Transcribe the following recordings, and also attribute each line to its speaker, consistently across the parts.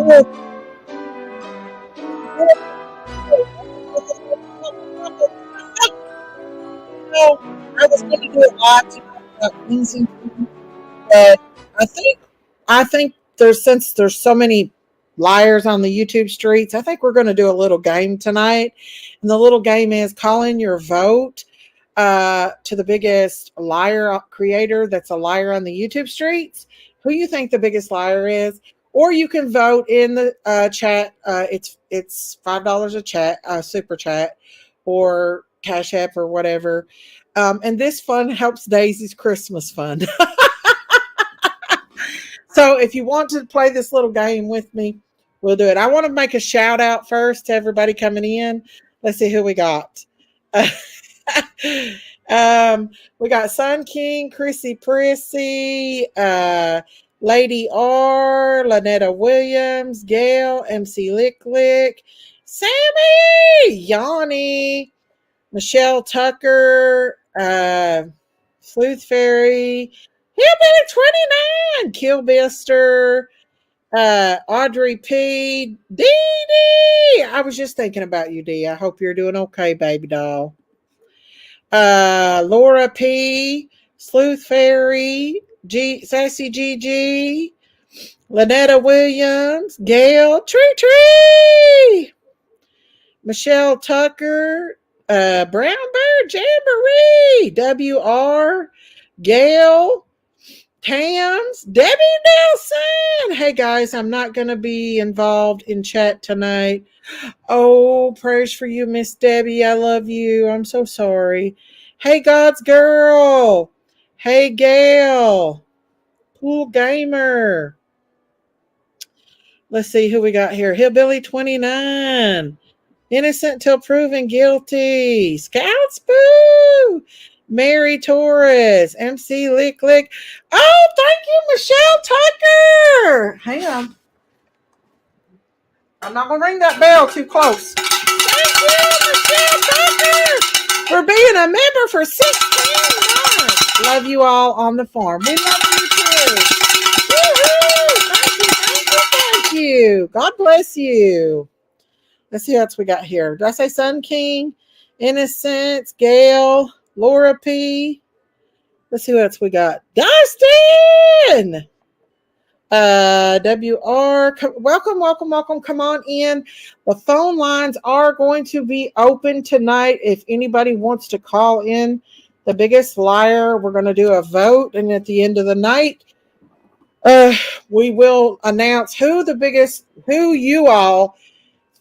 Speaker 1: I was going to do a live tonight about cleansing, but I think since there's so many liars on the YouTube streets, I think we're going to do a little game tonight, and the little game is call in your vote to the biggest liar creator that's a liar on the YouTube streets. Who you think the biggest liar is? Or you can vote in the chat. It's $5 a chat, super chat, or Cash App or whatever. And this fund helps Daisy's Christmas fund. So if you want to play this little game with me, we'll do it. I want to make a shout out first to everybody coming in. Let's see who we got. We got Sun King, Chrissy Prissy, Lady R, Lynetta Williams, Gail, MC Lick Lick, Sammy, Yanni, Michelle Tucker, Sleuth Fairy, Hillbilly 29, Killbister, Audrey P, Dee Dee. I was just thinking about you, Dee. I hope you're doing okay, baby doll. Laura P, Sleuth Fairy, Sassy GG, Lynetta Williams, Gail, Tree, Michelle Tucker, Brown Bird, Jamboree, WR, Gail, Tams, Debbie Nelson. Hey guys, I'm not going to be involved in chat tonight. Oh, prayers for you, Miss Debbie. I love you. I'm so sorry. Hey, God's girl. Hey, Gail. Pool Gamer. Let's see who we got here. Hillbilly 29. Innocent till proven guilty. Scouts Boo. Mary Torres. MC Lick Lick. Oh, thank you, Michelle Tucker. Hang on. I'm not going to ring that bell too close. Thank you, Michelle Tucker, for being a member for 16 months. Love you all on the farm. We love you too. Woo-hoo! Thank you. God bless you. Let's see what else we got here. Did I say Sun King? Innocence, Gail, Laura P. Let's see what else we got. Dustin! WR, welcome. Come on in. The phone lines are going to be open tonight. If anybody wants to call in the biggest liar, we're going to do a vote. And at the end of the night, we will announce who you all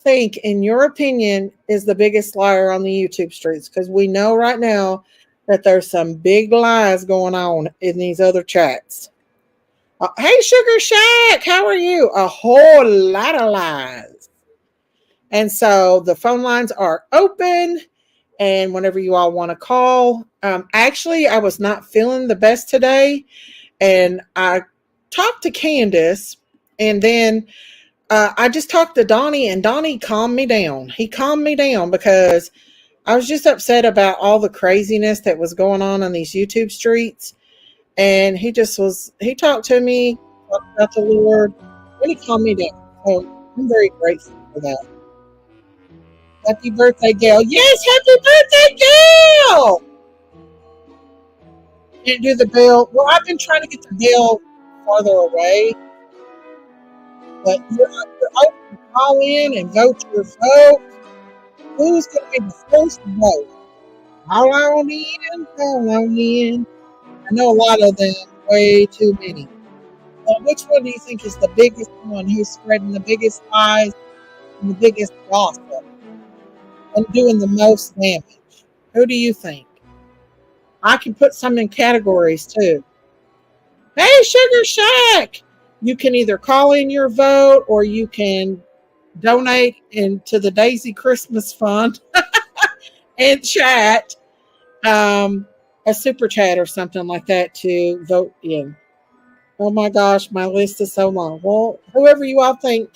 Speaker 1: think, in your opinion, is the biggest liar on the YouTube streets. Because we know right now that there's some big lies going on in these other chats. Hey, Sugar Shack, how are you? A whole lot of lies. And so the phone lines are open. And whenever you all want to call, actually, I was not feeling the best today. And I talked to Candace. And then I just talked to Donnie. And Donnie calmed me down. He calmed me down because I was just upset about all the craziness that was going on these YouTube streets. And he talked to me, talked about the Lord, and he calmed me down. So I'm very grateful for that. Happy birthday, Gail. Yes, happy birthday, Gail! Can't do the bell. Well, I've been trying to get the bell farther away. But you're open to call in and vote your vote. Who's going to be the first vote? How long in? I know a lot of them, way too many. Which one do you think is the biggest one? Who's spreading the biggest lies and the biggest gossip and doing the most damage? Who do you think? I can put some in categories too. Hey, Sugar Shack! You can either call in your vote or you can donate into the Daisy Christmas Fund and chat. A super chat or something like that to vote in. Oh my gosh, my list is so long. Well, whoever you all think.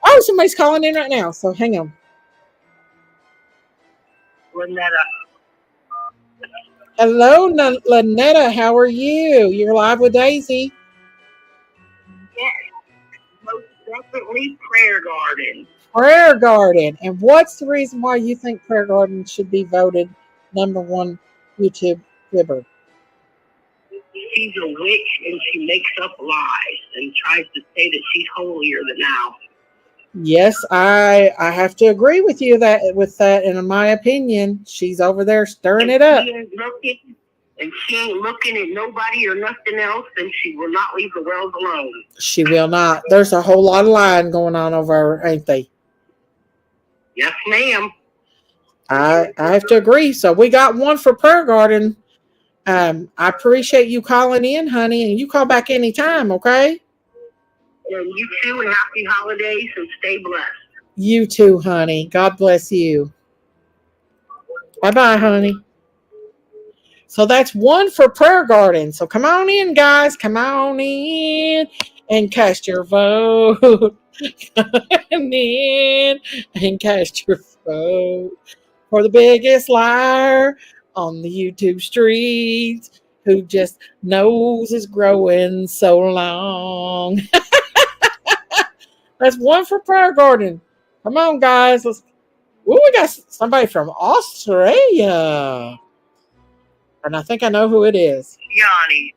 Speaker 1: Oh, somebody's calling in right now, so hang on.
Speaker 2: Lynetta.
Speaker 1: Hello, Lynetta. How are you? You're live with Daisy.
Speaker 2: Yes, most definitely Prayer Garden.
Speaker 1: Prayer Garden. And what's the reason why you think Prayer Garden should be voted #1 YouTube gibber?
Speaker 2: She's a witch and she makes up lies and tries to say that she's holier than thou.
Speaker 1: Yes, I have to agree with you with that. And in my opinion, she's over there stirring it up.
Speaker 2: She ain't looking at nobody or nothing else, and she will not leave the wells alone.
Speaker 1: She will not. There's a whole lot of lying going on over her, ain't they?
Speaker 2: Yes, ma'am.
Speaker 1: I have to agree. So we got one for Prayer Garden. I appreciate you calling in, honey, and you call back anytime, okay?
Speaker 2: And you too, and happy holidays, and stay blessed.
Speaker 1: You too, honey. God bless you. Bye-bye, honey. So that's one for Prayer Garden. So come on in, guys. Come on in and cast your vote. Come in and cast your vote for the biggest liar on the YouTube streets who just nose is growing so long. That's one for Prayer Garden. Come on, guys. Ooh, we got somebody from Australia. And I think I know who it is.
Speaker 2: Yanni.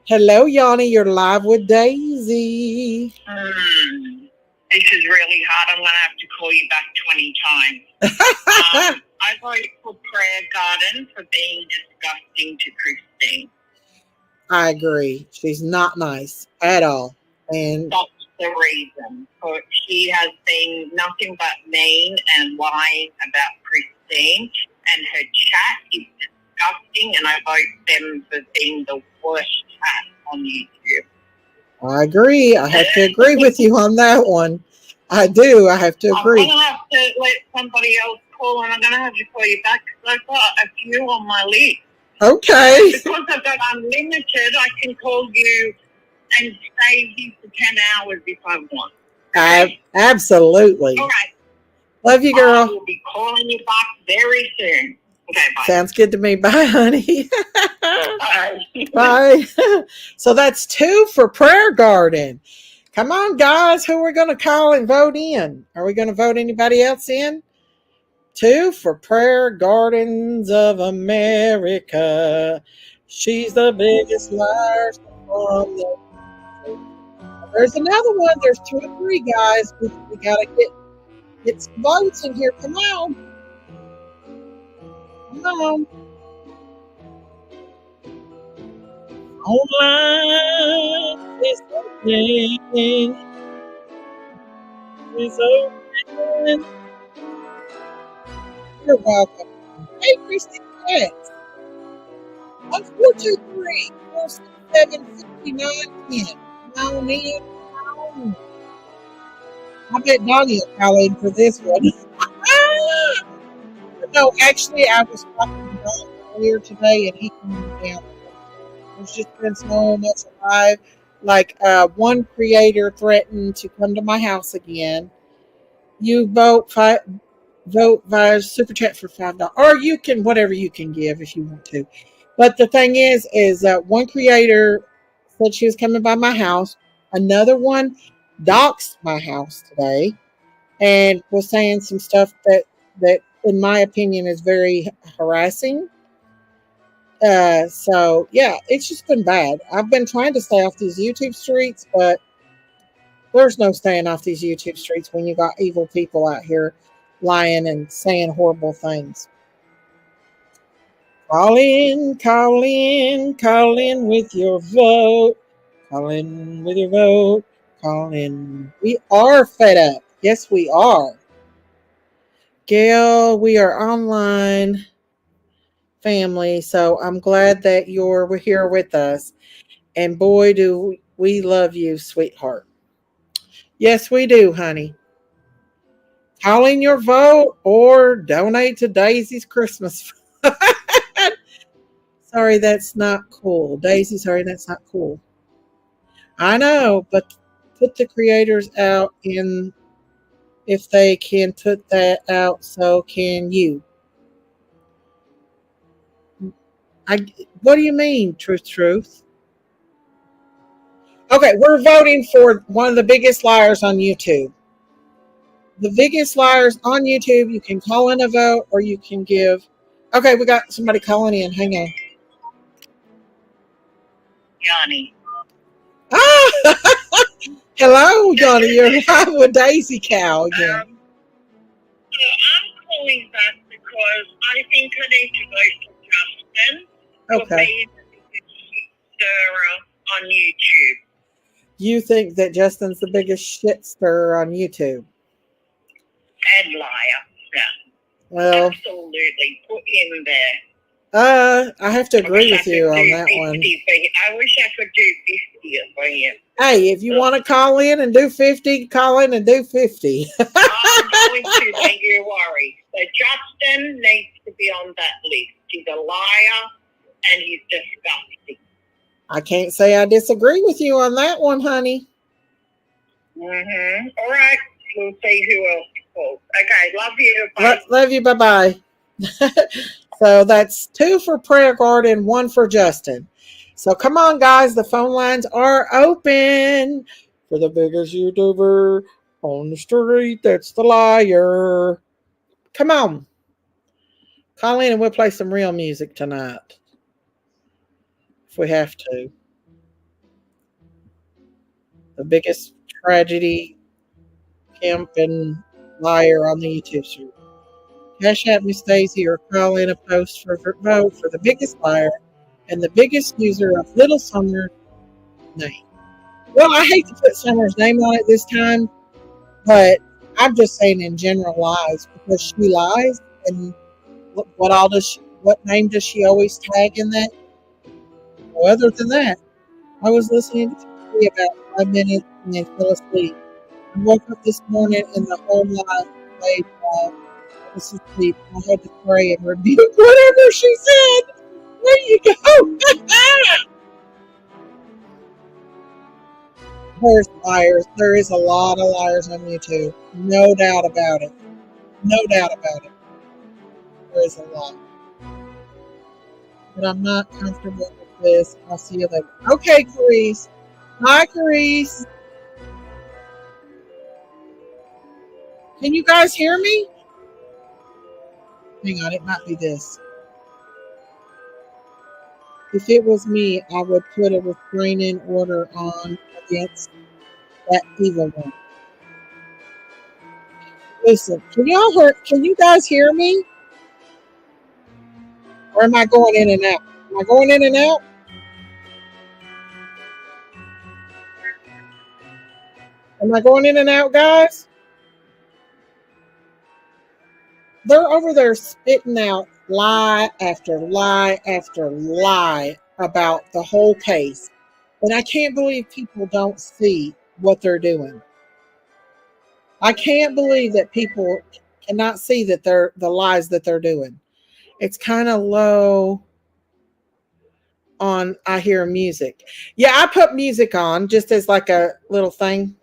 Speaker 1: Hello, Yanni. You're live with Daisy.
Speaker 2: This is really hard. I'm going to have to call you back 20 times. I voted for Prayer Garden for being disgusting to Christine.
Speaker 1: I agree. She's not nice at all. And
Speaker 2: that's the reason. But she has been nothing but mean and lying about Christine. And her chat is disgusting, and I vote them for being the worst chat on YouTube.
Speaker 1: I agree. I have to agree with you on that one. I do. I have to agree.
Speaker 2: I'm going to have to let somebody else call, and I'm going to have to call you back because I've got a few on my list.
Speaker 1: Okay.
Speaker 2: Because I've got unlimited, I can call you and stay here for 10 hours if I want.
Speaker 1: Okay? Absolutely.
Speaker 2: All right.
Speaker 1: Love you, girl.
Speaker 2: I will be calling you back very soon. Okay, bye.
Speaker 1: Sounds good to me. Bye, honey.
Speaker 2: Bye.
Speaker 1: Bye. So that's 2 for Prayer Garden. Come on, guys. Who are we going to call and vote in? Are we going to vote anybody else in? 2 for Prayer Gardens of America. She's the biggest liar from the. There's another one. There's 2 or 3 guys. We got to get some votes in here. Come on. Come on. Online is open. Is open. You're welcome. Hey, Christy Cats. 1 4 2 3 4 6 7 59 10. Come on in. I bet Donnie will call in for this one. No, actually, I was talking to Don earlier today, and he came down. There's just been so much alive. Like one creator threatened to come to my house again. You vote via super chat for $5, or you can whatever you can give if you want to. But the thing is one creator said she was coming by my house. Another one doxed my house today and was saying some stuff that in my opinion is very harassing. So yeah, it's just been bad. I've been trying to stay off these YouTube streets, but there's no staying off these YouTube streets when you got evil people out here lying and saying horrible things. Call in, call in, call in with your vote. Call in with your vote. Call in. We are fed up. Yes, we are. Gail, we are online family, so I'm glad that you're here with us. And boy, do we love you, sweetheart. Yes, we do, honey. Call in your vote or donate to Daisy's Christmas. Sorry, that's not cool. Daisy, sorry, that's not cool. I know, but put the creators out in. If they can put that out, so can you. What do you mean, truth? Okay, we're voting for one of the biggest liars on YouTube. The biggest liars on YouTube. You can call in a vote or you can give. Okay, we got somebody calling in. Hang on.
Speaker 2: Yanni.
Speaker 1: Ah, hello, Johnny. You're live with Daisy Cow again.
Speaker 2: So I'm calling back because I think I need to vote for Justin for
Speaker 1: Okay.
Speaker 2: being the biggest stirrer on YouTube.
Speaker 1: You think that Justin's the biggest shit stirrer on YouTube?
Speaker 2: And liar. Yeah.
Speaker 1: Well,
Speaker 2: absolutely. Put him there.
Speaker 1: I have to agree with you on that one.
Speaker 2: I wish I could do 50 for him.
Speaker 1: Hey, if you want to call in and do 50, call in and do 50.
Speaker 2: I'm going to, don't you worry. So Justin needs to be on that list. He's a liar and he's disgusting.
Speaker 1: I can't say I disagree with you on that one, honey.
Speaker 2: Mm-hmm. All right. We'll see who else calls. Okay. Love you. Bye.
Speaker 1: Love you. Bye-bye. So that's 2 for Prayer Garden, 1 for Justin. So come on, guys. The phone lines are open for the biggest YouTuber on the street. That's the liar. Come on. Call in and we'll play some real music tonight. If we have to. The biggest tragedy, pimp, and liar on the YouTube street. Cash at Miss Daisy or call in a post for vote for the biggest liar and the biggest user of Little Summer's name. Well, I hate to put Summer's name on it this time, but I'm just saying in general lies because she lies. And what name does she always tag in that? Well, other than that, I was listening to TV about 5 minutes and then fell asleep. I woke up this morning and the whole line played this is sleep. I had to pray and rebuke whatever she said. There you go. There's liars. There is a lot of liars on YouTube. No doubt about it. No doubt about it. There is a lot. But I'm not comfortable with this. I'll see you later. Okay, Carice. Hi, Carice. Can you guys hear me? Hang on, it might be this. If it was me, I would put a restraining order on against that evil one. Listen, can you guys hear me? Or am I going in and out? Am I going in and out? Am I going in and out, guys? They're over there spitting out lie after lie after lie about the whole case. And I can't believe people don't see what they're doing. I can't believe that people cannot see that they're the lies that they're doing. It's kind of low on I hear music. Yeah, I put music on just as like a little thing.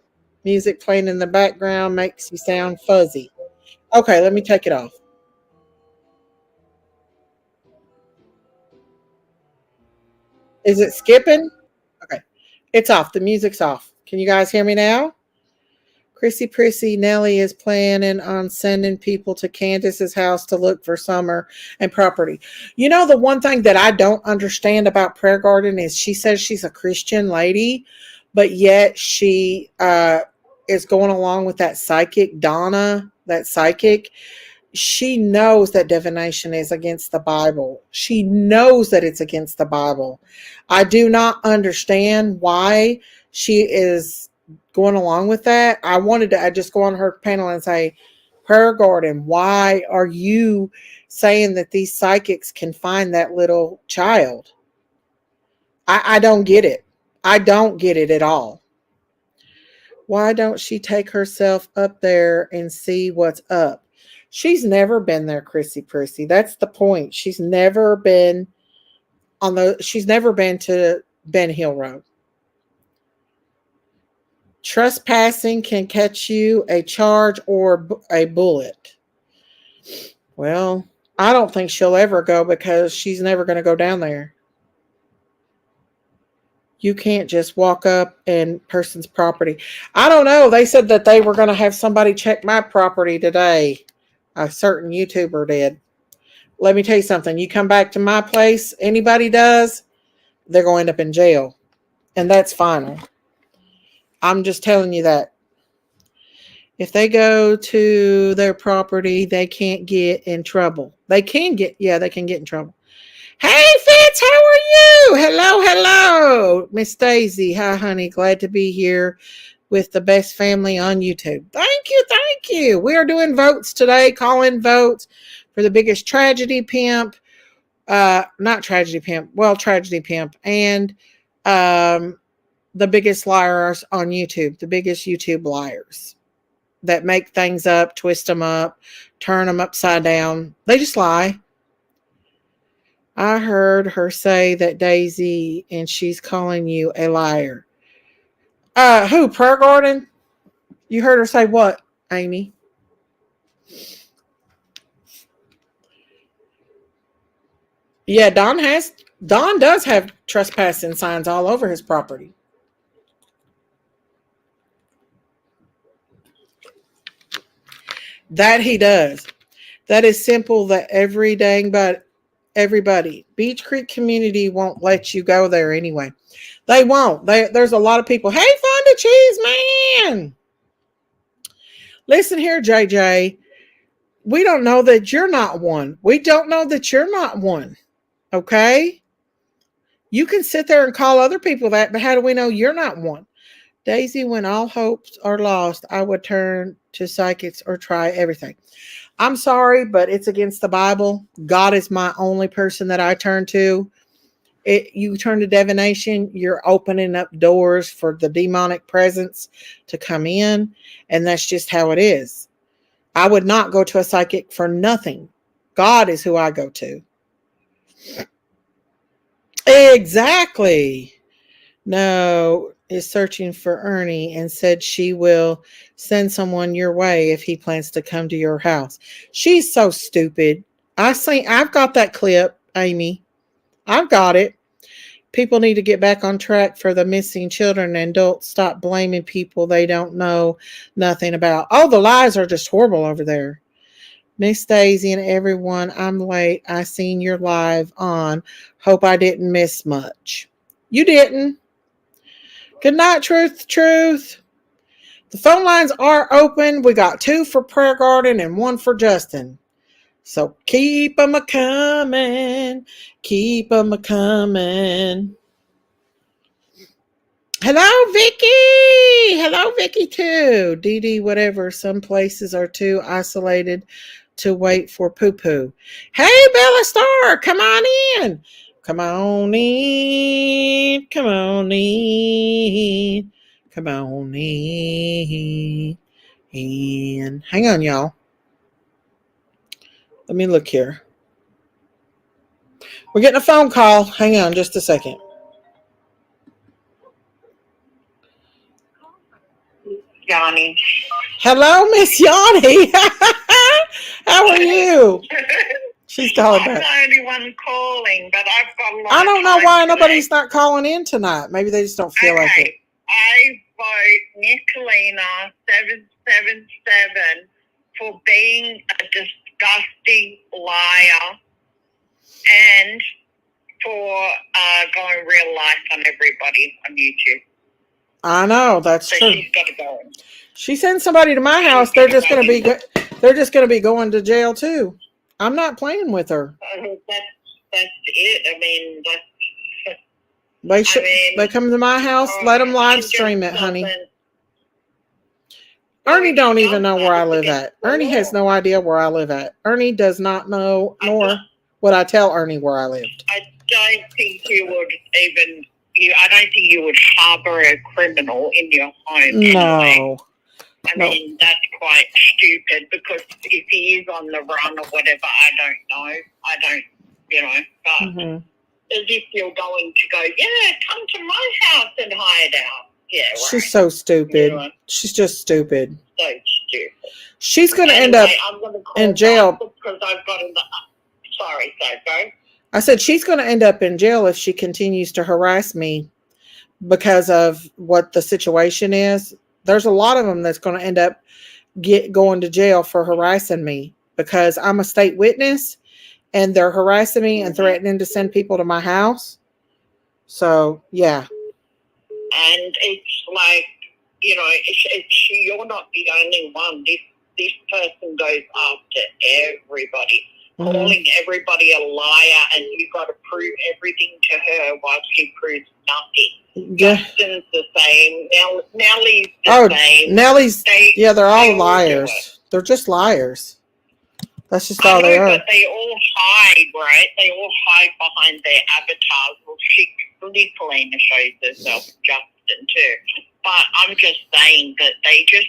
Speaker 1: Music playing in the background makes you sound fuzzy. Okay, let me take it off. Is it skipping? Okay. It's off. The music's off. Can you guys hear me now? Chrissy Prissy Nellie is planning on sending people to Candace's house to look for Summer and property. You know, the one thing that I don't understand about Prayer Garden is she says she's a Christian lady, but yet she is going along with that psychic, Donna, that psychic. She knows that divination is against the Bible. She knows that it's against the Bible. I do not understand why she is going along with that. I just go on her panel and say, Prayer Garden, why are you saying that these psychics can find that little child? I don't get it. I don't get it at all. Why don't she take herself up there and see what's up? She's never been there, Chrissy Prissy. That's the point. She's never been to Ben Hill Road. Trespassing can catch you a charge or a bullet. Well, I don't think she'll ever go because she's never going to go down there. You can't just walk up and person's property. I don't know. They said that they were going to have somebody check my property today. A certain YouTuber did. Let me tell you something. You come back to my place, anybody does, they're going to end up in jail. And that's final. I'm just telling you that. If they go to their property, they can't get in trouble. They can get in trouble. Hey, Fitz, how are you? Hello. Miss Daisy. Hi, honey. Glad to be here with the best family on YouTube. Thank you. We are doing votes today, call-in votes for the biggest tragedy pimp. Not tragedy pimp. Well, tragedy pimp. And the biggest liars on YouTube. The biggest YouTube liars that make things up, twist them up, turn them upside down. They just lie. I heard her say that Daisy and she's calling you a liar. Who? Prayer Garden? You heard her say what, Amy? Yeah, Don does have trespassing signs all over his property. That he does. That is simple that everybody, Beach Creek community won't let you go there anyway. They won't. There's a lot of people. Hey, Fonda Cheese Man. Listen here, JJ. We don't know that you're not one. We don't know that you're not one. Okay? You can sit there and call other people that, but how do we know you're not one? Daisy, when all hopes are lost, I would turn to psychics or try everything. I'm sorry, but it's against the Bible. God is my only person that I turn to. You turn to divination, you're opening up doors for the demonic presence to come in, and that's just how it is. I would not go to a psychic for nothing. God is who I go to. Exactly. No, is searching for Ernie and said she will send someone your way if he plans to come to your house. She's so stupid. I've got that clip, Amy. I've got it. People need to get back on track for the missing children and don't stop blaming people they don't know nothing about. Oh, the lies are just horrible over there. Miss Daisy and everyone, I'm late. I seen your live on. Hope I didn't miss much. You didn't. Good night, Truth. The phone lines are open. We got 2 for Prayer Garden and 1 for Justin. So keep them a-coming. Keep them a-coming. Hello, Vicky. Hello, Vicky, too. Dee Dee, whatever. Some places are too isolated to wait for poo-poo. Hey, Bella Star, come on in. Come on in. Come on in. Come on in. And hang on, y'all. Let me look here. We're getting a phone call. Hang on just a second.
Speaker 2: Yanni.
Speaker 1: Hello, Miss Yanni. How are you? She's calling back.
Speaker 2: I'm the only one calling, but I've got a lot
Speaker 1: I don't know why
Speaker 2: today.
Speaker 1: nobody's not calling in tonight. Maybe they just don't feel like it.
Speaker 2: I vote Nicolina 777 for being a disgusting liar and for going real life on everybody on YouTube.
Speaker 1: I know, that's
Speaker 2: so
Speaker 1: true.
Speaker 2: She's got to go.
Speaker 1: She sends somebody to my house. They're just going to be going to jail too. I'm not playing with her.
Speaker 2: That's it. I mean,
Speaker 1: they come to my house. Let them live stream it, honey. Ernie don't even know where I live at. Ernie has no idea where I live at. Ernie does not know, nor would I tell Ernie where I lived.
Speaker 2: I don't think you would even. I don't think you would harbor a criminal in your home.
Speaker 1: No.
Speaker 2: Anyway. I mean, that's quite stupid because if he is on the run or whatever, I don't know. But as if you're going to go, come to my house and hide out. Yeah, right.
Speaker 1: She's so stupid. She's just stupid.
Speaker 2: So stupid.
Speaker 1: She's going to end up in jail.
Speaker 2: Because I've got sorry, go.
Speaker 1: I said she's going to end up in jail if she continues to harass me because of what the situation is. There's a lot of them that's going to end up going to jail for harassing me because I'm a state witness and they're harassing me and threatening to send people to my house. So, yeah.
Speaker 2: And it's like, you're not the only one. This person goes after everybody, calling everybody a liar, and you've got to prove everything to her while she proves nothing.
Speaker 1: Yeah.
Speaker 2: Justin's the same. Nellie's the same.
Speaker 1: Nellie's, they're all liars. They're just liars. That's just all they are.
Speaker 2: But they all hide, right? They all hide behind their avatars. Well, Nicolina shows herself, Justin too. But I'm just saying that they just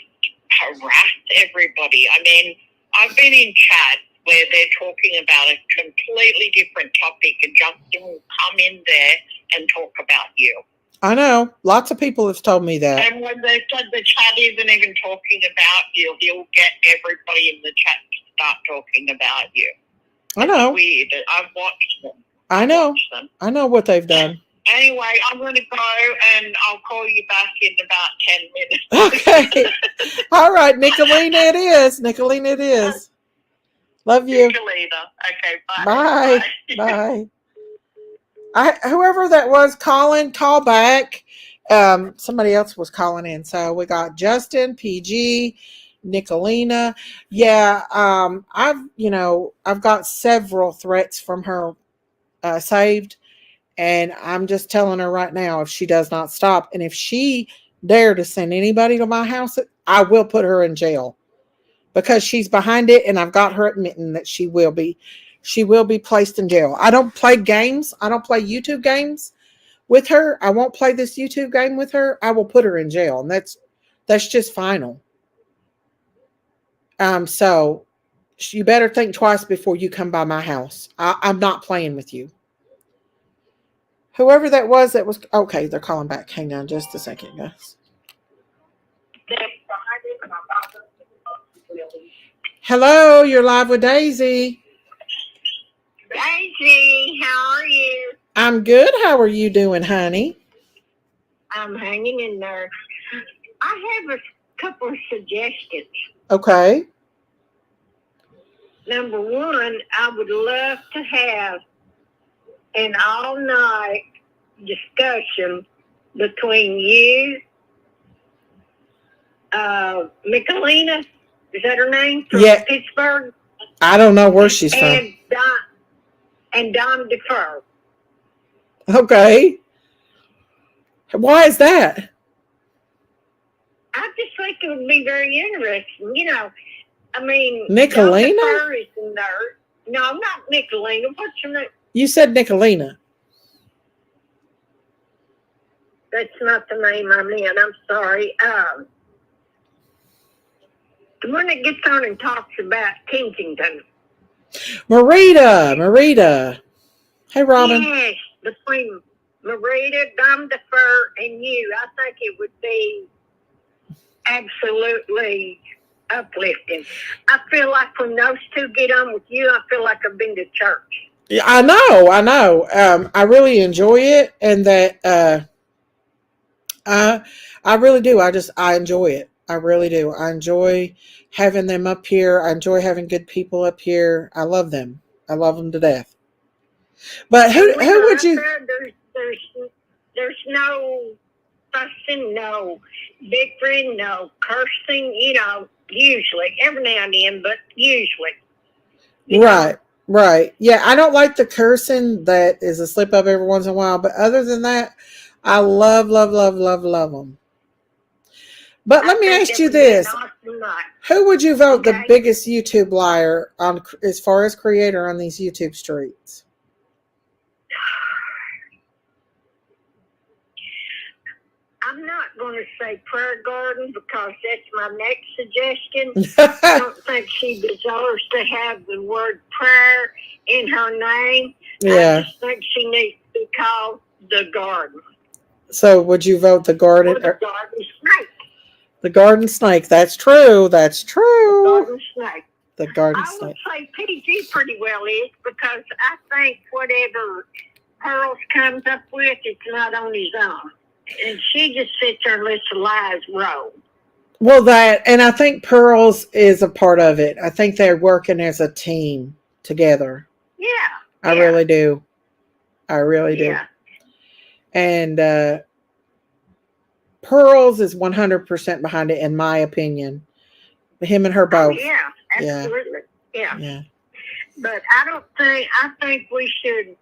Speaker 2: harass everybody. I mean, I've been in chats where they're talking about a completely different topic, and Justin will come in there and talk about you.
Speaker 1: I know. Lots of people have told me that.
Speaker 2: And when they said the chat isn't even talking about you, he'll get everybody in the chat to start talking about you.
Speaker 1: I know.
Speaker 2: It's weird. I've watched them.
Speaker 1: I know. I know what they've done.
Speaker 2: Anyway, I'm going to go and I'll call you back in about 10 minutes.
Speaker 1: Okay. All right, Nicolina it is. Nicolina it is. Love you.
Speaker 2: Nicolina. Okay, bye.
Speaker 1: Bye. Bye. Whoever that was calling, call back. Somebody else was calling in. So we got Justin, PG, Nicolina. Yeah, I've got several threats from her saved. And I'm just telling her right now, if she does not stop, and if she dare to send anybody to my house, I will put her in jail because she's behind it. And I've got her admitting that she will be placed in jail. I don't play games. I don't play YouTube games with her. I won't play this YouTube game with her. I will put her in jail. And that's just final. So you better think twice before you come by my house. I'm not playing with you. Whoever that was okay. They're calling back. Hang on just a second, guys. Hello, you're live with Daisy.
Speaker 2: Daisy, how are you?
Speaker 1: I'm good. How are you doing, honey?
Speaker 2: I'm hanging in there. I have a couple of suggestions.
Speaker 1: Okay.
Speaker 2: Number one, I would love to have an all-night discussion between you, Nicolina, is that her name? From Pittsburgh?
Speaker 1: I don't know where she's from.
Speaker 2: And Don DeFur.
Speaker 1: Okay. Why is that?
Speaker 2: I just think it would be very interesting. I mean,
Speaker 1: Nicolina?
Speaker 2: Don DeFur is in there. No, not Nicolina. What's her name?
Speaker 1: You said Nicolina.
Speaker 2: That's not the name I'm in. I'm sorry. The one that gets on and talks about Kensington.
Speaker 1: Marita. Hey, Robin.
Speaker 2: Yes, between Marita, Dom DeFur, and you, I think it would be absolutely uplifting. I feel like when those two get on with you, I feel like I've been to church.
Speaker 1: Yeah, I know. I really enjoy it, and that I really do. I enjoy it. I really do. I enjoy having them up here. I enjoy having good people up here. I love them. I love them to death. But who would you?
Speaker 2: There's no fussing, no bickering, no cursing. Usually every now and then, but usually.
Speaker 1: Right. Yeah, I don't like the cursing that is a slip up every once in a while. But other than that, I love them. But let me ask you this.
Speaker 2: Awesome night.
Speaker 1: Who would you vote the biggest YouTube liar on as far as creator on these YouTube streets?
Speaker 2: I'm not going to say Prayer Garden because that's my next suggestion. I don't think she deserves to have the word prayer in her name.
Speaker 1: Yeah.
Speaker 2: I just think she needs to be called the Garden.
Speaker 1: So would you vote the Garden?
Speaker 2: Or the Garden Snake.
Speaker 1: The Garden Snake. That's true.
Speaker 2: The Garden Snake.
Speaker 1: The Garden
Speaker 2: Snake. I would
Speaker 1: Snake.
Speaker 2: say PG pretty well is because I think whatever Pearls comes up with, it's not on his own.
Speaker 3: And she just sits there and lets the lies roll.
Speaker 1: Well, that, and I think Pearls is a part of it. I think they're working as a team together.
Speaker 3: Yeah.
Speaker 1: I really do. I really do.
Speaker 3: Yeah.
Speaker 1: And Pearls is 100% behind it, in my opinion. Him and her both.
Speaker 3: Oh, yeah, absolutely.
Speaker 1: Yeah.
Speaker 3: But I think we should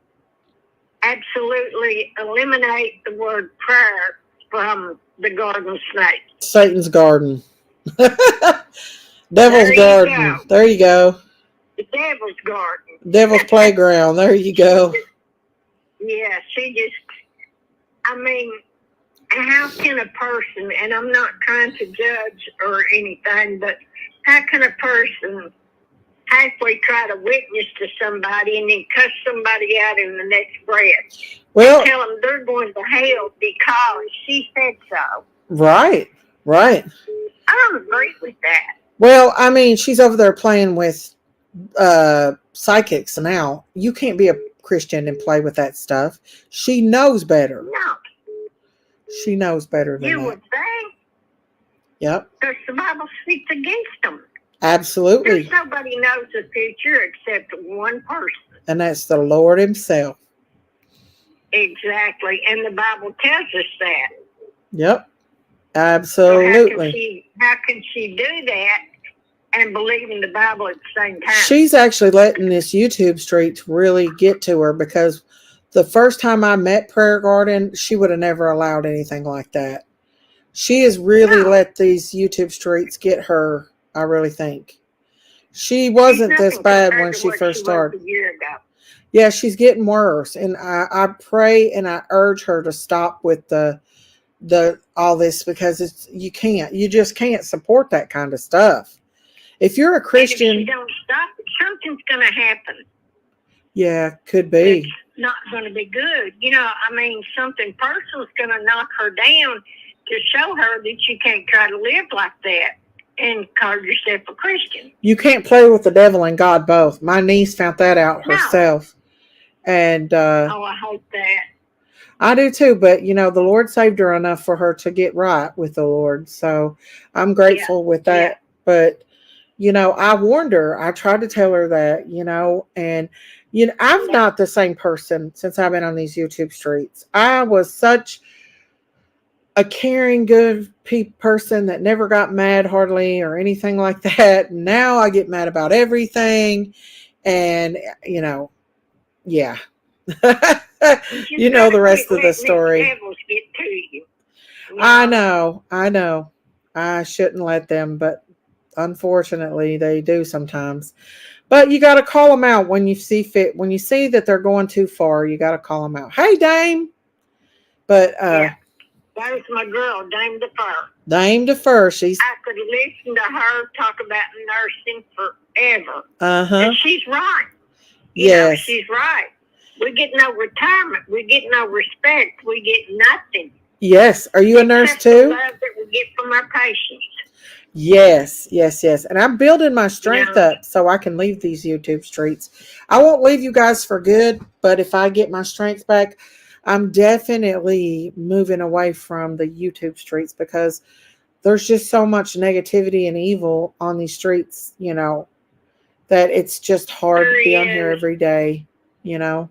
Speaker 3: absolutely eliminate the word prayer from the garden snake.
Speaker 1: Satan's garden. Devil's garden. There you go.
Speaker 3: The devil's garden.
Speaker 1: Devil's playground. There you go.
Speaker 3: Yeah, she just, I mean, how can a person, and I'm not trying to judge or anything, but how can a person halfway try to witness to somebody and then cuss somebody out in the next breath?
Speaker 1: Well,
Speaker 3: tell them they're going to hell because she said so.
Speaker 1: Right.
Speaker 3: I don't agree with that.
Speaker 1: Well, I mean, she's over there playing with psychics now. You can't be a Christian and play with that stuff. She knows better.
Speaker 3: No.
Speaker 1: She knows better than
Speaker 3: you
Speaker 1: that.
Speaker 3: would think.
Speaker 1: Yep.
Speaker 3: Because the Bible speaks against them.
Speaker 1: Absolutely.
Speaker 3: There's nobody knows the future except one person.
Speaker 1: And that's the Lord himself.
Speaker 3: Exactly. And the Bible tells us that.
Speaker 1: Yep. Absolutely.
Speaker 3: So how can she do that and believe in the Bible at the same time?
Speaker 1: She's actually letting this YouTube streets really get to her, because the first time I met Prayer Garden, she would have never allowed anything like that. She has really let these YouTube streets get her, I really think. She wasn't this bad when she first started.
Speaker 3: A year ago.
Speaker 1: Yeah, she's getting worse. And I pray and I urge her to stop with the all this, because you just can't support that kind of stuff. If you're a Christian,
Speaker 3: and if she don't stop, something's going to happen.
Speaker 1: Yeah, could be.
Speaker 3: It's not going to be good. You know, I mean, something personal's going to knock her down to show her that you can't try to live like that and call yourself a Christian.
Speaker 1: You can't play with the devil and God both. My niece found that out herself. And
Speaker 3: I hope that.
Speaker 1: I do too, but you know, the Lord saved her enough for her to get right with the Lord. So I'm grateful with that. Yeah. But you know, I warned her. I tried to tell her that, you know, and you know, I'm not the same person since I've been on these YouTube streets. I was such a caring, good person that never got mad hardly or anything like that. Now I get mad about everything. And, you know, yeah. You know the rest of the story.
Speaker 3: Devils get to you.
Speaker 1: I know. I shouldn't let them, but unfortunately they do sometimes. But you got to call them out when you see fit. When you see that they're going too far, you got to call them out. Hey, Dame. But
Speaker 3: that was my girl, Dame DeFur.
Speaker 1: Dame DeFur. I
Speaker 3: could listen to her talk about nursing forever.
Speaker 1: And
Speaker 3: she's right.
Speaker 1: Yes.
Speaker 3: You know, she's right. We get no retirement. We get no respect. We get nothing.
Speaker 1: Yes. Are you a nurse too?
Speaker 3: The love that we get from our patients.
Speaker 1: Yes. And I'm building my strength up so I can leave these YouTube streets. I won't leave you guys for good, but if I get my strength back, I'm definitely moving away from the YouTube streets, because there's just so much negativity and evil on these streets, you know, that it's just hard to be on here every day, you know.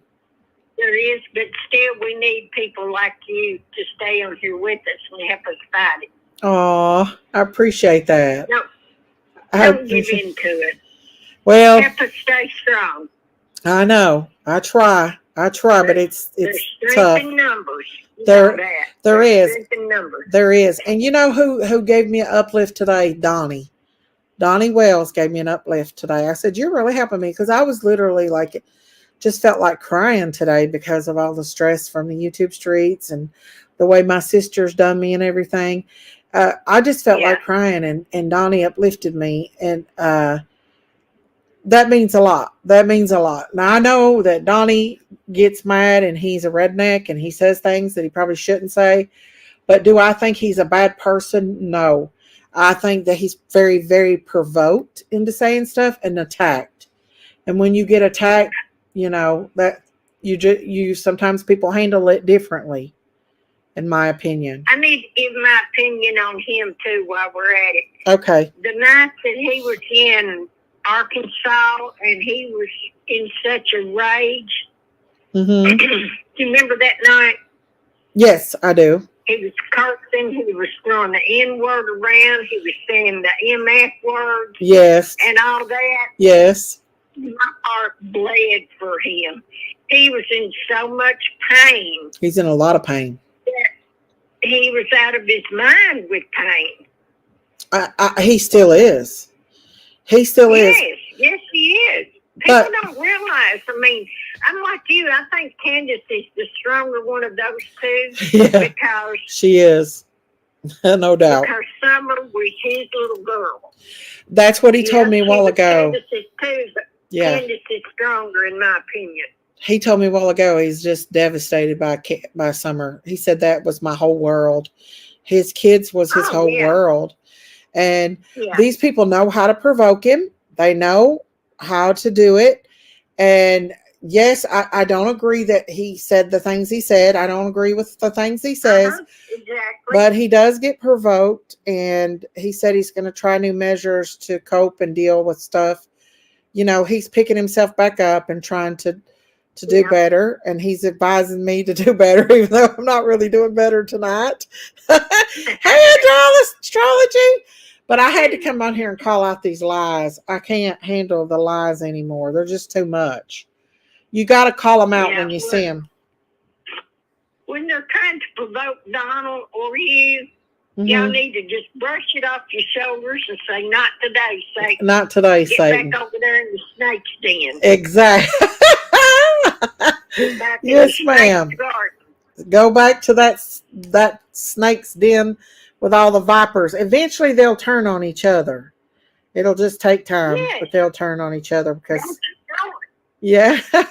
Speaker 3: There is, but still we need people like you to stay on here with us and help us fight it.
Speaker 1: Oh, I appreciate that.
Speaker 3: No, don't give in to it.
Speaker 1: Well,
Speaker 3: help us stay strong.
Speaker 1: I know. I try, but it's tough.
Speaker 3: In numbers.
Speaker 1: There is. And you know who gave me an uplift today? Donnie Wells gave me an uplift today. I said, you're really helping me, because I was literally like, just felt like crying today because of all the stress from the YouTube streets and the way my sister's done me and everything. I just felt like crying, and Donnie uplifted me, and that means a lot. Now, I know that Donnie gets mad and he's a redneck and he says things that he probably shouldn't say, but do I think he's a bad person? No. I think that he's very, very provoked into saying stuff and attacked. And when you get attacked, you know, that you sometimes people handle it differently. in my opinion.
Speaker 3: I need to give my opinion on him too while we're at it.
Speaker 1: Okay.
Speaker 3: The night that he was in Arkansas and he was in such a rage.
Speaker 1: Mm-hmm.
Speaker 3: Do you remember that night?
Speaker 1: Yes, I do.
Speaker 3: He was cursing. He was throwing the N word around. He was saying the MF word.
Speaker 1: Yes.
Speaker 3: And all that.
Speaker 1: Yes.
Speaker 3: My heart bled for him. He was in so much pain.
Speaker 1: He's in a lot of pain.
Speaker 3: He was out of his mind with pain.
Speaker 1: He still is. He still is.
Speaker 3: Yes, he is. People don't realize. I mean, I'm like you. I think Candace is the stronger one of those two.
Speaker 1: Yeah,
Speaker 3: because
Speaker 1: she is. No doubt.
Speaker 3: Because Summer was his little girl.
Speaker 1: That's what he told me a while ago.
Speaker 3: Candace is too, but
Speaker 1: yeah.
Speaker 3: Candace is stronger in my opinion.
Speaker 1: He told me a while ago he's just devastated by Summer. He said that was my whole world. His kids was his whole world. And these people know how to provoke him. They know how to do it. And yes, I don't agree that he said the things he said. I don't agree with the things he says.
Speaker 3: Exactly.
Speaker 1: But he does get provoked. And he said he's going to try new measures to cope and deal with stuff. You know, he's picking himself back up and trying to do better, and he's advising me to do better, even though I'm not really doing better tonight. Hey, astrology! But I had to come on here and call out these lies. I can't handle the lies anymore. They're just too much. You got to call them out when you see them.
Speaker 3: When they're trying to provoke Donald or you, y'all need to just brush it off your shoulders and say, "Not today, Satan.
Speaker 1: Not today,
Speaker 3: Get
Speaker 1: Satan."
Speaker 3: back over there in the snake's den.
Speaker 1: Exactly. Yes, ma'am. Go back to that snake's den with all the vipers. Eventually, they'll turn on each other. It'll just take time, but they'll turn on each other because.
Speaker 3: Don't you know it?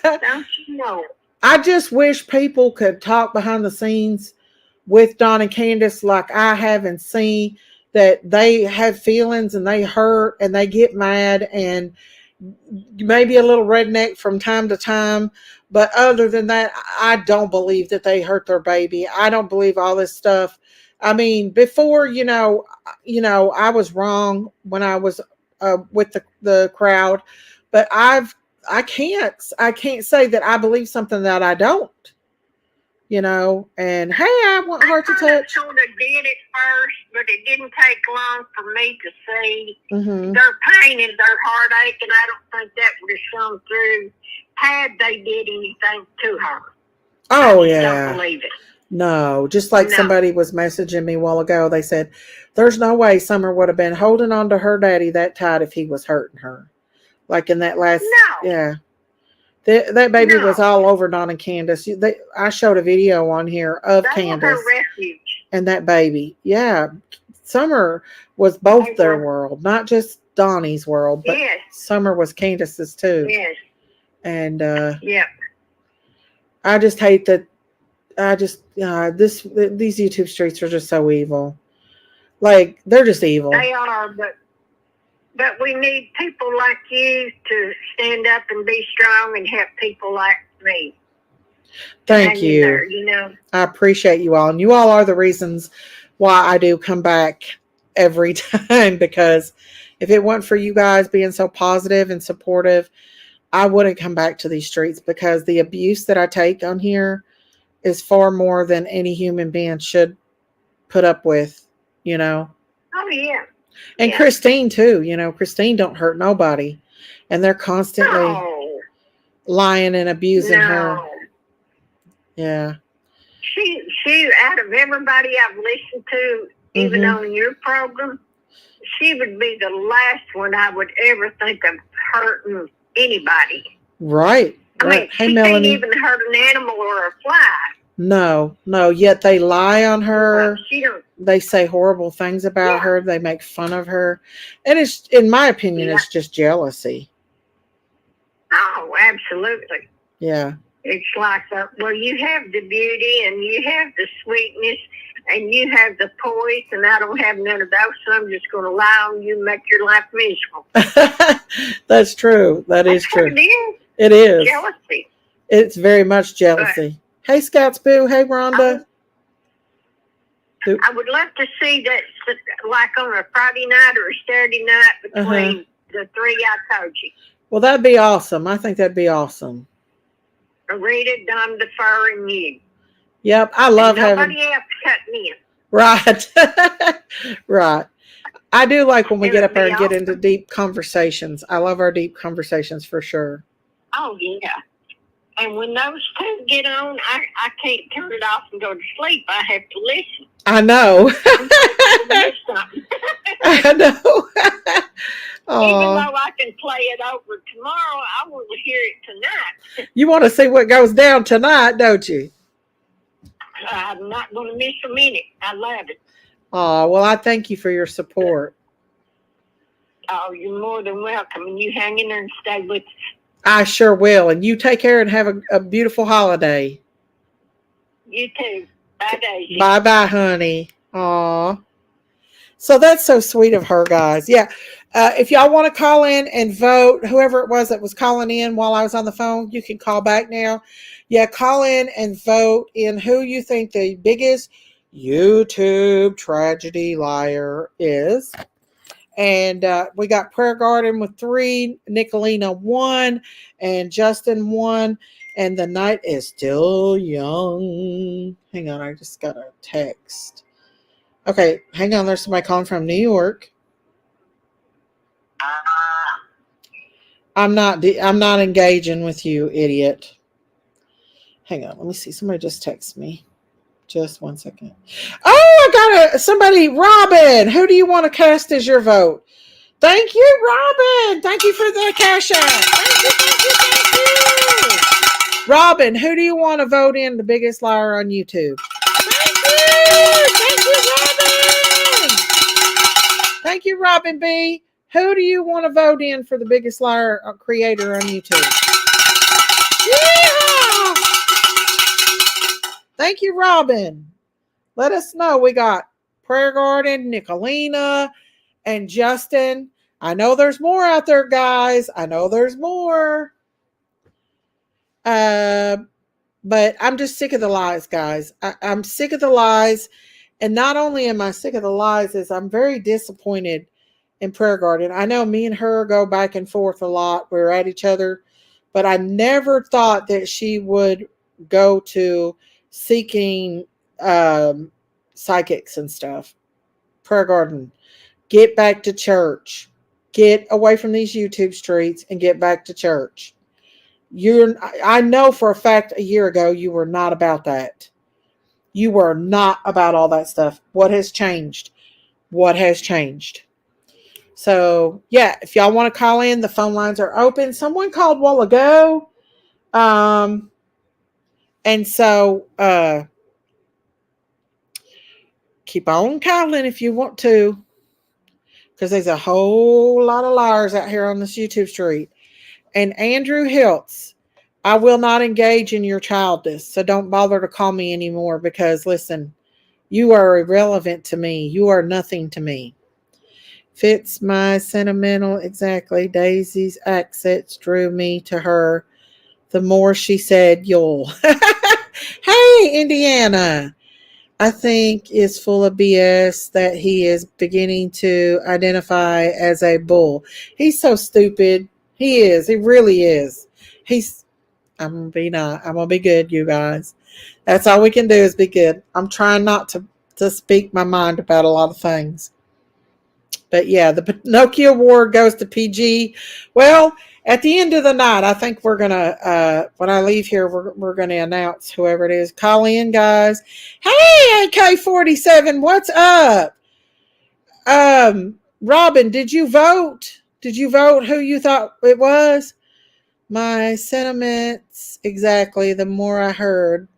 Speaker 1: Yeah.
Speaker 3: Don't you know it?
Speaker 1: I just wish people could talk behind the scenes with Don and Candace like I have and see that they have feelings and they hurt and they get mad and maybe a little redneck from time to time. But other than that, I don't believe that they hurt their baby. I don't believe all this stuff. I mean, before, you know, I was wrong when I was with the crowd, but I can't say that I believe something that I don't. You know, and hey, I want Heart to Touch.
Speaker 3: I sort of did it first, but it didn't take long for me to see
Speaker 1: Mm-hmm.
Speaker 3: their pain and their heartache, and I don't think that would have come through had they did anything to her.
Speaker 1: Oh,
Speaker 3: I
Speaker 1: yeah.
Speaker 3: don't believe it.
Speaker 1: No, just like somebody was messaging me a while ago, they said, there's no way Summer would have been holding on to her daddy that tight if he was hurting her. Like in that last, yeah. That baby was all over Don and Candace. I showed a video on here of Candace and that baby. Yeah, Summer was both their world, not just Donnie's world, but Summer was Candace's too.
Speaker 3: Yes.
Speaker 1: And I just hate that. These YouTube streets are just so evil. Like they're just evil.
Speaker 3: They are, but we need people like you to stand up and be strong and help people like me.
Speaker 1: Thank you.
Speaker 3: There, you know.
Speaker 1: I appreciate you all. And you all are the reasons why I do come back every time, because if it weren't for you guys being so positive and supportive, I wouldn't come back to these streets, because the abuse that I take on here is far more than any human being should put up with, you know.
Speaker 3: Oh, yeah.
Speaker 1: And Christine too, you know, Christine don't hurt nobody, and they're constantly lying and abusing her. Yeah.
Speaker 3: She out of everybody I've listened to, even on your program, she would be the last one I would ever think of hurting anybody.
Speaker 1: Right.
Speaker 3: I mean,
Speaker 1: Hey,
Speaker 3: she
Speaker 1: Melanie.
Speaker 3: can't even hurt an animal or a fly.
Speaker 1: No, yet they lie on her.
Speaker 3: She don't.
Speaker 1: They say horrible things about her. They make fun of her. And it's, in my opinion, it's just jealousy.
Speaker 3: Oh, absolutely.
Speaker 1: Yeah.
Speaker 3: It's like, well, you have the beauty and you have the sweetness and you have the poise, and I don't have none of those, so I'm just going to lie on you and make your life miserable.
Speaker 1: That's true. That's true.
Speaker 3: What it is.
Speaker 1: It is.
Speaker 3: Jealousy.
Speaker 1: It's very much jealousy. Hey, Scouts Boo. Hey, Rhonda.
Speaker 3: I would love to see that, like on a Friday night or a Saturday night between the three I told you.
Speaker 1: Well, that'd be awesome. I think that'd be awesome.
Speaker 3: Rita, Dom, DeFur, and you.
Speaker 1: Yep, I love having.
Speaker 3: Nobody else cutting in.
Speaker 1: Right. Right. I do like when we get up there and get
Speaker 3: Awesome.
Speaker 1: into deep conversations. I love our deep conversations for sure.
Speaker 3: Oh, yeah. And when those two get on, I can't turn it off and go to sleep. I have to listen.
Speaker 1: I know. I know.
Speaker 3: Even though I can play it over tomorrow, I want to hear it tonight.
Speaker 1: You want to see what goes down tonight, don't you?
Speaker 3: I'm not going to miss a minute. I love it.
Speaker 1: Oh, well, I thank you for your support.
Speaker 3: Oh, you're more than welcome. And you hang in there and stay with us.
Speaker 1: I sure will. And you take care and have a beautiful holiday.
Speaker 3: You too. Bye, Daisy.
Speaker 1: Bye-bye, honey. Aw. So that's so sweet of her, guys. Yeah. If y'all want to call in and vote, whoever it was that was calling in while I was on the phone, you can call back now. Yeah, call in and vote in who you think the biggest YouTube tragedy liar is. And we got Prayer Garden with 3, Nicolina 1, and Justin 1. And the night is still young. Hang on, I just got a text. Okay, hang on. There's somebody calling from New York. I'm not engaging with you, idiot. Hang on, let me see. Somebody just texted me. Just 1 second. Oh, I got somebody. Robin, who do you want to cast as your vote? Thank you, Robin. Thank you for the cash out. Thank you. Robin, who do you want to vote in the biggest liar on YouTube? Thank you, Robin. Thank you, Robin B. Who do you want to vote in for the biggest liar creator on YouTube? Yeah. Thank you, Robin. Let us know. We got Prayer Garden, Nicolina, and Justin. I know there's more out there, guys. I know there's more. But I'm just sick of the lies, guys. I'm sick of the lies. And not only am I sick of the lies, is I'm very disappointed in Prayer Garden. I know me and her go back and forth a lot. We're at each other. But I never thought that she would go to seeking psychics and stuff. Prayer Garden, get back to church. Get away from these YouTube streets and get back to church. I know for a fact a year ago you were not about that. You were not about all that stuff. What has changed? What has changed? So, yeah, if y'all want to call in, the phone lines are open. Someone called a while ago. And so, keep on calling if you want to. Because there's a whole lot of liars out here on this YouTube street. And Andrew Hiltz, I will not engage in your childness. So don't bother to call me anymore. Because, listen, you are irrelevant to me. You are nothing to me. Fits my sentimental, exactly. Daisy's accents drew me to her. The more she said, you'll. Hey, Indiana. I think is full of BS that he is beginning to identify as a bull. He's so stupid. He is. He really is. I'm going to be good, you guys. That's all we can do is be good. I'm trying not to speak my mind about a lot of things. But yeah, the Pinocchio Award goes to PG. Well, at the end of the night, I think we're going to, when I leave here, we're going to announce whoever it is. Call in, guys. Hey, AK-47, what's up? Robin, did you vote? Did you vote who you thought it was? My sentiments, exactly, the more I heard.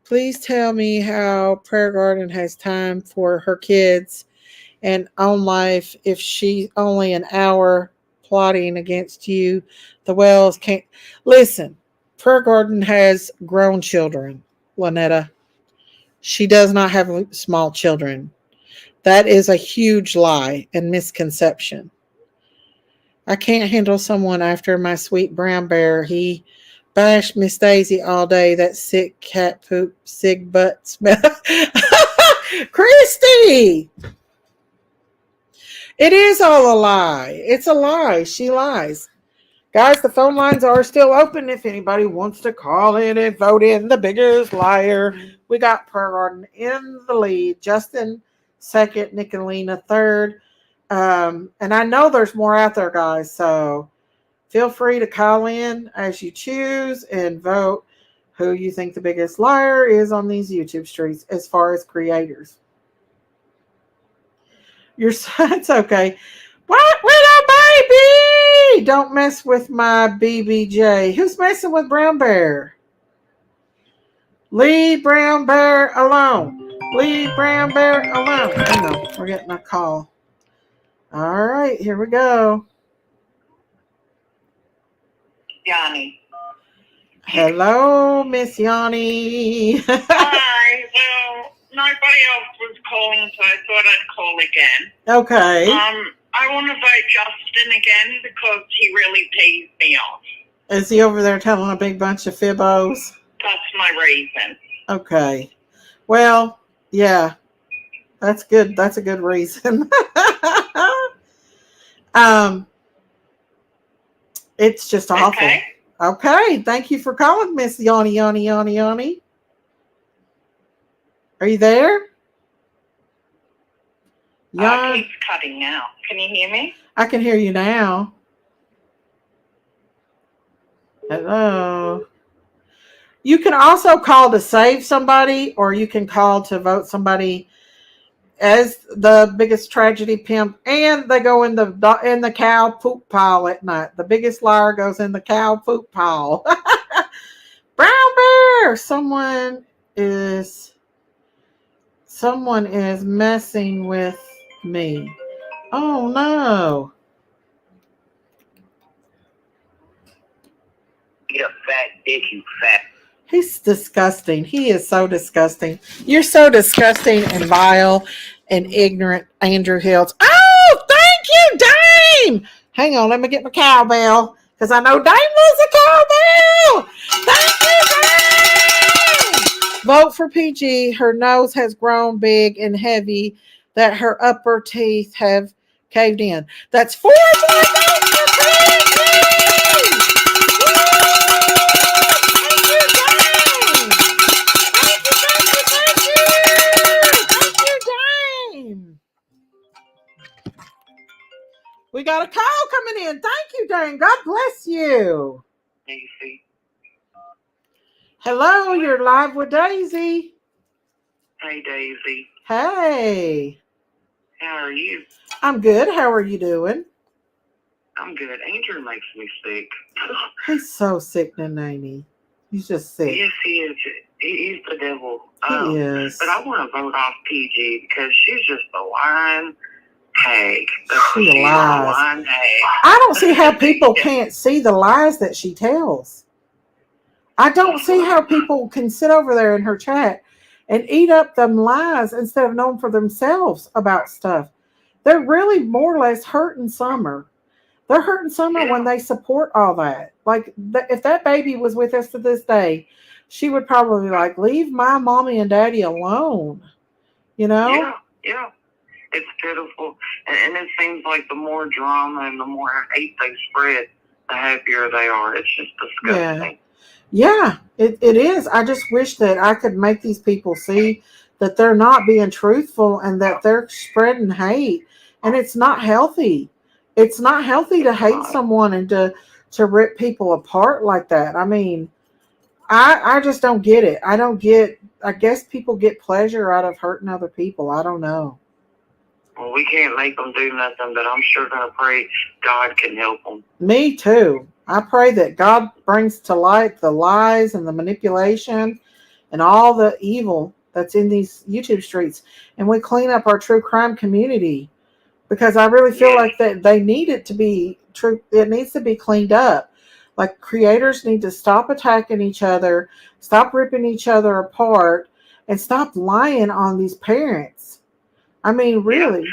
Speaker 1: Please tell me how Prayer Garden has time for her kids and own life if she's only an hour plotting against you. The Wells can't. Listen, Prayer Garden has grown children, Lynetta. She does not have small children. That is a huge lie and misconception. I can't handle someone after my sweet brown bear. He bashed Miss Daisy all day. That sick cat poop, sick butt smell. Christy! It is all a lie. It's a lie. She lies. Guys, the phone lines are still open if anybody wants to call in and vote in the biggest liar. We got Prayer Garden in the lead, Justin second, Nicolina third. And I know there's more out there, guys, so feel free to call in as you choose and vote who you think the biggest liar is on these YouTube streets as far as creators. Your son's okay. What, little baby? Don't mess with my BBJ. Who's messing with Brown Bear? Leave Brown Bear alone. Leave Brown Bear alone. Hang on, we're getting a call. All right, here we go.
Speaker 2: Yanni.
Speaker 1: Hello, Miss Yanni.
Speaker 2: Hi. Well, nobody else was calling, so I thought I'd call again.
Speaker 1: Okay.
Speaker 2: I want to vote Justin again because he really pees me off.
Speaker 1: Is he over there telling a big bunch of fibbos?
Speaker 2: That's my reason.
Speaker 1: Okay. Well, yeah. That's good. That's a good reason. It's just awful. Okay. Thank you for calling, Miss Yanni. Are you there?
Speaker 2: It keeps cutting out. Can you hear me?
Speaker 1: I can hear you now. Hello. You can also call to save somebody, or you can call to vote somebody as the biggest tragedy pimp, and they go in the cow poop pile at night. The biggest liar goes in the cow poop pile. Brown Bear! Someone is messing with me. Oh no.
Speaker 2: Eat a fat dick, you fat.
Speaker 1: He's disgusting. He is so disgusting. You're so disgusting and vile and ignorant, Andrew Hills. Oh, thank you, Dame. Hang on, let me get my cowbell because I know Dame loves a cowbell. Thank you, Dame. Vote for PG. Her nose has grown big and heavy that her upper teeth have caved in. That's 4 more votes for PG. We got a call coming in. Thank you, Dane. God bless you.
Speaker 2: Daisy.
Speaker 1: Hello, you're live with Daisy.
Speaker 2: Hey, Daisy.
Speaker 1: Hey.
Speaker 2: How are you?
Speaker 1: I'm good. How are you doing?
Speaker 2: I'm good. Andrew makes me sick.
Speaker 1: He's so sick, Nanny. He's just sick.
Speaker 2: Yes, he is. He's the devil.
Speaker 1: He is.
Speaker 2: But I want to vote off PG because she's just a lying hag.
Speaker 1: She lies. I don't see how people can't see the lies that she tells. I don't see how people can sit over there in her chat and eat up them lies instead of knowing for themselves about stuff. They're really more or less hurting Summer. They're hurting Summer when they support all that. Like, if that baby was with us to this day, she would probably be like, leave my mommy and daddy alone. You know?
Speaker 2: Yeah. It's pitiful. And it seems like the more drama and the more hate they spread, the happier they are. It's just disgusting.
Speaker 1: Yeah, it is. I just wish that I could make these people see that they're not being truthful and that they're spreading hate. And it's not healthy. It's not healthy to hate someone and to rip people apart like that. I mean, I just don't get it. I guess people get pleasure out of hurting other people. I don't know.
Speaker 2: Well, we can't make them do nothing, but I'm sure going to pray God can help them.
Speaker 1: Me too. I pray that God brings to light the lies and the manipulation and all the evil that's in these YouTube streets. And we clean up our true crime community because I really feel like that they need it to be true. It needs to be cleaned up. Like, creators need to stop attacking each other, stop ripping each other apart, and stop lying on these parents. I mean, really.
Speaker 2: Yeah.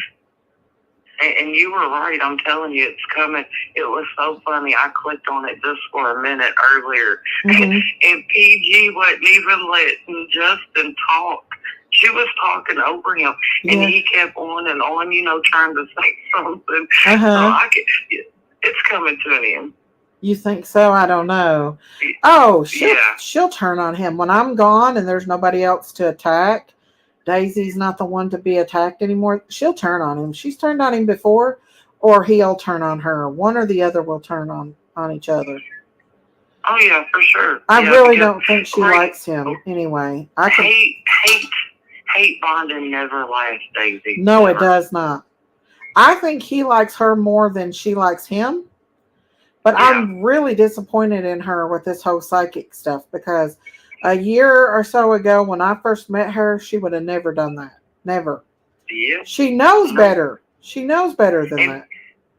Speaker 2: And you were right. I'm telling you, it's coming. It was so funny. I clicked on it just for a minute earlier. Mm-hmm. And PG wasn't even letting Justin talk. she was talking over him, and he kept on and on, trying to say something.
Speaker 1: Uh-huh.
Speaker 2: So it's coming to an end.
Speaker 1: You think so? I don't know. Oh, she'll turn on him when I'm gone and there's nobody else to attack. Daisy's not the one to be attacked anymore. She'll turn on him. She's turned on him before, or he'll turn on her. One or the other will turn on each other.
Speaker 2: Oh yeah, for sure.
Speaker 1: I really don't think she likes him anyway.
Speaker 2: Hate bonding never lasts, Daisy.
Speaker 1: No,
Speaker 2: never.
Speaker 1: It does not. I think he likes her more than she likes him. But I'm really disappointed in her with this whole psychic stuff because a year or so ago when I first met her, she would have never done that. Never.
Speaker 2: Yeah.
Speaker 1: She knows better. She knows better than that.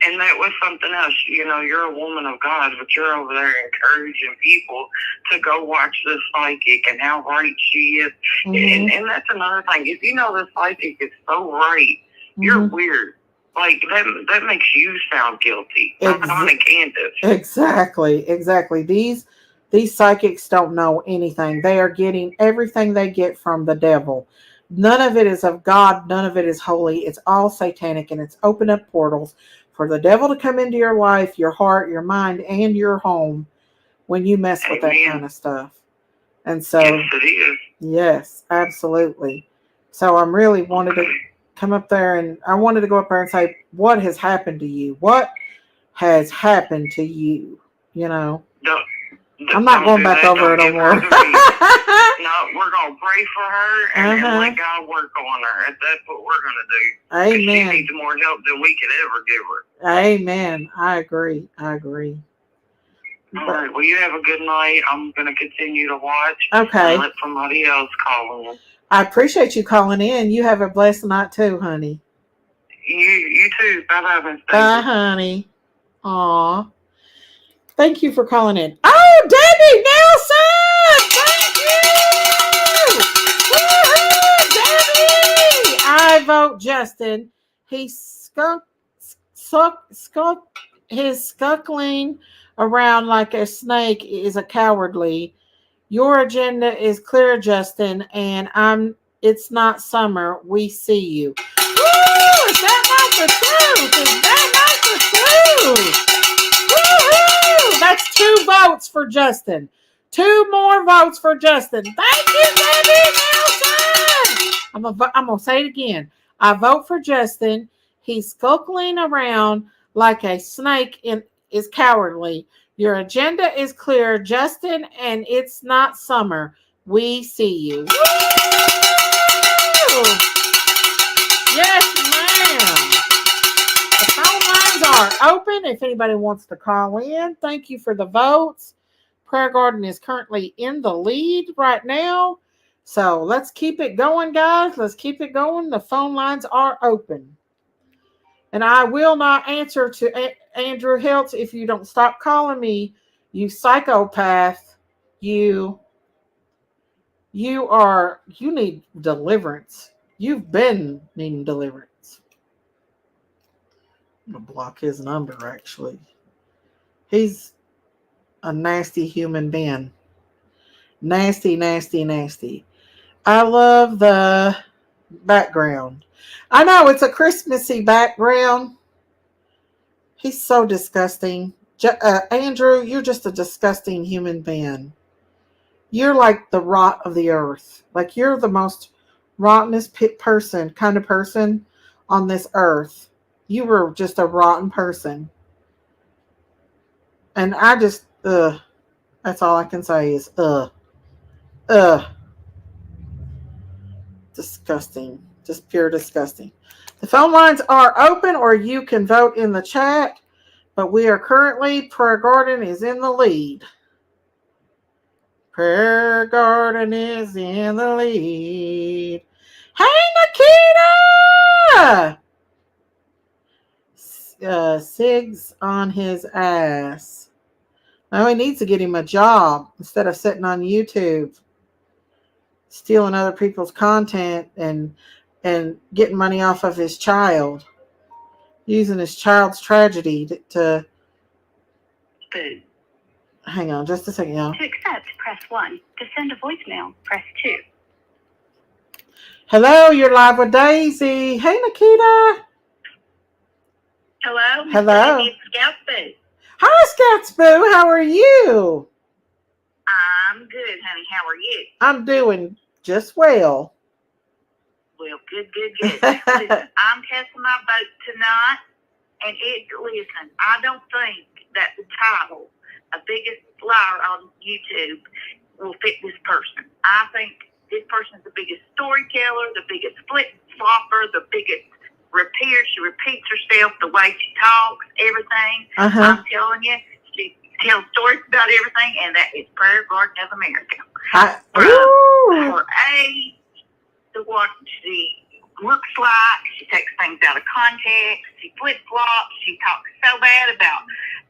Speaker 2: And that was something else. You're a woman of God, but you're over there encouraging people to go watch this psychic and how right she is. Mm-hmm. And that's another thing. If you know the psychic is so right, you're weird. Like, that makes you sound guilty. Not on Candace.
Speaker 1: Exactly. These psychics don't know anything. They are getting everything they get from the devil. None of it is of God. None of it is holy. It's all satanic, and it's open up portals for the devil to come into your life, your heart, your mind, and your home when you mess with that kind of stuff. And so,
Speaker 2: yes, it is.
Speaker 1: Yes, absolutely. So I'm really wanted to come up there, and I wanted to go up there and say, what has happened to you? What has happened to you? I'm not going back over it no more.
Speaker 2: No, we're going to pray for her and let God work on her. That's what we're going to do.
Speaker 1: Amen.
Speaker 2: She needs more help than we could ever give her.
Speaker 1: Amen. I agree.
Speaker 2: All right. Well, you have a good night. I'm going to continue to watch.
Speaker 1: Okay.
Speaker 2: And let somebody else call in.
Speaker 1: I appreciate you calling in. You have a blessed night too, honey.
Speaker 2: You too. Bye-bye.
Speaker 1: Bye, honey. Aw. Thank you for calling in. Oh, Debbie Nelson! Thank you! Woohoo, Debbie! I vote Justin. He's his scuttling around like a snake is a cowardly. Your agenda is clear, Justin, and it's not summer. We see you. Woo! Is that not the truth? Is that not the truth? Woohoo! That's 2 votes for Justin. 2 more votes for Justin. Thank you, Debbie Nelson. I'm gonna say it again. I vote for Justin. He's skulking around like a snake and is cowardly. Your agenda is clear, Justin, and it's not summer. We see you. Woo! Yes, ma'am. The phone lines are open if anybody wants to call in. Thank you for the votes. Prayer Garden is currently in the lead right now. So let's keep it going, guys. Let's keep it going. The phone lines are open. And I will not answer to Andrew Hiltz if you don't stop calling me, you psychopath. You need deliverance. You've been needing deliverance. I'm going to block his number, actually. He's a nasty human being. Nasty, nasty, nasty. I love the background. I know it's a Christmassy background. He's so disgusting. Andrew, you're just a disgusting human being. You're like the rot of the earth. Like you're the most rottenest kind of person on this earth. You were just a rotten person. And I just, that's all I can say is, disgusting. Just pure disgusting. The phone lines are open, or you can vote in the chat. But we are currently, Prayer Garden is in the lead. Prayer Garden is in the lead. Hey, Nikita! Sig's on his ass. Now he needs to get him a job instead of sitting on YouTube, stealing other people's content and getting money off of his child, using his child's tragedy to hang on just a second, y'all.
Speaker 4: To accept, press 1. To send a voicemail, press 2.
Speaker 1: Hello, you're live with Daisy. Hey, Nikita.
Speaker 2: Hello, Miss
Speaker 1: Hello.
Speaker 2: Daisy, it's Scout Boo.
Speaker 1: Hi, Scouts Boo. How are you?
Speaker 2: I'm good, honey. How are you?
Speaker 1: I'm doing just well.
Speaker 2: Well, good. Listen, I'm casting my vote tonight, and listen, I don't think that the title, "A Biggest Liar on YouTube," will fit this person. I think this person is the biggest storyteller, the biggest flip-flopper, the biggest repeater. She repeats herself, the way she talks, everything. I'm telling you, she tells stories about everything, and that is Prayer Garden of America. From her age to what she looks like, she takes things out of context, she flip-flops, she talks so bad about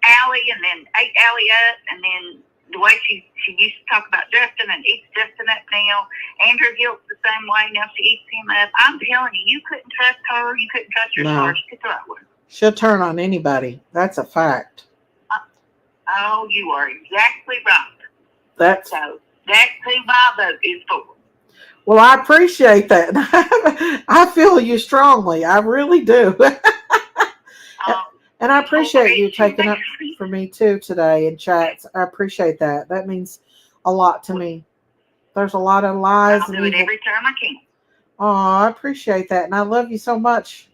Speaker 2: Allie and then ate Allie up, and then the way she used to talk about Justin and eats Justin up now. Andrew Gilt's the same way. Now she eats him up. I'm telling you couldn't trust her. You couldn't trust her stars. She could throw one.
Speaker 1: She'll turn on anybody. That's a fact.
Speaker 2: Oh, you are exactly right.
Speaker 1: That's
Speaker 2: who my vote is for.
Speaker 1: Well, I appreciate that. I feel you strongly. I really do. And I appreciate you taking up for me too today in chats. I appreciate that. That means a lot to me. There's a lot of lies.
Speaker 2: I'll do it every time I can.
Speaker 1: Oh, I appreciate that. And I love you so much,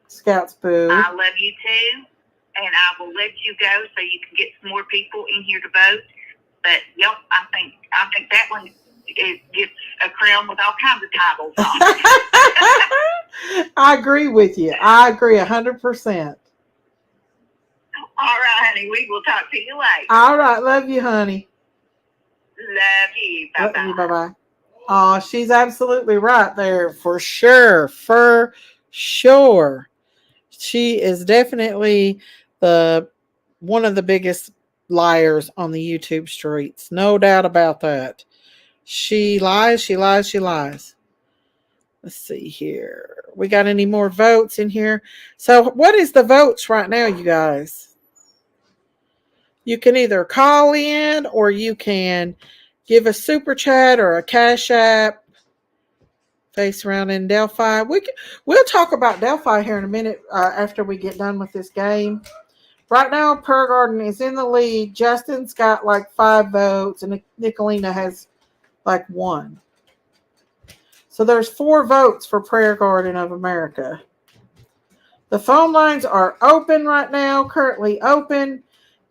Speaker 1: Scouts Boo.
Speaker 2: I love you too. And I will let you go so you can get some more people in here to vote. But yep, I think that one gets a crown with all kinds of titles on it.
Speaker 1: I agree with you. I agree 100%.
Speaker 2: All right, honey. We will talk to you later.
Speaker 1: All right. Love you, honey.
Speaker 2: Love you. Bye-bye.
Speaker 1: Love you. Bye-bye. Oh, she's absolutely right there. For sure. For sure. She is definitely one of the biggest liars on the YouTube streets. No doubt about that. She lies. Let's see here. We got any more votes in here? So what is the votes right now, you guys? You can either call in or you can give a super chat or a cash app. Face around in Delphi. We'll talk about Delphi here in a minute after we get done with this game. Right now, Prayer Garden is in the lead. Justin's got like 5 votes, and Nicolina has like 1. So there's 4 votes for Prayer Garden of America. The phone lines are open right now, currently open.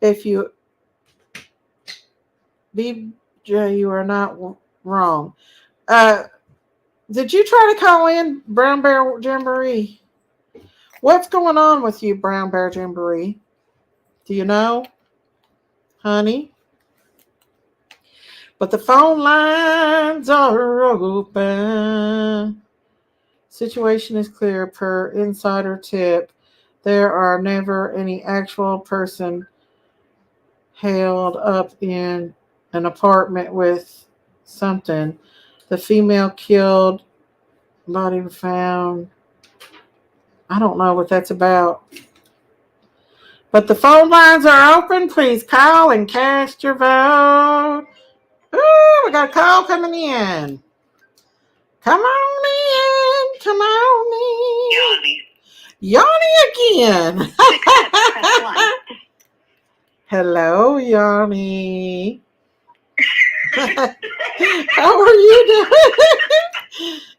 Speaker 1: If you BJ, you are not wrong. Did you try to call in, Brown Bear Jamboree? What's going on with you, Brown Bear Jamboree? Do you know, honey? But the phone lines are open. Situation is clear per insider tip. There are never any actual person held up in an apartment with something. The female killed, body found. I don't know what that's about. But the phone lines are open. Please call and cast your vote. Ooh, we got a call coming in. Come on in. Come on in. Yanni again. Hello, Yanni. How are you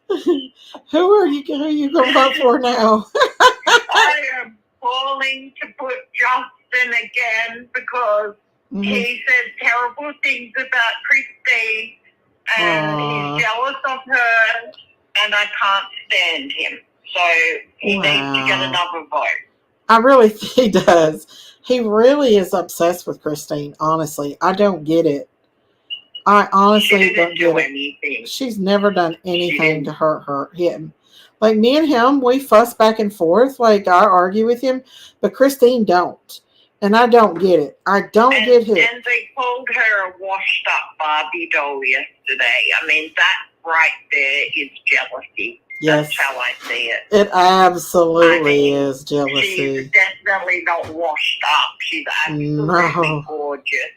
Speaker 1: doing? Who are you going to vote for now?
Speaker 2: I am calling to put Justin again because he says terrible things about Christine and he's jealous of her and I can't stand him. So he needs to get another vote.
Speaker 1: I really think he does. He really is obsessed with Christine, honestly. I don't get it. I honestly don't get it. She's never done anything to hurt him. Like me and him, we fuss back and forth. Like I argue with him, but Christine don't. And I don't get it. I don't get it.
Speaker 2: And they called her a washed up Barbie doll yesterday. I mean, that right there is jealousy.
Speaker 1: Yes.
Speaker 2: That's how I see it.
Speaker 1: It absolutely is jealousy.
Speaker 2: She's definitely not washed up. She's absolutely gorgeous.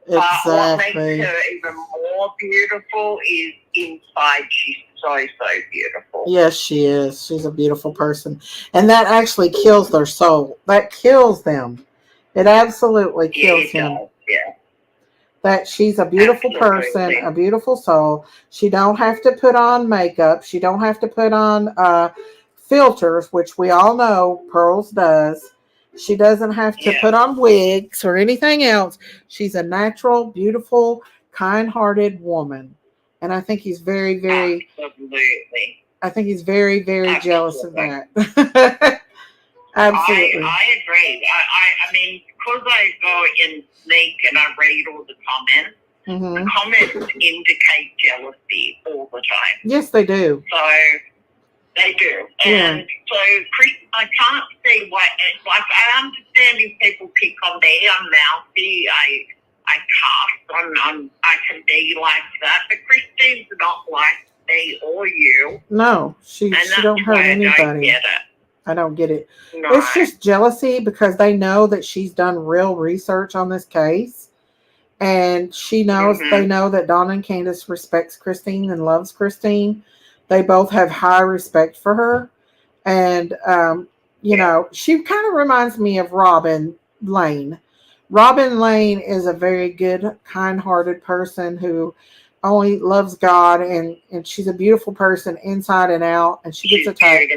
Speaker 1: Exactly.
Speaker 2: But what makes her even more beautiful is inside she's so beautiful.
Speaker 1: Yes, she is. She's a beautiful person. And that actually kills their soul. That kills them. It absolutely kills
Speaker 2: Yeah, it
Speaker 1: him.
Speaker 2: does. Yeah.
Speaker 1: That she's a beautiful person,
Speaker 2: Absolutely.
Speaker 1: a beautiful soul. She don't have to put on makeup. She don't have to put on filters, which we all know Pearls does. She doesn't have to
Speaker 2: Yeah.
Speaker 1: put on wigs or anything else. She's a natural, beautiful, kind-hearted woman. And I think he's very, very
Speaker 2: Absolutely.
Speaker 1: I think he's very, very jealous of
Speaker 2: Absolutely.
Speaker 1: that. Absolutely.
Speaker 2: I agree. I mean, because I go in Sneak and I read all the comments,
Speaker 1: Mm-hmm.
Speaker 2: the comments indicate jealousy all the time.
Speaker 1: Yes, they do.
Speaker 2: So they do.
Speaker 1: Yeah.
Speaker 2: And so, Chris, I can't see why, like, I understand if people pick on me, I'm mouthy, I cuss, I can be like that, but Christine's not like me or you.
Speaker 1: No, she
Speaker 2: And that's
Speaker 1: don't hurt
Speaker 2: why I don't
Speaker 1: anybody.
Speaker 2: get it.
Speaker 1: I don't get it.
Speaker 2: No.
Speaker 1: It's just jealousy because they know that she's done real research on this case. And she knows, they know that Donna and Candace respects Christine and loves Christine. They both have high respect for her. And, you know, she kind of reminds me of Robin Lane. Robin Lane is a very good, kind-hearted person who only loves God, and she's a beautiful person inside and out, and she gets attacked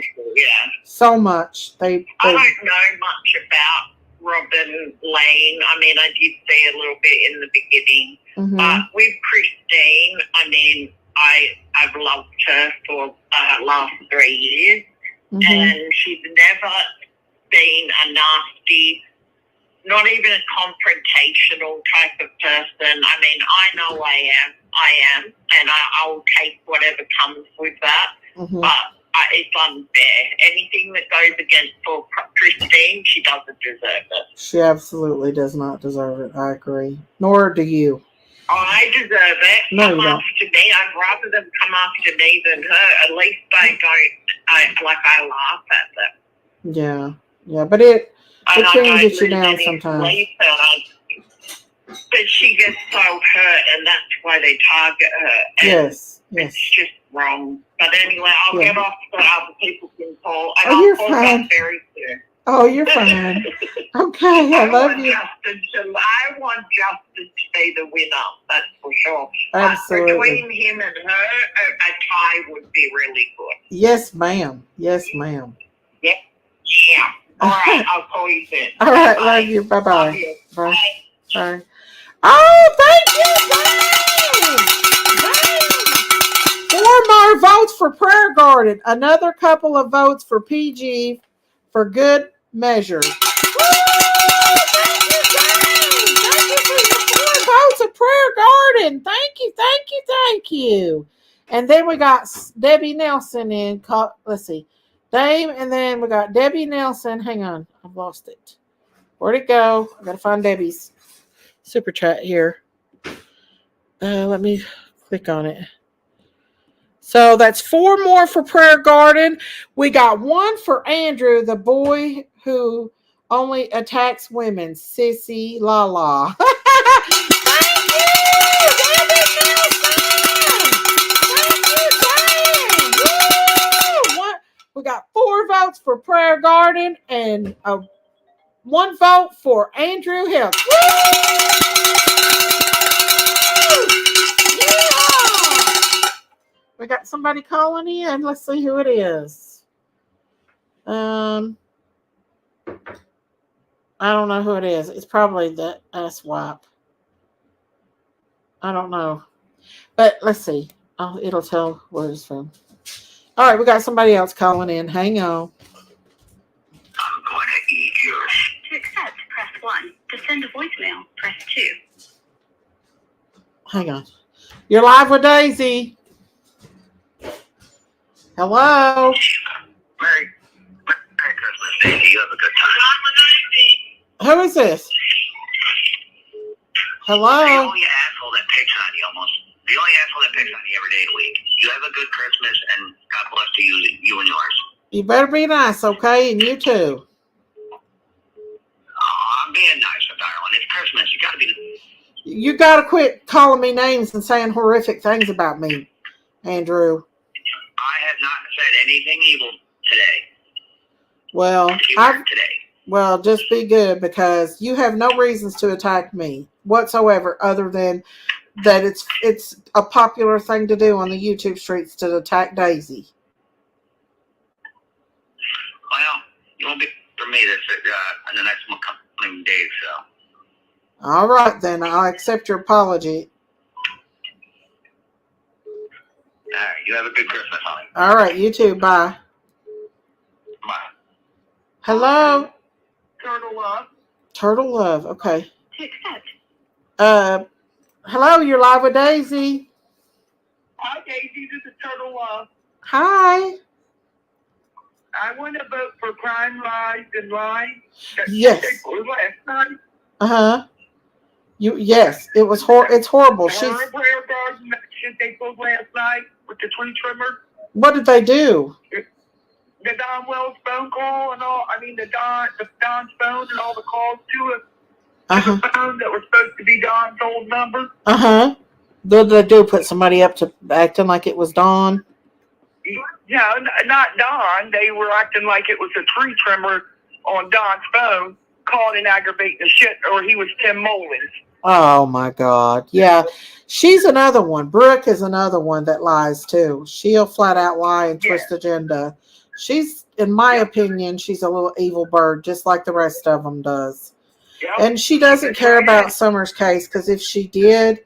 Speaker 1: so much. I
Speaker 2: don't know much about Robin Lane. I mean, I did see a little bit in the beginning.
Speaker 1: Mm-hmm.
Speaker 2: But with Christine, I mean, I've loved her for the last 3 years.
Speaker 1: Mm-hmm.
Speaker 2: And she's never been a nasty, not even a confrontational type of person. I mean, I know I am, and I'll take whatever comes with that.
Speaker 1: Mm-hmm.
Speaker 2: But it's unfair. Anything that goes against for Christine, she doesn't deserve it.
Speaker 1: She absolutely does not deserve it. I agree. Nor do you.
Speaker 2: I deserve it.
Speaker 1: No,
Speaker 2: come
Speaker 1: you don't.
Speaker 2: after me. I'd rather them come after me than her. At least I don't. I laugh at them.
Speaker 1: Yeah, yeah, but it can get you down sometimes.
Speaker 2: But she gets so hurt, and that's why they target her. And
Speaker 1: yes.
Speaker 2: It's just wrong. But anyway, I'll get off so other people can call. And
Speaker 1: you're
Speaker 2: I'll call
Speaker 1: fine.
Speaker 2: back very soon.
Speaker 1: Oh, you're fine. Okay, I love you.
Speaker 2: I want Justin to be the winner, that's for sure.
Speaker 1: Absolutely.
Speaker 2: Between him and her, a tie would be really good.
Speaker 1: Yes, ma'am. Yes, ma'am.
Speaker 2: Yep. Yeah. All right, I'll call you soon.
Speaker 1: All right,
Speaker 2: Bye.
Speaker 1: love you. Bye-bye.
Speaker 2: Love you.
Speaker 1: Bye.
Speaker 2: Bye.
Speaker 1: Bye. Oh, thank you. Dang. 4 more votes for Prayer Garden. Another couple of votes for PG for good measure. Woo! Thank you, Dave. Thank you for your 4 votes of Prayer Garden. Thank you, thank you, thank you. And then we got Debbie Nelson in. Let's see. Dame, and then we got Debbie Nelson. Hang on. I've lost it. Where'd it go? I got to find Debbie's super chat here. Let me click on it. So that's 4 more for Prayer Garden. We got 1 for Andrew, the boy who only attacks women. Sissy la la. Thank you, Debbie Nelson. Thank you, Woo! We got 4 votes for Prayer Garden and 1 vote for Andrew Hill. We got somebody calling in. Let's see who it is. I don't know who it is. It's probably the SWAP. I don't know. But let's see. Oh, it'll tell where it's from. All right, we got somebody else calling in. Hang on.
Speaker 2: I'm going to eat yours.
Speaker 4: To accept, press 1. To send a voicemail, press 2.
Speaker 1: Hang on. You're live with Daisy. Hello.
Speaker 2: Merry Christmas, Daisy. You have a good time.
Speaker 1: Who is this? Hello.
Speaker 2: The only asshole that picks on you every day of the week. You have a good Christmas, and God bless to you and yours.
Speaker 1: You better be nice, okay? And you too.
Speaker 2: Oh, I'm being nice, darling. It's Christmas. You gotta be.
Speaker 1: You gotta quit calling me names and saying horrific things about me, Andrew.
Speaker 2: anything evil today.
Speaker 1: Well,
Speaker 2: If you weren't today.
Speaker 1: well, just be good, because you have no reasons to attack me whatsoever, other than that it's a popular thing to do on the YouTube streets to attack Daisy.
Speaker 2: Well, you won't be for me this in the next coming days. So.
Speaker 1: All right, then I'll accept your apology.
Speaker 2: All right, you have a good Christmas, honey.
Speaker 1: All right, you too. Bye.
Speaker 2: Bye.
Speaker 1: Hello.
Speaker 3: Turtle Love.
Speaker 1: Turtle Love. Okay.
Speaker 4: To accept.
Speaker 1: Hello. You're live with Daisy.
Speaker 3: Hi, Daisy. This is Turtle Love.
Speaker 1: Hi.
Speaker 3: I want to vote for Crime, Lies, and Lies.
Speaker 1: Yes.
Speaker 3: Last night.
Speaker 1: Uh-huh. Yes, it was it's horrible.
Speaker 3: Her prayer garden that shit they pulled last night with the tree trimmer.
Speaker 1: What did they do?
Speaker 3: The Don Wells phone call and all. I mean, the Don's phone and all the calls to it.
Speaker 1: Uh-huh.
Speaker 3: The phone that was supposed to be Don's old number.
Speaker 1: Uh-huh. They do put somebody up to acting like it was Dawn.
Speaker 3: Yeah, not Don. They were acting like it was a tree trimmer on Don's phone, calling and aggravating the shit, or he was Tim Mullins.
Speaker 1: Oh my God. Yeah. She's another one. Brooke is another one that lies too. She'll flat out lie and twist agenda. She's, in my opinion, she's a little evil bird, just like the rest of them does.
Speaker 3: Yep.
Speaker 1: And she doesn't care about Summer's case, because if she did,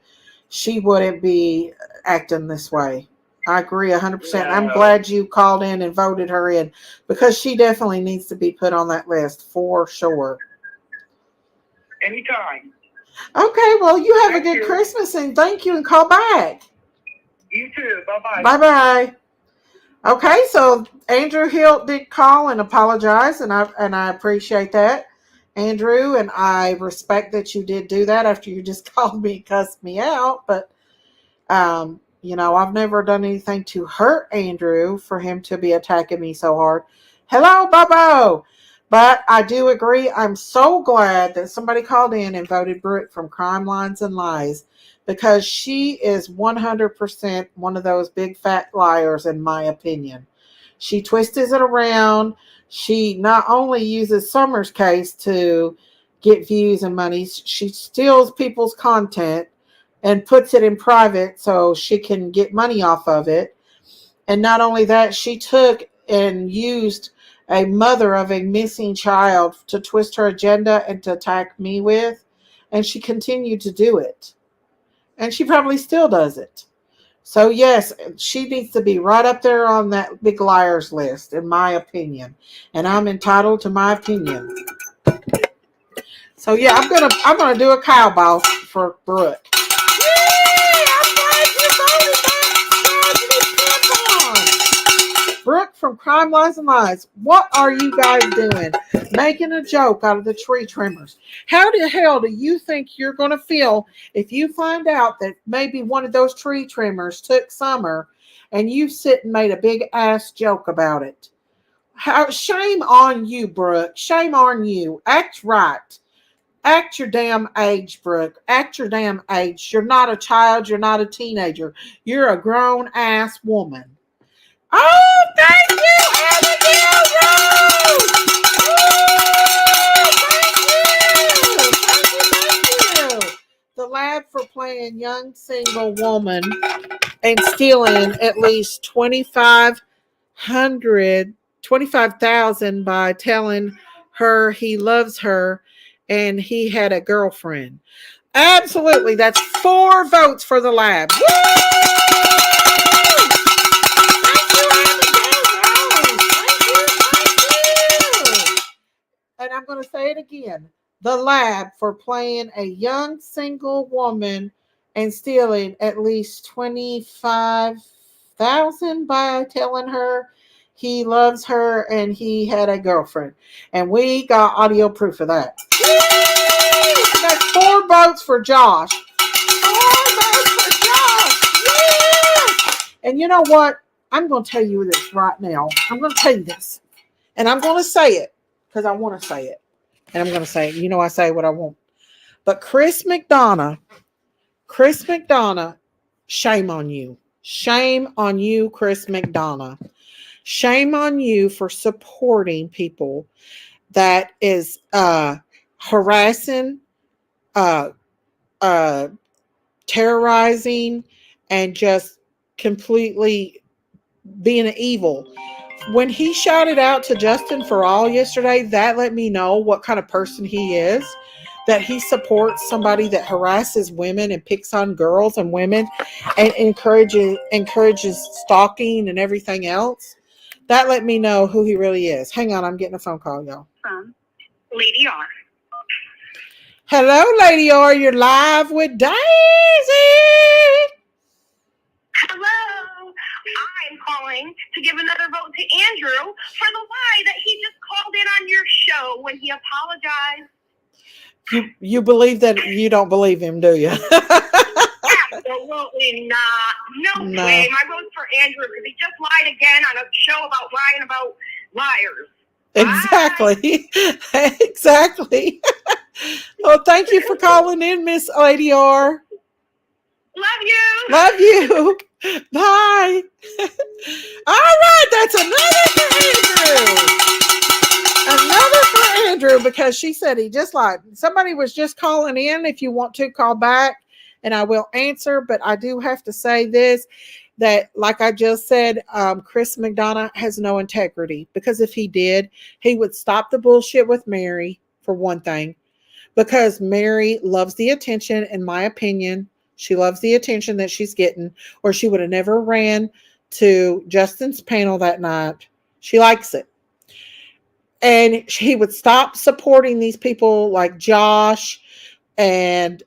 Speaker 1: she wouldn't be acting this way. I agree 100%.
Speaker 3: No.
Speaker 1: I'm glad you called in and voted her in, because she definitely needs to be put on that list for sure.
Speaker 3: Anytime.
Speaker 1: Okay, well, you have a good Christmas, and thank you, and call back.
Speaker 3: You too. Bye-bye.
Speaker 1: Bye-bye. Okay, so Andrew Hilt did call and apologize, and I appreciate that, Andrew, and I respect that you did do that after you just called me and cussed me out. But I've never done anything to hurt Andrew for him to be attacking me so hard. Hello, Bobo. But I do agree. I'm so glad that somebody called in and voted Brooke from Crime, Lines, and Lies, because she is 100% one of those big fat liars, in my opinion. She twists it around. She not only uses Summer's case to get views and money, she steals people's content and puts it in private so she can get money off of it. And not only that, she took and used a mother of a missing child to twist her agenda and to attack me with. And she continued to do it. And she probably still does it. So yes, she needs to be right up there on that big liars list, in my opinion. And I'm entitled to my opinion. So yeah, I'm gonna do a cowbell for Brooke. Brooke from Crime, Lies, and Lies. What are you guys doing? Making a joke out of the tree trimmers. How the hell do you think you're going to feel if you find out that maybe one of those tree trimmers took Summer and you sit and made a big ass joke about it? Shame on you, Brooke. Shame on you. Act right. Act your damn age, Brooke. Act your damn age. You're not a child. You're not a teenager. You're a grown ass woman. Oh, thank you, Abigail Rose! Thank you. The lab for playing young single woman and stealing at least $25,000 by telling her he loves her and he had a girlfriend. Absolutely, that's 4 votes for the lab. Woo! And I'm going to say it again. The lab for playing a young single woman and stealing at least $25,000 by telling her he loves her and he had a girlfriend. And we got audio proof of that. That's 4 votes for Josh. 4 votes for Josh. Yes! And you know what? I'm going to tell you this right now. I'm going to tell you this. And I'm going to say it. Because I want to say it. And I'm going to say it. You know I say what I want. But Chris McDonough, shame on you. Shame on you, Chris McDonough. Shame on you for supporting people that is harassing, uh, uh, terrorizing, and just completely being evil. When he shouted out to Justin for All yesterday, that let me know what kind of person he is. That he supports somebody that harasses women and picks on girls and women and encourages stalking and everything else. That let me know who he really is. Hang on, I'm getting a phone call, y'all.
Speaker 4: From Lady R.
Speaker 1: Hello, Lady R. You're live with Daisy.
Speaker 4: Hello. I'm calling to give another vote to Andrew for the lie that he just called in on your show when he apologized.
Speaker 1: You believe that? You don't believe him, do you?
Speaker 4: Absolutely not. No way. My vote's for Andrew because he just lied again on a show about lying about liars.
Speaker 1: Exactly. Exactly. Well, thank you for calling in, Miss Lady R.
Speaker 4: Love you.
Speaker 1: Love you. Bye. All right, that's another for Andrew. Another for Andrew, because she said he just lied. Somebody was just calling in. If you want to call back, and I will answer, but I do have to say this, that like I just said, Chris McDonough has no integrity, because if he did, he would stop the bullshit with Mary, for one thing, because Mary loves the attention, in my opinion. She loves the attention that she's getting, or she would have never ran to Justin's panel that night. She likes it. And he would stop supporting these people like Josh and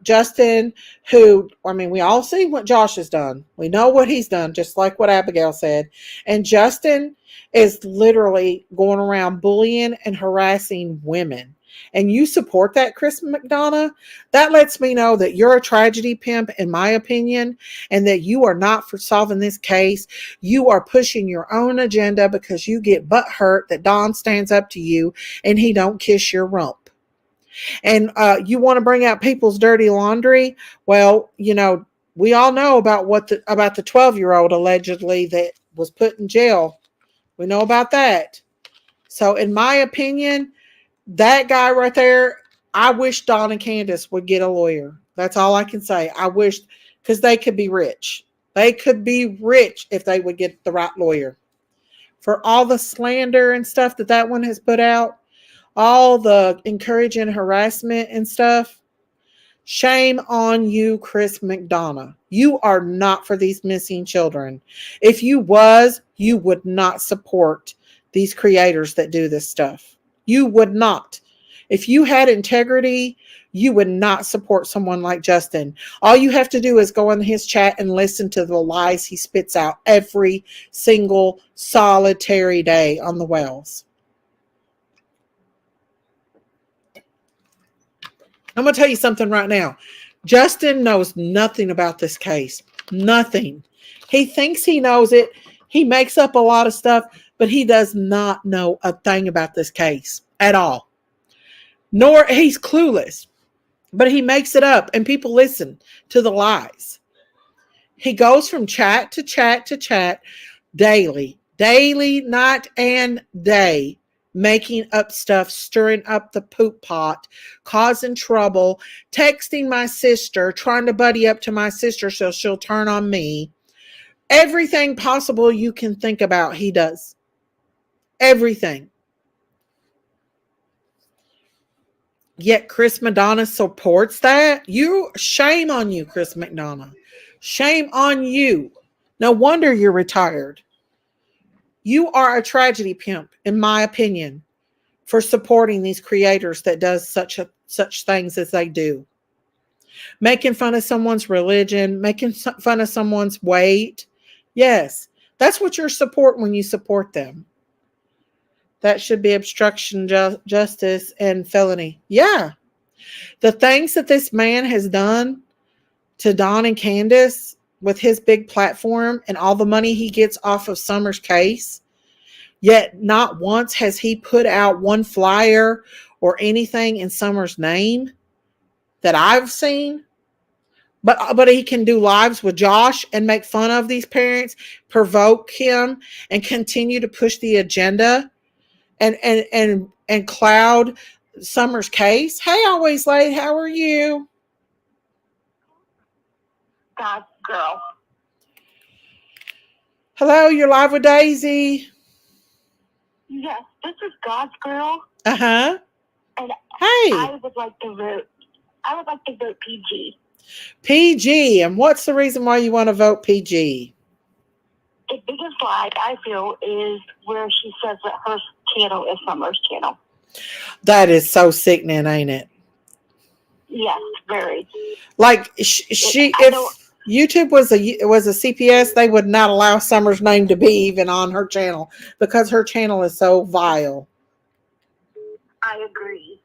Speaker 1: Justin, who, I mean, we all see what Josh has done. We know what he's done, just like what Abigail said. And Justin is literally going around bullying and harassing women. And you support that, Chris McDonough? That lets me know that you're a tragedy pimp, in my opinion, and that you are not for solving this case. You are pushing your own agenda because you get butt hurt that Don stands up to you and he don't kiss your rump. And you want to bring out people's dirty laundry. Well, you know, we all know about about the 12-year-old allegedly that was put in jail. We know about that. So in my opinion, that guy right there, I wish Don and Candace would get a lawyer. That's all I can say. I wish, because they could be rich. They could be rich if they would get the right lawyer. For all the slander and stuff that one has put out, all the encouraging harassment and stuff, shame on you, Chris McDonough. You are not for these missing children. If you was, you would not support these creators that do this stuff. You would not. If you had integrity, you would not support someone like Justin. All you have to do is go in his chat and listen to the lies he spits out every single solitary day on the wells. I'm going to tell you something right now. Justin knows nothing about this case. Nothing. He thinks he knows it. He makes up a lot of stuff, but he does not know a thing about this case at all. Nor he's clueless, but he makes it up and people listen to the lies. He goes from chat to chat to chat daily, night and day, making up stuff, stirring up the poop pot, causing trouble, texting my sister, trying to buddy up to my sister so she'll turn on me. Everything possible you can think about, he does. Everything. Yet Chris McDonough supports that? Shame on you, Chris McDonough. Shame on you. No wonder you're retired. You are a tragedy pimp, in my opinion, for supporting these creators that does such things as they do. Making fun of someone's religion, making fun of someone's weight. Yes, that's what you're supporting when you support them. That should be obstruction, justice, and felony. Yeah. The things that this man has done to Don and Candace with his big platform and all the money he gets off of Summer's case, yet not once has he put out one flyer or anything in Summer's name that I've seen. But he can do lives with Josh and make fun of these parents, provoke him, and continue to push the agenda and cloud Summer's case. Hey, always late. How are you?
Speaker 4: God's girl.
Speaker 1: Hello, you're live with Daisy.
Speaker 4: Yes, this is God's girl.
Speaker 1: Uh-huh.
Speaker 4: And
Speaker 1: Hey.
Speaker 4: I would like to vote PG.
Speaker 1: PG. And what's the reason why you want to vote PG?
Speaker 4: The biggest lie I feel is where she says that her channel is Summer's channel.
Speaker 1: That is so sickening, ain't it?
Speaker 4: Yes, very.
Speaker 1: Like if YouTube was a CPS, they would not allow Summer's name to be even on her channel because her channel is so vile.
Speaker 4: I agree.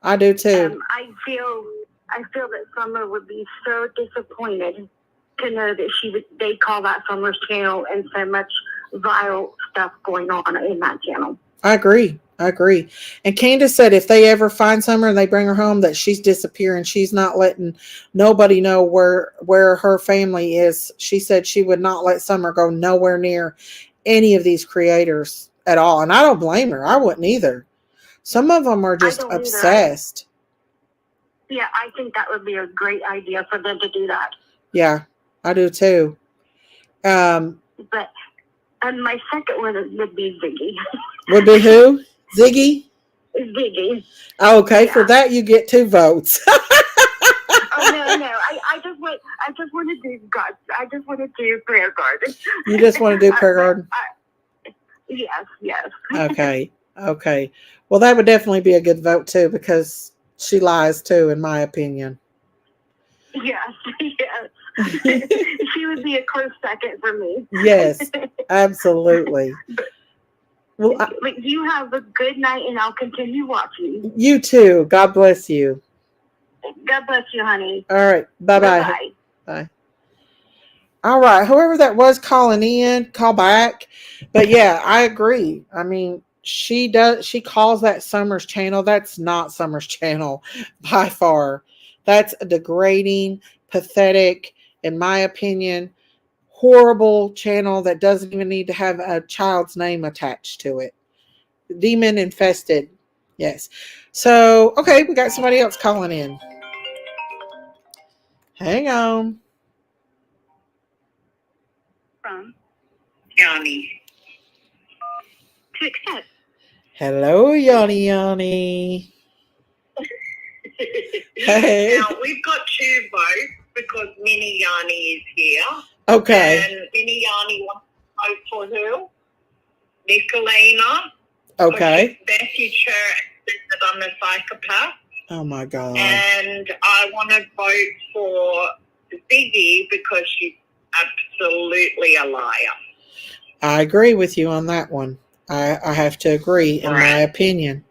Speaker 1: I do too.
Speaker 4: I feel that Summer would be so disappointed to know that they call that Summer's channel and so much vile stuff going on in that channel.
Speaker 1: I agree. And Candace said if they ever find Summer and they bring her home, that she's disappearing. She's not letting nobody know where her family is. She said she would not let Summer go nowhere near any of these creators at all. And I don't blame her. I wouldn't either. Some of them are just obsessed.
Speaker 4: Yeah, I think that would be a great idea for them to do that.
Speaker 1: Yeah, I do too.
Speaker 4: But my second one would be Ziggy.
Speaker 1: Would be who? Ziggy?
Speaker 4: Ziggy.
Speaker 1: Okay, yeah. For that you get 2 votes.
Speaker 4: Oh no! I just want to do God. I just want to do prayer garden.
Speaker 1: You just want to do prayer garden?
Speaker 4: Yes.
Speaker 1: Okay. Well, that would definitely be a good vote too, because she lies too, in my opinion.
Speaker 4: Yes. She would be a close second for me.
Speaker 1: Yes, absolutely. Well,
Speaker 4: but you have a good night, and I'll continue watching.
Speaker 1: You too. God bless you.
Speaker 4: God bless you, honey.
Speaker 1: All right. Bye-bye. Bye. All right. Whoever that was calling in, call back. But yeah, I agree. I mean, she calls that Summer's channel. That's not Summer's channel by far. That's a degrading, pathetic, in my opinion, horrible channel that doesn't even need to have a child's name attached to it. Demon infested. Yes. So, okay, we got somebody else calling in. Hang on.
Speaker 2: From Yanni.
Speaker 4: To accept.
Speaker 1: Hello, Yanni. Hey.
Speaker 2: Now, we've got 2 votes because Mini Yanni is here.
Speaker 1: Okay.
Speaker 2: And Mini Yanni wants to vote for who? Nicolina.
Speaker 1: Okay.
Speaker 2: Message her that I'm a psychopath.
Speaker 1: Oh my God.
Speaker 2: And I want to vote for Ziggy because she's absolutely a liar.
Speaker 1: I agree with you on that one. I have to agree, in my opinion.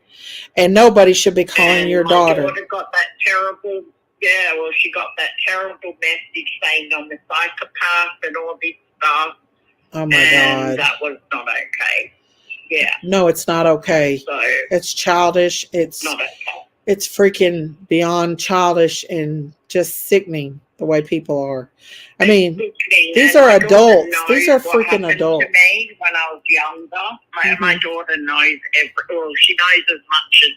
Speaker 1: And nobody should be calling your daughter.
Speaker 2: My daughter got that terrible, she got that terrible message saying I'm a psychopath and all this stuff.
Speaker 1: Oh my God.
Speaker 2: That was not okay. Yeah.
Speaker 1: No, it's not okay.
Speaker 2: So,
Speaker 1: it's childish. It's
Speaker 2: not okay.
Speaker 1: It's freaking beyond childish and just sickening the way people are. I mean, these are adults. These are freaking adults.
Speaker 2: To me, when I was younger, my daughter knows she knows as much as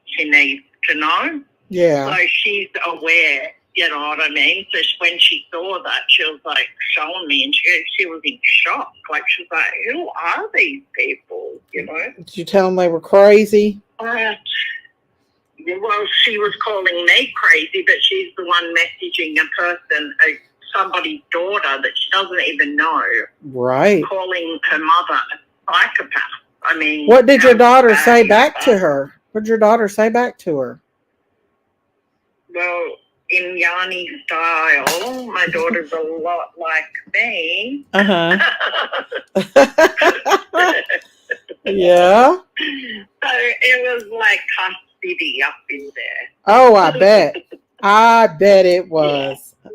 Speaker 2: she needs to know.
Speaker 1: Yeah.
Speaker 2: So she's aware. You know what I mean? So when she saw that, she was like showing me, and she was in shock. Like she was like, "Who are these people?" You know?
Speaker 1: Did you tell them they were crazy?
Speaker 2: Well, she was calling me crazy, but she's the one messaging a person, somebody's daughter that she doesn't even know.
Speaker 1: Right.
Speaker 2: Calling her mother a psychopath. I mean,
Speaker 1: what did your daughter say back to her? What did your daughter say back to her?
Speaker 2: Well, in Yanni style, my daughter's a lot like me. Yeah. So it was like custody up in there.
Speaker 1: Oh, I bet. I bet it was. Yeah.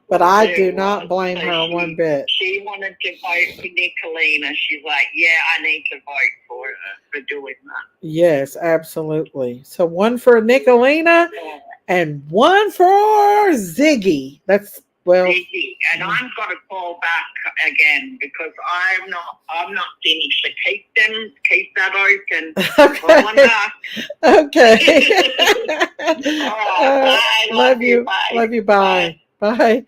Speaker 1: But I do not blame her one bit.
Speaker 2: She wanted to vote for Nicolina. She's like, yeah, I need to vote for her for doing that.
Speaker 1: Yes, absolutely. So 1 for Nicolina And one for Ziggy. That's well.
Speaker 2: Ziggy. And I'm going to call back again because I'm not finished. So keep that open. Calling
Speaker 1: Okay.
Speaker 2: back.
Speaker 1: Okay.
Speaker 2: Bye.
Speaker 1: Love you.
Speaker 2: Bye.
Speaker 1: Love you. Bye. Bye.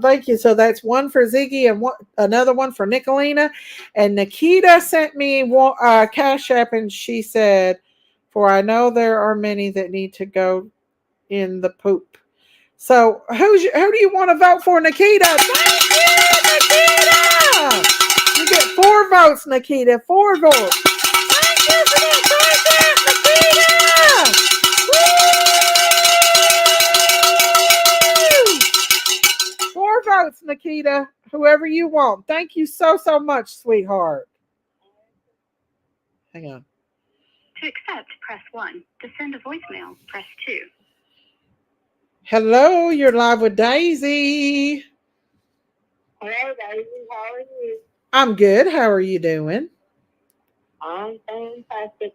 Speaker 1: Thank you. So that's one for Ziggy and another one for Nicolina. And Nikita sent me Cash App, and she said, "For I know there are many that need to go in the poop." So who do you want to vote for, Nikita? Thank you, Nikita. You get 4 votes, Nikita. 4 votes. Thank you for that, Nikita. Woo! 4 votes, Nikita. Whoever you want. Thank you so much, sweetheart. Hang on.
Speaker 4: To accept, press 1. To send a voicemail, press 2.
Speaker 1: Hello, you're live with Daisy.
Speaker 3: Hello, Daisy. How are you?
Speaker 1: I'm good. How are you doing?
Speaker 3: I'm fantastic.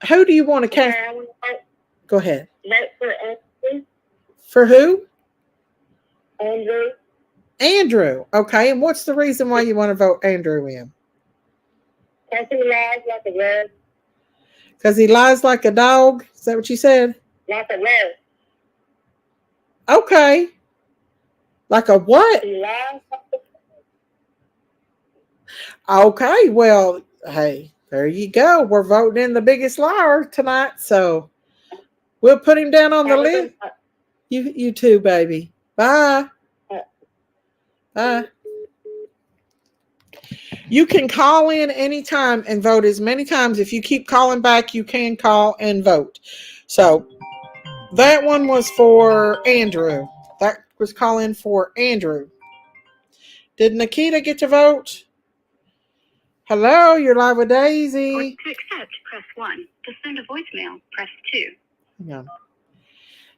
Speaker 1: Who do you want to cast? Go ahead.
Speaker 3: Vote for Andrew.
Speaker 1: For who?
Speaker 3: Andrew.
Speaker 1: Andrew. Okay. And what's the reason why you want to vote Andrew in?
Speaker 3: Because he lies like a rug.
Speaker 1: Because he lies like a dog? Is that what you said?
Speaker 3: Like a rug.
Speaker 1: Okay. Like a what?
Speaker 3: He lies like a
Speaker 1: rug. Okay. Well, hey, there you go. We're voting in the biggest liar tonight. So we'll put him down on the list. You too, baby. Bye. Bye. You can call in anytime and vote as many times. If you keep calling back, you can call and vote. So that one was for Andrew. That was calling for Andrew. Did Nikita get to vote? Hello, you're live with Daisy.
Speaker 4: To accept, press 1. To send a voicemail, press 2.
Speaker 1: Hang on.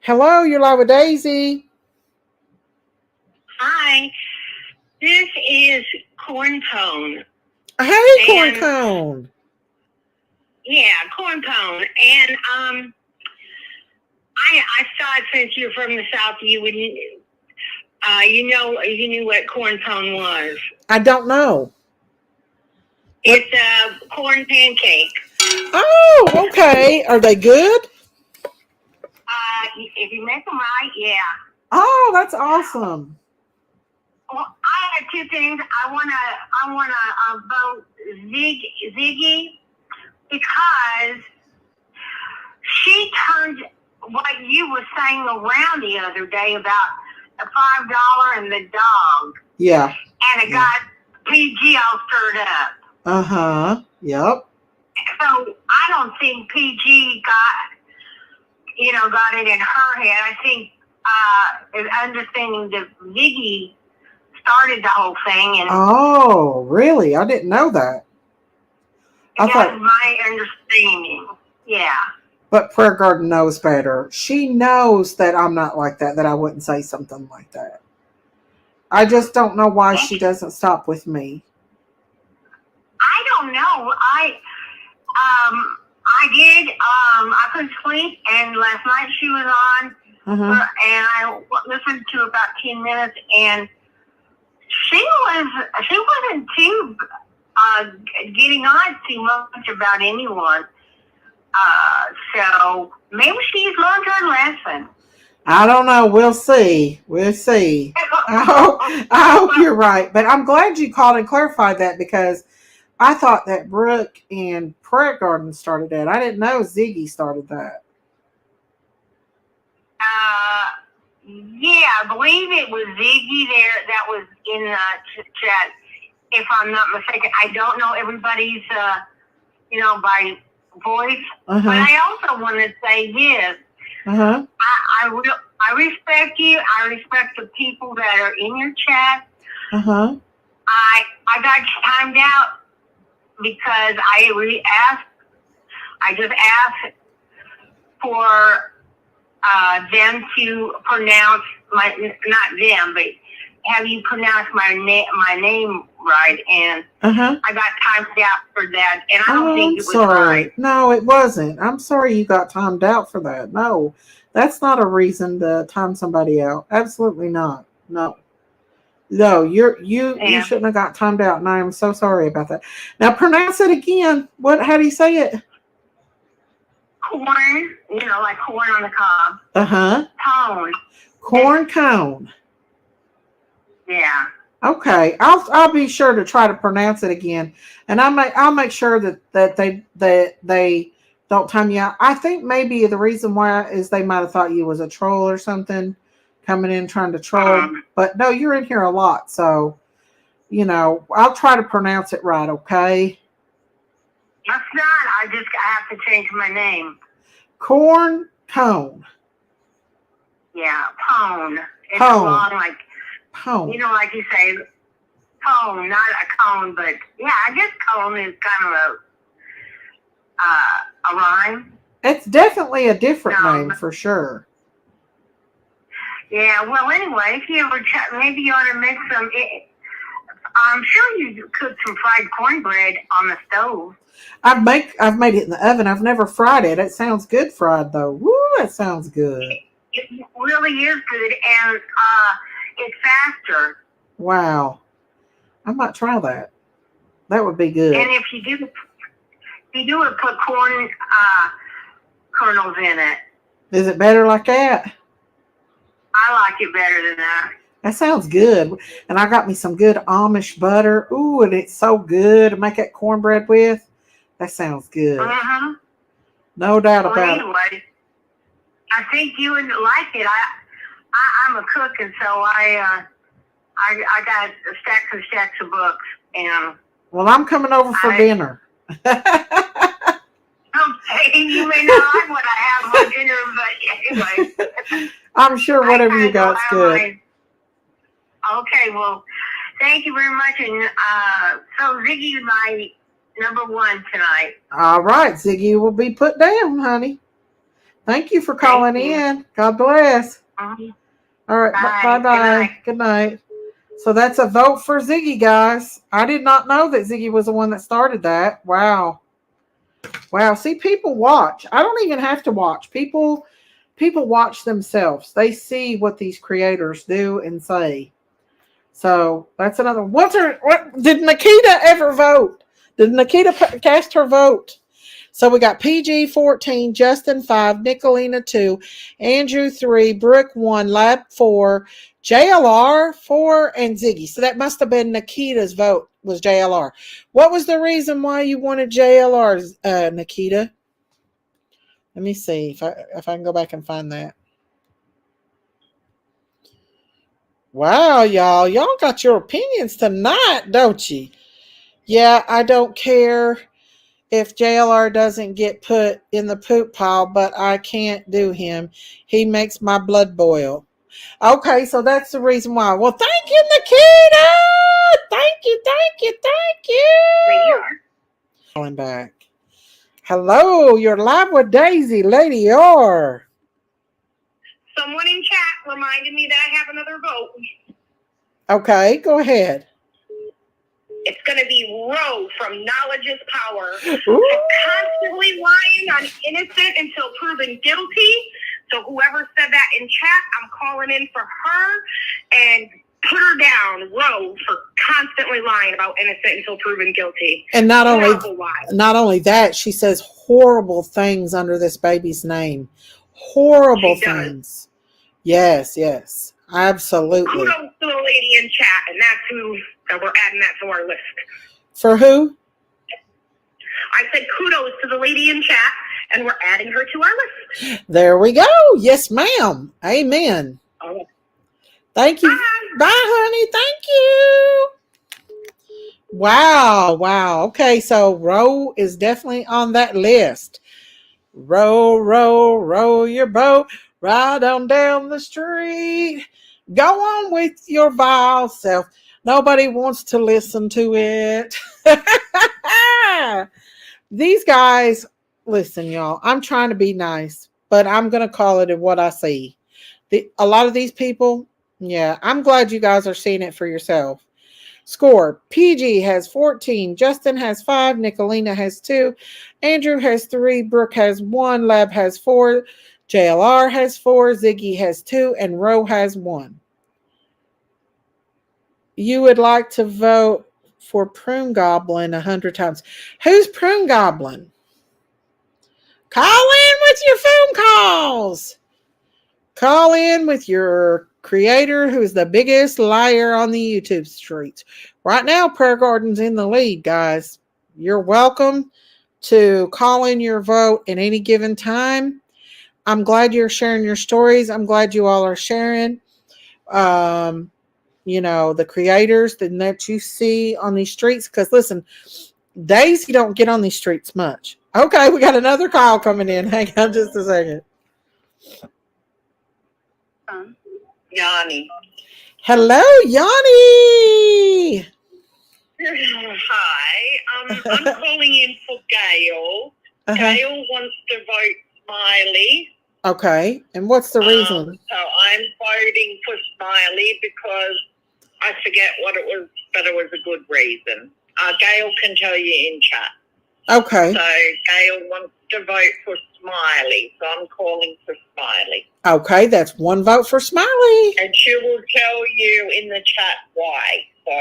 Speaker 1: Hello, you're live with Daisy.
Speaker 2: Hi. This is Corn Pone.
Speaker 1: Hey, Corn Cone.
Speaker 2: Yeah, Corn Pone. And I thought since you're from the South, you would you knew what Corn Pone was.
Speaker 1: I don't know.
Speaker 2: It's a corn pancake.
Speaker 1: Oh, okay. Are they good?
Speaker 2: If you make them right, yeah.
Speaker 1: Oh, that's awesome.
Speaker 2: Well, I have 2 things. I wanna vote Ziggy because she turned what you were saying around the other day about the $5 and the dog.
Speaker 1: Yeah.
Speaker 2: And it got PG all stirred up.
Speaker 1: Uh-huh. Yep.
Speaker 2: So I don't think PG got it in her head. I think understanding that Ziggy started the whole thing, and
Speaker 1: oh, really? I didn't know that.
Speaker 2: that's my understanding. Yeah.
Speaker 1: But Prayer Garden knows better. She knows that I'm not like that I wouldn't say something like that. I just don't know why she doesn't stop with me.
Speaker 2: I don't know. I did. I couldn't sleep, and last night she was on, and I listened to about 10 minutes, and she wasn't too getting on too much about anyone. So maybe she's learned her lesson.
Speaker 1: I don't know. We'll see. We'll see. I hope you're right. But I'm glad you called and clarified that because I thought that Brooke and Prayer Garden started that. I didn't know Ziggy started that.
Speaker 2: Yeah, I believe it was Ziggy there that was in the chat, if I'm not mistaken. I don't know everybody's, by voice. But I also want to say this. I respect you. I respect the people that are in your chat. I got timed out because I just asked for them to pronounce not them, but
Speaker 4: have you pronounce my name right, and
Speaker 1: Uh-huh.
Speaker 4: I got timed out for that, and I don't
Speaker 1: Oh,
Speaker 4: think
Speaker 1: I'm
Speaker 4: it was
Speaker 1: sorry.
Speaker 4: right.
Speaker 1: No, it wasn't. I'm sorry you got timed out for that. No, that's not a reason to time somebody out. Absolutely not. No. No, you
Speaker 4: Yeah.
Speaker 1: shouldn't have got timed out, and I am so sorry about that. Now pronounce it again. How do you say it?
Speaker 4: Corn, like corn on the cob.
Speaker 1: Uh-huh.
Speaker 4: Cone.
Speaker 1: Corn cone.
Speaker 4: Yeah.
Speaker 1: Okay, I'll be sure to try to pronounce it again, and I'll make sure that they don't time you out. I think maybe the reason why is they might have thought you was a troll or something, coming in trying to troll. But no, you're in here a lot, so I'll try to pronounce it right. Okay.
Speaker 4: That's not. I have to change my name.
Speaker 1: Corn cone.
Speaker 4: Yeah, pone. It's
Speaker 1: Pone.
Speaker 4: long, like
Speaker 1: Pone.
Speaker 4: like you say, pone, not a cone, but yeah, I guess cone is kind of a rhyme.
Speaker 1: It's definitely a different
Speaker 4: No.
Speaker 1: name for sure.
Speaker 4: Yeah. Well, anyway, if you ever maybe you ought to make some. I'm sure you cook some fried cornbread on the stove.
Speaker 1: I've made it in the oven. I've never fried it. It sounds good fried though. Woo, it sounds good.
Speaker 4: It really is good, and it's faster.
Speaker 1: Wow. I might try that. That would be good.
Speaker 4: And if you do it, put corn kernels in it.
Speaker 1: Is it better like that?
Speaker 4: I like it better than that.
Speaker 1: That sounds good. And I got me some good Amish butter. Ooh, and it's so good to make that cornbread with. That sounds good.
Speaker 4: Uh-huh.
Speaker 1: No doubt about it.
Speaker 4: Anyway, I think you would like it. I'm a cook, and so I got stacks of books. And
Speaker 1: well, I'm coming over for dinner.
Speaker 4: Okay, you may not like what I have for dinner, but anyway.
Speaker 1: I'm sure whatever you got's good.
Speaker 4: Okay, well, thank you very much. And so Ziggy's my number one tonight.
Speaker 1: All right, Ziggy will be put down, honey. Thank you for calling in. God bless.
Speaker 4: Mm-hmm.
Speaker 1: All right, bye-bye. Good night. So that's a vote for Ziggy, guys. I did not know that Ziggy was the one that started that. Wow. See, people watch. I don't even have to watch. People watch themselves. They see what these creators do and say. So that's another. What did Nikita ever vote? Did Nikita cast her vote? So we got PG 14, Justin 5, Nicolina 2, Andrew 3, Brooke 1, Lab 4, JLR 4, and Ziggy. So that must have been Nikita's vote, was JLR. What was the reason why you wanted JLR, Nikita? Let me see if I can go back and find that. Wow, y'all got your opinions tonight, don't you? Yeah, I don't care if JLR doesn't get put in the poop pile, but I can't do him. He makes my blood boil. Okay, so that's the reason why. Well, thank you, Nikita. Thank you. Calling back. Hello, you're live with Daisy, Lady R.
Speaker 2: Someone in chat reminded me that I have another vote.
Speaker 1: Okay, go ahead.
Speaker 2: It's going to be Roe from Knowledge is Power.
Speaker 1: Ooh.
Speaker 2: Constantly lying on innocent until proven guilty. So whoever said that in chat, I'm calling in for her and put her down, Roe, for constantly lying about innocent until proven guilty.
Speaker 1: And not only that, she says horrible things under this baby's name. Horrible things. Yes, absolutely.
Speaker 2: Kudos to the lady in chat, and that's who we're adding that to our list.
Speaker 1: For who?
Speaker 2: I said kudos to the lady in chat, and we're adding her to our list.
Speaker 1: There we go. Yes, ma'am. Amen.
Speaker 2: Oh.
Speaker 1: Thank you. Bye, honey. Thank you. Wow. Okay, so Row is definitely on that list. Row your boat right on down the street. Go on with your vile self. Nobody wants to listen to it. These guys, listen, y'all, I'm trying to be nice, but I'm going to call it what I see. A lot of these people, Yeah, I'm glad you guys are seeing it for yourself. Score: PG has 14, Justin has 5, Nicolina has 2, Andrew has 3, Brooke has 1, Lab has 4, JLR has 4, Ziggy has 2, and Ro has 1. You would like to vote for Prune Goblin 100 times. Who's Prune Goblin? Call in with your phone calls. Call in with your creator who is the biggest liar on the YouTube streets. Right now, Prayer Garden's in the lead, guys. You're welcome to call in your vote at any given time. I'm glad you're sharing your stories. I'm glad you all are sharing. The creators that you see on these streets. Because listen, Daisy don't get on these streets much. Okay, we got another call coming in. Hang on just a second.
Speaker 2: Yanni.
Speaker 1: Hello, Yanni.
Speaker 2: Hi. I'm calling in for Gail. Gail wants to vote Smiley.
Speaker 1: Okay, and what's the reason?
Speaker 2: So I'm voting for Smiley because I forget what it was, but it was a good reason. Gail can tell you in chat.
Speaker 1: Okay.
Speaker 2: So Gail wants to vote for Smiley, so I'm calling for Smiley.
Speaker 1: Okay, that's one vote for Smiley.
Speaker 2: And she will tell you in the chat why. So,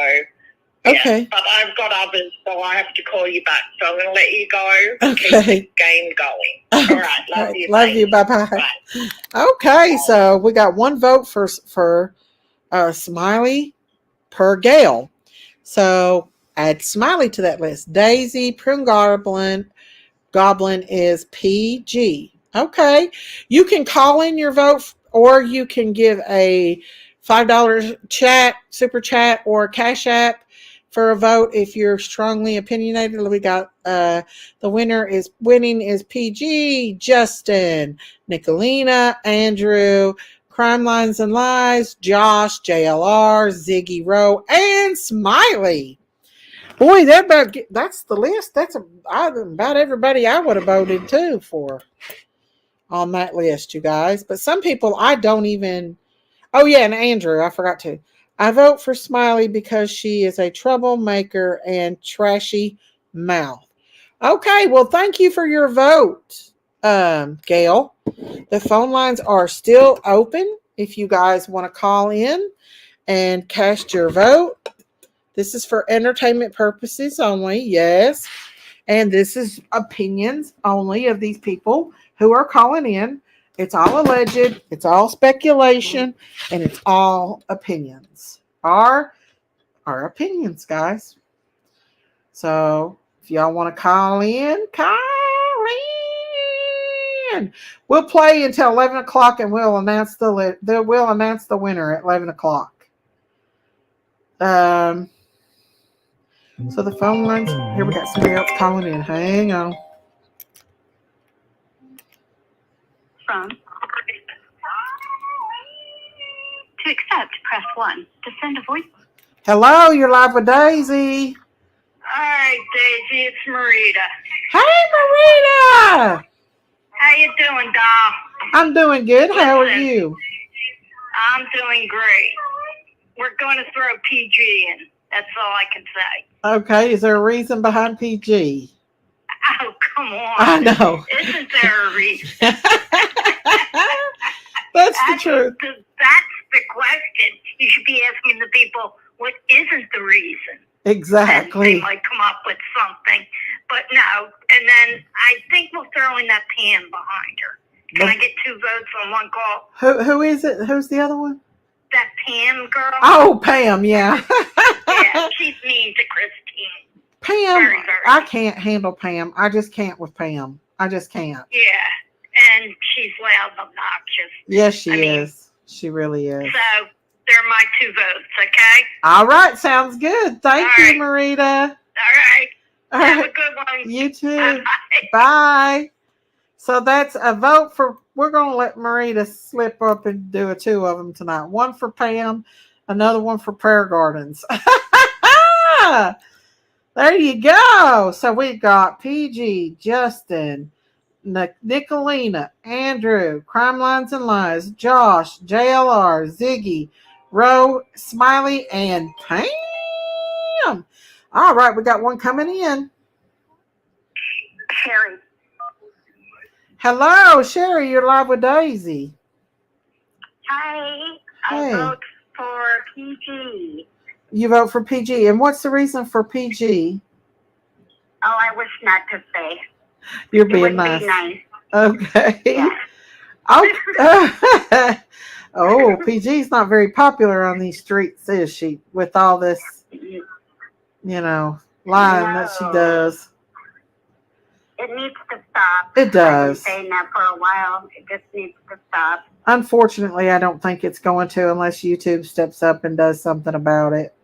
Speaker 1: okay.
Speaker 2: Yeah, but I've got others, so I have to call you back. So I'm going to let you go.
Speaker 1: Okay.
Speaker 2: Keep the game going. All right. Love you.
Speaker 1: Love you. Bye-bye. Bye. Okay, so we got one vote for Smiley per Gail. So add Smiley to that list. Daisy, Prune Goblin is PG. Okay. You can call in your vote or you can give a $5 super chat, or Cash App for a vote if you're strongly opinionated. We got the winning is PG, Justin, Nicolina, Andrew, Crime Lines and Lies, Josh, JLR, Ziggy Rowe, and Smiley. Boy, that's the list. That's about everybody I would have voted too for on that list, you guys. But some people I don't even. Oh yeah, and Andrew, I forgot to. I vote for Smiley because she is a troublemaker and trashy mouth. Okay, well, thank you for your vote, Gail. The phone lines are still open if you guys want to call in and cast your vote. This is for entertainment purposes only, yes. And this is opinions only of these people who are calling in. It's all alleged, it's all speculation, and it's all opinions. Our opinions, guys. So if y'all want to call in, call in. We'll play until 11 o'clock and we'll announce the winner at 11 o'clock. So the phone lines, here we got somebody else calling in. Hang on.
Speaker 4: From. To accept, press 1. To send a voice.
Speaker 1: Hello, you're live with Daisy.
Speaker 3: Hi, Daisy. It's Marita.
Speaker 1: Hey, Marita.
Speaker 3: How you doing, doll?
Speaker 1: I'm doing good. How are you?
Speaker 3: I'm doing great. We're going to throw PG in. That's all I can say.
Speaker 1: Okay, is there a reason behind PG?
Speaker 3: Oh, come on.
Speaker 1: I know.
Speaker 3: Isn't there a reason?
Speaker 1: That's the truth.
Speaker 3: That's the question. You should be asking the people, what isn't the reason?
Speaker 1: Exactly.
Speaker 3: And they might come up with something. But no. And then I think we'll throw in that Pam behind her. Can I get 2 votes on one call?
Speaker 1: Who is it? Who's the other one?
Speaker 3: That Pam girl.
Speaker 1: Oh, Pam, yeah.
Speaker 3: Yeah, she's mean to Christine.
Speaker 1: Pam,
Speaker 3: very.
Speaker 1: I can't handle Pam. I just can't with Pam. I just can't.
Speaker 3: Yeah, and she's loud and obnoxious.
Speaker 1: Yes, she is. She really is.
Speaker 3: So, they're my 2 votes, okay?
Speaker 1: All right, sounds good. Thank you, Marita.
Speaker 3: All right. Have a good one.
Speaker 1: You too.
Speaker 3: Bye.
Speaker 1: Bye. So that's a vote for, we're going to let Marita slip up and do 2 of them tonight. One for Pam, another one for Prayer Gardens. There you go. So we've got PG, Justin, Nicolina, Andrew, Crime Lines and Lies, Josh, JLR, Ziggy, Ro, Smiley, and Pam. All right, we got one coming in.
Speaker 4: Sherry.
Speaker 1: Hello, Sherry. You're live with Daisy.
Speaker 4: Hi.
Speaker 1: Hey.
Speaker 4: I vote for PG.
Speaker 1: You vote for PG, and what's the reason for PG?
Speaker 4: Oh, I wish not to say.
Speaker 1: You're
Speaker 4: It
Speaker 1: being
Speaker 4: would
Speaker 1: nice.
Speaker 4: be nice.
Speaker 1: Okay.
Speaker 4: Yeah.
Speaker 1: Oh, PG's not very popular on these streets, is she? With all this, lying that she does.
Speaker 4: It needs to stop.
Speaker 1: It does.
Speaker 4: I've been saying that for a while. It just needs to stop.
Speaker 1: Unfortunately, I don't think it's going to unless YouTube steps up and does something about it.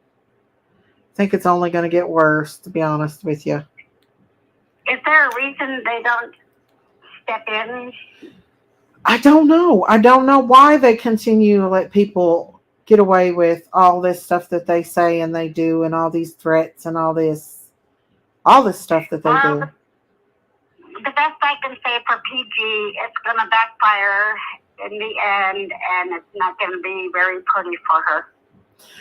Speaker 1: I think it's only going to get worse, to be honest with you.
Speaker 4: Is there a reason they don't step in?
Speaker 1: I don't know. I don't know why they continue to let people get away with all this stuff that they say and they do, and all these threats and all this stuff that they do.
Speaker 4: The best I can say for PG, it's going to backfire in the end, and it's not going to be very pretty for her.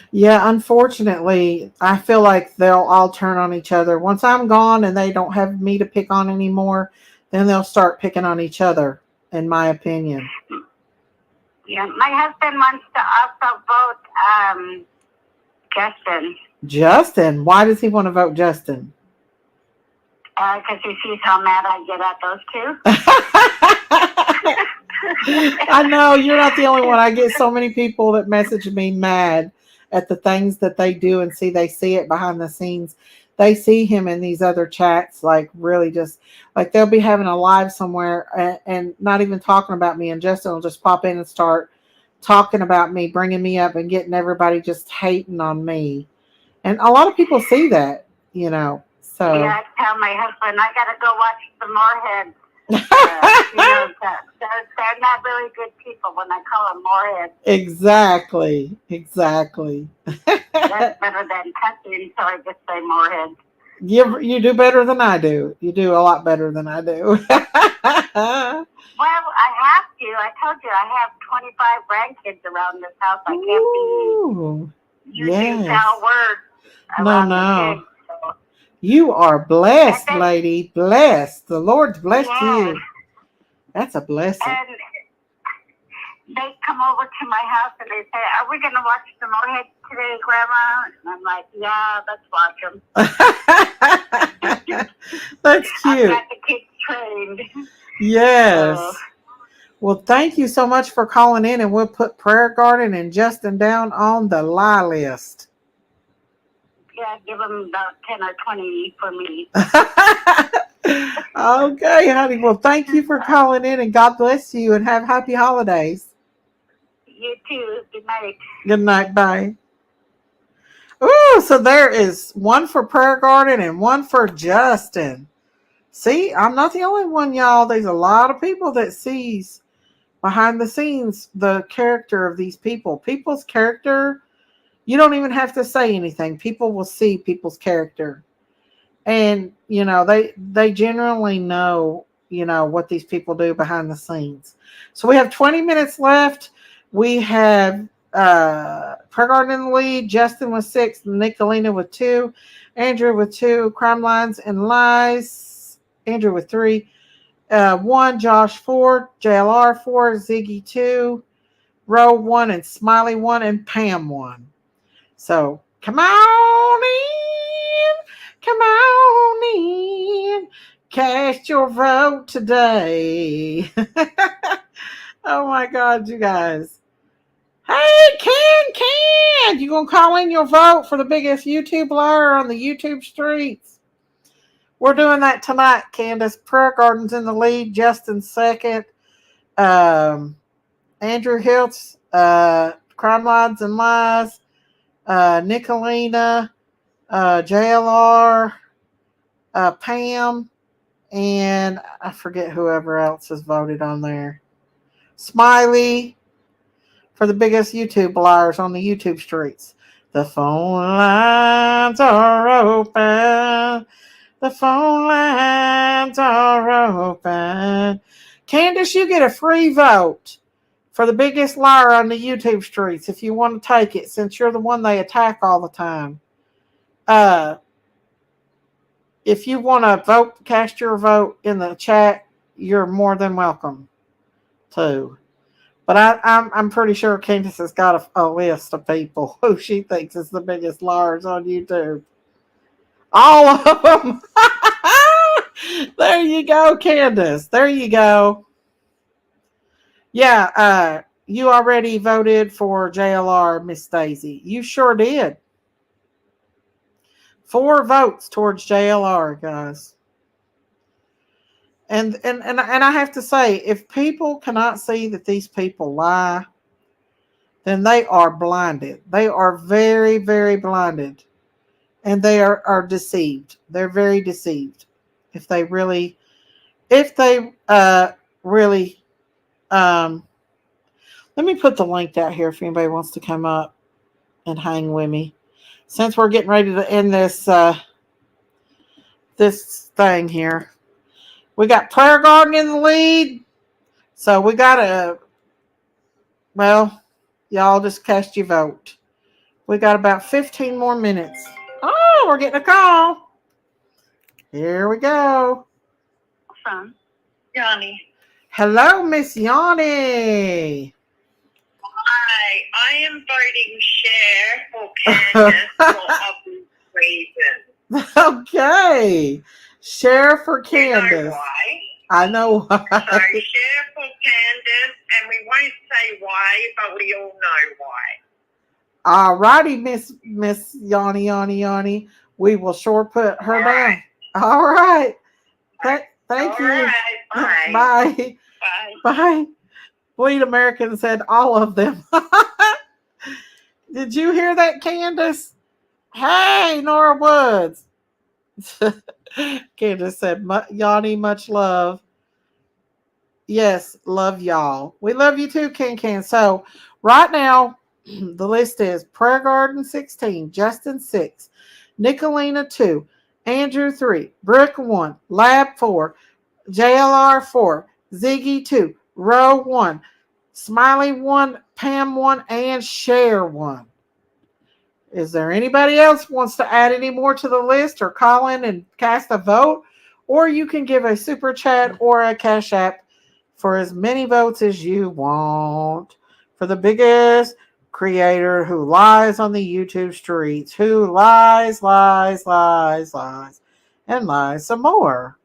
Speaker 1: Yeah, unfortunately, I feel like they'll all turn on each other. Once I'm gone and they don't have me to pick on anymore, then they'll start picking on each other, in my opinion.
Speaker 4: Yeah, my husband wants to also vote Justin.
Speaker 1: Justin? Why does he want to vote Justin?
Speaker 4: Because he sees how mad I get at those two.
Speaker 1: I know, you're not the only one. I get so many people that message me mad at the things that they do and they see it behind the scenes. They see him in these other chats, like really just like they'll be having a live somewhere and not even talking about me, and Justin will just pop in and start talking about me, bringing me up and getting everybody just hating on me. And a lot of people see that, so.
Speaker 4: Yeah, I tell my husband, I got to go watch the Moorheads. They're not really good people when I call them Moorheads.
Speaker 1: Exactly.
Speaker 4: That's better than country, so I just say Moorheads.
Speaker 1: You do better than I do. You do a lot better than I do.
Speaker 4: Well, I have to. I told you I have 25 grandkids around this house. I can't be using foul words around the kids. So.
Speaker 1: You are blessed, lady. Blessed. The Lord's blessed you. That's a blessing.
Speaker 4: And they come over to my house and they say, "Are we going to watch the Moorheads today, Grandma?" And I'm like, "Yeah, let's watch them."
Speaker 1: That's cute.
Speaker 4: I've got the kids trained.
Speaker 1: Yes. Well, thank you so much for calling in, and we'll put Prayer Garden and Justin down on the lie list.
Speaker 4: Yeah, give them about 10 or 20 for me.
Speaker 1: Okay, honey. Well, thank you for calling in, and God bless you, and have happy holidays.
Speaker 4: You too. Good night.
Speaker 1: Good night. Bye. Ooh, so there is one for Prayer Garden and one for Justin. See, I'm not the only one, y'all. There's a lot of people that sees behind the scenes the character of these people. People's character, you don't even have to say anything. People will see people's character. And, they generally know, what these people do behind the scenes. So we have 20 minutes left. We have Prayer Garden in the lead, Justin with 6, Nicolina with 2, Andrew with 2, Crime Lines and Lies, Andrew with 3, 1, Josh 4, JLR 4, Ziggy 2, Ro 1, and Smiley 1, and Pam 1. So come on in. Come on in. Cast your vote today. Oh my God, you guys. Hey, Ken, you gonna call in your vote for the biggest YouTube liar on the YouTube streets? We're doing that tonight, Candace. Prayer Garden's in the lead, Justin second, Andrew Hiltz, Crime Lines and Lies, Nicolina, JLR, Pam, and I forget whoever else has voted on there. Smiley for the biggest YouTube liars on the YouTube streets. The phone lines are open. The phone lines are open. Candace, you get a free vote For the biggest liar on the YouTube streets, if you want to take it, since you're the one they attack all the time. If you want to vote, cast your vote in the chat, you're more than welcome to. But I'm pretty sure Candace has got a list of people who she thinks is the biggest liars on YouTube. All of them. There you go, Candace. There you go. Yeah, you already voted for JLR, Miss Daisy. You sure did. 4 votes towards JLR, guys. And I have to say, if people cannot see that these people lie, then they are blinded. They are very, very blinded. And they are deceived. They're very deceived. If they really let me put the link out here if anybody wants to come up and hang with me. Since we're getting ready to end this this thing here. We got Prayer Garden in the lead. So we got y'all just cast your vote. We got about 15 more minutes. Oh, we're getting a call. Here we go.
Speaker 4: Awesome.
Speaker 2: Yanni.
Speaker 1: Hello, Miss Yanni.
Speaker 2: Hi, I am voting share for Candace for obvious reasons.
Speaker 1: Okay. Share for Candace.
Speaker 2: You know why?
Speaker 1: I know why.
Speaker 2: So share for Candace, and we won't say why, but we all know why.
Speaker 1: All righty, Miss Yanni. We will sure put her down. All right. Thank you.
Speaker 2: All right. Bye.
Speaker 1: Bye.
Speaker 2: Bye.
Speaker 1: Bye. Bleed American said all of them. Did you hear that, Candace? Hey, Nora Woods. Candace said, Yanni, much love. Yes, love y'all. We love you too, Can. So right now, the list is Prayer Garden 16, Justin 6, Nicolina 2, Andrew 3, Brooke 1, Lab 4, JLR 4, Ziggy 2, Row 1, Smiley 1, Pam 1, and Share 1. Is there anybody else wants to add any more to the list or call in and cast a vote? Or you can give a super chat or a cash app for as many votes as you want. For the biggest creator who lies on the YouTube streets, who lies, and lies some more.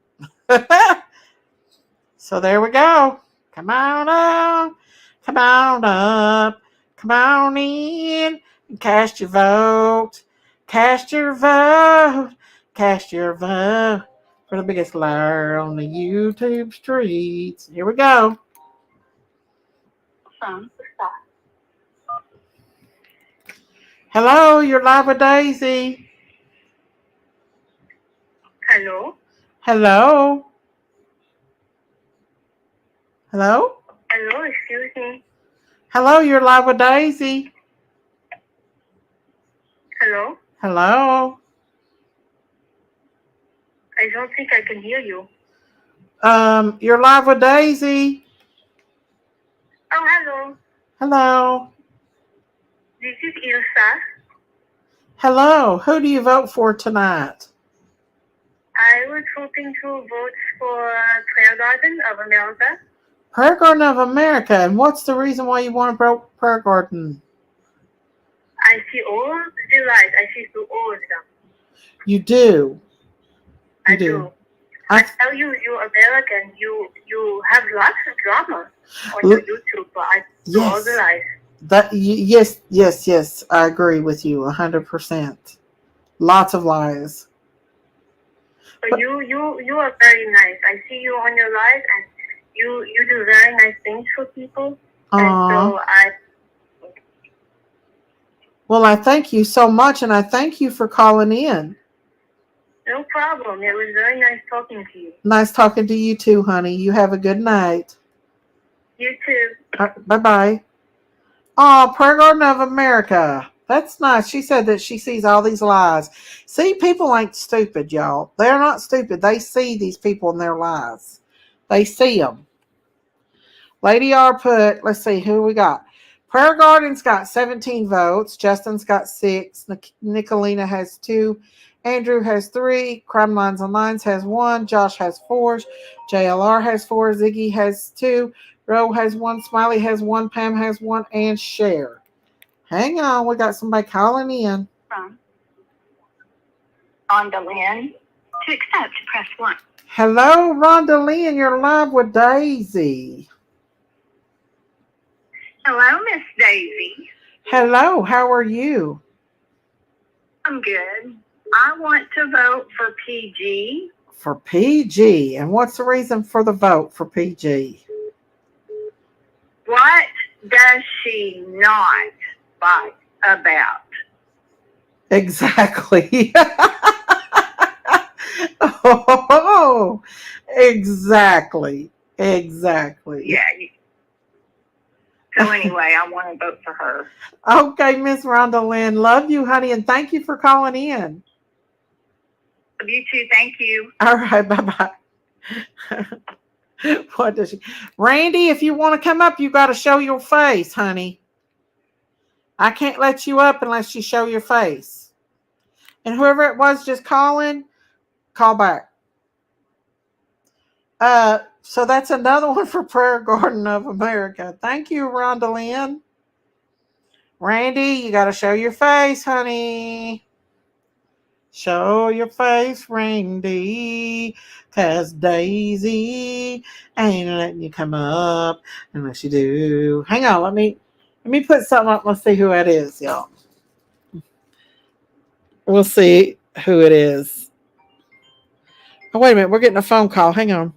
Speaker 1: So there we go. Come on up. Come on up. Come on in. Cast your vote. Cast your vote. Cast your vote for the biggest liar on the YouTube streets. Here we go. Hello, you're live with Daisy.
Speaker 3: Hello?
Speaker 1: Hello. Hello?
Speaker 3: Hello, excuse me.
Speaker 1: Hello, you're live with Daisy.
Speaker 3: Hello?
Speaker 1: Hello.
Speaker 3: I don't think I can hear you.
Speaker 1: You're live with Daisy.
Speaker 3: Oh, hello.
Speaker 1: Hello.
Speaker 3: This is Ilsa.
Speaker 1: Hello. Who do you vote for tonight?
Speaker 3: I was hoping to vote for Prayer Garden of America.
Speaker 1: Prayer Garden of America. And what's the reason why you want to vote Prayer Garden?
Speaker 3: I see all the lights. I see through all of them.
Speaker 1: You do.
Speaker 3: I do. I tell you, you're American. You have lots of drama on your YouTube, but I do all the lies.
Speaker 1: Yes. I agree with you 100%. Lots of lies.
Speaker 3: But you are very nice. I see you on your lives, and you do very nice things for people.
Speaker 1: Aww.
Speaker 3: And so
Speaker 1: Well, I thank you so much, and I thank you for calling in.
Speaker 3: No problem. It was very nice talking to you.
Speaker 1: Nice talking to you too, honey. You have a good night.
Speaker 3: You too.
Speaker 1: Bye-bye. Oh, Prayer Garden of America. That's nice. She said that she sees all these lies. See, people ain't stupid, y'all. They're not stupid. They see these people in their lies. They see them. Lady R put, let's see who we got. Prayer Garden's got 17 votes. Justin's got 6. Nicolina has 2. Andrew has 3. Crime Lines and Lines has 1. Josh has 4. JLR has 4. Ziggy has 2. Ro has 1. Smiley has 1. Pam has 1. And Cher. Hang on. We got somebody calling in.
Speaker 4: From Rhonda Lynn. To accept, press 1.
Speaker 1: Hello, Rhonda Lynn. You're live with Daisy.
Speaker 3: Hello, Miss Daisy.
Speaker 1: Hello. How are you?
Speaker 3: I'm good. I want to vote for PG.
Speaker 1: For PG. And what's the reason for the vote for PG?
Speaker 3: What does she not fight about?
Speaker 1: Exactly. Oh, exactly. Exactly.
Speaker 3: Yeah. So anyway, I want to vote for her.
Speaker 1: Okay, Miss Rhonda Lynn. Love you, honey, and thank you for calling in.
Speaker 3: You too. Thank you.
Speaker 1: All right, bye-bye. What does she? Randy, if you want to come up, you got to show your face, honey. I can't let you up unless you show your face. And whoever it was just calling, call back. So that's another one for Prayer Garden of America. Thank you, Rhonda Lynn. Randy, you got to show your face, honey. Show your face, Randy, 'cause Daisy ain't letting you come up unless you do. Hang on, let me put something up. Let's see who that is, y'all. We'll see who it is. Oh, wait a minute. We're getting a phone call. Hang on.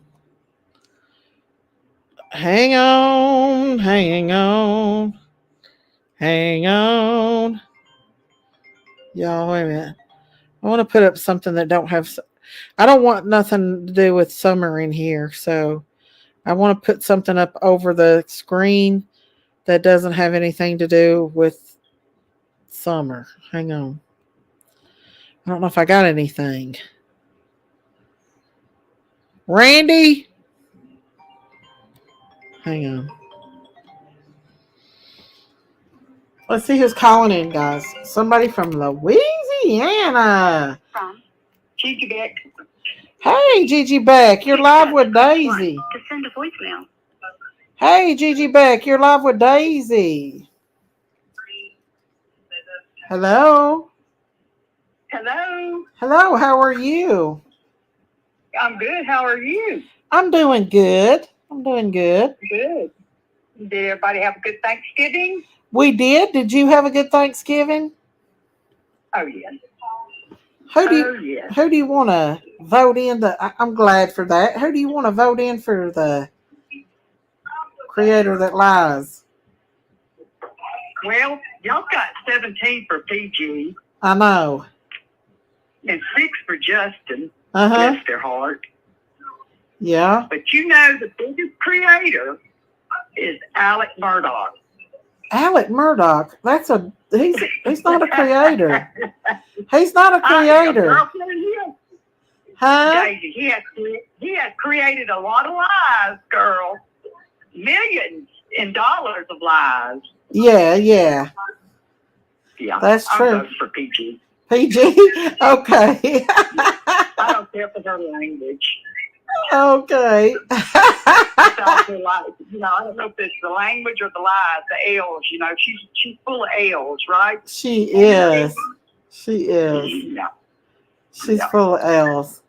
Speaker 1: Hang on. Hang on. Hang on. Y'all, wait a minute. I want to put up something that don't have... I don't want nothing to do with summer in here, so I want to put something up over the screen that doesn't have anything to do with summer. Hang on. I don't know if I got anything. Randy? Hang on. Let's see who's calling in, guys. Somebody from Louisiana.
Speaker 4: From Gigi Beck.
Speaker 1: Hey, Gigi Beck. You're live with Daisy.
Speaker 4: To send a voicemail.
Speaker 1: Hey, Gigi Beck. You're live with Daisy. Hello?
Speaker 3: Hello.
Speaker 1: Hello, how are you?
Speaker 3: I'm good. How are you?
Speaker 1: I'm doing good. I'm doing good.
Speaker 3: Good. Did everybody have a good Thanksgiving?
Speaker 1: We did. Did you have a good Thanksgiving?
Speaker 3: Oh, yes.
Speaker 1: Who do you want to vote in? I'm glad for that. Who do you want to vote in for the creator that lies?
Speaker 3: Well, y'all got 17 for PG
Speaker 1: I know.
Speaker 3: and 6 for Justin.
Speaker 1: Uh-huh.
Speaker 3: Bless their heart.
Speaker 1: Yeah.
Speaker 3: But you know the biggest creator is Alec Murdoch.
Speaker 1: Alec Murdoch. He's not a creator. He's not a creator. Huh?
Speaker 3: Daisy, he has created a lot of lies, girl. Millions in dollars of lies.
Speaker 1: Yeah.
Speaker 3: Yeah.
Speaker 1: That's true.
Speaker 3: I'm voting for PG.
Speaker 1: PG? Okay.
Speaker 3: I don't care for her language.
Speaker 1: Okay.
Speaker 3: It's also like, I don't know if it's the language or the lies, the L's, she's full of L's, right?
Speaker 1: She is. She is.
Speaker 3: Yeah.
Speaker 1: She's full of L's.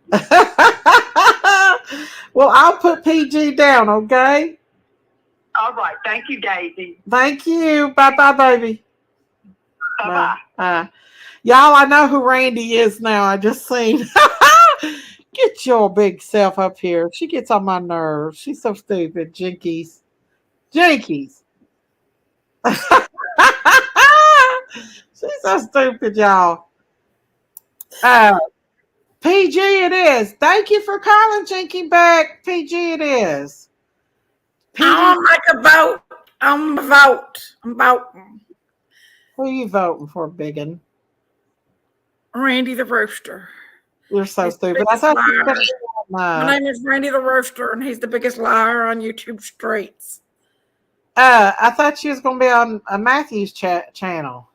Speaker 1: Well, I'll put PG down, okay?
Speaker 3: All right. Thank you, Daisy.
Speaker 1: Thank you. Bye-bye, baby.
Speaker 3: Bye-bye.
Speaker 1: Bye. Y'all, I know who Randy is now. I just seen. Get your big self up here. She gets on my nerves. She's so stupid. Jinkies. She's so stupid, y'all. PG it is. Thank you for calling, Jinky back. PG it is.
Speaker 5: PG. I want to make a vote. I'm voting.
Speaker 1: Who are you voting for, Biggin?
Speaker 5: Randy the Rooster.
Speaker 1: You're so stupid. I thought
Speaker 5: my name is Randy the Rooster, and he's the biggest liar on YouTube streets.
Speaker 1: I thought she was going to be on Matthew's channel.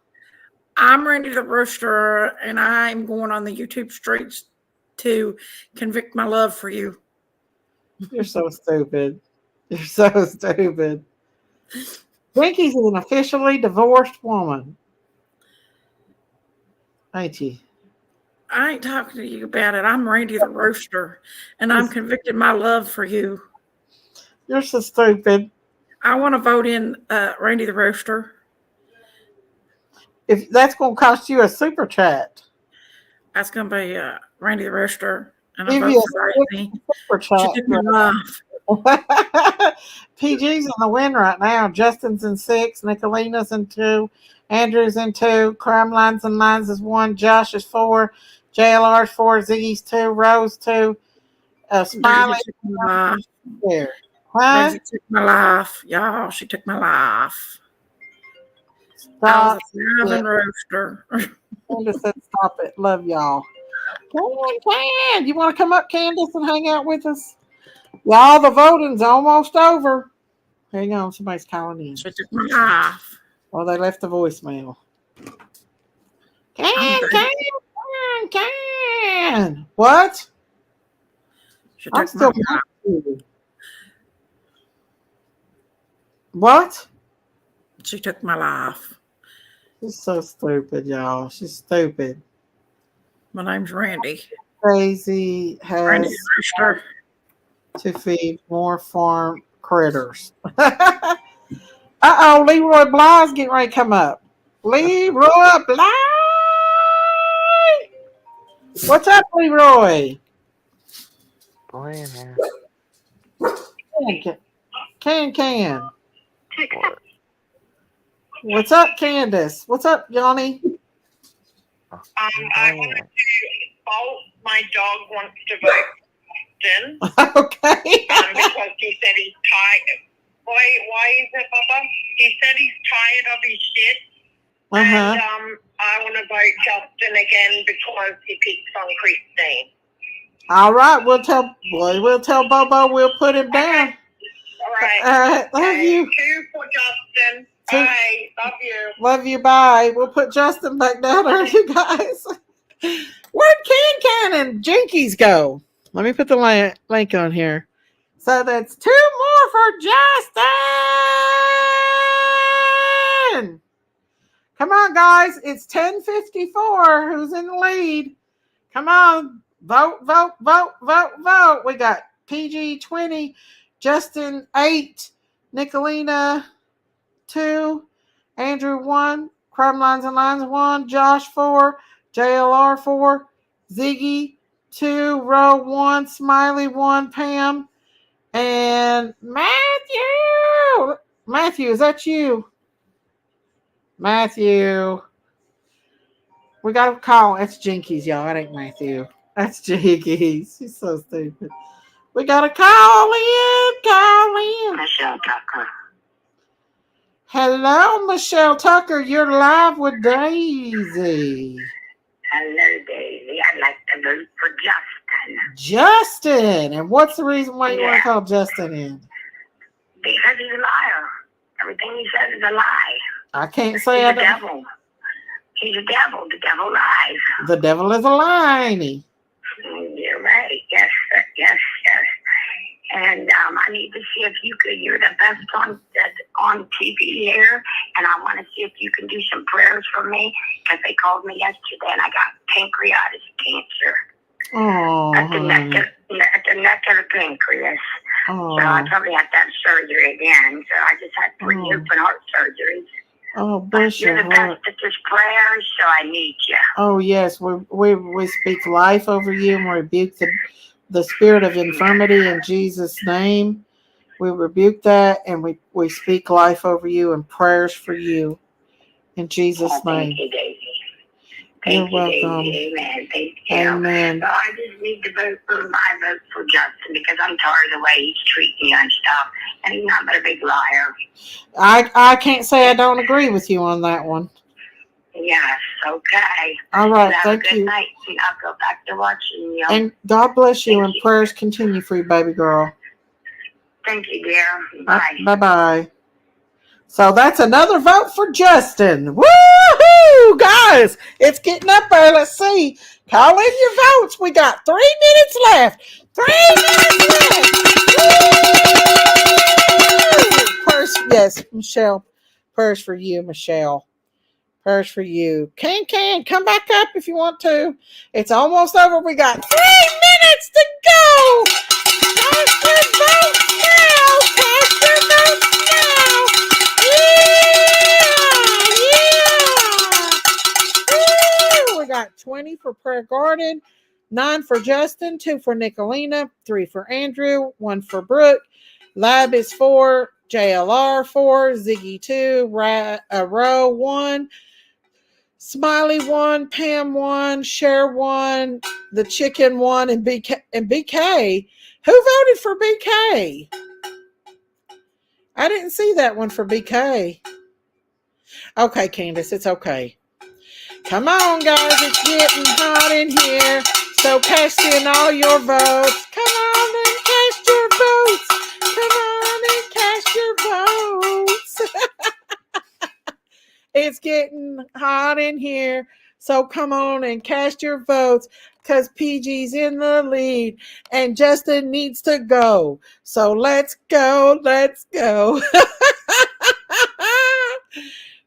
Speaker 5: I'm Randy the Roaster, and I'm going on the YouTube streets to convict my love for you.
Speaker 1: You're so stupid. You're so stupid. Jinkies is an officially divorced woman. Ain't you?
Speaker 5: I ain't talking to you about it. I'm Randy the Roaster, and I'm convicting my love for you.
Speaker 1: You're so stupid.
Speaker 5: I want to vote in Randy the Roaster.
Speaker 1: If that's going to cost you a super chat.
Speaker 5: That's going to be Randy the Roaster, and I
Speaker 1: Give
Speaker 5: vote
Speaker 1: you
Speaker 5: for
Speaker 1: a
Speaker 5: Randy.
Speaker 1: super
Speaker 5: She
Speaker 1: chat.
Speaker 5: took my life.
Speaker 1: PG's in the win right now. Justin's in 6. Nicolina's in 2. Andrew's in 2. Crime Lines and Lines is 1. Josh is 4. JLR's 4. Ziggy's 2. Rose 2. Smiley
Speaker 5: Daisy took my life.
Speaker 1: there. Huh?
Speaker 5: Daisy took my life. Y'all, she took my life. I
Speaker 1: Stop.
Speaker 5: was a thriving roaster.
Speaker 1: Candace said stop it. Love y'all. Can. You want to come up, Candace, and hang out with us? Y'all, the voting's almost over. Hang on, somebody's calling in.
Speaker 5: She took my life.
Speaker 1: Well, they left the voicemail. Can. What?
Speaker 5: She
Speaker 1: I'm
Speaker 5: took
Speaker 1: still
Speaker 5: my life.
Speaker 1: What?
Speaker 5: She took my life.
Speaker 1: She's so stupid, y'all. She's stupid.
Speaker 5: My name's Randy.
Speaker 1: Crazy
Speaker 5: Randy
Speaker 1: has
Speaker 5: the Roaster.
Speaker 1: to feed more farm critters. Uh-oh, Leroy Bly's getting ready to come up. Leroy Bly! What's up, Leroy? Can. What's up, Candace? What's up, Johnny?
Speaker 2: I wanted to fault my dog wants to vote Justin.
Speaker 1: Okay.
Speaker 2: Because he said he's tired. Why is it, Bubba? He said he's tired of his shit. And I want to vote Justin again because he picks on Christine.
Speaker 1: All right, we'll tell Bobo we'll put him down.
Speaker 2: All right.
Speaker 1: All right, love you.
Speaker 2: 2 for Justin. Bye. Love you.
Speaker 1: Love you. Bye. We'll put Justin back down there, you guys. Where'd Can and Jinkies go? Let me put the link on here. So that's 2 more for Justin. Come on, guys. It's 10:54. Who's in the lead? Come on. Vote. We got PG 20, Justin 8, Nicolina 2, Andrew 1, Crime Lines and Lines 1, Josh 4, JLR 4, Ziggy 2, Row 1, Smiley 1, Pam, and Matthew. Matthew, is that you? Matthew. We got a call. That's Jinkies, y'all. That ain't Matthew. That's Jinkies. She's so stupid. We got a call in.
Speaker 3: Michelle Tucker.
Speaker 1: Hello, Michelle Tucker. You're live with Daisy.
Speaker 3: Hello, Daisy. I'd like to vote for Justin.
Speaker 1: Justin. And what's the reason why you want to call Justin in?
Speaker 3: Because he's a liar. Everything he says is a lie.
Speaker 1: I can't say
Speaker 3: He's
Speaker 1: I
Speaker 3: a
Speaker 1: don't.
Speaker 3: devil. He's a devil. The devil lies.
Speaker 1: The devil is a lie, ain't he?
Speaker 3: You're right. Yes, sir. Yes. And I need to see if you could. You're the best on TV here, and I want to see if you can do some prayers for me because they called me yesterday, and I got pancreatic cancer at the neck of the pancreas.
Speaker 1: Oh.
Speaker 3: So I probably have to have surgery again. So I just had 3 open heart surgeries.
Speaker 1: Oh, bless your
Speaker 3: You're the
Speaker 1: heart.
Speaker 3: best at this prayers, so I need you.
Speaker 1: Oh, yes. We speak life over you and rebuke the spirit of infirmity in Jesus' name. We rebuke that and we speak life over you and prayers for you in Jesus' name.
Speaker 3: Thank you, Daisy.
Speaker 1: You're welcome.
Speaker 3: Daisy. Amen. Thank you.
Speaker 1: Amen.
Speaker 3: So I just need to vote for Justin because I'm tired of the way he's treating me and stuff. And he's not but a big liar.
Speaker 1: I can't say I don't agree with you on that one.
Speaker 3: Yes, okay.
Speaker 1: All right,
Speaker 3: Have
Speaker 1: thank
Speaker 3: a good
Speaker 1: you.
Speaker 3: night, and I'll go back to watching you.
Speaker 1: And God bless you,
Speaker 3: Thank
Speaker 1: and
Speaker 3: you.
Speaker 1: prayers continue for you, baby girl.
Speaker 3: Thank you, dear. Bye.
Speaker 1: Bye-bye. So that's another vote for Justin. Woohoo! Guys, it's getting up there. Let's see. Call in your votes. We got 3 minutes left. 3 minutes left. Purse, yes, Michelle. Purse for you, Michelle. Purse for you. Can, come back up if you want to. It's almost over. We got 3 minutes to go. Cast your votes now. Cast your votes now. Yeah. We got 20 for Prayer Garden, 9 for Justin, 2 for Nicolina, 3 for Andrew, 1 for Brooke. Lab is 4, JLR 4, Ziggy 2, Row 1, Smiley 1, Pam 1, Cher 1, the Chicken 1, and BK. Who voted for BK? I didn't see that one for BK. Okay, Candace, it's okay. Come on, guys, it's getting hot in here. So cast in all your votes. Come on and cast your votes. Come on and cast your votes. It's getting hot in here. So come on and cast your votes because PG's in the lead and Justin needs to go. So let's go. Let's go.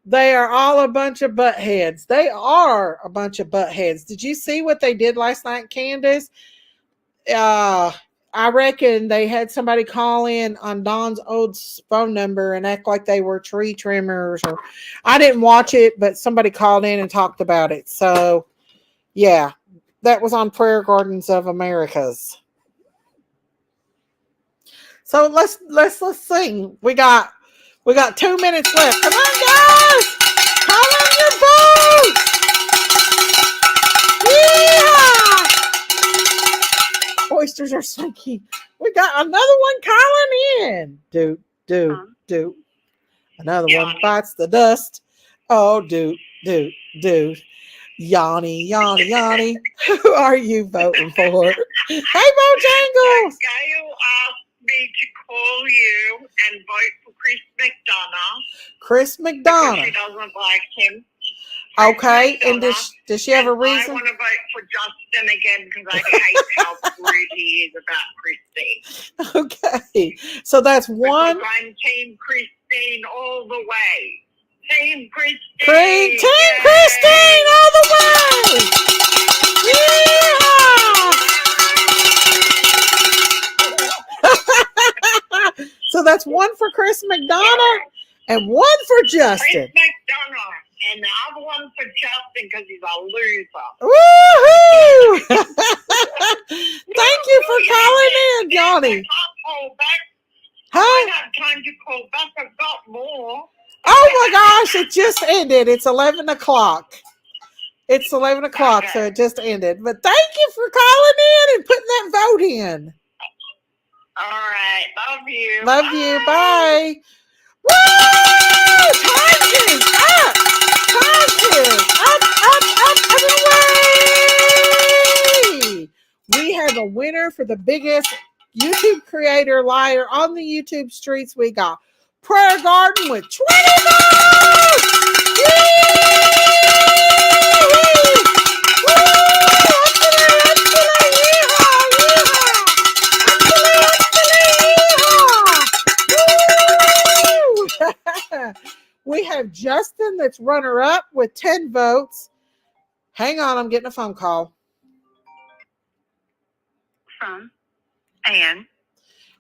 Speaker 1: They are all a bunch of buttheads. They are a bunch of buttheads. Did you see what they did last night, Candace? I reckon they had somebody call in on Don's old phone number and act like they were tree trimmers. Or I didn't watch it, but somebody called in and talked about it. So, yeah, that was on Prayer Gardens of Americas. So let's sing. We got 2 minutes left. Come on, guys! Call in your votes! Yeah! Oysters are slinky. We got another one calling in. Do. Another one bites the dust. Oh, do. Yanni. Who are you voting for? Hey, Bojangles!
Speaker 2: Gail asked me to call you and vote for Chris McDonough.
Speaker 1: Chris McDonough.
Speaker 2: Because she doesn't like him.
Speaker 1: Okay, and does she have a reason?
Speaker 2: I want to vote for Justin again because I hate how rude he is about Christine.
Speaker 1: Okay, so that's one.
Speaker 2: Because I'm Team Christine all the way. Team Christine.
Speaker 1: Team Christine all the way. Yeah. So that's one for Chris McDonough and one for Justin.
Speaker 2: Chris McDonough. And the other one for Justin because he's a loser.
Speaker 1: Woohoo! Thank you for calling in, Johnny.
Speaker 2: I can't call back.
Speaker 1: Huh?
Speaker 2: I don't have time to call back. I've got more.
Speaker 1: Oh my gosh, it just ended. It's 11 o'clock. It's 11 o'clock, okay. So it just ended. But thank you for calling in and putting that vote in.
Speaker 2: All right. Love you.
Speaker 1: Love you. Bye. Woo! Time is up. Time is up and away. We have a winner for the biggest YouTube creator liar on the YouTube streets. We got Prayer Garden with 20 votes. We have Justin that's runner up with 10 votes. Hang on, I'm getting a phone call.
Speaker 4: From Anne.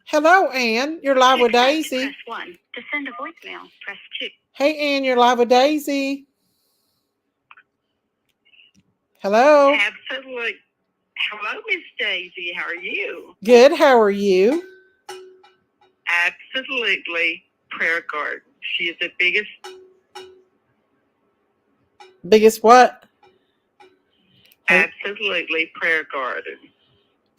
Speaker 1: Hello, Anne. You're live with Daisy.
Speaker 4: Press 1. To send a voicemail, press 2.
Speaker 1: Hey, Anne, you're live with Daisy. Hello.
Speaker 2: Absolutely. Hello, Miss Daisy. How are you?
Speaker 1: Good. How are you?
Speaker 2: Absolutely. Prayer Garden. She is the biggest.
Speaker 1: Biggest what?
Speaker 2: Absolutely. Prayer Garden.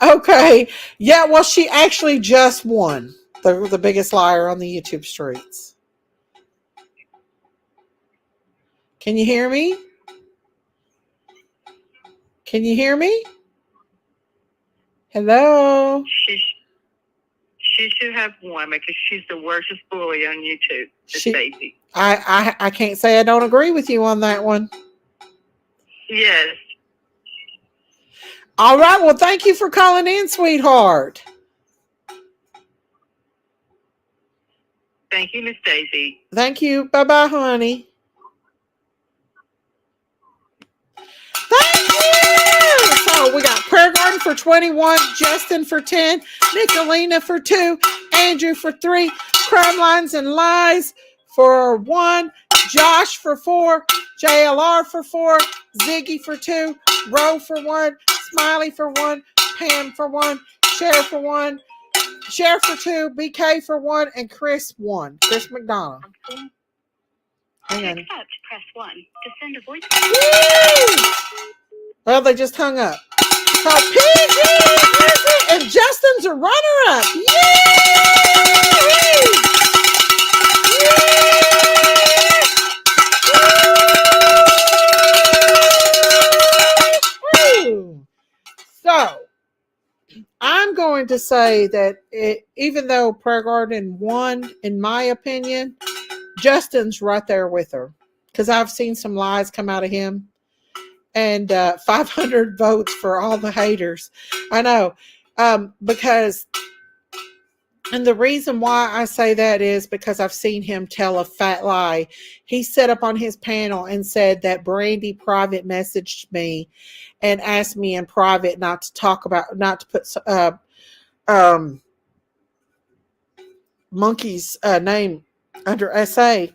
Speaker 1: Okay. Yeah, well, she actually just won the biggest liar on the YouTube streets. Can you hear me? Can you hear me? Hello?
Speaker 2: she should have won because she's the worstest bully on YouTube. Stacy.
Speaker 1: I can't say I don't agree with you on that one.
Speaker 2: Yes.
Speaker 1: All right. Well, thank you for calling in, sweetheart.
Speaker 2: Thank you, Miss Daisy.
Speaker 1: Thank you. Bye-bye, honey. Thank you. So we got Prayer Garden for 21, Justin for 10, Nicolina for 2, Andrew for 3, Crime Lines and Lies for 1, Josh for 4, JLR for 4, Ziggy for 2, Ro for 1, Smiley for 1, Pam for 1, Sheriff for 1, Sheriff for 2, BK for 1, and Chris 1. Chris McDonald. Hang on.
Speaker 4: Press 1 to send a voice.
Speaker 1: Well, they just hung up. So PG and Justin's a runner-up. Yay! So I'm going to say that even though Prayer Garden won, in my opinion, Justin's right there with her, because I've seen some lies come out of him, and 500 votes for all the haters. I know, because, and the reason why I say that is because I've seen him tell a fat lie. He set up on his panel and said that Brandy private messaged me and asked me in private not to talk about, not to put Monkey's name under SA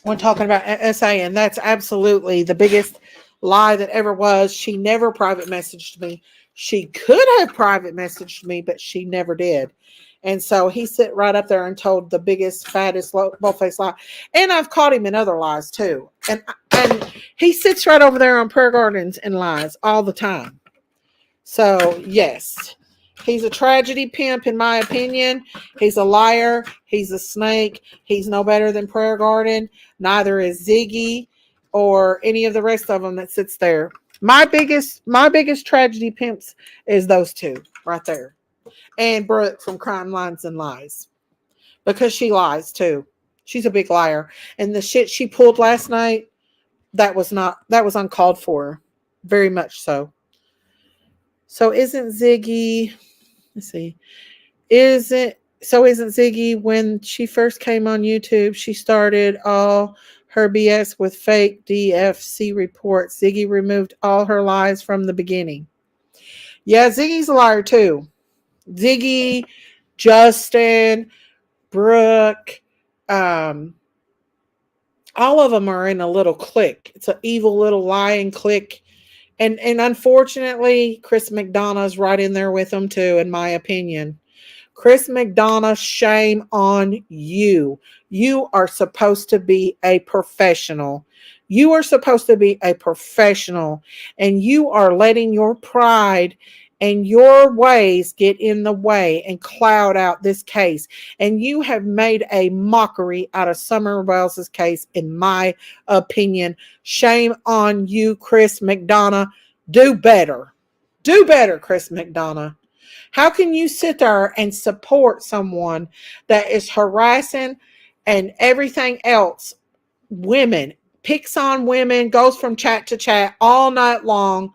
Speaker 1: when talking about SA, and that's absolutely the biggest lie that ever was. She never private messaged me. She could have private messaged me, but she never did. And so he sit right up there and told the biggest, fattest, bold-faced lie. And I've caught him in other lies too. And he sits right over there on Prayer Gardens and lies all the time. So yes, he's a tragedy pimp, in my opinion. He's a liar. He's a snake. He's no better than Prayer Garden. Neither is Ziggy or any of the rest of them that sits there. My biggest tragedy pimps is those two right there. And Brooke from Crime Lines and Lies. Because she lies too. She's a big liar. And the shit she pulled last night, that was uncalled for. Very much so. So isn't Ziggy, let's see, isn't Ziggy, when she first came on YouTube, she started all her BS with fake DFC reports. Ziggy removed all her lies from the beginning. Yeah, Ziggy's a liar too. Ziggy, Justin, Brooke, all of them are in a little clique. It's an evil little lying clique. And unfortunately, Chris McDonough's right in there with them too, in my opinion. Chris McDonough, shame on you. You are supposed to be a professional. You are supposed to be a professional, and you are letting your pride and your ways get in the way and cloud out this case. And you have made a mockery out of Summer Wells's case, in my opinion. Shame on you, Chris McDonough. Do better. Do better, Chris McDonough. How can you sit there and support someone that is harassing and everything else? Women, picks on women, goes from chat to chat all night long,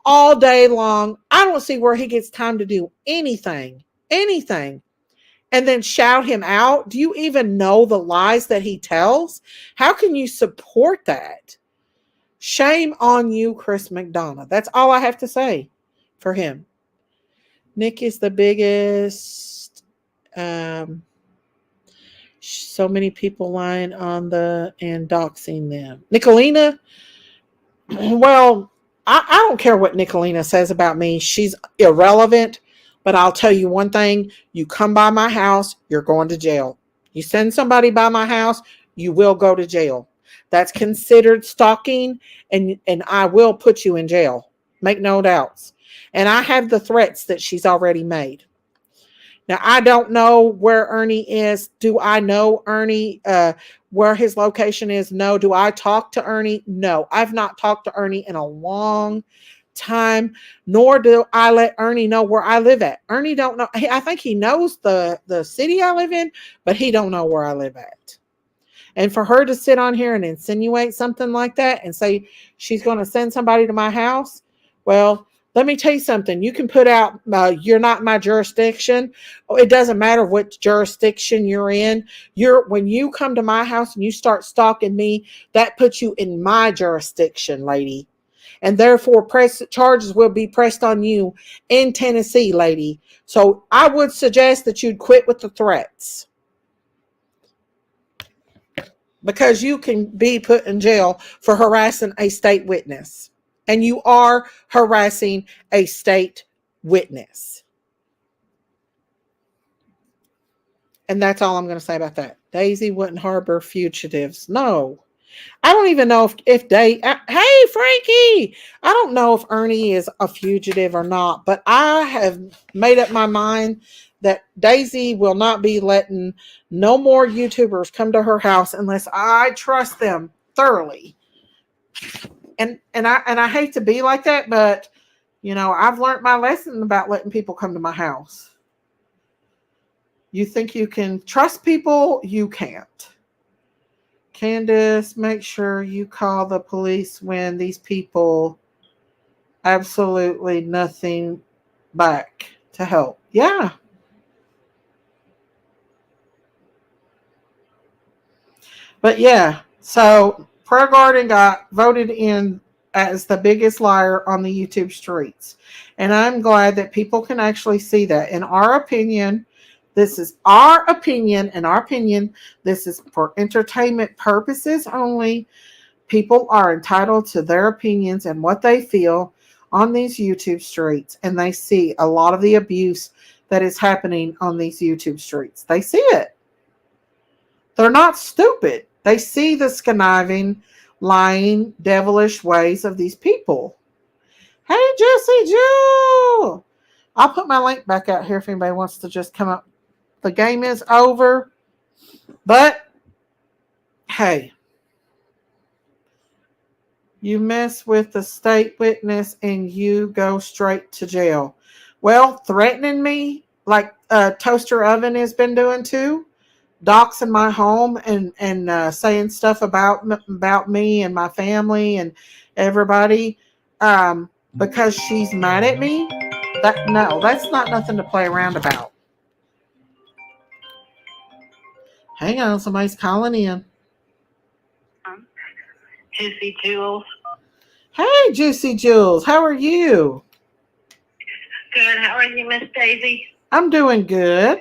Speaker 1: all day long. I don't see where he gets time to do anything. And then shout him out. Do you even know the lies that he tells? How can you support that? Shame on you, Chris McDonough. That's all I have to say for him. Nick is the biggest. So many people lying on and doxing them. Nicolina, well, I don't care what Nicolina says about me. She's irrelevant. But I'll tell you one thing. You come by my house, you're going to jail. You send somebody by my house, you will go to jail. That's considered stalking, and I will put you in jail. Make no doubts. And I have the threats that she's already made. Now, I don't know where Ernie is. Do I know Ernie, where his location is? No. Do I talk to Ernie? No. I've not talked to Ernie in a long time, nor do I let Ernie know where I live at. Ernie don't know. I think he knows the city I live in, but he don't know where I live at. And for her to sit on here and insinuate something like that and say she's going to send somebody to my house, well, let me tell you something. You can put out, you're not my jurisdiction. It doesn't matter what jurisdiction you're in. When you come to my house and you start stalking me, that puts you in my jurisdiction, lady. And therefore, charges will be pressed on you in Tennessee, lady. So I would suggest that you'd quit with the threats, because you can be put in jail for harassing a state witness. And you are harassing a state witness. And that's all I'm going to say about that. Daisy wouldn't harbor fugitives. No. I don't even know if hey, Frankie, I don't know if Ernie is a fugitive or not, but I have made up my mind that Daisy will not be letting no more YouTubers come to her house unless I trust them thoroughly. And I hate to be like that, but I've learned my lesson about letting people come to my house. You think you can trust people, you can't. Candace, make sure you call the police when these people absolutely nothing back to help. Yeah. But yeah, so Prayer Garden got voted in as the biggest liar on the YouTube streets. And I'm glad that people can actually see that. In our opinion, this is our opinion. In our opinion, this is for entertainment purposes only. People are entitled to their opinions and what they feel on these YouTube streets. And they see a lot of the abuse that is happening on these YouTube streets. They see it. They're not stupid. They see the conniving, lying, devilish ways of these people. Hey, Jesse Jew! I'll put my link back out here if anybody wants to just come up. The game is over. But, hey, you mess with the state witness and you go straight to jail. Well, threatening me like Toaster Oven has been doing too. Doxing my home and saying stuff about me and my family and everybody because she's mad at me. That's not nothing to play around about. Hang on, somebody's calling in.
Speaker 2: Juicy Jules.
Speaker 1: Hey, Juicy Jules, how are you?
Speaker 2: Good. How are you, Miss Daisy?
Speaker 1: I'm doing good.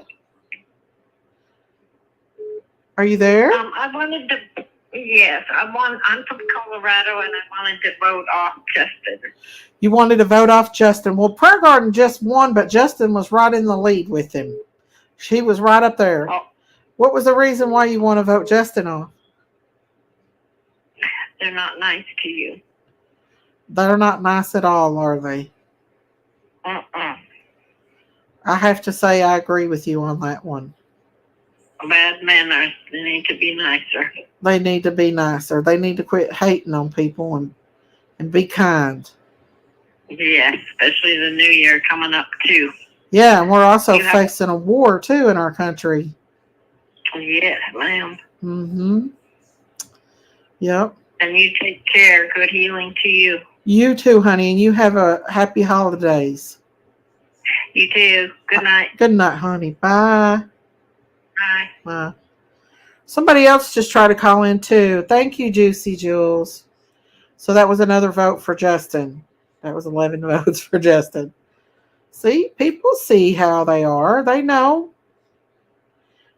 Speaker 1: Are you there?
Speaker 2: I wanted to. Yes, I'm from Colorado, and I wanted to vote off Justin.
Speaker 1: You wanted to vote off Justin. Well, Prayer Garden just won, but Justin was right in the lead with him. She was right up there.
Speaker 2: Oh.
Speaker 1: What was the reason why you want to vote Justin off?
Speaker 2: They're not nice to you.
Speaker 1: They're not nice at all, are they?
Speaker 2: Uh-uh.
Speaker 1: I have to say I agree with you on that one.
Speaker 2: Bad manners. They need to be nicer.
Speaker 1: They need to be nicer. They need to quit hating on people and be kind.
Speaker 2: Yes, especially the new year coming up, too.
Speaker 1: Yeah, and we're also facing a war, too, in our country.
Speaker 2: Yes, ma'am.
Speaker 1: Mm-hmm. Yep.
Speaker 2: And you take care. Good healing to you.
Speaker 1: You too, honey, and you have a happy holidays.
Speaker 2: You too. Good night.
Speaker 1: Good night, honey. Bye.
Speaker 2: Bye.
Speaker 1: Bye. Somebody else just tried to call in, too. Thank you, Juicy Jules. So that was another vote for Justin. That was 11 votes for Justin. See, people see how they are. They know.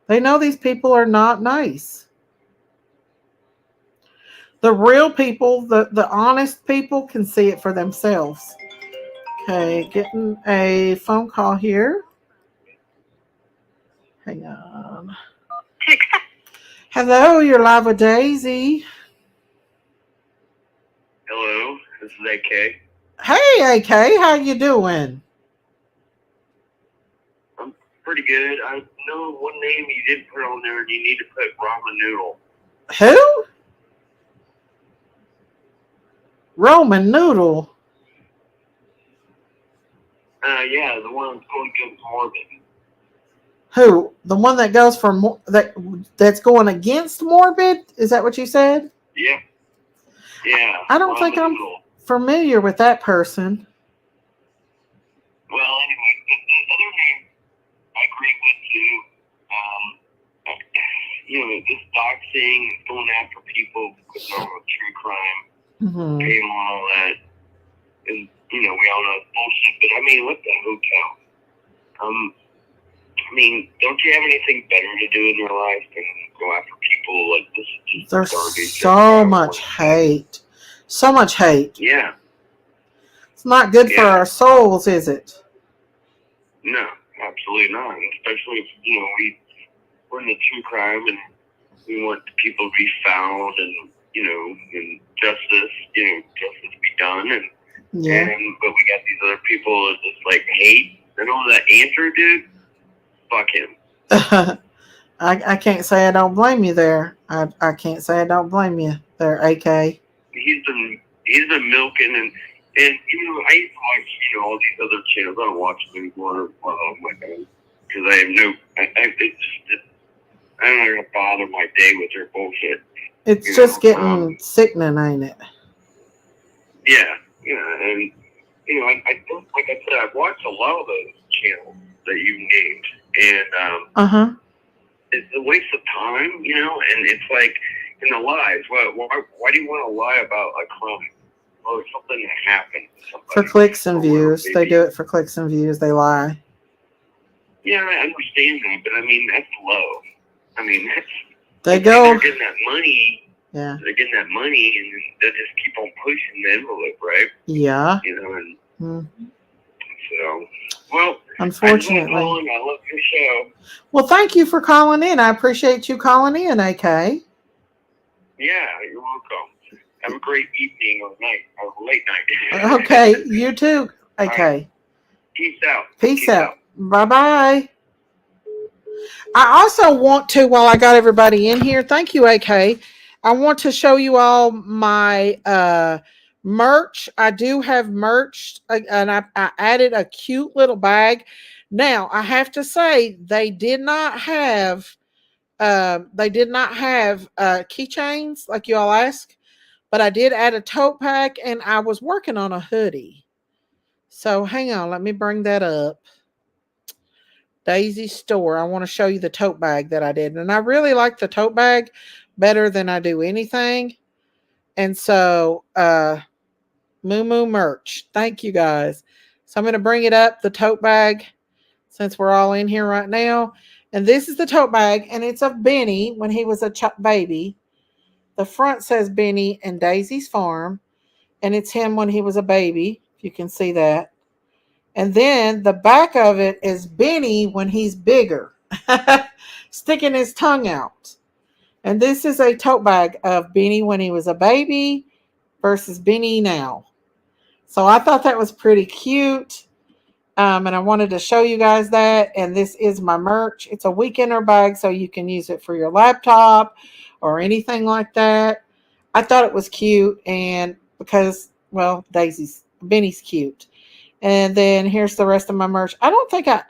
Speaker 1: They know these people are not nice. The real people, the honest people can see it for themselves. Okay, getting a phone call here. Hang on. Hello, you're live with Daisy.
Speaker 6: Hello, this is AK.
Speaker 1: Hey, AK, how you doing?
Speaker 6: I'm pretty good. I know one name you didn't put on there, and you need to put ramen noodle.
Speaker 1: Who? Roman Noodle.
Speaker 6: Yeah, the one that's going against Morbid.
Speaker 1: Who? The one that goes for that's going against Morbid? Is that what you said?
Speaker 6: Yeah. Yeah.
Speaker 1: I don't think I'm familiar with that person.
Speaker 6: Well, anyway, the other name I agree with too. This doxing, going after people because they're true crime,
Speaker 1: Mm-hmm.
Speaker 6: paying on all that, and we all know it's bullshit. But I mean, what the hell counts? Don't you have anything better to do in your life than go after people like this? Is just
Speaker 1: There's
Speaker 6: garbage.
Speaker 1: so much hate. So much hate.
Speaker 6: Yeah.
Speaker 1: It's not good for our souls, is it?
Speaker 6: No, absolutely not. Especially if, we're in the true crime and we want people to be found and, and justice be done. And but we got these other people that just like hate. And all that Andrew dude, fuck him.
Speaker 1: I can't say I don't blame you there. I can't say I don't blame you there, AK.
Speaker 6: He's been milking and I used to watch all these other channels. I don't watch them anymore because I have no. I'm not gonna bother my day with their bullshit.
Speaker 1: It's just getting sickening, ain't it?
Speaker 6: Yeah, and I don't, like I said, I've watched a lot of those channels that you named, and it's a waste of time, and it's like in the lies. Why do you want to lie about a crime? Or something that happened to somebody?
Speaker 1: For clicks and views. They do it for clicks and views. They lie.
Speaker 6: Yeah, I understand that, but that's low. That's
Speaker 1: they're
Speaker 6: getting that money.
Speaker 1: Yeah.
Speaker 6: They're getting that money, and they just keep on pushing the envelope, right?
Speaker 1: Yeah.
Speaker 6: So, well,
Speaker 1: unfortunately,
Speaker 6: I love your show.
Speaker 1: Well, thank you for calling in. I appreciate you calling in, AK.
Speaker 6: Yeah, you're welcome. Have a great evening or night or late night.
Speaker 1: Okay, you too, AK.
Speaker 6: Right. Peace out.
Speaker 1: Peace out. Bye-bye. I also want to, while I got everybody in here, thank you, AK. I want to show you all my merch. I do have merch, and I added a cute little bag. Now, I have to say, they did not have keychains like you all ask, but I did add a tote pack, and I was working on a hoodie. So hang on, let me bring that up. Daisy Store. I want to show you the tote bag that I did. And I really like the tote bag better than I do anything. And so, Moo merch. Thank you guys. So I'm going to bring it up, the tote bag, since we're all in here right now. And this is the tote bag, and it's of Benny when he was a baby. The front says Benny and Daisy's Farm, and it's him when he was a baby, if you can see that. And then the back of it is Benny when he's bigger, sticking his tongue out. And this is a tote bag of Benny when he was a baby versus Benny now. So I thought that was pretty cute. And I wanted to show you guys that. And this is my merch. It's a weekender bag, so you can use it for your laptop or anything like that. I thought it was cute, and because, well, Benny's cute. And then here's the rest of my merch. I don't think I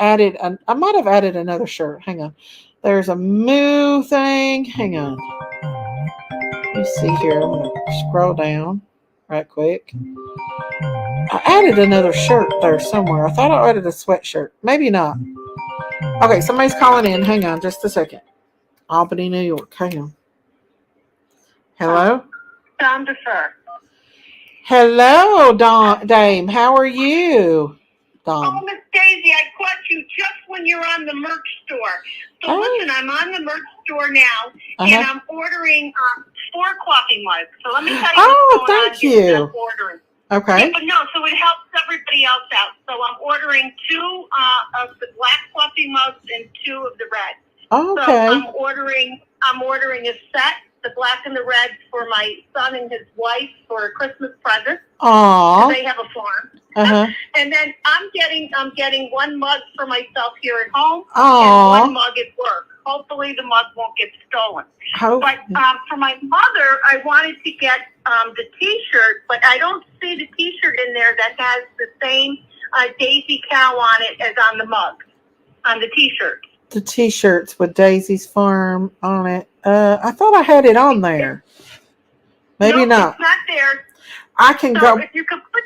Speaker 1: might have added another shirt. Hang on. There's a Moo thing. Hang on. Let me see here. I'm going to scroll down right quick. I added another shirt there somewhere. I thought I added a sweatshirt. Maybe not. Okay, somebody's calling in. Hang on just a second. Albany, New York. Hang on. Hello?
Speaker 3: Tom defer.
Speaker 1: Hello, Dame. How are you?
Speaker 3: Oh, Miss Daisy, I caught you just when you're on the merch store. So listen, I'm on the merch store now, and I'm ordering 4 coffee mugs. So let me tell you what's going on here. I'm ordering.
Speaker 1: Okay.
Speaker 3: Yeah, but no, so it helps everybody else out. So I'm ordering 2 of the black coffee mugs and 2 of the red.
Speaker 1: Okay.
Speaker 3: So I'm ordering a set, the black and the red, for my son and his wife for a Christmas present.
Speaker 1: Aww.
Speaker 3: They have a farm. And then I'm getting 1 mug for myself here at home.
Speaker 1: Aww.
Speaker 3: And 1 mug at work. Hopefully the mug won't get stolen.
Speaker 1: But
Speaker 3: for my mother, I wanted to get the T-shirt, but I don't see the T-shirt in there that has the same
Speaker 4: Daisy Cow on it as on the mug, on the T-shirt.
Speaker 1: The T-shirts with Daisy's Farm on it. I thought I had it on there. Maybe
Speaker 4: No,
Speaker 1: not.
Speaker 4: it's not there.
Speaker 1: I can
Speaker 4: So
Speaker 1: go.
Speaker 4: if you could put,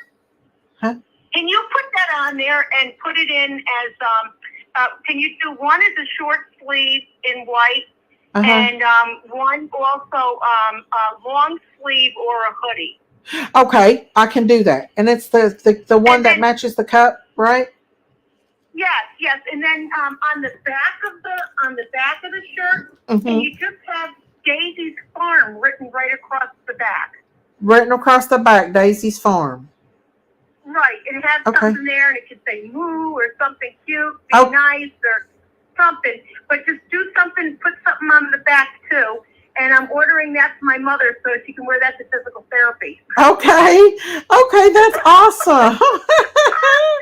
Speaker 1: Huh?
Speaker 4: can you put that on there and put it in as can you do one as a short sleeve in white and one also a long sleeve or a hoodie?
Speaker 1: Okay, I can do that, and it's the one that matches the cup, right?
Speaker 4: Yes, and then on the back of the shirt, can you just have Daisy's Farm written right across the back?
Speaker 1: Written across the back, Daisy's Farm.
Speaker 4: Right, and have something there, and it could say moo or something cute, be nice or something. But just do something, put something on the back too. And I'm ordering that for my mother so she can wear that to physical therapy.
Speaker 1: Okay, that's awesome.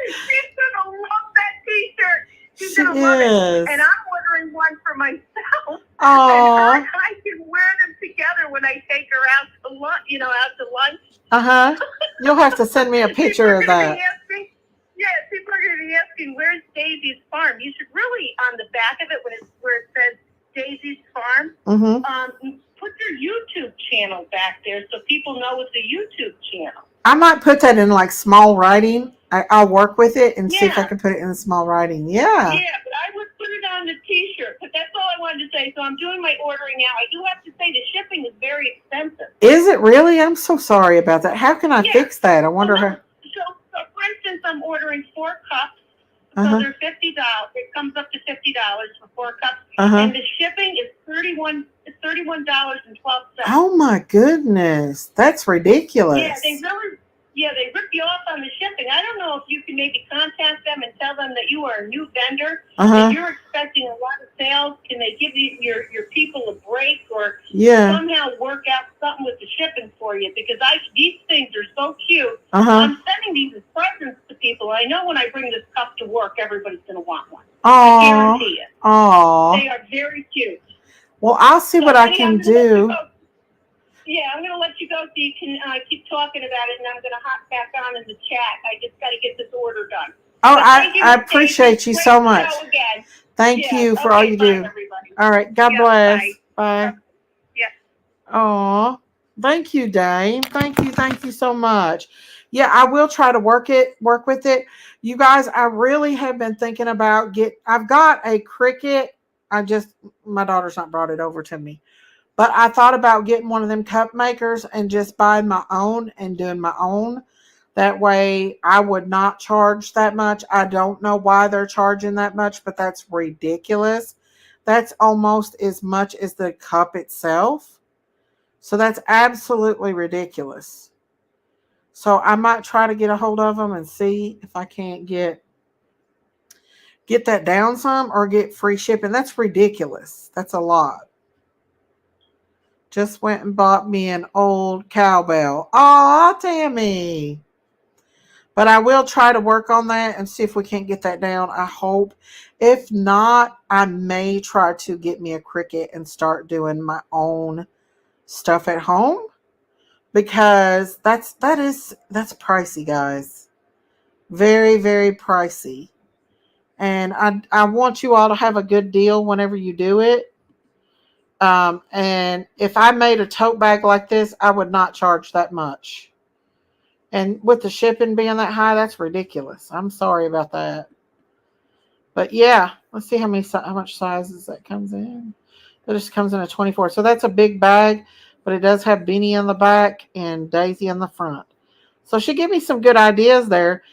Speaker 4: She's gonna love that T-shirt. She's gonna love it. And I'm ordering one for myself.
Speaker 1: Oh.
Speaker 4: And I can wear them together when I take her out to lunch. Out to lunch.
Speaker 1: You'll have to send me a picture of that.
Speaker 4: People are going to be asking, where's Daisy's Farm? You should really, on the back of it, where it says Daisy's Farm, put your YouTube channel back there so people know it's a YouTube channel.
Speaker 1: I might put that in like small writing. I'll work with it and see if I can put it in small writing. Yeah,
Speaker 4: but I would put it on the T-shirt. But that's all I wanted to say. So I'm doing my ordering now. I do have to say the shipping is very expensive.
Speaker 1: Is it really? I'm so sorry about that. How can I fix that? I wonder how.
Speaker 4: So, for instance, I'm ordering 4 cups. So they're $50. It comes up to $50 for 4 cups. And the shipping is $31.12.
Speaker 1: Oh my goodness. That's ridiculous.
Speaker 4: Yeah, they rip you off on the shipping. I don't know if you can maybe contact them and tell them that you are a new vendor and you're expecting a lot of sales. Can they give you your people a break or somehow work out something with the shipping for you? Because these things are so cute. I'm sending these as presents to people. I know when I bring this cup to work, everybody's going to want one. I guarantee it. They are very cute.
Speaker 1: Well, I'll see what I can do.
Speaker 4: I'm going to let you go so you can keep talking about it, and I'm going to hop back on in the chat. I just got to get this order done.
Speaker 1: I appreciate you so much. Thank you for all you do.
Speaker 4: Everybody.
Speaker 1: All right. God bless. Bye.
Speaker 4: Yeah.
Speaker 1: Oh, thank you, Dave. Thank you so much. Yeah, I will try to work with it. You guys, I really have been thinking about I've got a Cricut. My daughter's not brought it over to me. But I thought about getting one of them cup makers and just buying my own and doing my own. That way I would not charge that much. I don't know why they're charging that much, but that's ridiculous. That's almost as much as the cup itself. So that's absolutely ridiculous. So I might try to get a hold of them and see if I can't get that down some or get free shipping. That's ridiculous. That's a lot. Just went and bought me an old cowbell. Aw, Tammy. But I will try to work on that and see if we can't get that down. I hope. If not, I may try to get me a Cricut and start doing my own stuff at home. Because that's pricey, guys. Very, very pricey. And I want you all to have a good deal whenever you do it. And if I made a tote bag like this, I would not charge that much. And with the shipping being that high, that's ridiculous. I'm sorry about that. But yeah, let's see how much sizes that comes in. It just comes in a 24. So that's a big bag, but it does have Beanie on the back and Daisy on the front. So she gave me some good ideas there.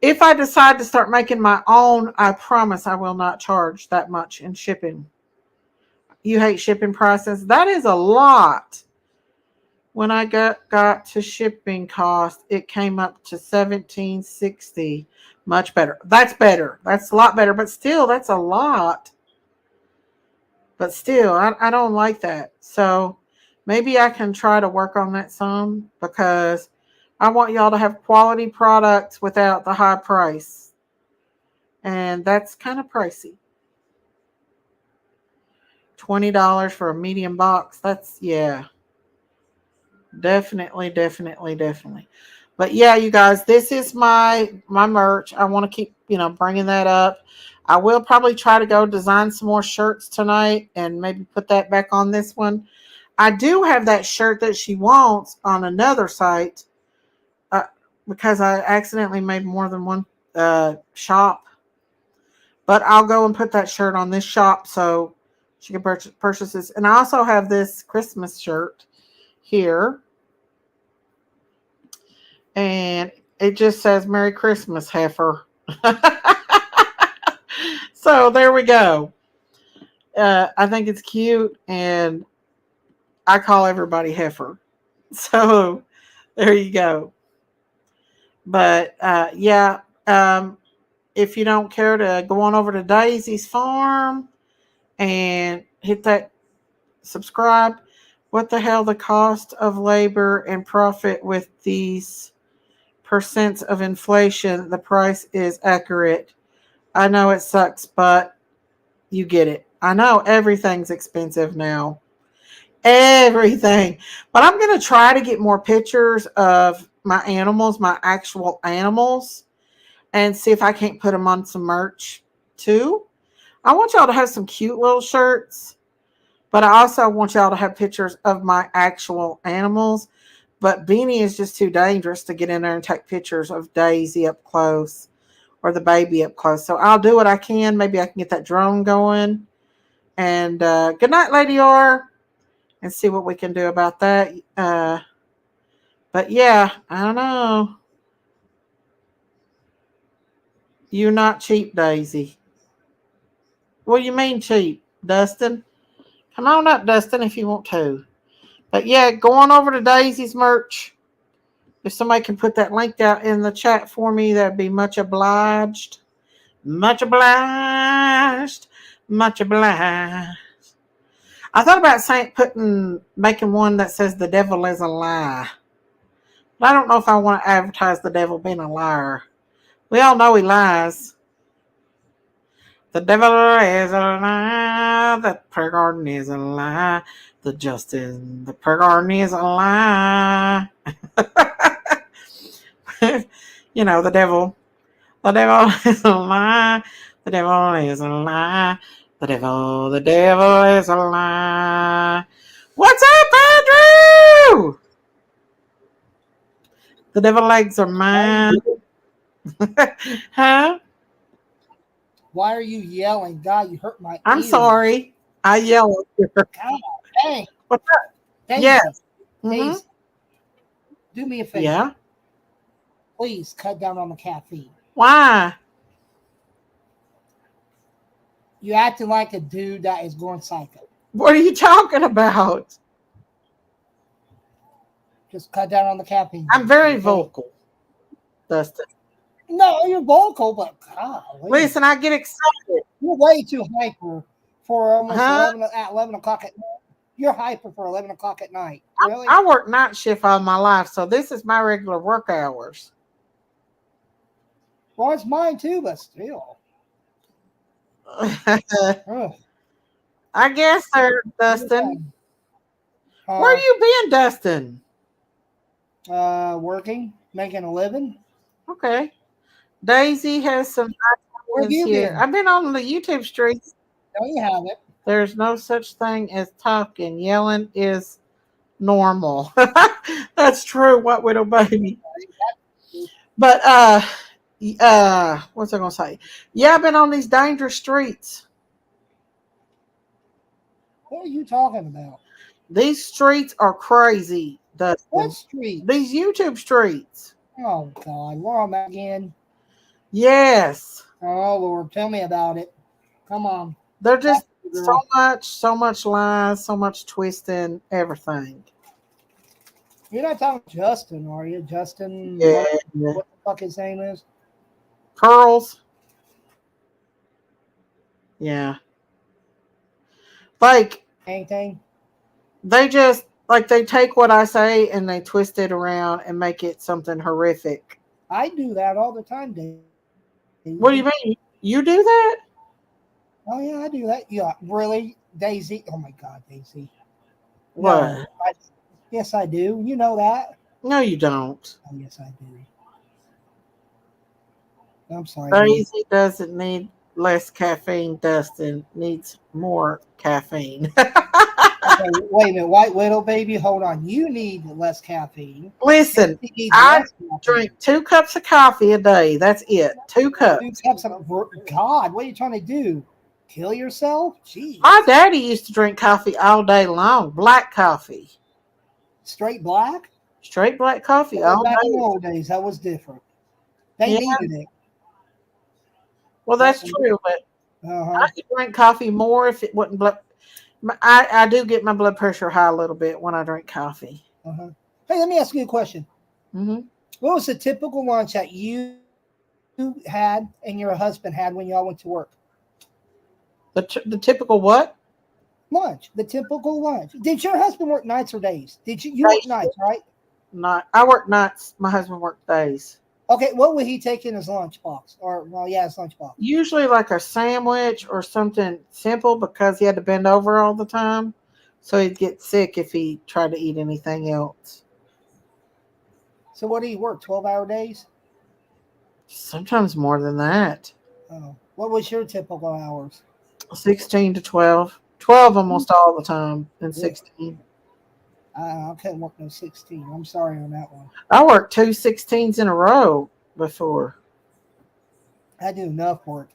Speaker 1: If I decide to start making my own, I promise I will not charge that much in shipping. You hate shipping prices? That is a lot. When I got to shipping cost, it came up to $17.60. Much better. That's better. That's a lot better. But still, that's a lot. But still, I don't like that. So maybe I can try to work on that some because I want y'all to have quality products without the high price. And that's kind of pricey. $20 for a medium box. That's, yeah. Definitely. But yeah, you guys, this is my merch. I want to keep, bringing that up. I will probably try to go design some more shirts tonight and maybe put that back on this one. I do have that shirt that she wants on another site uh, because I accidentally made more than one shop. But I'll go and put that shirt on this shop so she can purchase this. And I also have this Christmas shirt here. And it just says Merry Christmas, heifer. So there we go. I think it's cute, and I call everybody heifer. So there you go. But yeah, if you don't care to go on over to Daisy's Farm and hit that subscribe. What the hell, the cost of labor and profit with these percents of inflation, the price is accurate. I know it sucks, but you get it. I know everything's expensive now. Everything. But I'm going to try to get more pictures of my animals, my actual animals, and see if I can't put them on some merch too. I want y'all to have some cute little shirts, but I also want y'all to have pictures of my actual animals. But Beanie is just too dangerous to get in there and take pictures of Daisy up close or the baby up close. So I'll do what I can. Maybe I can get that drone going. And good night, Lady R, and see what we can do about that. But yeah, I don't know. You're not cheap, Daisy. What do you mean cheap, Dustin? Come on up, Dustin, if you want to. But yeah, go on over to Daisy's merch. If somebody can put that link out in the chat for me, that'd be much obliged. Much obliged. Much obliged. I thought about making one that says the devil is a lie. But I don't know if I want to advertise the devil being a liar. We all know he lies. The devil is a lie. The prayer garden is a lie. The prayer garden is a lie. The devil. The devil is a lie. The devil is a lie. The devil is a lie. What's up, Andrew? The devil legs are mine. Huh?
Speaker 7: Why are you yelling? God, you hurt my
Speaker 1: I'm
Speaker 7: ears.
Speaker 1: sorry. I yell.
Speaker 7: God, hey.
Speaker 1: What's up?
Speaker 7: Daisy,
Speaker 1: Yes.
Speaker 7: Daisy, do me a favor.
Speaker 1: Yeah.
Speaker 7: Please cut down on the caffeine.
Speaker 1: Why?
Speaker 7: You acting like a dude that is going psycho.
Speaker 1: What are you talking about?
Speaker 7: Just cut down on the caffeine.
Speaker 1: I'm very vocal, Dustin.
Speaker 7: No, you're vocal, but God.
Speaker 1: Listen, I get excited.
Speaker 7: You're way too hyper for almost 11 o'clock at night. You're hyper for 11 o'clock at night. Really?
Speaker 1: I work night shift all my life, so this is my regular work hours.
Speaker 7: Well, it's mine too, but still.
Speaker 1: I guess, sir, Dustin. Where you been, Dustin?
Speaker 7: Working, making a living.
Speaker 1: Okay. Daisy has some
Speaker 7: Where have you
Speaker 1: here.
Speaker 7: been?
Speaker 1: I've been on the YouTube streets.
Speaker 7: No, you haven't.
Speaker 1: There's no such thing as talking. Yelling is normal. That's true. What widow baby? But what's I gonna say? Yeah, I've been on these dangerous streets.
Speaker 7: What are you talking about?
Speaker 1: These streets are crazy, Dustin.
Speaker 7: What street?
Speaker 1: These YouTube streets.
Speaker 7: Oh God, we're on that again.
Speaker 1: Yes.
Speaker 7: Oh Lord, tell me about it. Come on.
Speaker 1: They're just so much lies, so much twisting, everything.
Speaker 7: You're not talking Justin, are you? Justin,
Speaker 1: Yeah.
Speaker 7: what the fuck his name is?
Speaker 1: Pearls. Yeah. Like
Speaker 7: Anything?
Speaker 1: they just they take what I say and they twist it around and make it something horrific.
Speaker 7: I do that all the time, Dave.
Speaker 1: What do you mean? You do that?
Speaker 7: Oh yeah, I do that. Yeah, really, Daisy. Oh my God, Daisy.
Speaker 1: What?
Speaker 7: No, yes, I do. You know that.
Speaker 1: No, you don't.
Speaker 7: Oh, yes, I do. I'm sorry.
Speaker 1: Crazy doesn't need less caffeine, Dustin. Needs more caffeine.
Speaker 7: Okay, wait a minute. White Widow, baby, hold on. You need less caffeine.
Speaker 1: Listen,
Speaker 7: She needs
Speaker 1: I
Speaker 7: less caffeine.
Speaker 1: drink 2 cups of coffee a day. That's it. 2 cups.
Speaker 7: 2 cups of God, what are you trying to do? Kill yourself? Jeez.
Speaker 1: My daddy used to drink coffee all day long. Black coffee.
Speaker 7: Straight black?
Speaker 1: Straight black coffee
Speaker 7: Well,
Speaker 1: all
Speaker 7: back in the
Speaker 1: day.
Speaker 7: old days, that was different. They
Speaker 1: Yeah.
Speaker 7: needed it.
Speaker 1: Well, that's true, but
Speaker 7: Uh-huh.
Speaker 1: I could drink coffee more if it wasn't blood. I do get my blood pressure high a little bit when I drink coffee.
Speaker 7: Uh-huh. Hey, let me ask you a question.
Speaker 1: Hmm.
Speaker 7: What was the typical lunch that you had and your husband had when y'all went to work?
Speaker 1: The typical what?
Speaker 7: Lunch. The typical lunch. Did your husband work nights or days? Did you
Speaker 1: Day
Speaker 7: work nights,
Speaker 1: shift.
Speaker 7: right?
Speaker 1: Not. I work nights. My husband worked days.
Speaker 7: Okay, what would he take in his lunchbox? Or, well, yeah, his lunchbox.
Speaker 1: Usually like a sandwich or something simple because he had to bend over all the time. So he'd get sick if he tried to eat anything else.
Speaker 7: So what do you work? 12-hour days?
Speaker 1: Sometimes more than that.
Speaker 7: Oh. What was your typical hours?
Speaker 1: 16 to 12. 12 almost all the time and
Speaker 7: Yeah.
Speaker 1: 16.
Speaker 7: I couldn't work no 16. I'm sorry on that one.
Speaker 1: I worked 2 16s in a row before.
Speaker 7: I do enough work.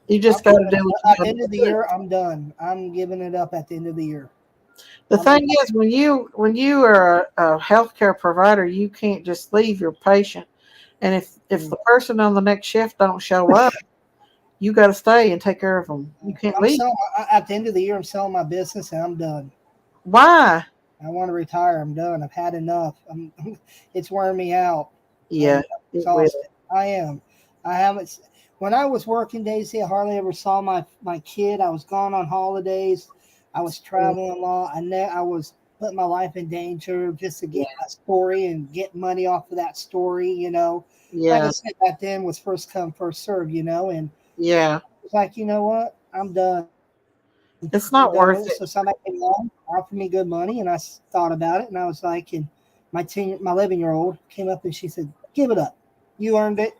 Speaker 1: You
Speaker 7: I'm
Speaker 1: just got to
Speaker 7: giving
Speaker 1: do what
Speaker 7: at
Speaker 1: you
Speaker 7: the
Speaker 1: got
Speaker 7: end of
Speaker 1: to
Speaker 7: the
Speaker 1: do.
Speaker 7: year, I'm done. I'm giving it up at the end of the year.
Speaker 1: The
Speaker 7: I'm
Speaker 1: thing is, when you are a healthcare provider, you can't just leave your patient. And if the person on the next shift don't show up, you got to stay and take care of them. You can't
Speaker 7: I'm
Speaker 1: leave.
Speaker 7: selling at the end of the year. I'm selling my business and I'm done.
Speaker 1: Why?
Speaker 7: I want to retire. I'm done. I've had enough. It's wearing me out.
Speaker 1: Yeah,
Speaker 7: I'm
Speaker 1: it will.
Speaker 7: exhausted. I am. I haven't. When I was working, Daisy, I hardly ever saw my kid. I was gone on holidays. I was traveling a lot. I was putting my life in danger just to
Speaker 1: Yeah,
Speaker 7: get a story and get money off of that story. Like I
Speaker 1: yeah,
Speaker 7: said, back then was first come, first serve. And
Speaker 1: yeah.
Speaker 7: it's like, you know what? I'm done. I'm done with it.
Speaker 1: It's
Speaker 7: So
Speaker 1: not
Speaker 7: somebody
Speaker 1: worth
Speaker 7: came
Speaker 1: it.
Speaker 7: along, offered me good money, and thought about it, and I was like, and my 11-year-old came up and she said, "Give it up. You earned it.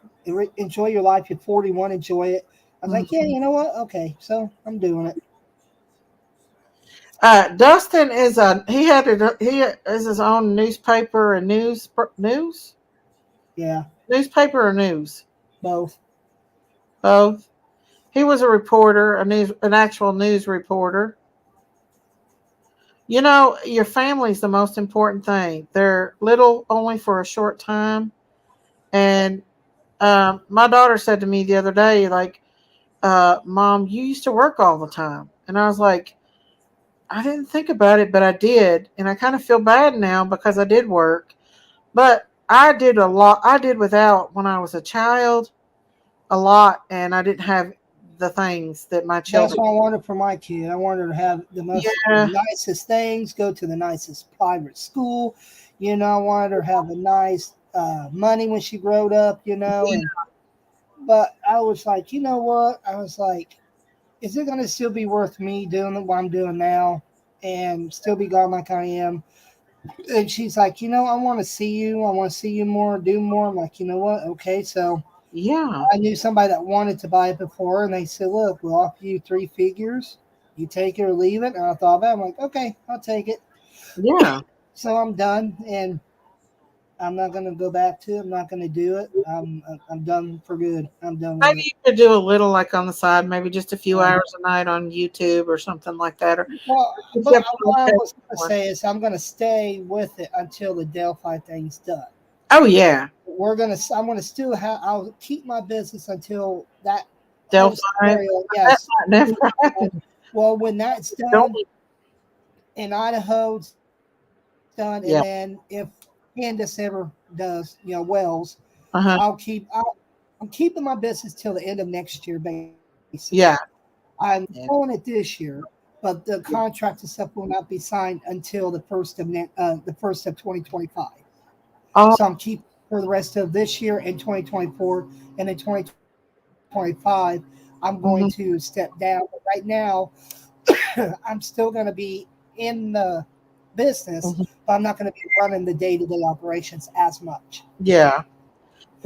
Speaker 7: Enjoy your life. You're 41. Enjoy it." I was like, "Yeah,
Speaker 1: Mhm.
Speaker 7: you know what? Okay, so I'm doing it."
Speaker 1: Dustin is he is his own newspaper and
Speaker 7: Yeah,
Speaker 1: newspaper or news.
Speaker 7: both.
Speaker 1: Both. He was a reporter, an actual news reporter. You know, your family's the most important thing. They're little only for a short time. And my daughter said to me the other day, like, Mom, you used to work all the time. And I was like, I didn't think about it, but I did. And I kind of feel bad now because I did work. But I did a lot. I did without when I was a child a lot, and I didn't have the things that my
Speaker 7: That's
Speaker 1: children.
Speaker 7: what I wanted for my kid. I wanted her to have the most
Speaker 1: Yeah,
Speaker 7: nicest things, go to the nicest private school. I wanted her to have a nice money when she growed up. And but I was like, you know what? I was like, is it going to still be worth me doing what I'm doing now and still be gone like I am? And she's like, I want to see you. I want to see you more, do more. I'm like, you know what? Okay. So
Speaker 1: yeah,
Speaker 7: I knew somebody that wanted to buy it before, and they said, look, we'll offer you 3 figures. You take it or leave it. And I thought about it. I'm like, okay, I'll take it.
Speaker 1: yeah.
Speaker 7: So I'm done. And I'm not going to go back to it. I'm not going to do it. I'm done for good. I'm done with
Speaker 1: Maybe
Speaker 7: it.
Speaker 1: you could do a little like on the side, maybe just a few
Speaker 7: Uh,
Speaker 1: hours a night on YouTube or something like that. Or
Speaker 7: Well,
Speaker 1: if you
Speaker 7: but
Speaker 1: have to
Speaker 7: what I
Speaker 1: pay
Speaker 7: was going to
Speaker 1: more.
Speaker 7: say is I'm going to stay with it until the Delphi thing's done.
Speaker 1: Oh yeah,
Speaker 7: I'm going to still have, I'll keep my business until that whole
Speaker 1: Delphi.
Speaker 7: scenario.
Speaker 1: That
Speaker 7: Yes.
Speaker 1: might never happen.
Speaker 7: Well, when that's
Speaker 1: Don't.
Speaker 7: done in Idaho's done, and then if Candace ever does, Wells,
Speaker 1: Uh huh.
Speaker 7: I'm keeping my business till the end of next year, basically.
Speaker 1: Yeah.
Speaker 7: I'm
Speaker 1: Yeah.
Speaker 7: selling it this year, but the contract and stuff will not be signed until the first of 2025.
Speaker 1: Oh.
Speaker 7: So I'm keeping for the rest of this year and 2024, and then 2025 I'm going to
Speaker 1: Mhm.
Speaker 7: step down. But right now, I'm still going to be in the business,
Speaker 1: Mhm.
Speaker 7: but I'm not going to be running the day-to-day operations as much.
Speaker 1: Yeah.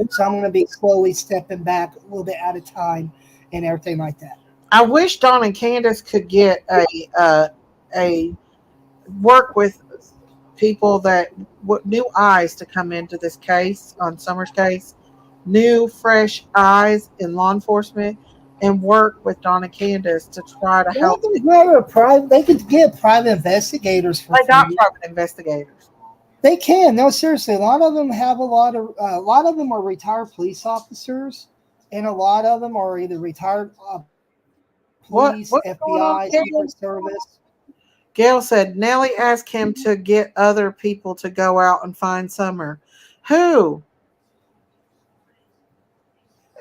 Speaker 7: So I'm going to be slowly stepping back a little bit at a time and everything like that.
Speaker 1: I wish Don and Candace could get a work with people that new eyes to come into this case on Summer's case, new fresh eyes in law enforcement, and work with Don and Candace to try to help.
Speaker 7: They could get private investigators for
Speaker 1: They got
Speaker 7: free.
Speaker 1: private investigators.
Speaker 7: They can. No, seriously. A lot of them are retired police officers, and a lot of them are either retired police,
Speaker 1: What's going on,
Speaker 7: FBI,
Speaker 1: Gail?
Speaker 7: Secret Service.
Speaker 1: Gail said Nellie asked him to get other people to go out and find Summer. Who?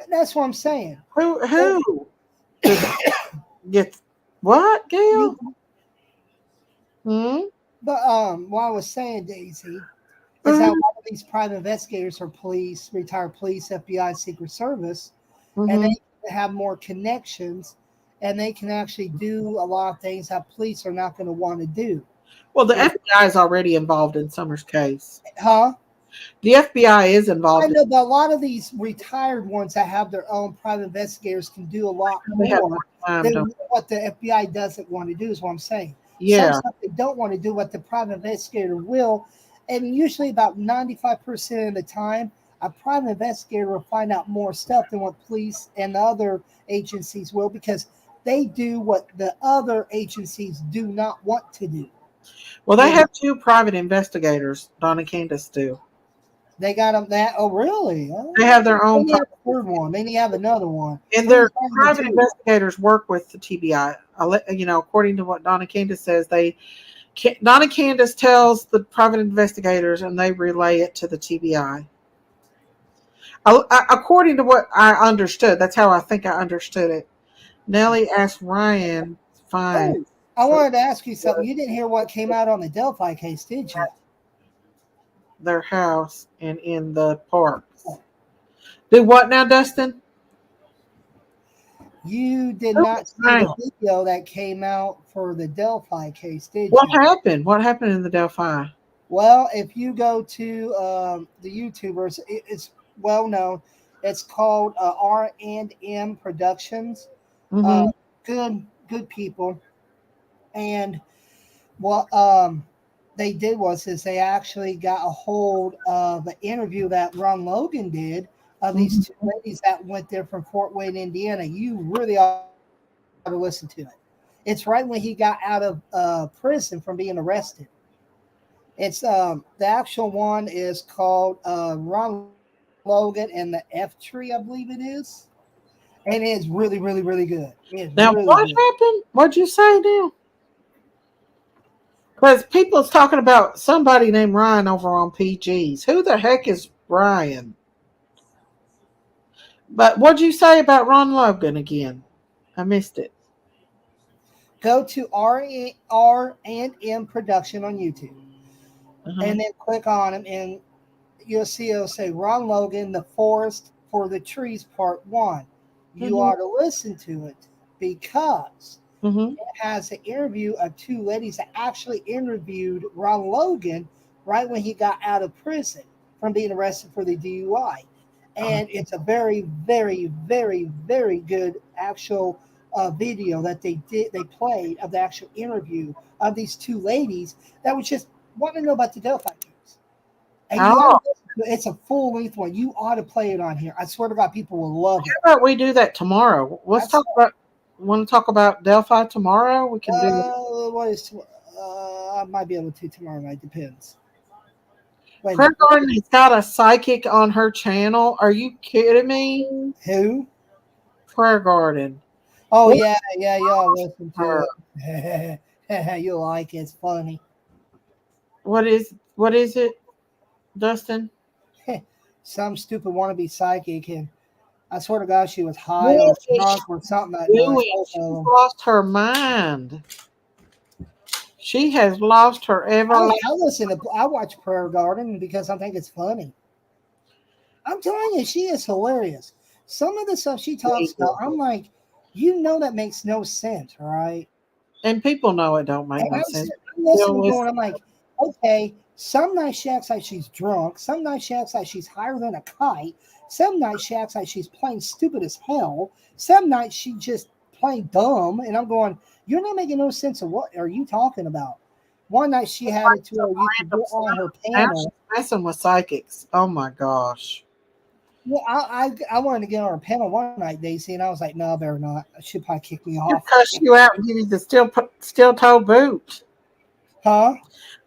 Speaker 7: That's what I'm saying.
Speaker 1: Who? Get what, Gail? Hmm?
Speaker 7: But what I was saying, Daisy, is
Speaker 1: Mm-hmm.
Speaker 7: that a lot of these private investigators are police, retired police, FBI, Secret Service, and they have more connections, and they can actually do a lot of things that police are not going to want to do.
Speaker 1: Well, the FBI is already involved in Summer's case.
Speaker 7: Huh?
Speaker 1: The FBI is involved.
Speaker 7: I know, but a lot of these retired ones that have their own private investigators can do a lot more than what the FBI doesn't want to do, is what I'm saying.
Speaker 1: Yeah.
Speaker 7: Some stuff they don't want to do, what the private investigator will. And usually about 95% of the time, a private investigator will find out more stuff than what police and the other agencies will, because they do what the other agencies do not want to do.
Speaker 1: Well, they have two private investigators, Don and Candace do.
Speaker 7: They got them that. Oh, really? Oh,
Speaker 1: They have their own.
Speaker 7: They have a third one. Then you have another one.
Speaker 1: And their private investigators work with the TBI. According to what Don and Candace says, Don and Candace tells the private investigators, and they relay it to the TBI. According to what I understood, that's how I think I understood it. Nellie asked Ryan, fine.
Speaker 7: Oh, I wanted to ask you something. You didn't hear what came out on the Delphi case, did you?
Speaker 1: Their house and in the parks. Do what now, Dustin?
Speaker 7: You did not see the video that came out for the Delphi case, did you?
Speaker 1: What happened? What happened in the Delphi?
Speaker 7: Well, if you go to the YouTubers, it's well known. It's called R&M Productions.
Speaker 1: Mm-hmm.
Speaker 7: Good people. And what they did was they actually got a hold of an interview that Ron Logan did of these two ladies that went there from Fort Wayne, Indiana. You really ought to listen to it. It's right when he got out of prison from being arrested. It's the actual one is called Ron Logan and the F Tree, I believe it is. And it's really, really, really good.
Speaker 1: Now, really what happened? What'd you say now? Because people's talking about somebody named Ryan over on PG's. Who the heck is Ryan? But what'd you say about Ron Logan again? I missed it.
Speaker 7: Go to R&M Production on YouTube. And then click on him, and you'll see it'll say Ron Logan, The Forest for the Trees, Part 1. You ought to listen to it because it has an interview of two ladies that actually interviewed Ron Logan right when he got out of prison from being arrested for the DUI. And it's a very, very, very, very good actual video that they played of the actual interview of these two ladies that was just want to know about the Delphi case. And it's a full length one. You ought to play it on here. I swear to God, people will love it.
Speaker 1: How about we do that tomorrow? Want to talk about Delphi tomorrow? We can do it.
Speaker 7: What is I might be able to tomorrow night. Depends.
Speaker 1: Prayer Garden has got a psychic on her channel. Are you kidding me?
Speaker 7: Who?
Speaker 1: Prayer Garden.
Speaker 7: Oh, yeah, y'all listen to it. You'll like it. It's funny.
Speaker 1: What is it, Dustin?
Speaker 7: Some stupid wannabe psychic, and I swear to God, she was high or drunk or something like that.
Speaker 1: She's lost her mind. She has lost her
Speaker 7: I watch Prayer Garden because I think it's funny. I'm telling you, she is hilarious. Some of the stuff she talks about, I'm like, that makes no sense, right?
Speaker 1: And people know it don't make no sense.
Speaker 7: I'm like, okay, some nights she acts like she's drunk. Some nights she acts like she's higher than a kite. Some nights she acts like she's plain stupid as hell. Some nights she just plain dumb. And I'm going, you're not making no sense of what are you talking about. One night she had it to where you could go on her
Speaker 1: Now she's
Speaker 7: panel.
Speaker 1: messing with psychics. Oh my gosh.
Speaker 7: Well, I wanted to get on her panel one night, Daisy, and I was like, no, I better not. She'll probably kick me
Speaker 1: She'll
Speaker 7: off.
Speaker 1: cuss you out and give you the steel toe boot.
Speaker 7: Huh?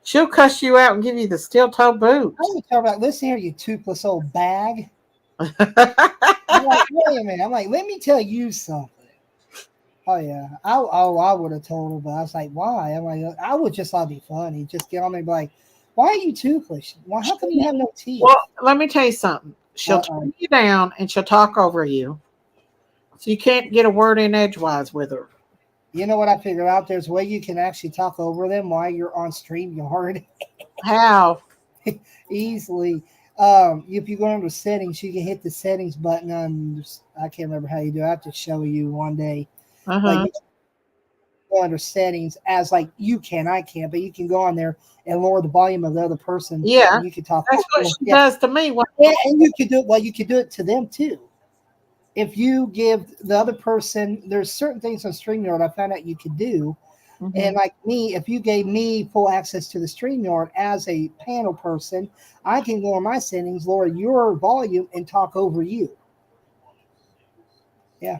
Speaker 1: She'll cuss you out and give you the steel toe boot.
Speaker 7: I'm gonna tell her, like, listen here, you toothless old bag. I'm like, wait a minute. I'm like, let me tell you something. Oh yeah. I would have told her, but I was like, why? I'm like, I would just thought it'd be funny. Just get on me and be like, why are you toothless? Why how come you have no teeth?
Speaker 1: Well, let me tell you something. She'll
Speaker 7: Uh-oh.
Speaker 1: turn you down and she'll talk over you. So you can't get a word in edgewise with her.
Speaker 7: You know what I figured out? There's a way you can actually talk over them while you're on StreamYard
Speaker 1: How?
Speaker 7: easily. If you go into settings, you can hit the settings button on. I can't remember how you do it. I have to show you one day. Like
Speaker 1: Uh-huh.
Speaker 7: you can go under settings as like you can, I can't, but you can go on there and lower the volume of the other person.
Speaker 1: Yeah.
Speaker 7: And you can talk.
Speaker 1: That's what she
Speaker 7: Yeah,
Speaker 1: does to me.
Speaker 7: yeah, and you can do it. Well, you can do it to them too. If you give the other person, there's certain things on StreamYard I found out you could do.
Speaker 1: Mhm.
Speaker 7: And like me, if you gave me full access to the StreamYard as a panel person, I can go on my settings, lower your volume, and talk over you. Yeah.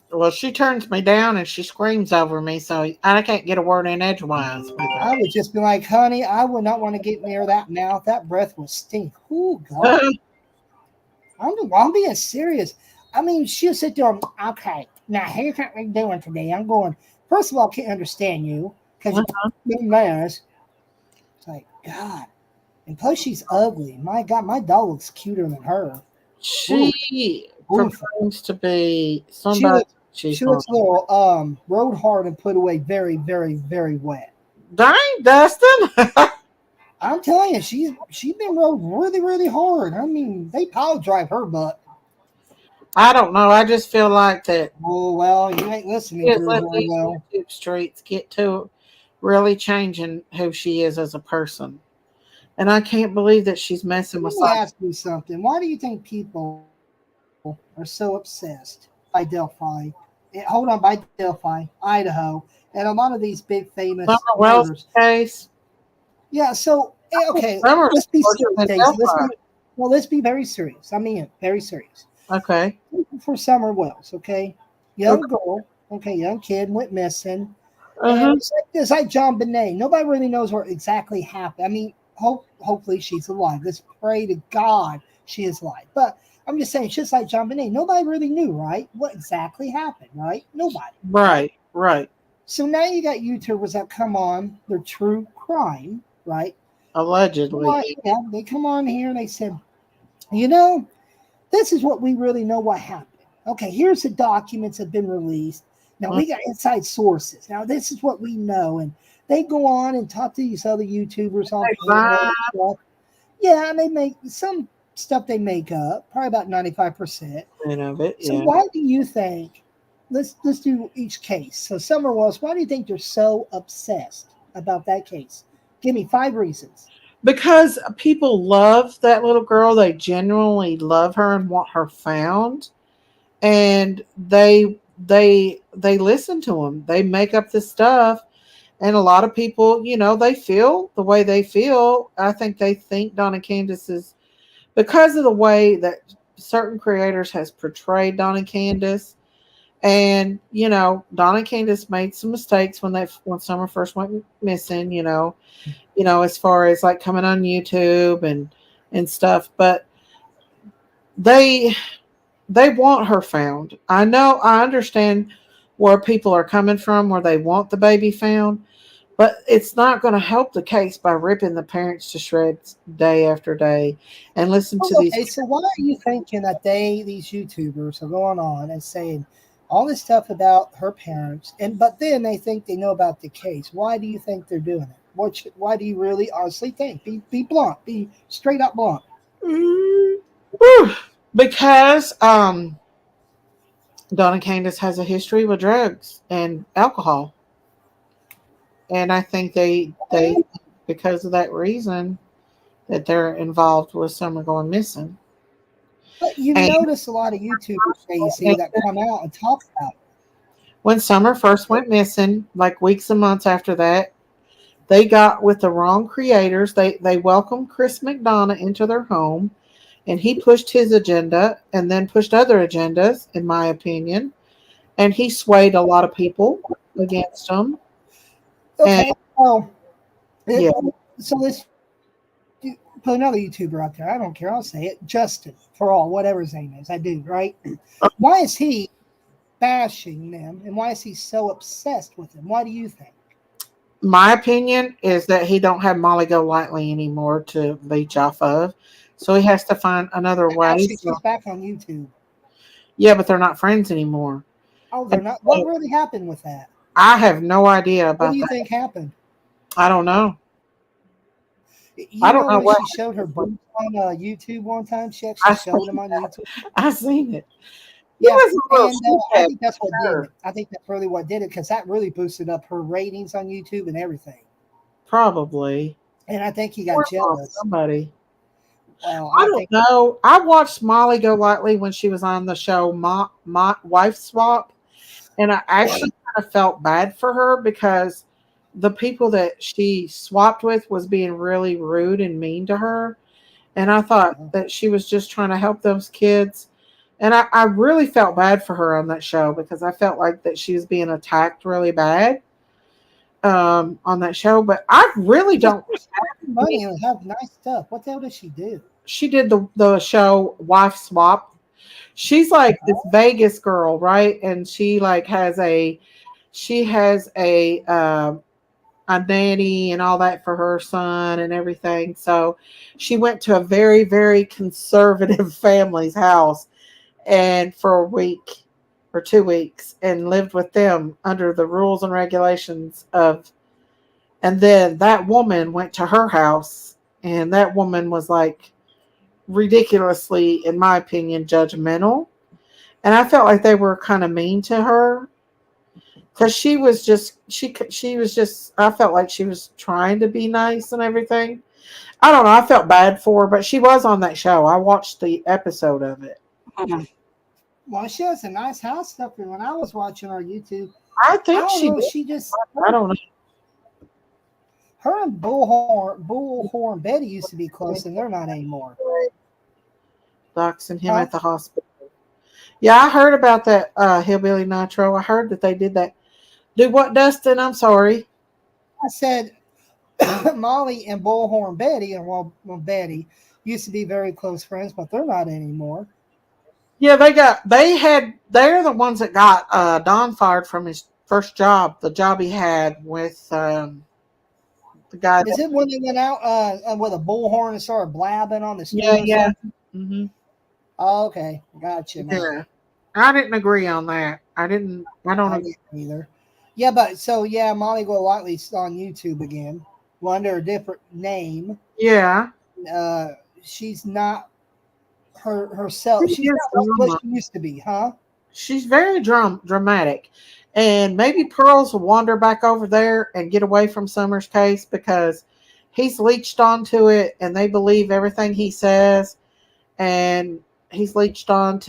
Speaker 1: Well, she turns me down and she screams over me, so I can't get a word in edgewise with her.
Speaker 7: I would just be like, honey, I would not want to get near that mouth. That breath would stink. Oh, God. I'm being serious. I mean, she'll sit there and, okay, now here's what we're doing today. I'm going, first of all, I can't understand you because you're nice. It's like, God. And plus, she's ugly. My God, my dog looks cuter than her.
Speaker 1: She
Speaker 7: Ooh.
Speaker 1: proclaims to be
Speaker 7: She
Speaker 1: somebody.
Speaker 7: looks,
Speaker 1: She's
Speaker 7: she looks a little road hard and put away very, very, very wet.
Speaker 1: dang, Dustin.
Speaker 7: I'm telling you, she's been rode really, really hard. I mean, they pile drive her butt.
Speaker 1: I don't know. I just feel like that
Speaker 7: Oh well, you ain't listening
Speaker 1: she has
Speaker 7: to her
Speaker 1: let
Speaker 7: very
Speaker 1: these
Speaker 7: well.
Speaker 1: YouTube streets get to really changing who she is as a person. And I can't believe that she's messing
Speaker 7: Let
Speaker 1: with
Speaker 7: me ask you something. Why do you think people are so obsessed by Delphi? Hold on, by Delphi, Idaho, and a lot of these big famous
Speaker 1: Summer Wells
Speaker 7: murders.
Speaker 1: case.
Speaker 7: Yeah. So okay,
Speaker 1: Summer's
Speaker 7: let's be
Speaker 1: worse
Speaker 7: serious,
Speaker 1: than
Speaker 7: Daisy.
Speaker 1: Delphi.
Speaker 7: Let's be very serious. I mean, very serious.
Speaker 1: Okay.
Speaker 7: For Summer Wells, okay, young
Speaker 1: Okay.
Speaker 7: girl, okay, young kid went missing, and
Speaker 1: Uh-huh.
Speaker 7: it's like John Bonet. Nobody really knows what exactly happened. I mean, hopefully she's alive. Let's pray to God she is alive. But I'm just saying, just like John Bonet, nobody really knew, right, what exactly happened, right? Nobody.
Speaker 1: Right, right.
Speaker 7: So now you got YouTubers that come on their true crime, right?
Speaker 1: Allegedly.
Speaker 7: Yeah, they come on here and they said, you know, this is what we really know what happened. Okay, here's the documents that have been released. Now we got inside sources. Now this is what we know, and they go on and talk to these other YouTubers on panel and stuff. Yeah, and they make some stuff they make up, probably about 95%.
Speaker 1: Of it,
Speaker 7: So
Speaker 1: yeah.
Speaker 7: why do you think? Let's do each case. So Summer Wells, why do you think they're so obsessed about that case? Give me 5 reasons.
Speaker 1: Because people love that little girl. They genuinely love her and want her found. And they listen to them. They make up this stuff. And a lot of people, they feel the way they feel. I think they think Donna Candace is because of the way that certain creators has portrayed Donna Candace. And Donna Candace made some mistakes when Summer first went missing. As far as like coming on YouTube and stuff. But they want her found. I understand where people are coming from, where they want the baby found, but it's not going to help the case by ripping the parents to shreds day after day and listen to these.
Speaker 7: Okay, so why are you thinking that these YouTubers are going on and saying all this stuff about her parents, but then they think they know about the case? Why do you think they're doing it? Why do you really honestly think? Be blunt. Be straight up blunt.
Speaker 1: Because Donna Candace has a history with drugs and alcohol, and I think they because of that reason that they're involved with Summer going missing.
Speaker 7: But you
Speaker 1: And,
Speaker 7: notice a lot of YouTubers, Stacey, that come out and talk about it.
Speaker 1: when Summer first went missing, like weeks and months after that, they got with the wrong creators. They welcomed Chris McDonough into their home, and he pushed his agenda and then pushed other agendas, in my opinion. And he swayed a lot of people against him. And
Speaker 7: Okay, well,
Speaker 1: yeah,
Speaker 7: so let's put another YouTuber out there. I don't care. I'll say it. Justin, for all, whatever his name is. I do, right? Why is he bashing them, and why is he so obsessed with them? Why do you think?
Speaker 1: my opinion is that he don't have Molly Golightly anymore to leech off of, so he has to find another way.
Speaker 7: Actually,
Speaker 1: So,
Speaker 7: she's back on YouTube.
Speaker 1: yeah, but they're not friends anymore.
Speaker 7: Oh, they're
Speaker 1: And
Speaker 7: not. What
Speaker 1: so
Speaker 7: really happened with that?
Speaker 1: I have no idea
Speaker 7: What do
Speaker 1: about
Speaker 7: you
Speaker 1: that.
Speaker 7: think happened?
Speaker 1: I don't know. I
Speaker 7: You
Speaker 1: don't
Speaker 7: know
Speaker 1: know
Speaker 7: when
Speaker 1: what.
Speaker 7: she showed her boobs on YouTube one time? She
Speaker 1: I
Speaker 7: actually showed them on YouTube.
Speaker 1: I seen it. He
Speaker 7: Yeah,
Speaker 1: was a little
Speaker 7: and I
Speaker 1: shithead,
Speaker 7: think that's what did
Speaker 1: sure.
Speaker 7: it. I think that's really what did it because that really boosted up her ratings on YouTube and everything.
Speaker 1: Probably.
Speaker 7: And I think he
Speaker 1: Or
Speaker 7: got jealous.
Speaker 1: somebody.
Speaker 7: Well,
Speaker 1: I
Speaker 7: I
Speaker 1: don't
Speaker 7: think
Speaker 1: know. I watched Molly Golightly when she was on the show Wife Swap, and I actually kind of felt bad for her because the people that she swapped with was being really rude and mean to her. And I thought that she was just trying to help those kids. And I really felt bad for her on that show because I felt like that she was being attacked really bad on that show. But I really
Speaker 7: just
Speaker 1: don't.
Speaker 7: money and have nice stuff. What the hell does she do?
Speaker 1: She did the show Wife Swap. She's like this Vegas girl, right? And she like has a nanny and all that for her son and everything. So she went to a very, very conservative family's house and for a week or 2 weeks and lived with them under the rules and regulations of, and then that woman went to her house, and that woman was like ridiculously, in my opinion, judgmental. And I felt like they were kind of mean to her because she was just, I felt like she was trying to be nice and everything. I don't know. I felt bad for her, but she was on that show. I watched the episode of it.
Speaker 7: Well, she has a nice house stuff. And when I was watching her YouTube,
Speaker 1: I
Speaker 7: I
Speaker 1: think
Speaker 7: don't
Speaker 1: she
Speaker 7: know.
Speaker 1: did.
Speaker 7: She just
Speaker 1: I don't know.
Speaker 7: her and Bullhorn Betty used to be close, and they're not anymore.
Speaker 1: Doxing him
Speaker 7: Huh?
Speaker 1: at the hospital. Yeah, I heard about that Hillbilly Nitro. I heard that they did that. Do what, Dustin? I'm sorry.
Speaker 7: I said Molly and Bullhorn Betty, and well, Betty used to be very close friends, but they're not anymore.
Speaker 1: Yeah, they're the ones that got Don fired from his first job, the job he had with the guy
Speaker 7: Is
Speaker 1: that,
Speaker 7: it when they went out with a bullhorn and started blabbing on the street
Speaker 1: yeah,
Speaker 7: or
Speaker 1: yeah.
Speaker 7: something?
Speaker 1: Hmm.
Speaker 7: Oh, okay, gotcha. Now.
Speaker 1: Yeah. I didn't agree on that. I don't
Speaker 7: I
Speaker 1: agree.
Speaker 7: didn't either. Yeah, but so yeah, Molly Golightly's on YouTube again, well, under a different name.
Speaker 1: Yeah.
Speaker 7: She's not herself.
Speaker 1: She
Speaker 7: She's
Speaker 1: is
Speaker 7: not what
Speaker 1: drama.
Speaker 7: she used to be, huh?
Speaker 1: She's very dramatic. And maybe Pearls will wander back over there and get away from Summer's case because he's leached onto it and they believe everything he says, and he's leached on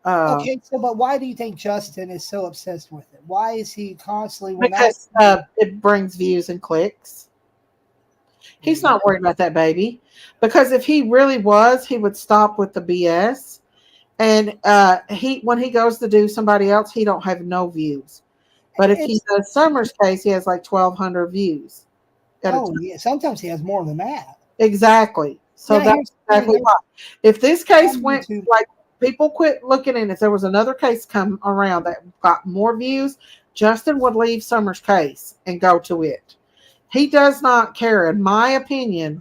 Speaker 7: Okay, so but why do you think Justin is so obsessed with it? Why is he constantly when that?
Speaker 1: because it brings views and clicks. He's not worried about that baby because if he really was, he would stop with the BS. And he when he goes to do somebody else, he don't have no views. But if he
Speaker 7: It's
Speaker 1: does Summer's case, he has like 1,200 views.
Speaker 7: yeah. Sometimes he has more than that.
Speaker 1: Exactly. So
Speaker 7: Yeah,
Speaker 1: that's
Speaker 7: here's the thing,
Speaker 1: exactly
Speaker 7: there's
Speaker 1: why. If this case
Speaker 7: on
Speaker 1: went
Speaker 7: YouTube.
Speaker 1: like people quit looking in, if there was another case come around that got more views, Justin would leave Summer's case and go to it. He does not care, in my opinion,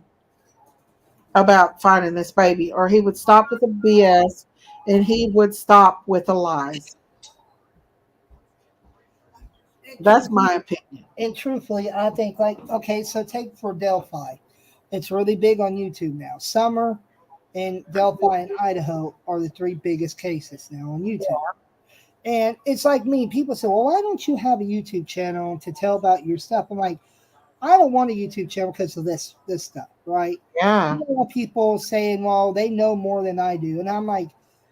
Speaker 1: about finding this baby, or he would stop with the BS and he would stop with the lies. That's my opinion.
Speaker 7: And truthfully, I think like okay, so take for Delphi. It's really big on YouTube now. Summer and Delphi and Idaho are the three biggest cases now on YouTube. And it's like me, people say, well, why don't you have a YouTube channel to tell about your stuff? I'm like, I don't want a YouTube channel because of this stuff, right?
Speaker 1: Yeah.
Speaker 7: I don't want people saying, well, they know more than I do. And I'm like,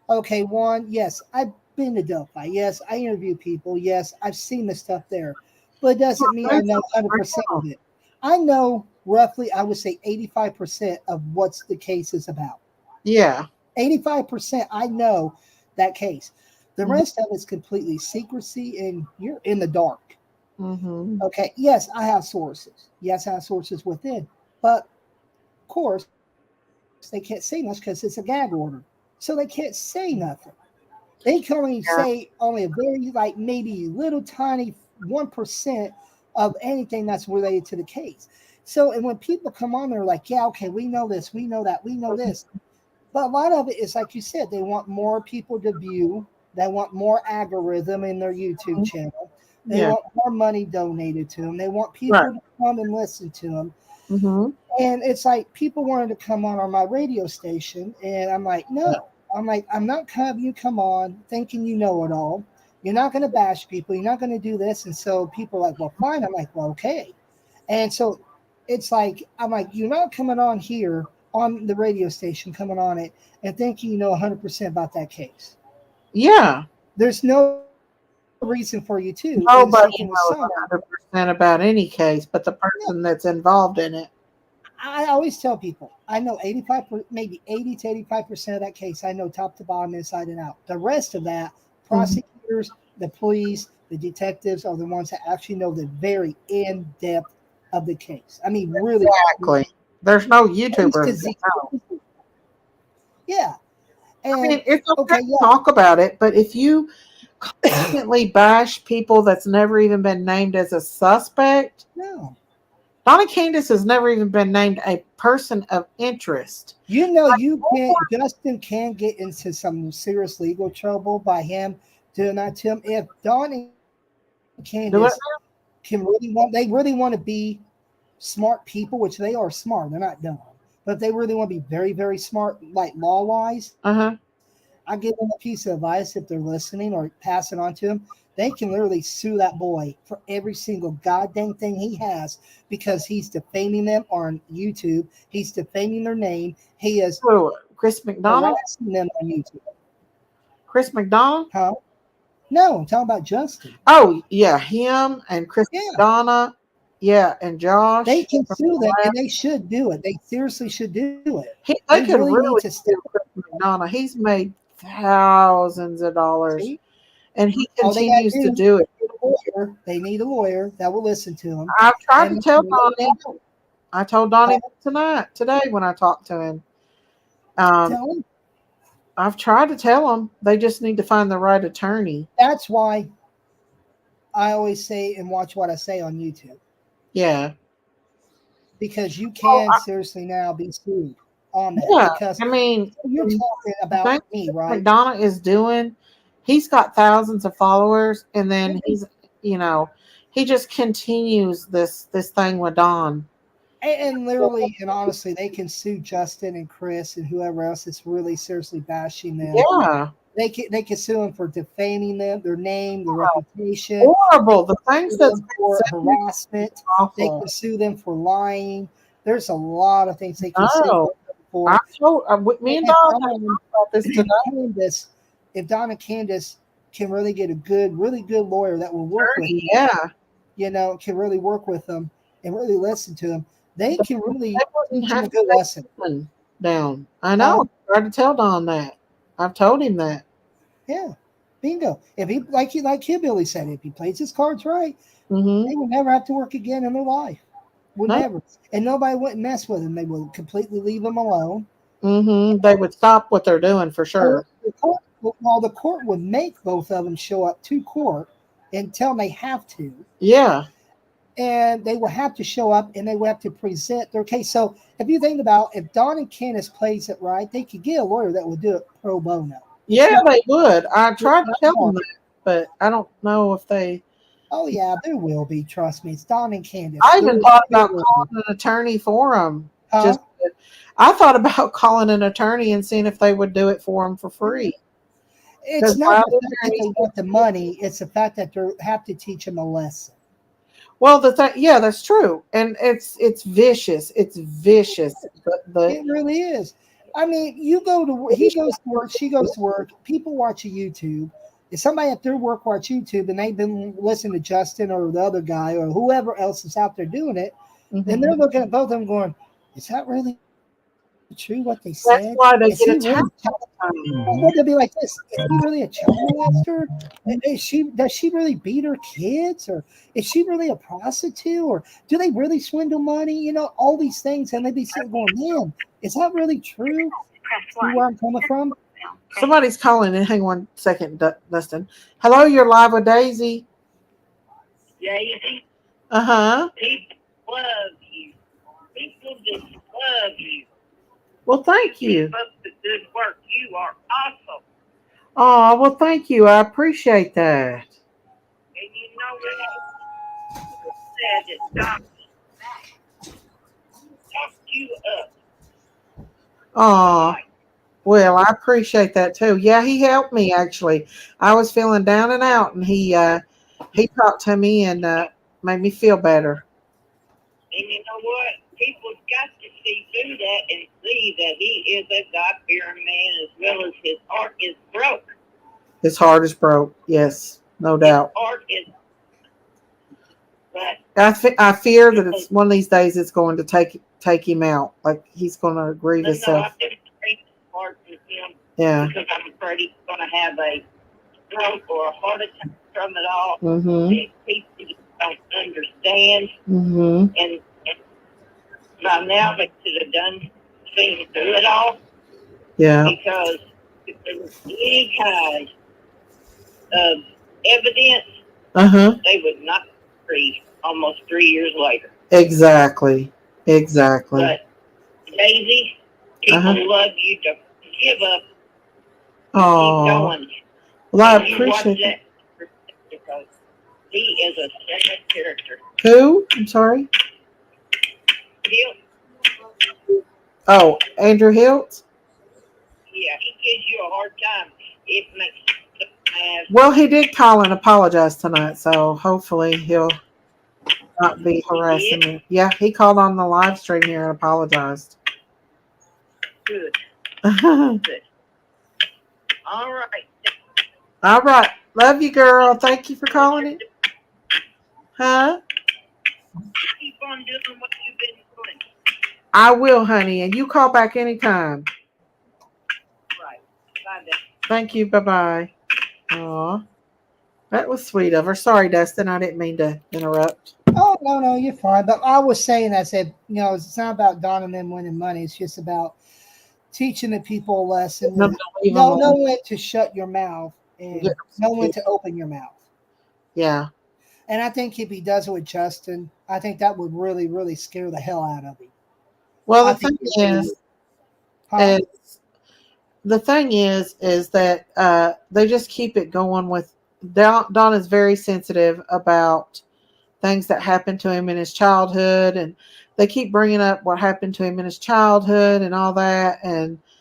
Speaker 7: okay, one, yes, I've been to Delphi. Yes, I interview people. Yes, I've seen the stuff there. But it doesn't mean I know 100% of it. I know roughly, I would say 85% of what's the case is about.
Speaker 1: Yeah.
Speaker 7: 85% I know that case. The
Speaker 1: Mhm.
Speaker 7: rest of it's completely secrecy and you're in the dark.
Speaker 1: Mm-hmm.
Speaker 7: Okay, yes, I have sources. Yes, I have sources within. But of course, they can't say much because it's a gag order. So they can't say nothing. They can only
Speaker 1: Yeah.
Speaker 7: say only a very, like, maybe little tiny 1% of anything that's related to the case. So, and when people come on, they're like, yeah, okay, we know this, we know that, we know this. But a lot of it is, like you said, they want more people to view. They want more algorithm in their YouTube channel. They
Speaker 1: Yeah.
Speaker 7: want more money donated to them. They want
Speaker 1: Right.
Speaker 7: people to come and listen to them.
Speaker 1: Mm-hmm.
Speaker 7: And it's like people wanted to come on my radio station, and I'm like, no. I'm like, I'm not having you come on thinking you know it all. You're not going to bash people. You're not going to do this. And so people are like, well, fine. I'm like, well, okay. And so it's like, I'm like, you're not coming on here on the radio station, coming on it and thinking you know 100% about that case.
Speaker 1: Yeah.
Speaker 7: There's no reason for you to. And the same
Speaker 1: Nobody
Speaker 7: thing with
Speaker 1: knows
Speaker 7: someone.
Speaker 1: 100% about any case, but the
Speaker 7: Yeah,
Speaker 1: person that's involved in it.
Speaker 7: I always tell people I know 85, maybe 80 to 85% of that case. I know top to bottom, inside and out. The rest of that,
Speaker 1: Mhm.
Speaker 7: prosecutors, the police, the detectives are the ones that actually know the very in depth of the case. I mean, really,
Speaker 1: Exactly. There's no
Speaker 7: A to
Speaker 1: YouTubers that
Speaker 7: Z.
Speaker 1: know.
Speaker 7: Yeah,
Speaker 1: I mean,
Speaker 7: and
Speaker 1: it's okay
Speaker 7: okay,
Speaker 1: to
Speaker 7: yeah,
Speaker 1: talk about it, but if you constantly bash people that's never even been named as a suspect,
Speaker 7: no,
Speaker 1: Donna Candace has never even been named a person of interest.
Speaker 7: you know, you can't. Justin can get into some serious legal trouble by him doing that to him. If Don and
Speaker 1: Do it.
Speaker 7: Candace can really want, they really want to be smart people, which they are smart. They're not dumb, but they really want to be very, very smart, like law wise.
Speaker 1: Uh-huh.
Speaker 7: I give them a piece of advice if they're listening or pass it on to them. They can literally sue that boy for every single goddamn thing he has because he's defaming them on YouTube. He's defaming their name. He is
Speaker 1: Who, Chris McDonald?
Speaker 7: harassing them on YouTube.
Speaker 1: Chris McDonald?
Speaker 7: Huh? No, I'm talking about Justin.
Speaker 1: Oh, yeah, him and Chris
Speaker 7: Yeah,
Speaker 1: McDonough. Yeah, and
Speaker 7: they
Speaker 1: Josh.
Speaker 7: can sue them, and they should do it. They seriously should do it.
Speaker 1: They
Speaker 7: They
Speaker 1: could
Speaker 7: really need
Speaker 1: really
Speaker 7: to step.
Speaker 1: sue Chris McDonough. He's made thousands of dollars,
Speaker 7: See,
Speaker 1: and he
Speaker 7: all they got to
Speaker 1: continues to
Speaker 7: do
Speaker 1: do it.
Speaker 7: is a lawyer. They need a lawyer that will listen to them.
Speaker 1: I've tried to
Speaker 7: And
Speaker 1: tell Donnie. I told Donnie today when I talked to him. Um,
Speaker 7: tell them.
Speaker 1: I've tried to tell him they just need to find the right attorney.
Speaker 7: That's why I always say and watch what I say on YouTube
Speaker 1: Yeah.
Speaker 7: because you
Speaker 1: Well,
Speaker 7: can seriously now be sued on that
Speaker 1: yeah.
Speaker 7: because
Speaker 1: I mean,
Speaker 7: you're talking
Speaker 1: the
Speaker 7: about
Speaker 1: thing
Speaker 7: me, right?
Speaker 1: McDonough is doing, he's got thousands of followers, and then you know, he just continues this thing with Don.
Speaker 7: And literally and honestly, they can sue Justin and Chris and whoever else is really seriously bashing them.
Speaker 1: Yeah.
Speaker 7: They can sue them for defaming them, their name, their reputation.
Speaker 1: Horrible. The
Speaker 7: They
Speaker 1: things
Speaker 7: can sue
Speaker 1: that's
Speaker 7: them for
Speaker 1: been said
Speaker 7: harassment. They
Speaker 1: awful.
Speaker 7: can sue them for lying. There's a lot of things they can sue
Speaker 1: No.
Speaker 7: them for.
Speaker 1: I told me and
Speaker 7: If
Speaker 1: Don
Speaker 7: Donna
Speaker 1: talked about this today.
Speaker 7: Candace, if Donna Candace can really get a good, really good lawyer that will work with them,
Speaker 1: Yeah.
Speaker 7: you know, can really work with them and really listen to them, they
Speaker 1: They
Speaker 7: can really
Speaker 1: wouldn't
Speaker 7: teach them
Speaker 1: have
Speaker 7: a
Speaker 1: to
Speaker 7: good
Speaker 1: take
Speaker 7: lesson.
Speaker 1: nothing down. I know. I tried to tell Don that. I've told him that.
Speaker 7: Yeah, bingo. If he like Hillbilly said, if he plays his cards right,
Speaker 1: Mm-hmm.
Speaker 7: they will never have to work again in their life. Would
Speaker 1: No.
Speaker 7: never, and nobody wouldn't mess with him. They would completely leave him alone.
Speaker 1: Mm-hmm. They would stop what they're doing for sure.
Speaker 7: The court would make both of them show up to court and tell them they have to.
Speaker 1: Yeah.
Speaker 7: And they will have to show up and they will have to present their case. So if you think about if Don and Candace plays it right, they could get a lawyer that would do it pro bono.
Speaker 1: Yeah, they would. I tried to
Speaker 7: not
Speaker 1: tell
Speaker 7: hard.
Speaker 1: them that, but I don't know if they.
Speaker 7: Oh yeah, there will be. Trust me, it's Don and Candace.
Speaker 1: I even thought about
Speaker 7: There will
Speaker 1: calling an attorney for them.
Speaker 7: be. Huh?
Speaker 1: Just, I thought about calling an attorney and seeing if they would do it for them for free.
Speaker 7: It's
Speaker 1: Because
Speaker 7: not the fact that they want the money; it's the fact that they have to teach them a lesson.
Speaker 1: Well, the thing, yeah, that's true, and it's vicious. It's vicious. The
Speaker 7: It really is. I mean, you go to he goes to work, she goes to work. People watch a YouTube. If somebody at their work watch YouTube and they've been listening to Justin or the other guy or whoever else is out there doing it, then
Speaker 1: Mhm.
Speaker 7: they're looking at both of them going, "Is that really true? What they said?
Speaker 1: That's
Speaker 7: Is
Speaker 1: why
Speaker 7: he
Speaker 1: they
Speaker 7: really?"
Speaker 1: get attacked all the
Speaker 7: Well,
Speaker 1: time.
Speaker 7: they'll be like this. Is he really a child molester? Is she does she really beat her kids, or is she really a prostitute, or do they really swindle money? You know, all these things, and they'd be sitting going, "Man, is that really true?" See where I'm coming from?
Speaker 1: Somebody's calling in. Hang one second, Dustin. Hello, you're live with Daisy.
Speaker 4: Daisy,
Speaker 1: Uh huh.
Speaker 4: people love you. People just love you.
Speaker 1: Well, thank
Speaker 4: Keep
Speaker 1: you.
Speaker 4: up the good work. You are awesome.
Speaker 1: Oh, well, thank you. I appreciate that.
Speaker 4: And you know what? People said that God talked you up
Speaker 1: Oh,
Speaker 4: tonight.
Speaker 1: well, I appreciate that too. Yeah, he helped me actually. I was feeling down and out, and he talked to me and made me feel better.
Speaker 4: And you know what? People's got to see through that and see that he is a God-fearing man as well as his heart is broke.
Speaker 1: His heart is broke. Yes, no
Speaker 4: His
Speaker 1: doubt.
Speaker 4: heart is, but
Speaker 1: I fear that
Speaker 4: people,
Speaker 1: it's one of these days it's going to take him out. Like he's going to grieve
Speaker 4: no,
Speaker 1: himself.
Speaker 4: I've been praying hard with him
Speaker 1: Yeah.
Speaker 4: because I'm afraid he's going to have a stroke or a heart attack from it all.
Speaker 1: Mhm.
Speaker 4: These people just don't understand,
Speaker 1: Mhm.
Speaker 4: and by now they should have done things through it all
Speaker 1: Yeah.
Speaker 4: because if there was any kind of evidence,
Speaker 1: Uh-huh.
Speaker 4: they would not be free almost 3 years later.
Speaker 1: Exactly. Exactly.
Speaker 4: But Daisy, people
Speaker 1: Uh-huh.
Speaker 4: love you to give up and keep
Speaker 1: Oh.
Speaker 4: going.
Speaker 1: Well, I
Speaker 4: And you watch
Speaker 1: appreciate it.
Speaker 4: that because he is a sad character.
Speaker 1: Who? I'm sorry.
Speaker 4: He'll,
Speaker 1: Oh, Andrew Hilt.
Speaker 4: yeah, he gives you a hard time. It makes you mad.
Speaker 1: Well, he did call and apologize tonight, so hopefully he'll not be
Speaker 4: He
Speaker 1: harassing
Speaker 4: did
Speaker 1: me. Yeah, he called on the live stream here and apologized.
Speaker 4: good.
Speaker 1: All
Speaker 4: Good. All right.
Speaker 1: right. Love you, girl. Thank you for calling in. Huh?
Speaker 4: Keep on doing what you've been doing.
Speaker 1: I will, honey. And you call back anytime.
Speaker 4: Right. Bye, Dad.
Speaker 1: Thank you. Bye bye. Aw. That was sweet of her. Sorry, Dustin. I didn't mean to interrupt.
Speaker 7: Oh no, you're fine. But I was saying, I said, it's not about Don and them winning money. It's just about teaching the people a lesson.
Speaker 1: No,
Speaker 7: And
Speaker 1: leave them
Speaker 7: know
Speaker 1: alone.
Speaker 7: when to shut your mouth
Speaker 1: Get
Speaker 7: and
Speaker 1: them some
Speaker 7: know when
Speaker 1: food.
Speaker 7: to open your mouth.
Speaker 1: Yeah.
Speaker 7: And I think if he does it with Justin, I think that would really, really scare the hell out of him.
Speaker 1: Well,
Speaker 7: I
Speaker 1: the
Speaker 7: think
Speaker 1: thing
Speaker 7: it really
Speaker 1: is,
Speaker 7: would. Huh?
Speaker 1: is that they just keep it going with Don is very sensitive about things that happened to him in his childhood, and they keep bringing up what happened to him in his childhood and all that,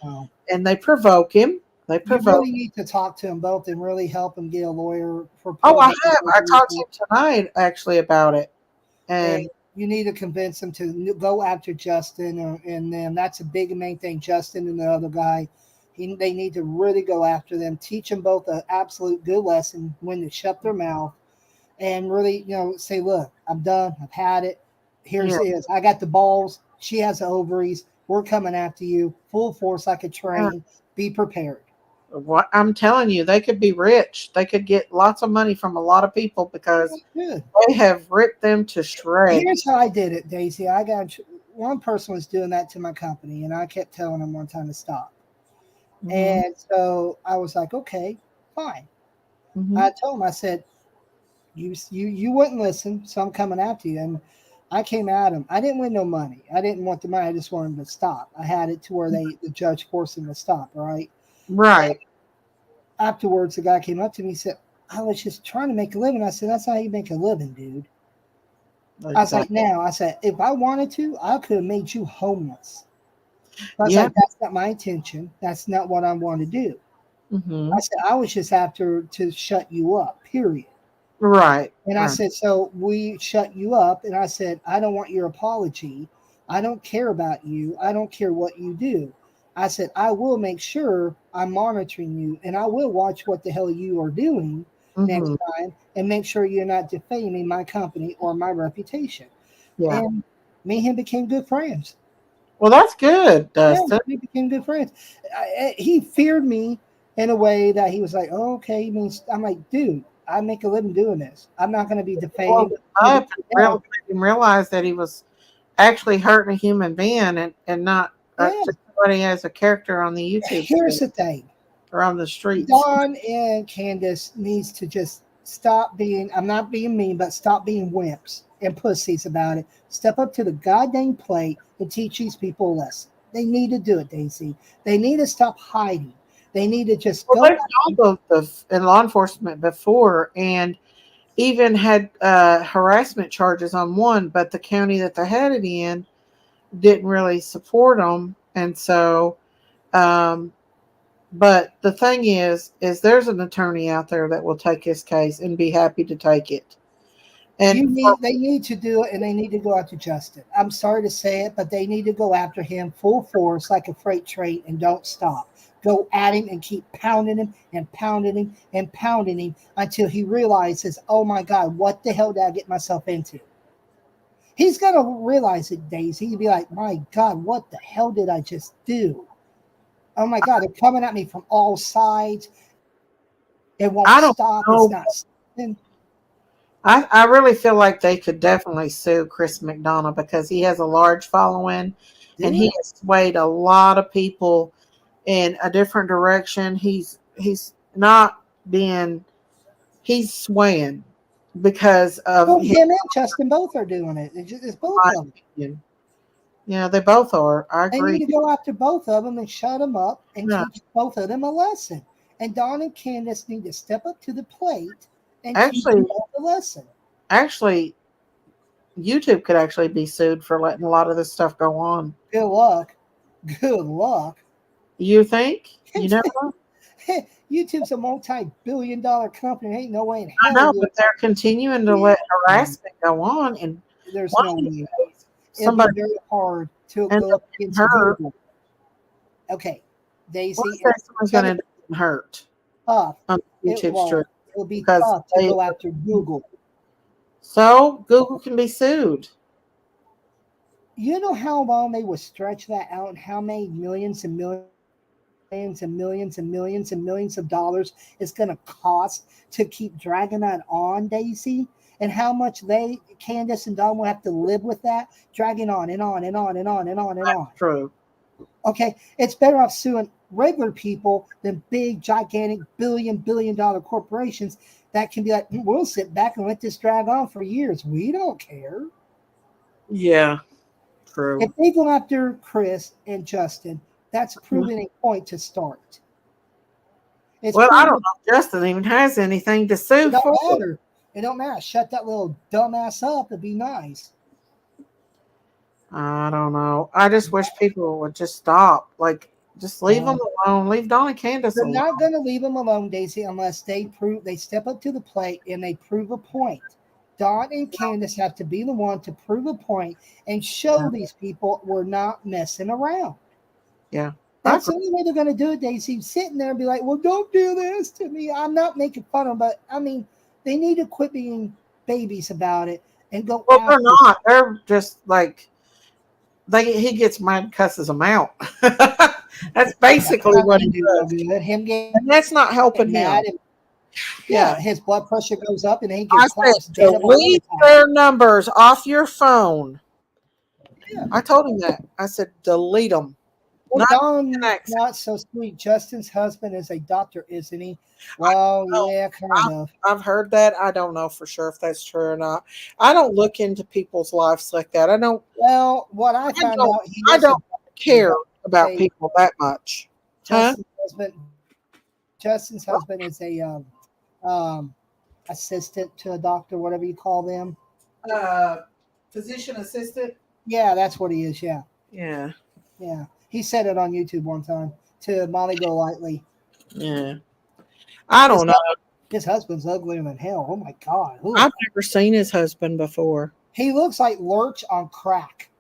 Speaker 7: Oh.
Speaker 1: and they provoke him. They
Speaker 7: You
Speaker 1: provoke.
Speaker 7: really need to talk to them both and really help them get a lawyer for
Speaker 1: Oh, I
Speaker 7: probate.
Speaker 1: have. I talked to him tonight actually about it,
Speaker 7: And
Speaker 1: and
Speaker 7: you need to convince them to go after Justin and them. That's a big main thing. Justin and the other guy, they need to really go after them. Teach them both an absolute good lesson when to shut their mouth and really, say, look, I'm done. I've had it. Here's
Speaker 1: yeah.
Speaker 7: it is. I got the balls. She has the ovaries. We're coming after you full force like a train. Be prepared.
Speaker 1: What I'm telling you, they could be rich. They could get lots of money from a lot of people because
Speaker 7: Good.
Speaker 1: they have ripped them to shreds.
Speaker 7: Here's how I did it, Daisy. I got one person was doing that to my company, and I kept telling them one time to stop.
Speaker 1: Mhm.
Speaker 7: And so I was like, okay, fine.
Speaker 1: Mhm.
Speaker 7: I told him, I said, you wouldn't listen, so I'm coming after you. And I came at him. I didn't win no money. I didn't want the money. I just wanted him to stop. I had it to where the judge forced him to stop. Right.
Speaker 1: Right.
Speaker 7: And afterwards, the guy came up to me and said, I was just trying to make a living. I said, that's how you make a living, dude. I was like,
Speaker 1: Exactly.
Speaker 7: now, I said, if I wanted to, I could have made you homeless. I was
Speaker 1: Yeah.
Speaker 7: like, that's not my intention. That's not what I want to do.
Speaker 1: Mhm.
Speaker 7: I said, I was just after to shut you up, period.
Speaker 1: Right.
Speaker 7: And I
Speaker 1: Right.
Speaker 7: said, so we shut you up. And I said, I don't want your apology. I don't care about you. I don't care what you do. I said, I will make sure I'm monitoring you and I will watch what the hell you are doing next
Speaker 1: Hmm.
Speaker 7: time and make sure you're not defaming my company or my reputation.
Speaker 1: Yeah.
Speaker 7: And me and him became good friends.
Speaker 1: Well, that's good,
Speaker 7: Yeah,
Speaker 1: Dustin.
Speaker 7: we became good friends. He feared me in a way that he was like, oh, okay. I'm like, dude, I make a living doing this. I'm not going to be
Speaker 1: Woke
Speaker 7: defamed.
Speaker 1: him up and
Speaker 7: Yeah,
Speaker 1: made him realize that he was actually hurting a human being and not
Speaker 7: yeah.
Speaker 1: just somebody as a character on the YouTube
Speaker 7: Here's
Speaker 1: stream
Speaker 7: the thing.
Speaker 1: or on the streets.
Speaker 7: Dawn and Candace needs to just stop being, I'm not being mean, but stop being wimps and pussies about it. Step up to the goddamn plate and teach these people a lesson. They need to do it, Daisy. They need to stop hiding. They need to just
Speaker 1: Well,
Speaker 7: go
Speaker 1: they've
Speaker 7: out.
Speaker 1: gone both in law enforcement before and even had harassment charges on one, but the county that they had it in didn't really support them, and so. Um, but the thing is there's an attorney out there that will take his case and be happy to take it. And
Speaker 7: They need to do it and they need to go after Justin. I'm sorry to say it, but they need to go after him full force like a freight train and don't stop. Go at him and keep pounding him and pounding him and pounding him until he realizes, oh my God, what the hell did I get myself into? He's gonna realize it, Daisy. He'd be like, my God, what the hell did I just do? Oh my God, they're coming at me from all sides. It won't
Speaker 1: I don't
Speaker 7: stop. It's
Speaker 1: know.
Speaker 7: not stopping.
Speaker 1: I really feel like they could definitely sue Chris McDonough because he has a large following and
Speaker 7: Do
Speaker 1: he
Speaker 7: it.
Speaker 1: has swayed a lot of people in a different direction. He's not being he's swaying because of
Speaker 7: Well,
Speaker 1: his
Speaker 7: him and Justin both are doing it. It's both of them.
Speaker 1: opinion. Yeah, they both are. I
Speaker 7: They need
Speaker 1: agree.
Speaker 7: to go after both of them and shut them up and
Speaker 1: Yeah.
Speaker 7: teach both of them a lesson. And Don and Candace need to step up to the plate and teach them
Speaker 1: Actually,
Speaker 7: both a lesson.
Speaker 1: actually, YouTube could actually be sued for letting a lot of this stuff go on.
Speaker 7: Good luck. Good luck.
Speaker 1: You think? You never know.
Speaker 7: YouTube's a multi-billion-dollar company. Ain't no way in
Speaker 1: I
Speaker 7: hell
Speaker 1: know,
Speaker 7: you'll.
Speaker 1: but they're continuing to let harassment go on, and
Speaker 7: There's
Speaker 1: one
Speaker 7: no
Speaker 1: of these
Speaker 7: way.
Speaker 1: days,
Speaker 7: It'll be
Speaker 1: somebody
Speaker 7: very hard to
Speaker 1: ends
Speaker 7: go
Speaker 1: up
Speaker 7: up
Speaker 1: getting
Speaker 7: against
Speaker 1: hurt.
Speaker 7: Google. Okay,
Speaker 1: Let's
Speaker 7: Daisy,
Speaker 1: say
Speaker 7: it's
Speaker 1: somebody's going
Speaker 7: gonna
Speaker 1: to end up getting hurt
Speaker 7: be tough.
Speaker 1: on the
Speaker 7: It
Speaker 1: YouTube
Speaker 7: will.
Speaker 1: stream
Speaker 7: It'll be
Speaker 1: because
Speaker 7: tough to
Speaker 1: they.
Speaker 7: go after Google.
Speaker 1: So Google can be sued.
Speaker 7: You know how long they would stretch that out and how many millions and millions and millions and millions and millions of dollars it's going to cost to keep dragging that on, Daisy? And how much Candace and Don, will have to live with that, dragging on and on and on and on and on and on.
Speaker 1: True.
Speaker 7: Okay, it's better off suing regular people than big, gigantic, billion-dollar corporations that can be like, we'll sit back and let this drag on for years. We don't care.
Speaker 1: Yeah. True.
Speaker 7: If they go after Chris and Justin, that's proven a point to start. It's
Speaker 1: Well, I don't
Speaker 7: proven
Speaker 1: know if Justin even has anything to sue
Speaker 7: it don't
Speaker 1: for.
Speaker 7: matter. It don't matter. Shut that little dumbass up and be nice.
Speaker 1: I don't know. I just wish people would just stop. Like, just leave them alone. Leave Don and Candace
Speaker 7: They're
Speaker 1: alone.
Speaker 7: not going to leave them alone, Daisy, unless they step up to the plate and they prove a point. Don and Candace have to be the one to prove a point and show these people we're not messing around.
Speaker 1: Yeah.
Speaker 7: That's the only way they're going to do it, Daisy. Sitting there and be like, well, don't do this to me. I'm not making fun of them, but I mean, they need to quit being babies about it and go
Speaker 1: Well,
Speaker 7: after
Speaker 1: they're not. They're just like he gets mad and cusses them out. That's basically what he does.
Speaker 7: Him getting
Speaker 1: And that's not helping
Speaker 7: mad.
Speaker 1: him.
Speaker 7: Yeah, his blood pressure goes up and he
Speaker 1: I
Speaker 7: gets collapse
Speaker 1: said,
Speaker 7: dead of a heart
Speaker 1: delete
Speaker 7: attack.
Speaker 1: their numbers off your phone.
Speaker 7: Yeah.
Speaker 1: I told him that. I said, delete them.
Speaker 7: Well,
Speaker 1: Not
Speaker 7: Don,
Speaker 1: connect.
Speaker 7: not so sweet. Justin's husband is a doctor, isn't he? Well, yeah, kind of.
Speaker 1: I've heard that. I don't know for sure if that's true or not. I don't look into people's lives like that. I don't.
Speaker 7: Well, what I found out,
Speaker 1: I don't care about people that much. Huh?
Speaker 7: Justin's husband is a assistant to a doctor, whatever you call them.
Speaker 1: Physician assistant.
Speaker 7: Yeah, that's what he is. Yeah,
Speaker 1: Yeah.
Speaker 7: yeah. He said it on YouTube one time to Molly Golightly.
Speaker 1: Yeah. I don't know.
Speaker 7: His husband's uglier than hell. Oh my God. Ooh.
Speaker 1: I've never seen his husband before.
Speaker 7: He looks like Lurch on crack.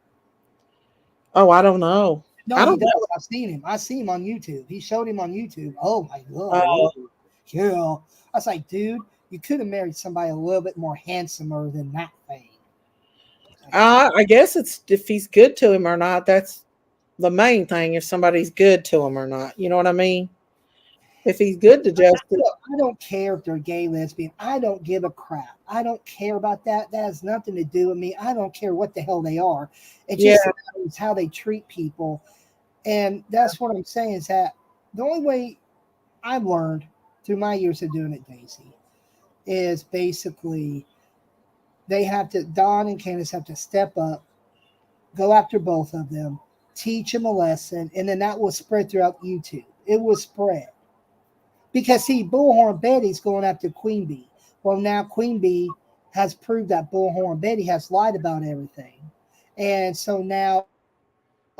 Speaker 1: Oh, I don't know.
Speaker 7: No,
Speaker 1: I
Speaker 7: he
Speaker 1: don't
Speaker 7: does.
Speaker 1: know.
Speaker 7: I've seen him. I see him on YouTube. He showed him on YouTube. Oh my God.
Speaker 1: Oh.
Speaker 7: Yeah. I was like, dude, you could have married somebody a little bit more handsomer than that thing.
Speaker 1: I guess it's if he's good to him or not. That's the main thing. If somebody's good to him or not, you know what I mean? If he's good to Justin,
Speaker 7: Look, I don't care if they're gay, lesbian. I don't give a crap. I don't care about that. That has nothing to do with me. I don't care what the hell they are. It
Speaker 1: yeah,
Speaker 7: just matters how they treat people. And that's what I'm saying is that the only way I've learned through my years of doing it, Daisy, is basically Don and Candace have to step up, go after both of them, teach them a lesson, and then that will spread throughout YouTube. It will spread. Because see, Bullhorn Betty's going after Queen Bee. Well, now Queen Bee has proved that Bullhorn Betty has lied about everything. And so now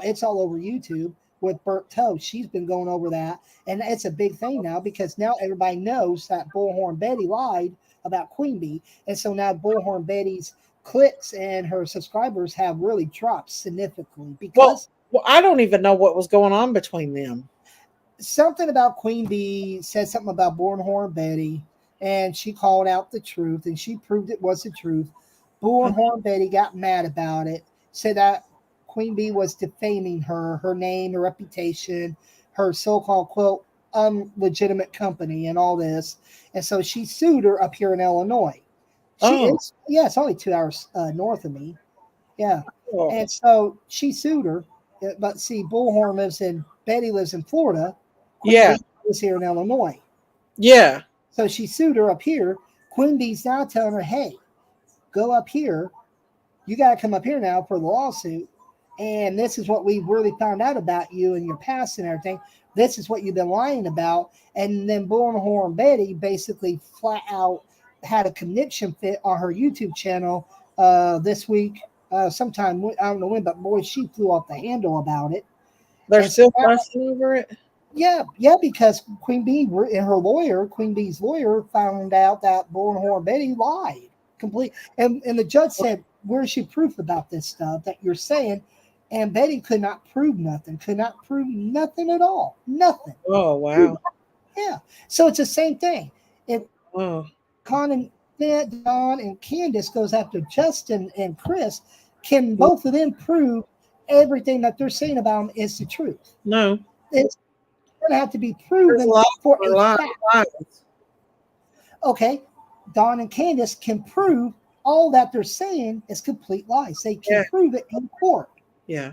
Speaker 7: it's all over YouTube with Burt Toast. She's been going over that. And it's a big thing now because now everybody knows that Bullhorn Betty lied about Queen Bee. And so now Bullhorn Betty's clicks and her subscribers have really dropped significantly because
Speaker 1: well, I don't even know what was going on between them.
Speaker 7: something about Queen Bee said something about Bullhorn Betty, and she called out the truth, and she proved it was the truth. Bullhorn Betty got mad about it, said that Queen Bee was defaming her name, her reputation, her so-called quote legitimate company, and all this. And so she sued her up here in Illinois. It's only 2 hours north of me. Yeah.
Speaker 1: Oh.
Speaker 7: And so she sued her. But see, Betty lives in Florida. Queen Bee was here in Illinois.
Speaker 1: Yeah.
Speaker 7: So she sued her up here. Queen Bee's now telling her, hey, go up here. You got to come up here now for the lawsuit. And this is what we really found out about you and your past and everything. This is what you've been lying about. And then Bullhorn Betty basically flat out had a connection fit on her YouTube channel this week. Sometime, I don't know when, but boy, she flew off the handle about it.
Speaker 1: They're still fussing over it?
Speaker 7: Yeah, because Queen Bee and her lawyer, Queen Bee's lawyer, found out that Bullhorn Betty lied completely. And the judge said, where's your proof about this stuff that you're saying? And Betty could not prove nothing at all. Nothing.
Speaker 1: Oh, wow.
Speaker 7: Yeah. So it's the same thing. If
Speaker 1: Oh.
Speaker 7: Don and Candace goes after Justin and Chris, can both of them prove everything that they're saying about them is the truth?
Speaker 1: No.
Speaker 7: It's going to have to be proven for a fact. Okay, Don and Candace can prove all that they're saying is complete lies. They can prove it in court.
Speaker 1: Yeah.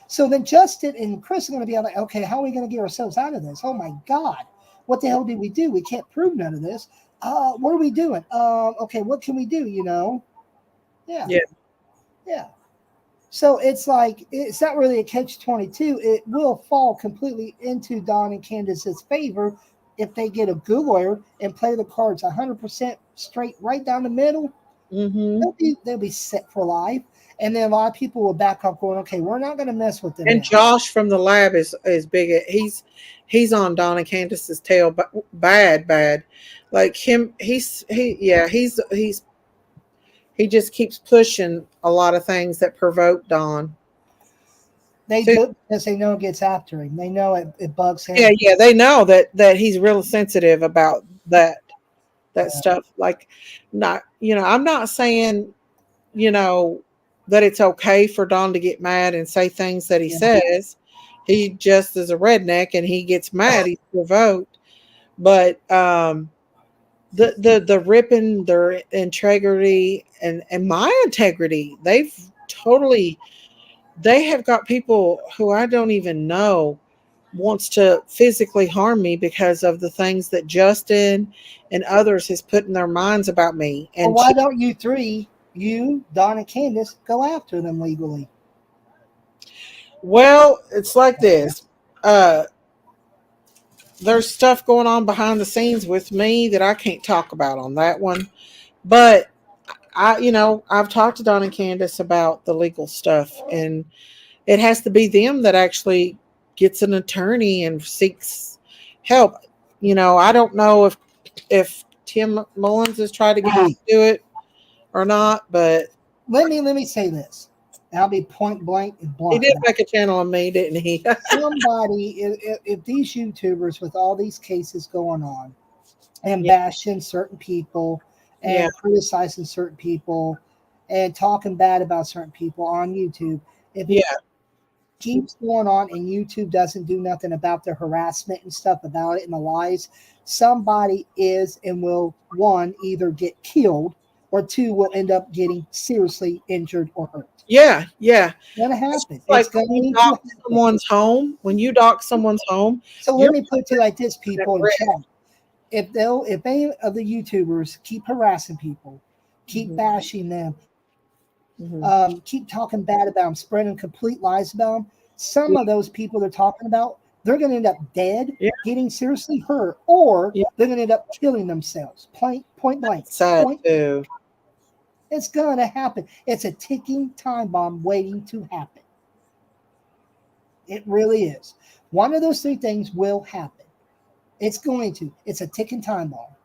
Speaker 7: So then Justin and Chris are going to be like, okay, how are we going to get ourselves out of this? Oh my God, what the hell did we do? We can't prove none of this. What are we doing? Okay, what can we do? Yeah. So it's like, it's not really a catch-22. It will fall completely into Don and Candace's favor if they get a good lawyer and play the cards 100% straight right down the middle.
Speaker 1: Mm-hmm.
Speaker 7: They'll be set for life. And then a lot of people will back up going, okay, we're not going to mess with them.
Speaker 1: And
Speaker 7: now.
Speaker 1: Josh from the lab is big. He's on Don and Candace's tail, but bad. Like him, he just keeps pushing a lot of things that provoke Don.
Speaker 7: They do because they know it gets after him. They know it bugs him.
Speaker 1: Yeah, they know that he's real sensitive about that stuff. Like, not, I'm not saying, that it's okay for Don to get mad and say things that he says. He just is a redneck and he gets mad. He's provoked. But the ripping their integrity and my integrity, they have got people who I don't even know wants to physically harm me because of the things that Justin and others has put in their minds about me. And
Speaker 7: why don't you three, Don and Candace, go after them legally?
Speaker 1: Well, it's like this. There's stuff going on behind the scenes with me that I can't talk about on that one. But I've talked to Don and Candace about the legal stuff, and it has to be them that actually gets an attorney and seeks help. I don't know if Tim Mullins has tried to get us to do it or not, but
Speaker 7: Let me say this. I'll be point blank and
Speaker 1: he
Speaker 7: blunt.
Speaker 1: did
Speaker 7: now.
Speaker 1: make a channel on me, didn't he?
Speaker 7: Somebody, if these YouTubers with all these cases going on and
Speaker 1: Yeah.
Speaker 7: bashing certain people and
Speaker 1: Yeah.
Speaker 7: criticizing certain people and talking bad about certain people on YouTube, if it
Speaker 1: Yeah.
Speaker 7: keeps going on and YouTube doesn't do nothing about the harassment and stuff about it and the lies, somebody is and will, one, either get killed or two, will end up getting seriously injured or hurt.
Speaker 1: Yeah. Yeah.
Speaker 7: It's gonna happen.
Speaker 1: Like
Speaker 7: It's
Speaker 1: when you
Speaker 7: going to
Speaker 1: dock
Speaker 7: happen.
Speaker 1: someone's home, when you dock someone's home,
Speaker 7: So
Speaker 1: you're
Speaker 7: let me put it to you like this, people in
Speaker 1: risk.
Speaker 7: chat. If any of the YouTubers keep harassing people, keep
Speaker 1: Mhm.
Speaker 7: bashing them,
Speaker 1: Mhm.
Speaker 7: keep talking bad about them, spreading complete lies about them, some
Speaker 1: Yeah.
Speaker 7: of those people they're talking about, they're going to end up dead,
Speaker 1: Yeah.
Speaker 7: getting seriously hurt, or
Speaker 1: Yeah.
Speaker 7: they're going to end up killing themselves. Point blank.
Speaker 1: Sad
Speaker 7: Point.
Speaker 1: too.
Speaker 7: It's going to happen. It's a ticking time bomb waiting to happen. It really is. One of those three things will happen. It's going to. It's a ticking time bomb.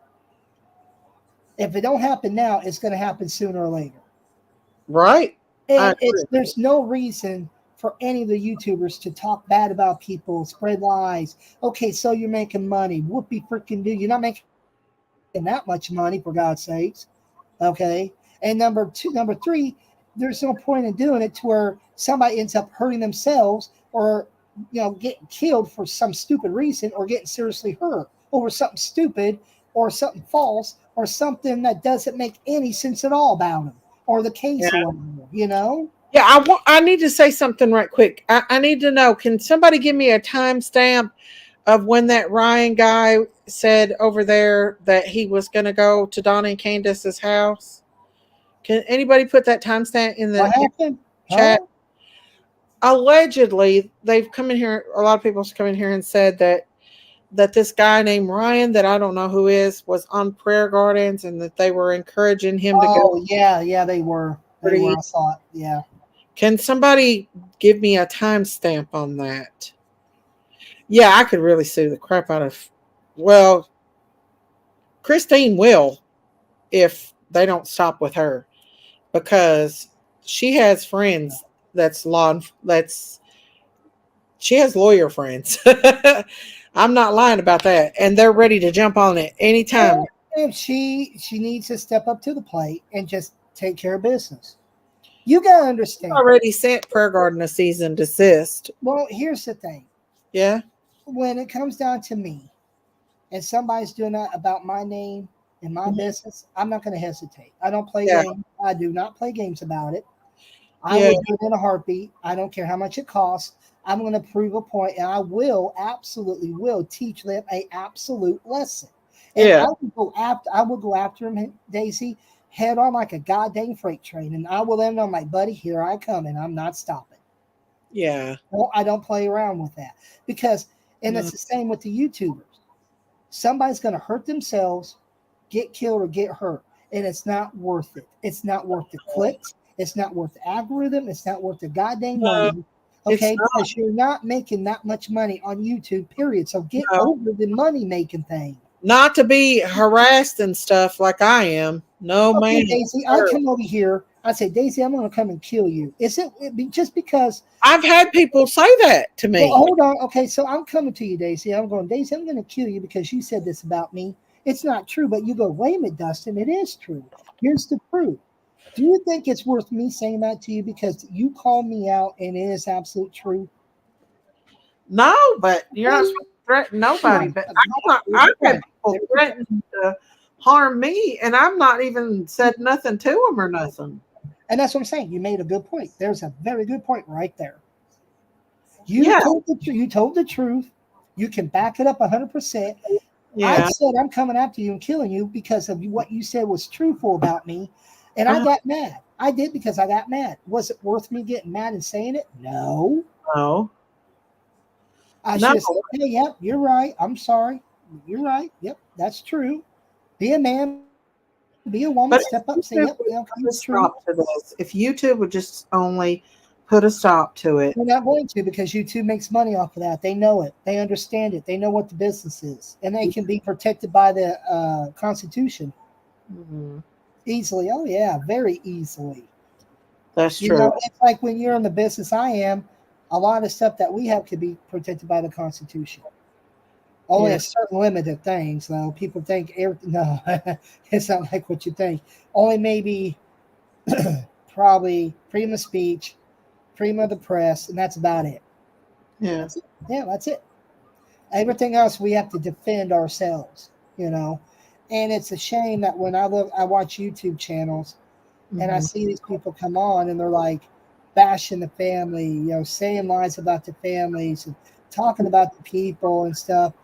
Speaker 7: If it don't happen now, it's going to happen sooner or later.
Speaker 1: Right. I
Speaker 7: And
Speaker 1: agree.
Speaker 7: there's no reason for any of the YouTubers to talk bad about people, spread lies. Okay, so you're making money. Whoopee freaking do. You're not making that much money, for God's sakes. Okay. And number three, there's no point in doing it to where somebody ends up hurting themselves or getting killed for some stupid reason or getting seriously hurt over something stupid or something false or something that doesn't make any sense at all about them or the case
Speaker 1: Yeah.
Speaker 7: or whatever.
Speaker 1: Yeah, I need to say something right quick. I need to know, can somebody give me a timestamp of when that Ryan guy said over there that he was going to go to Donna and Candace's house? Can anybody put that timestamp in
Speaker 7: What
Speaker 1: the
Speaker 7: happened?
Speaker 1: chat?
Speaker 7: Huh?
Speaker 1: Allegedly, they've come in here. A lot of people's come in here and said that this guy named Ryan, that I don't know who is, was on Prayer Gardens, and that they were encouraging him to go.
Speaker 7: Oh, yeah, they were. They were. I saw it. Yeah.
Speaker 1: Can somebody give me a timestamp on that? Yeah, I could really sue the crap out of. Well, Christine will if they don't stop with her, because she has friends that's she has lawyer friends. I'm not lying about that, and they're ready to jump on it anytime.
Speaker 7: And she needs to step up to the plate and just take care of business. You gotta understand.
Speaker 1: Already sent Prayer Garden a cease and desist.
Speaker 7: Well, here's the thing.
Speaker 1: Yeah.
Speaker 7: When it comes down to me and somebody's doing that about my name and my business, I'm not going to hesitate. I don't play
Speaker 1: Yeah.
Speaker 7: games. I do not play games about it. I
Speaker 1: Yeah.
Speaker 7: will do it in a heartbeat. I don't care how much it costs. I'm going to prove a point, and I will absolutely will teach them a absolute lesson. And
Speaker 1: Yeah.
Speaker 7: I will go after him, Daisy, head on like a goddamn freight train, and I will end on my buddy. Here I come, and I'm not stopping.
Speaker 1: Yeah.
Speaker 7: Well, I don't play around with that because, and
Speaker 1: No.
Speaker 7: it's the same with the YouTubers. Somebody's going to hurt themselves, get killed, or get hurt, and it's not worth it. It's not worth the clicks. It's not worth the algorithm. It's not worth the goddamn money. Okay, because you're not making that much money on YouTube. Period. So get over the money making thing.
Speaker 1: Not to be harassed and stuff like I am. No,
Speaker 7: Okay,
Speaker 1: man.
Speaker 7: Daisy, I come over here. I say, Daisy, I'm going to come and kill you. Is it just because?
Speaker 1: I've had people say that to me.
Speaker 7: Well, hold on. Okay, so I'm coming to you, Daisy. I'm going, Daisy, I'm going to kill you because you said this about me. It's not true, but you go, wait a minute, Dustin, it is true. Here's the proof. Do you think it's worth me saying that to you because you called me out and it is absolute truth?
Speaker 1: No, but you're not supposed to threaten nobody. But I've had people threaten to harm me, and I've not even said nothing to them or nothing.
Speaker 7: And that's what I'm saying. You made a good point. There's a very good point right there. You told the truth. You can back it up 100%.
Speaker 1: Yeah.
Speaker 7: I said I'm coming after you and killing you because of what you said was truthful about me, and I got mad. I did because I got mad. Was it worth me getting mad and saying it? No.
Speaker 1: No.
Speaker 7: I should have said, hey, yep, you're right. I'm sorry. You're right. Yep, that's true. Be a man, be a woman, step up, say, yep, it's true.
Speaker 1: To this. If YouTube would just only put a stop to it.
Speaker 7: They're not going to, because YouTube makes money off of that. They know it. They understand it. They know what the business is, and they can be protected by the Constitution
Speaker 1: Hmm.
Speaker 7: easily. Oh yeah, very easily.
Speaker 1: That's
Speaker 7: You
Speaker 1: true.
Speaker 7: know, it's like when you're in the business I am, a lot of stuff that we have could be protected by the Constitution. Only
Speaker 1: Yeah.
Speaker 7: a certain limit of things, though. People think no, it's not like what you think. Only maybe probably freedom of speech, freedom of the press, and that's about it.
Speaker 1: Yeah.
Speaker 7: That's it. Yeah, that's it. Everything else we have to defend ourselves, you know. And it's a shame that when I watch YouTube channels and I
Speaker 1: Hmm.
Speaker 7: see these people come on and they're like bashing the family, you know, saying lies about the families and talking about the people and stuff.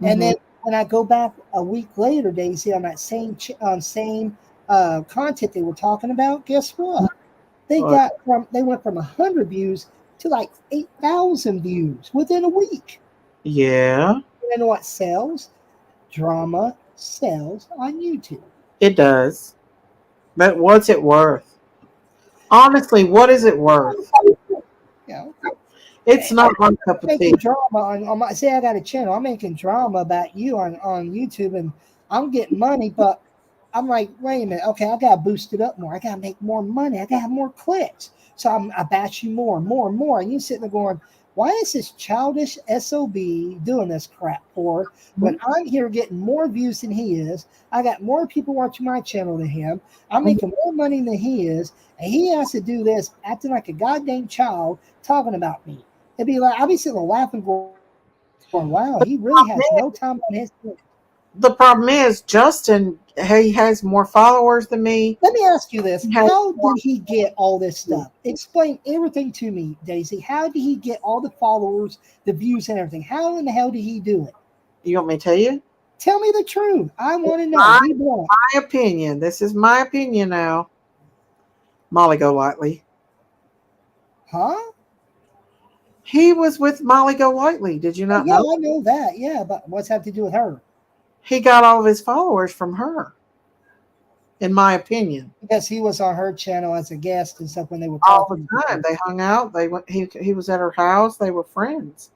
Speaker 7: And
Speaker 1: Hmm.
Speaker 7: then when I go back a week later, Daisy, on that same content they were talking about, guess what?
Speaker 1: But
Speaker 7: They went from 100 views to like 8,000 views within a week.
Speaker 1: yeah,
Speaker 7: You know what sells? Drama sells on YouTube.
Speaker 1: it does. But what's it worth? Honestly, what is it worth?
Speaker 7: You know,
Speaker 1: It's not my cup of tea.
Speaker 7: making drama on my, say I got a channel, I'm making drama about you on YouTube, and I'm getting money, but I'm like, wait a minute, okay, I gotta boost it up more. I gotta make more money. I gotta have more clicks. So I bash you more and more and more. And you sitting there going, why is this childish SOB doing this crap for when I'm here getting more views than he is? I got more people watching my channel than him. I'm making more money than he is, and he has to do this acting like a goddamn child talking about me. It'd be like I'll be sitting there laughing, going, "Wow, he really has no time on his hands."
Speaker 1: The problem is Justin. He has more followers than me.
Speaker 7: Let me ask you this:
Speaker 1: He has
Speaker 7: how
Speaker 1: more.
Speaker 7: did he get all this stuff? Explain everything to me, Daisy. How did he get all the followers, the views, and everything? How in the hell did he do it?
Speaker 1: You want me to tell you?
Speaker 7: Tell me the truth. I want to know.
Speaker 1: My,
Speaker 7: Be blunt.
Speaker 1: my opinion. This is my opinion now. Molly Golightly.
Speaker 7: Huh?
Speaker 1: He was with Molly Golightly. Did you
Speaker 7: Oh,
Speaker 1: not
Speaker 7: yeah,
Speaker 1: know?
Speaker 7: I know that. Yeah, but what's that to do with her?
Speaker 1: He got all of his followers from her. In my opinion,
Speaker 7: Because he was on her channel as a guest and stuff when they were
Speaker 1: all the
Speaker 7: talking to
Speaker 1: time
Speaker 7: her.
Speaker 1: they hung out. They went. He was at her house. They were friends.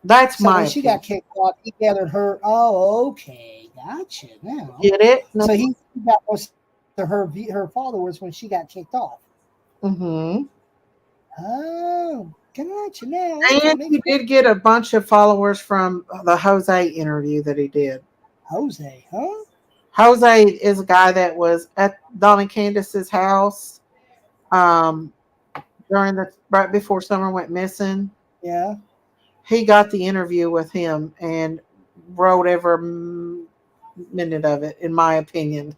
Speaker 1: That's
Speaker 7: So
Speaker 1: my
Speaker 7: when she
Speaker 1: opinion.
Speaker 7: got kicked off, he gathered her. Oh, okay, gotcha. Now,
Speaker 1: Get it? No.
Speaker 7: so he got most of her followers when she got kicked off.
Speaker 1: Mm-hmm.
Speaker 7: Oh, gotcha. Now, okay,
Speaker 1: And
Speaker 7: makes
Speaker 1: he
Speaker 7: sense.
Speaker 1: did get a bunch of followers from the Jose interview that he did.
Speaker 7: Jose, huh?
Speaker 1: Jose is a guy that was at Donna Candace's house um, during the right before Summer went missing.
Speaker 7: Yeah.
Speaker 1: He got the interview with him and wrote every minute of it, in my opinion.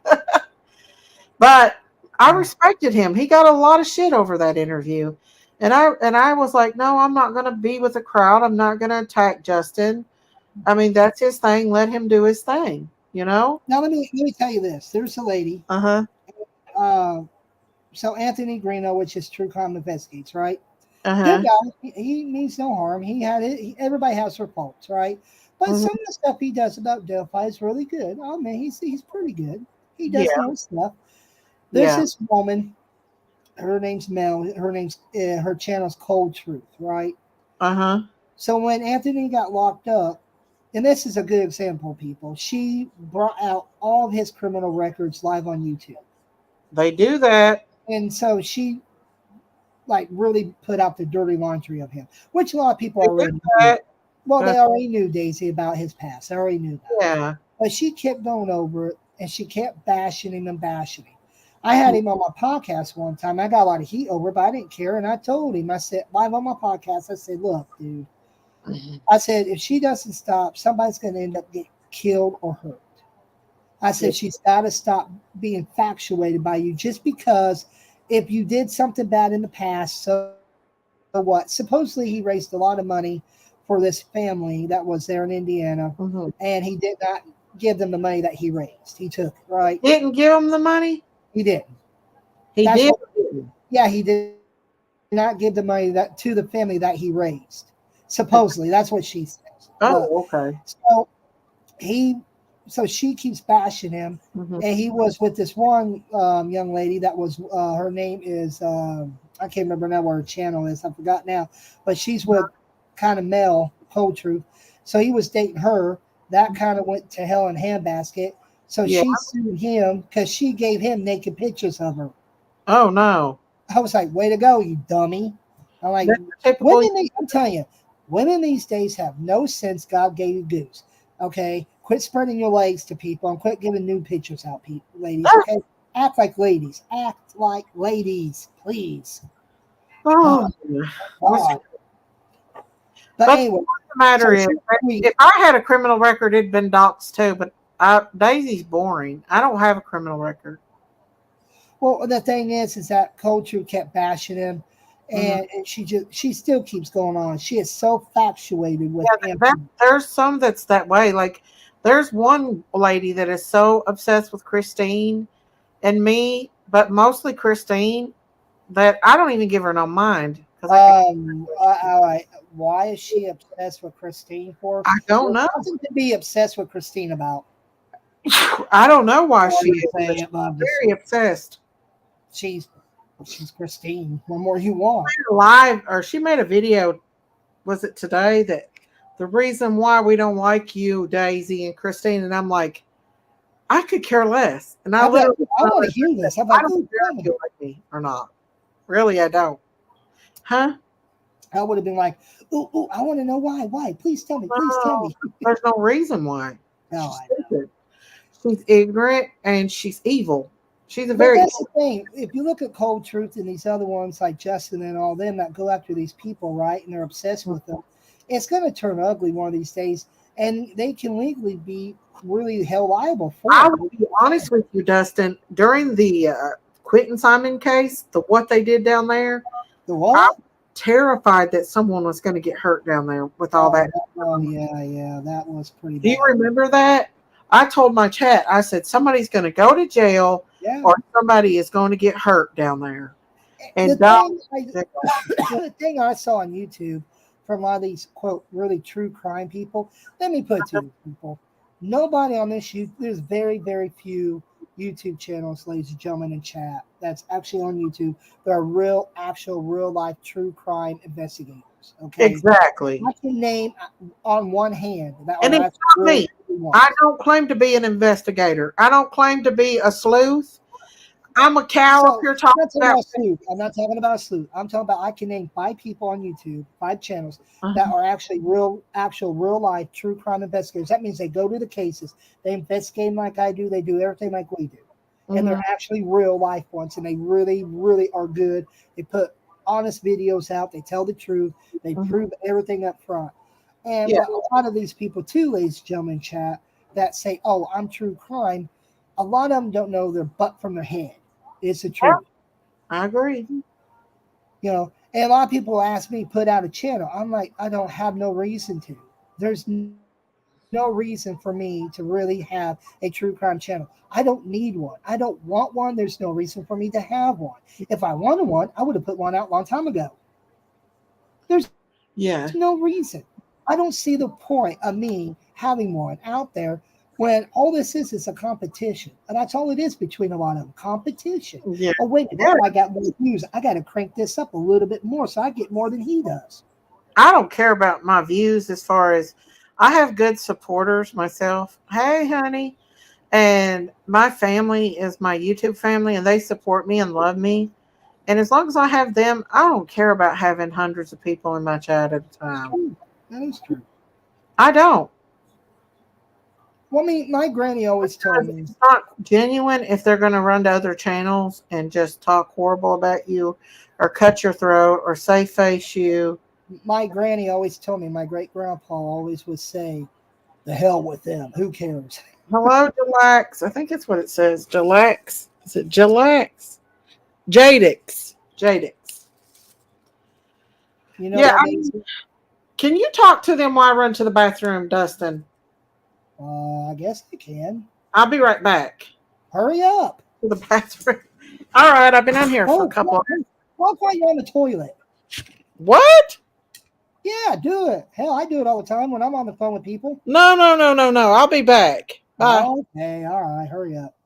Speaker 1: But I
Speaker 7: Yeah.
Speaker 1: respected him. He got a lot of shit over that interview. And I was like, no, I'm not gonna be with the crowd. I'm not gonna attack Justin. I mean, that's his thing. Let him do his thing, you know?
Speaker 7: Now let me tell you this. There's a lady.
Speaker 1: Uh-huh.
Speaker 7: Uh, so Anthony Greeno, which is True Crime Investigates, right? Good
Speaker 1: Uh-huh.
Speaker 7: guy. He means no harm. He had it. Everybody has their faults, right? But
Speaker 1: Hmm.
Speaker 7: some of the stuff he does about Delphi is really good. Oh man, he's pretty good. He does
Speaker 1: Yeah.
Speaker 7: know his stuff. There's
Speaker 1: Yeah.
Speaker 7: this woman. Her name's Mel. Her channel's Cold Truth, right?
Speaker 1: Uh-huh.
Speaker 7: So when Anthony got locked up, and this is a good example, people, she brought out all of his criminal records live on YouTube.
Speaker 1: They do that.
Speaker 7: And so she like really put out the dirty laundry of him, which a lot of people
Speaker 1: They do
Speaker 7: already knew.
Speaker 1: that.
Speaker 7: Well,
Speaker 1: Uh,
Speaker 7: they already knew Daisy about his past. They already knew that.
Speaker 1: yeah.
Speaker 7: But she kept going over it and she kept bashing him and bashing him. I had him on my podcast one time. I got a lot of heat over it, but I didn't care. And I told him, I said, live on my podcast, I said, look, dude, I said, if she doesn't stop, somebody's going to end up getting killed or hurt. I said, she's got to stop being infatuated by you just because if you did something bad in the past, so what? Supposedly he raised a lot of money for this family that was there in Indiana,
Speaker 1: Hmm.
Speaker 7: and he did not give them the money that he raised. He took it, right?
Speaker 1: Didn't give him the money?
Speaker 7: He didn't.
Speaker 1: He
Speaker 7: That's
Speaker 1: did.
Speaker 7: what. Yeah, he did not give the money that to the family that he raised. Supposedly, that's what she says. But
Speaker 1: Oh, okay.
Speaker 7: so he so she keeps bashing him,
Speaker 1: Mhm.
Speaker 7: and he was with this one young lady that was her name is I can't remember now what her channel is. I forgot now, but she's with kind of male Whole Truth. So he was dating her. That kind of went to hell in a handbasket. So
Speaker 1: Yeah.
Speaker 7: she sued him because she gave him naked pictures of her.
Speaker 1: Oh no.
Speaker 7: I was like, way to go, you dummy. I'm like,
Speaker 1: That's typical.
Speaker 7: I'm telling you, women these days have no sense. God gave you goose. Okay? Quit spreading your legs to people and quit giving nude pictures out, people, ladies. Okay? Act like ladies. Act like ladies, please.
Speaker 1: Oh,
Speaker 7: God. But
Speaker 1: but
Speaker 7: anyway,
Speaker 1: the matter is,
Speaker 7: so she,
Speaker 1: if I had a criminal record, it'd been doxed too. But Daisy's boring. I don't have a criminal record.
Speaker 7: well, the thing is that culture kept bashing him,
Speaker 1: Mhm.
Speaker 7: and she still keeps going on. She is so factuated with
Speaker 1: Yeah, there's some that's that way. Like, there's one lady that is so obsessed with Christine and me, but mostly Christine, that I don't even give her no mind because I could.
Speaker 7: why is she obsessed with Christine for?
Speaker 1: I don't
Speaker 7: There's
Speaker 1: know.
Speaker 7: nothing to be obsessed with Christine about.
Speaker 1: I don't know why
Speaker 7: I'm
Speaker 1: she
Speaker 7: just
Speaker 1: is, but
Speaker 7: saying
Speaker 1: she's
Speaker 7: it, but
Speaker 1: very obsessed.
Speaker 7: she's she's Christine. What more you want?
Speaker 1: Live, or she made a video. Was it today that the reason why we don't like you, Daisy and Christine? And I'm like, I could care less. And I
Speaker 7: I bet
Speaker 1: literally,
Speaker 7: I want to hear this. I'm
Speaker 1: I
Speaker 7: like,
Speaker 1: don't
Speaker 7: ooh,
Speaker 1: care
Speaker 7: tell
Speaker 1: if
Speaker 7: me.
Speaker 1: you like me or not. Really, I don't. Huh?
Speaker 7: I would have been like, ooh, I want to know why. Why? Please tell me. Please tell
Speaker 1: No,
Speaker 7: me.
Speaker 1: there's no reason why.
Speaker 7: No,
Speaker 1: She's
Speaker 7: I know.
Speaker 1: stupid. She's ignorant and she's evil. She's a
Speaker 7: But
Speaker 1: very
Speaker 7: that's the thing. If you look at Cold Truth and these other ones like Justin and all them that go after these people, right, and they're obsessed with them, it's going to turn ugly one of these days, and they can legally be really held liable for
Speaker 1: I
Speaker 7: it.
Speaker 1: will be honest with you, Dustin. During the Quentin Simon case, the what they did down there,
Speaker 7: The
Speaker 1: I'm
Speaker 7: what?
Speaker 1: terrified that someone was going to get hurt down there with all that.
Speaker 7: Oh yeah, that was pretty
Speaker 1: Do you
Speaker 7: bad.
Speaker 1: remember that? I told my chat, I said, somebody's going to go to jail
Speaker 7: Yeah.
Speaker 1: or somebody is going to get hurt down there.
Speaker 7: The
Speaker 1: And
Speaker 7: thing, the thing I saw on YouTube from a lot of these quote really true crime people. Let me put it to you, people. Nobody on this there's very few YouTube channels, ladies and gentlemen, in chat that's actually on YouTube. There are real, actual, real life true crime investigators. Okay,
Speaker 1: exactly.
Speaker 7: I can name on one hand that
Speaker 1: And
Speaker 7: are
Speaker 1: it's
Speaker 7: actually
Speaker 1: not
Speaker 7: really
Speaker 1: me.
Speaker 7: good
Speaker 1: I
Speaker 7: ones.
Speaker 1: don't claim to be an investigator. I don't claim to be a sleuth. I'm a cow up
Speaker 7: So
Speaker 1: here
Speaker 7: I'm
Speaker 1: talking
Speaker 7: not talking
Speaker 1: about.
Speaker 7: about sleuth. I'm not talking about sleuth. I'm talking about I can name 5 people on YouTube, 5 channels that
Speaker 1: Uh-huh.
Speaker 7: are actually actual real life true crime investigators. That means they go to the cases, they investigate them like I do, they do everything like we do. And they're
Speaker 1: Mhm.
Speaker 7: actually real life ones, and they really are good. They put honest videos out, they tell the truth, they
Speaker 1: Mhm.
Speaker 7: prove everything up front. And
Speaker 1: Yeah,
Speaker 7: but a lot of these people too, ladies and gentlemen, chat that say, "Oh, I'm true crime." A lot of them don't know their butt from their head. It's the
Speaker 1: yeah,
Speaker 7: truth.
Speaker 1: I agree.
Speaker 7: And a lot of people ask me put out a channel. I'm like, I don't have no reason to. There's no reason for me to really have a true crime channel. I don't need one. I don't want one. There's no reason for me to have one. If I wanted one, I would have put one out a long time ago. There's no reason.
Speaker 1: Yeah.
Speaker 7: I don't see the point of me having one out there when all this is a competition. And that's all it is between a lot of them. Competition. Oh,
Speaker 1: Yeah.
Speaker 7: wait, that guy
Speaker 1: Yeah.
Speaker 7: got more views. I got to crank this up a little bit more so I get more than he does.
Speaker 1: I don't care about my views as far as I have good supporters myself. Hey, honey. And my family is my YouTube family and they support me and love me. And as long as I have them, I don't care about having hundreds of people in my chat at a
Speaker 7: That's
Speaker 1: time.
Speaker 7: true. That is true.
Speaker 1: I don't.
Speaker 7: Well, I mean, my granny always told
Speaker 1: Because
Speaker 7: me,
Speaker 1: it's not genuine if they're going to run to other channels and just talk horrible about you or cut your throat or say face you.
Speaker 7: my great grandpa always would say, the hell with them. Who cares?
Speaker 1: Hello, Jalax. I think that's what it says. Jalax. Is it Jalax? Jadix. Jadix.
Speaker 7: You know
Speaker 1: Yeah,
Speaker 7: that means,
Speaker 1: can you talk to them while I run to the bathroom, Dustin?
Speaker 7: I guess I can.
Speaker 1: I'll be right back
Speaker 7: Hurry up.
Speaker 1: to the bathroom. All right, I've been on here for a
Speaker 7: Oh,
Speaker 1: couple of.
Speaker 7: walk while you're on the toilet.
Speaker 1: What?
Speaker 7: Yeah, do it. Hell, I do it all the time when I'm on the phone with people.
Speaker 1: No. I'll be back. Bye.
Speaker 7: Okay, all right, hurry up.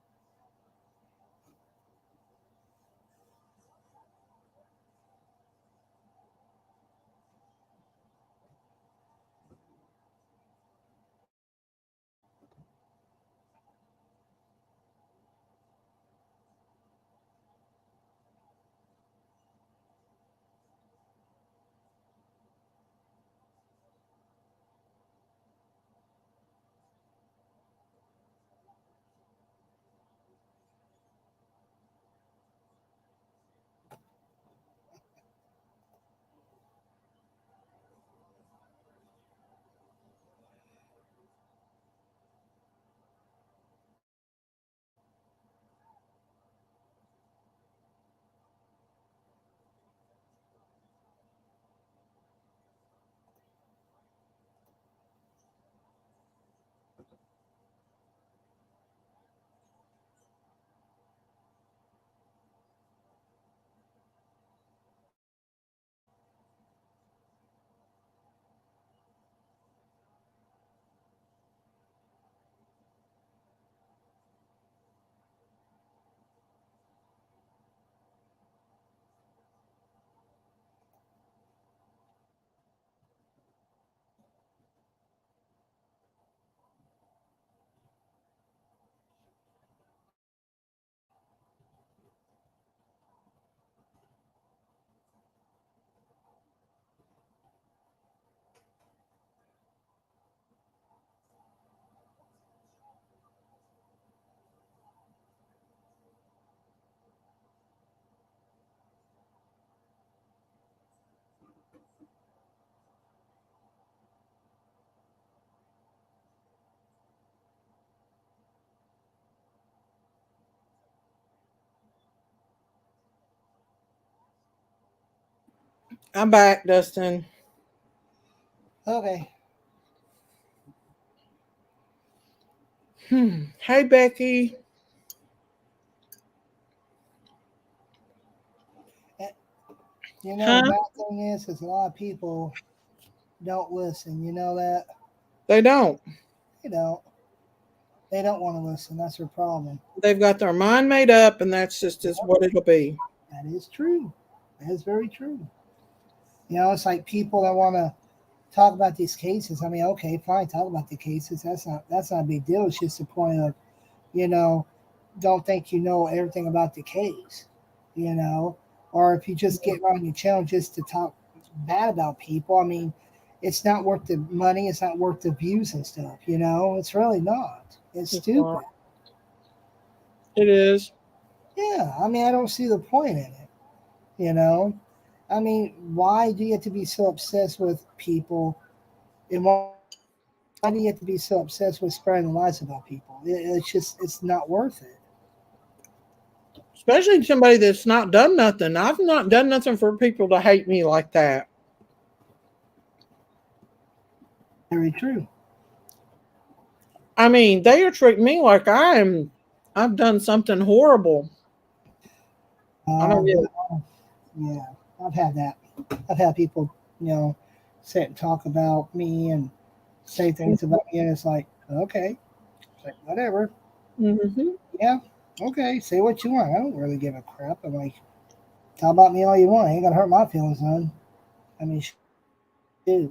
Speaker 1: I'm back, Dustin.
Speaker 7: Okay.
Speaker 1: Hey, Becky.
Speaker 7: Eh, You know,
Speaker 1: Huh?
Speaker 7: the bad thing is a lot of people don't listen. You know that?
Speaker 1: They don't.
Speaker 7: They don't. They don't want to listen. That's their problem.
Speaker 1: They've got their mind made up, and that's just
Speaker 7: Yep,
Speaker 1: is what it'll be.
Speaker 7: that is true. That is very true. You know, it's like people that want to talk about these cases. I mean, okay, fine, talk about the cases. That's not a big deal. It's just the point of, you know, don't think you know everything about the case, you know, or if you just get on your channel just to talk bad about people. I mean, it's not worth the money. It's not worth the views and stuff. You know, it's really not. It's
Speaker 1: It's not.
Speaker 7: stupid.
Speaker 1: It is.
Speaker 7: Yeah, I mean, I don't see the point in it. You know, I mean, why do you have to be so obsessed with people? And why do you have to be so obsessed with spreading lies about people? It's just, it's not worth it.
Speaker 1: Especially somebody that's not done nothing. I've not done nothing for people to hate me like that.
Speaker 7: Very true.
Speaker 1: I mean, they are treating me like I've done something horrible. I don't get it.
Speaker 7: Well, yeah, I've had that. I've had people, you know, sit and talk about me and say things about me, and it's like, okay, it's like whatever.
Speaker 1: Hmm.
Speaker 7: Yeah, okay, say what you want. I don't really give a crap. I'm like, talk about me all you want. Ain't gonna hurt my feelings, none. I mean, shoot,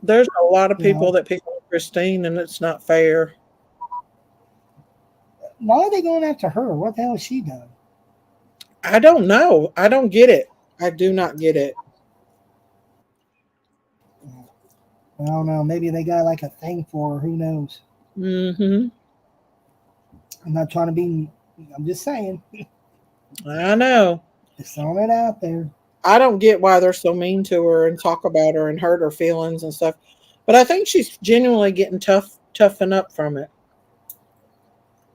Speaker 1: There's a lot of
Speaker 7: you
Speaker 1: people
Speaker 7: know,
Speaker 1: that pick on Christine, and it's not fair.
Speaker 7: why are they going after her? What the hell has she done?
Speaker 1: I don't know. I don't get it. I do not get it.
Speaker 7: I don't know. Maybe they got like a thing for her. Who knows?
Speaker 1: Hmm.
Speaker 7: I'm not trying to be. I'm just saying.
Speaker 1: I know.
Speaker 7: Just throwing it out there.
Speaker 1: I don't get why they're so mean to her and talk about her and hurt her feelings and stuff. But I think she's genuinely getting toughen up from it.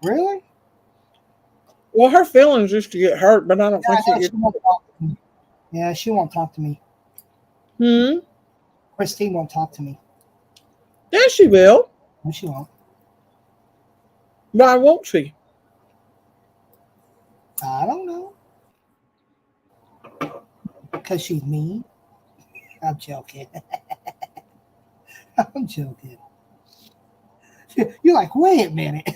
Speaker 7: Really?
Speaker 1: Well, her feelings used to get hurt, but I don't think
Speaker 7: Yeah,
Speaker 1: it
Speaker 7: she
Speaker 1: gets.
Speaker 7: won't talk to me. Yeah, she won't talk to me.
Speaker 1: Hmm.
Speaker 7: Christine won't talk to me.
Speaker 1: Yeah, she will.
Speaker 7: No, she won't.
Speaker 1: Why won't she?
Speaker 7: I don't know. Because she's mean. I'm joking. I'm joking. You're like, wait a minute.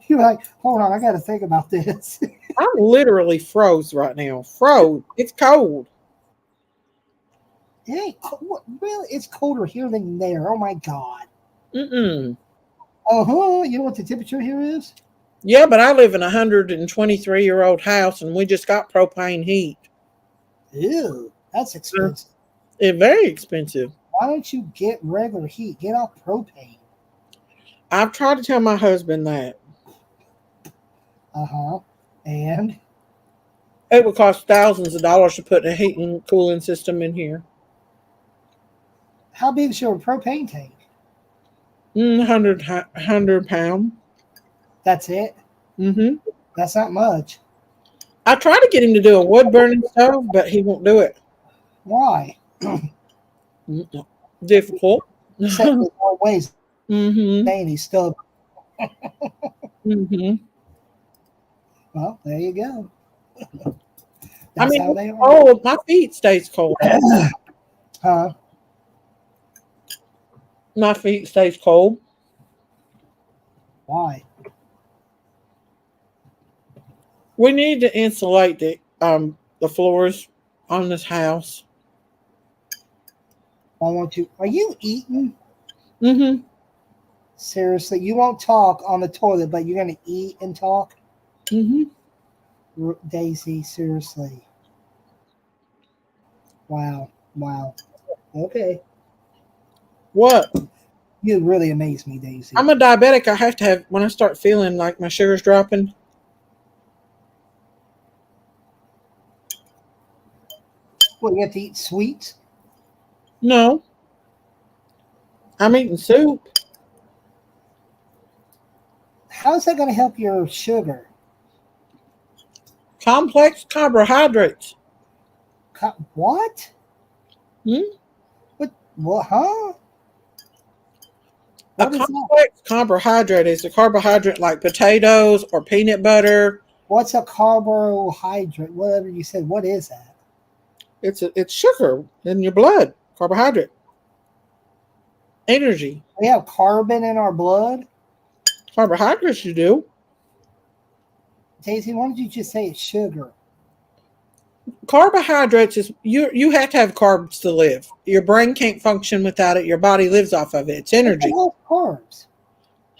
Speaker 7: You're like, hold on, I got to think about this.
Speaker 1: I'm literally froze right now. Froze. It's cold.
Speaker 7: It ain't really. It's colder here than there. Oh my god.
Speaker 1: Mm-mm.
Speaker 7: You know what the temperature here is?
Speaker 1: Yeah, but I live in a 123-year-old house, and we just got propane heat.
Speaker 7: Ew, that's expensive.
Speaker 1: It's very expensive.
Speaker 7: Why don't you get regular heat? Get off propane.
Speaker 1: I've tried to tell my husband that.
Speaker 7: And
Speaker 1: It would cost thousands of dollars to put a heating and cooling system in here.
Speaker 7: how big is your propane tank?
Speaker 1: 100 pound.
Speaker 7: That's it.
Speaker 1: Mm-hmm.
Speaker 7: That's not much.
Speaker 1: I tried to get him to do a wood burning stove, but he won't do it.
Speaker 7: Why?
Speaker 1: Difficult.
Speaker 7: Set in more ways.
Speaker 1: Mm-hmm.
Speaker 7: Saying he's stubborn.
Speaker 1: Mm-hmm.
Speaker 7: Well, there you go.
Speaker 1: I
Speaker 7: That's
Speaker 1: mean,
Speaker 7: how they are.
Speaker 1: oh, my feet stays cold.
Speaker 7: Huh?
Speaker 1: My feet stays cold.
Speaker 7: Why?
Speaker 1: We need to insulate the floors on this house.
Speaker 7: Why won't you? Are you eating?
Speaker 1: Mm-hmm.
Speaker 7: Seriously, you won't talk on the toilet, but you're gonna eat and talk.
Speaker 1: Mm-hmm.
Speaker 7: Daisy, seriously. Wow. Okay.
Speaker 1: What?
Speaker 7: You really amaze me, Daisy.
Speaker 1: I'm a diabetic. I have to have, when I start feeling like my sugar's dropping.
Speaker 7: What, you have to eat sweets?
Speaker 1: No. I'm eating soup.
Speaker 7: How is that going to help your sugar?
Speaker 1: Complex carbohydrates.
Speaker 7: What?
Speaker 1: Hmm?
Speaker 7: What? Huh?
Speaker 1: A
Speaker 7: What is that?
Speaker 1: complex carbohydrate is a carbohydrate like potatoes or peanut butter.
Speaker 7: What's a carbohydrate? Whatever you said. What is that?
Speaker 1: It's sugar in your blood. Carbohydrate. Energy.
Speaker 7: We have carbon in our blood?
Speaker 1: Carbohydrates you do.
Speaker 7: Daisy, why don't you just say it's sugar?
Speaker 1: Carbohydrates is you have to have carbs to live. Your brain can't function without it. Your body lives off of it. It's energy.
Speaker 7: What's carbs?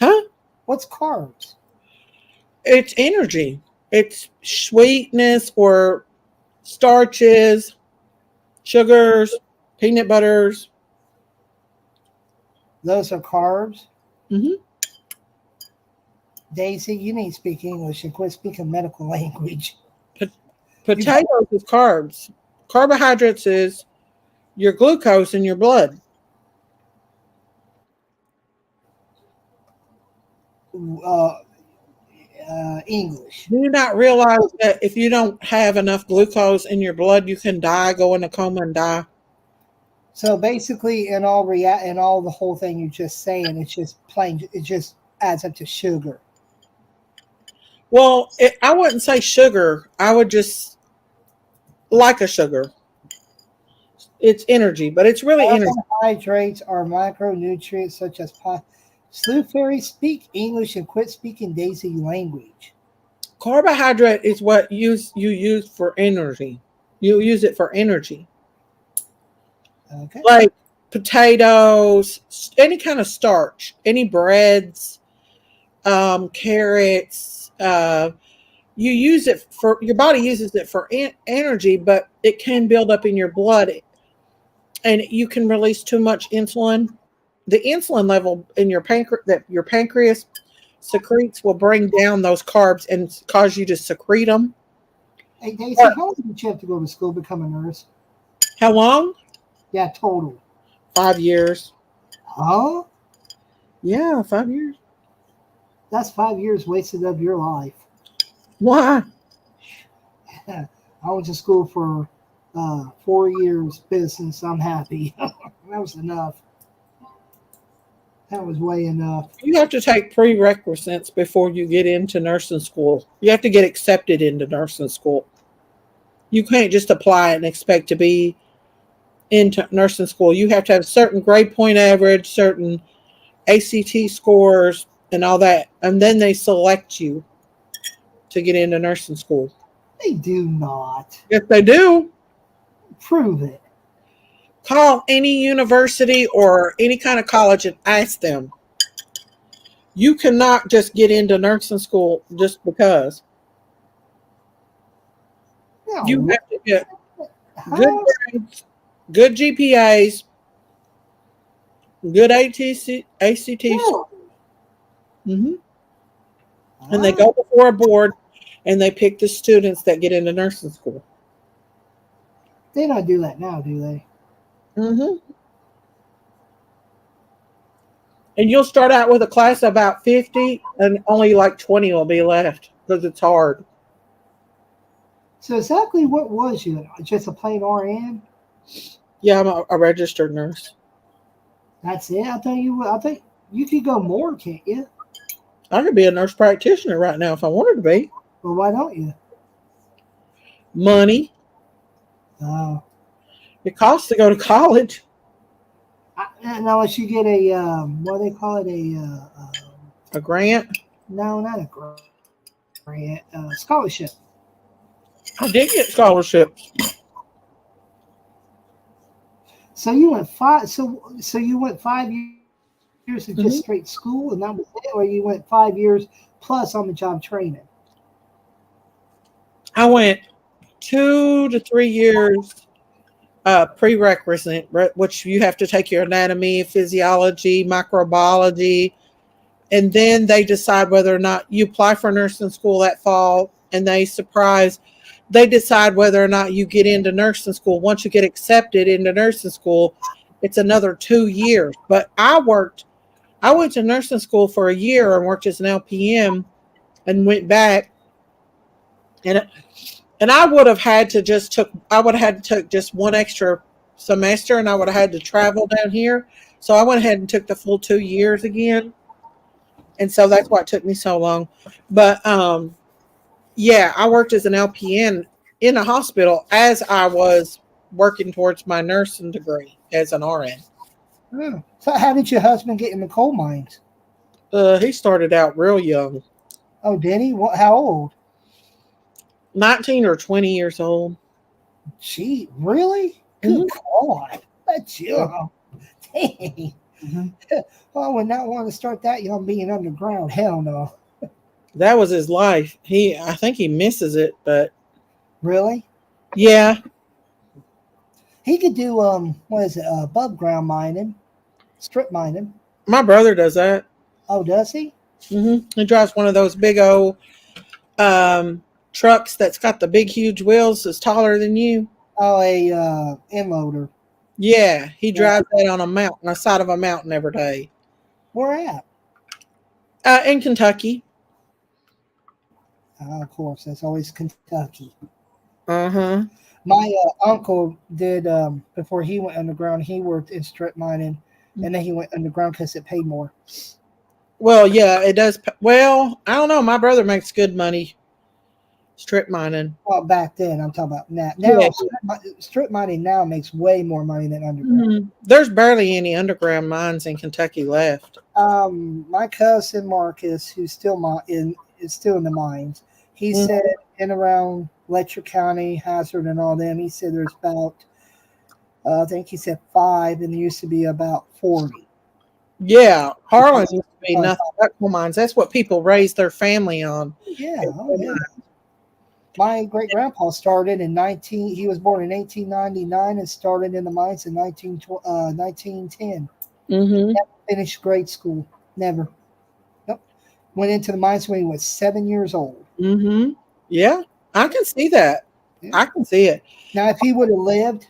Speaker 1: Huh?
Speaker 7: What's carbs?
Speaker 1: It's energy. It's sweetness or starches, sugars, peanut butters.
Speaker 7: Those are carbs?
Speaker 1: Mm-hmm.
Speaker 7: Daisy, you need to speak English and quit speaking medical language.
Speaker 1: Potatoes is carbs. Carbohydrates is your glucose in your blood.
Speaker 7: English.
Speaker 1: Do you not realize that if you don't have enough glucose in your blood, you can die, go in a coma and die?
Speaker 7: So basically, in all the whole thing you're just saying, it's just plain. It just adds up to sugar.
Speaker 1: Well, I wouldn't say sugar. I would just like a sugar. It's energy, but it's really energy.
Speaker 7: Carbohydrates are micronutrients such as Slew Fairy, speak English and quit speaking Daisy language.
Speaker 1: Carbohydrate is what you use for energy. You use it for energy.
Speaker 7: Okay.
Speaker 1: Like potatoes, any kind of starch, any breads, carrots. You use it for your body uses it for energy, but it can build up in your blood, and you can release too much insulin. The insulin level in your pancreas secretes will bring down those carbs and cause you to secrete them.
Speaker 7: Hey Daisy, how long did you have to go to school to become a nurse?
Speaker 1: How long?
Speaker 7: Yeah, total.
Speaker 1: 5 years.
Speaker 7: Huh?
Speaker 1: Yeah, 5 years.
Speaker 7: That's 5 years wasted of your life.
Speaker 1: Why?
Speaker 7: I went to school for 4 years business. I'm happy. That was enough. That was way enough.
Speaker 1: You have to take prerequisites before you get into nursing school. You have to get accepted into nursing school. You can't just apply and expect to be into nursing school. You have to have certain grade point average, certain ACT scores, and all that. And then they select you to get into nursing school.
Speaker 7: They do not.
Speaker 1: Yes, they do.
Speaker 7: Prove it.
Speaker 1: Call any university or any kind of college and ask them. You cannot just get into nursing school just because. You
Speaker 7: No.
Speaker 1: have to get good
Speaker 7: How?
Speaker 1: grades, good GPAs, good ACT
Speaker 7: No.
Speaker 1: hmm And they go before a board and they pick the students that get into nursing school.
Speaker 7: They don't do that now, do they?
Speaker 1: hmm And you'll start out with a class of about 50 and only like 20 will be left because it's hard.
Speaker 7: So exactly what was you? Just a plain RN?
Speaker 1: Yeah, I'm a registered nurse.
Speaker 7: That's it. I thought you could go more, can't you?
Speaker 1: I could be a nurse practitioner right now if I wanted to be.
Speaker 7: Well, why don't you?
Speaker 1: Money.
Speaker 7: Oh.
Speaker 1: It costs to go to college.
Speaker 7: Now, unless you get a what do they call it?
Speaker 1: A grant.
Speaker 7: No, not a grant. Scholarship.
Speaker 1: I did get scholarships.
Speaker 7: So you went five. So you went 5 years of just
Speaker 1: Mhm.
Speaker 7: straight school, and that was it, or you went 5 years plus on the job training.
Speaker 1: I went 2 to 3 years prerequisite, which you have to take your anatomy, physiology, microbiology, and then they decide whether or not you apply for nursing school that fall, and they decide whether or not you get into nursing school. Once you get accepted into nursing school, it's another 2 years. But I went to nursing school for a year and worked as an LPM and went back, and I would have had to took just one extra semester, and I would have had to travel down here. So I went ahead and took the full 2 years again. And so that's why it took me so long. But yeah, I worked as an LPN in a hospital as I was working towards my nursing degree as an RN.
Speaker 7: Oh. So how did your husband get in the coal mines?
Speaker 1: He started out real young,
Speaker 7: Oh, did he? What? How old?
Speaker 1: 19 or 20 years old.
Speaker 7: Gee, really? Good God, that's young. Dang.
Speaker 1: Mhm.
Speaker 7: Well, I would not want to start that young being underground. Hell no.
Speaker 1: That was his life. I think he misses it, but
Speaker 7: Really?
Speaker 1: yeah,
Speaker 7: He could do what is it? Above ground mining, strip mining.
Speaker 1: my brother does that.
Speaker 7: Oh, does he?
Speaker 1: He drives one of those big old trucks that's got the big, huge wheels that's taller than you.
Speaker 7: Oh, a inloader.
Speaker 1: Yeah, he drives that on the side of a mountain every day.
Speaker 7: Where at?
Speaker 1: In Kentucky.
Speaker 7: Of course, that's always Kentucky.
Speaker 1: Uh-huh.
Speaker 7: My uncle did before he went underground. He worked in strip mining, and then he went underground because it paid more.
Speaker 1: Well, yeah, it does. Well, I don't know. My brother makes good money strip mining.
Speaker 7: Well, back then, I'm talking about now. Now,
Speaker 1: Yeah.
Speaker 7: strip mining now makes way more money than underground.
Speaker 1: There's barely any underground mines in Kentucky left.
Speaker 7: My cousin Marcus, who's is still in the mines. He said in around Letcher County, Hazard, and all them. He said there's about, I think he said 5, and there used to be about 40.
Speaker 1: Yeah, Harlan used to be nothing but coal mines. That's what people raise their family on.
Speaker 7: Yeah, oh, yeah. My great grandpa started in 19. He was born in 1899 and started in the mines in 1910.
Speaker 1: Mm-hmm.
Speaker 7: Never finished grade school. Never. Nope. Went into the mines when he was 7 years old.
Speaker 1: Mm-hmm. Yeah, I can see that.
Speaker 7: Yeah.
Speaker 1: I can see it.
Speaker 7: Now, if he would have lived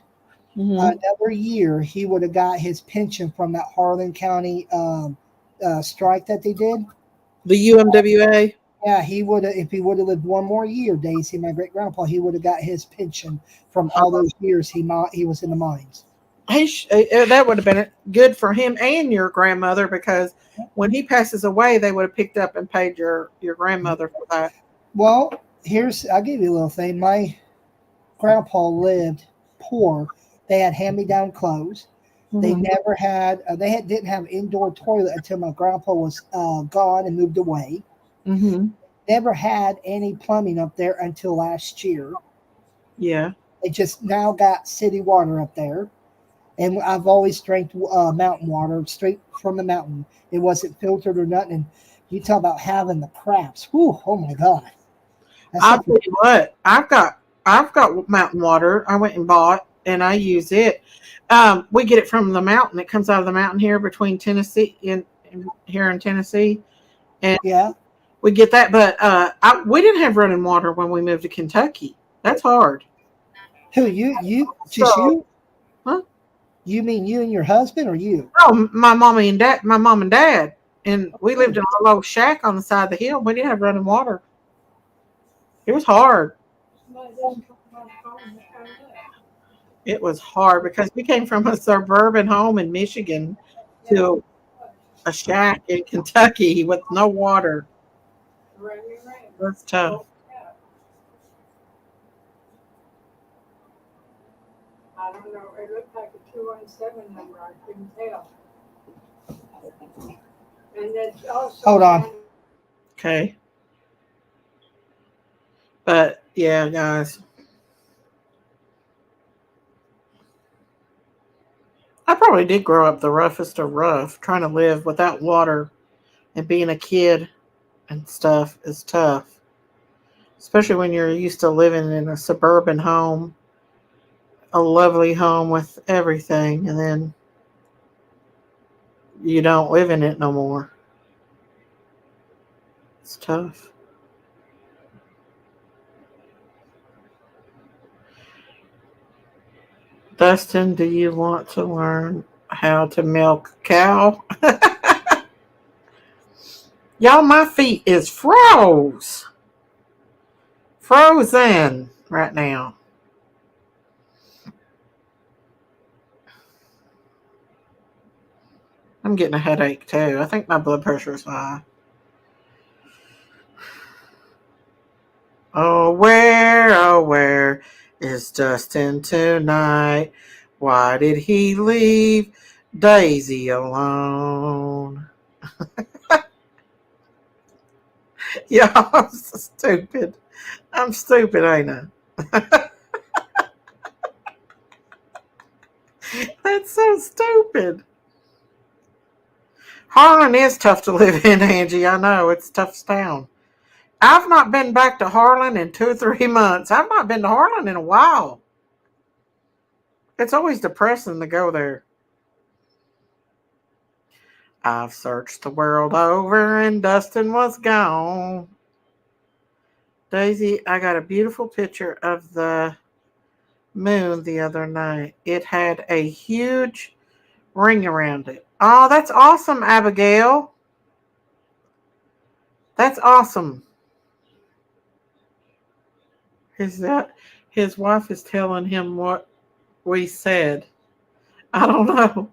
Speaker 1: Mm-hmm.
Speaker 7: another year, he would have got his pension from that Harlan County strike that they did.
Speaker 1: The UMWA.
Speaker 7: Yeah, he would have. If he would have lived one more year, Daisy, my great grandpa, he would have got his pension from all those years he was in the mines.
Speaker 1: That would have been good for him and your grandmother, because when he passes away, they would have picked up and paid your grandmother for that.
Speaker 7: Well, I'll give you a little thing. My grandpa lived poor. They had hand-me-down clothes. They
Speaker 1: Mhm.
Speaker 7: never had. Didn't have indoor toilet until my grandpa was gone and moved away.
Speaker 1: Mhm.
Speaker 7: Never had any plumbing up there until last year.
Speaker 1: Yeah.
Speaker 7: They just now got city water up there, and I've always drank mountain water straight from the mountain. It wasn't filtered or nothing. And you talk about having the craps. Whew, oh my god, that
Speaker 1: I'll
Speaker 7: stuff.
Speaker 1: tell you what. I've got mountain water. I went and bought, and I use it. We get it from the mountain. It comes out of the mountain here between Tennessee and here in Tennessee, and
Speaker 7: Yeah.
Speaker 1: we get that. But we didn't have running water when we moved to Kentucky. That's hard.
Speaker 7: Who you just
Speaker 1: So,
Speaker 7: you?
Speaker 1: huh?
Speaker 7: You mean you and your husband or you?
Speaker 1: Oh, my mom and dad, and we lived
Speaker 7: Oh,
Speaker 1: in a little shack on the side of the hill. We didn't have running water. It was hard. It was hard because we came from a suburban home in Michigan to a shack in Kentucky with no water. That's tough.
Speaker 7: hold on.
Speaker 1: Okay. But yeah, guys, I probably did grow up the roughest of rough. Trying to live without water and being a kid and stuff is tough, especially when you're used to living in a suburban home, a lovely home with everything, and then you don't live in it no more. It's tough. Dustin, do you want to learn how to milk a cow? Y'all, my feet is frozen right now. I'm getting a headache too. I think my blood pressure is high. Oh, where is Dustin tonight? Why did he leave Daisy alone? Yeah, I'm so stupid. I'm stupid, ain't I? That's so stupid. Harlan is tough to live in, Angie. I know it's a tough town. I've not been back to Harlan in 2 or 3 months. I've not been to Harlan in a while. It's always depressing to go there. I've searched the world over and Dustin was gone. Daisy, I got a beautiful picture of the moon the other night. It had a huge ring around it. Oh, that's awesome, Abigail. That's awesome. His his wife is telling him what we said. I don't know.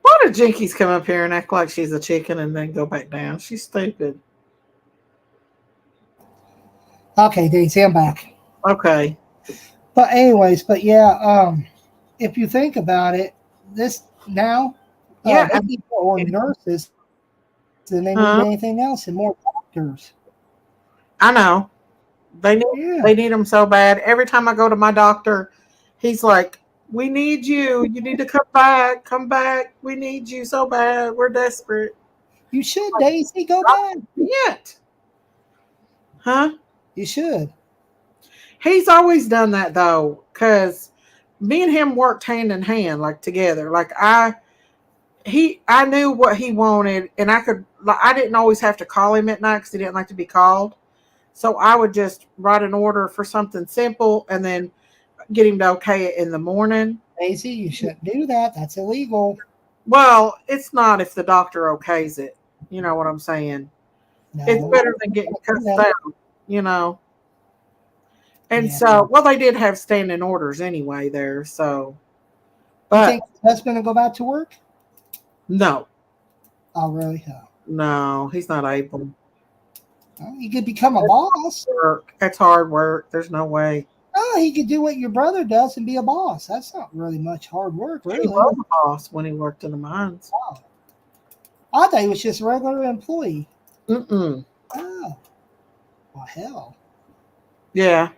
Speaker 1: Why did Jinkies come up here and act like she's a chicken and then go back down? She's stupid.
Speaker 7: Okay, Daisy, I'm back.
Speaker 1: Okay.
Speaker 7: But anyways, but yeah, if you think about it, this now
Speaker 1: Yeah.
Speaker 7: they need more nurses than they need
Speaker 1: Huh?
Speaker 7: anything else, and more doctors.
Speaker 1: I know. They need
Speaker 7: Yeah,
Speaker 1: they need them so bad. Every time I go to my doctor, he's like, "We need you. You need to come back. Come back. We need you so bad. We're desperate."
Speaker 7: you should, Daisy, go back.
Speaker 1: Yet, huh?
Speaker 7: You should.
Speaker 1: He's always done that though, because me and him worked hand in hand, like together. Like I knew what he wanted, and I could. Like, I didn't always have to call him at night because he didn't like to be called. So I would just write an order for something simple, and then get him to okay it in the morning.
Speaker 7: Daisy, you shouldn't do that. That's illegal.
Speaker 1: Well, it's not if the doctor okays it. You know what I'm saying? It's
Speaker 7: No,
Speaker 1: better than getting
Speaker 7: don't do
Speaker 1: cussed
Speaker 7: that.
Speaker 1: out, you know. And
Speaker 7: Yeah.
Speaker 1: so, well, they did have standing orders anyway there. So,
Speaker 7: You
Speaker 1: but
Speaker 7: think your husband will go back to work?
Speaker 1: no,
Speaker 7: Oh, really? Oh.
Speaker 1: no, he's not able.
Speaker 7: Well, you could become a boss.
Speaker 1: Work. It's hard work. There's no way.
Speaker 7: Oh, he could do what your brother does and be a boss. That's not really much hard work,
Speaker 1: He
Speaker 7: really.
Speaker 1: was a boss when he worked in the mines.
Speaker 7: Wow. I thought he was just a regular employee.
Speaker 1: Mm-mm.
Speaker 7: Oh, well, hell.
Speaker 1: Yeah.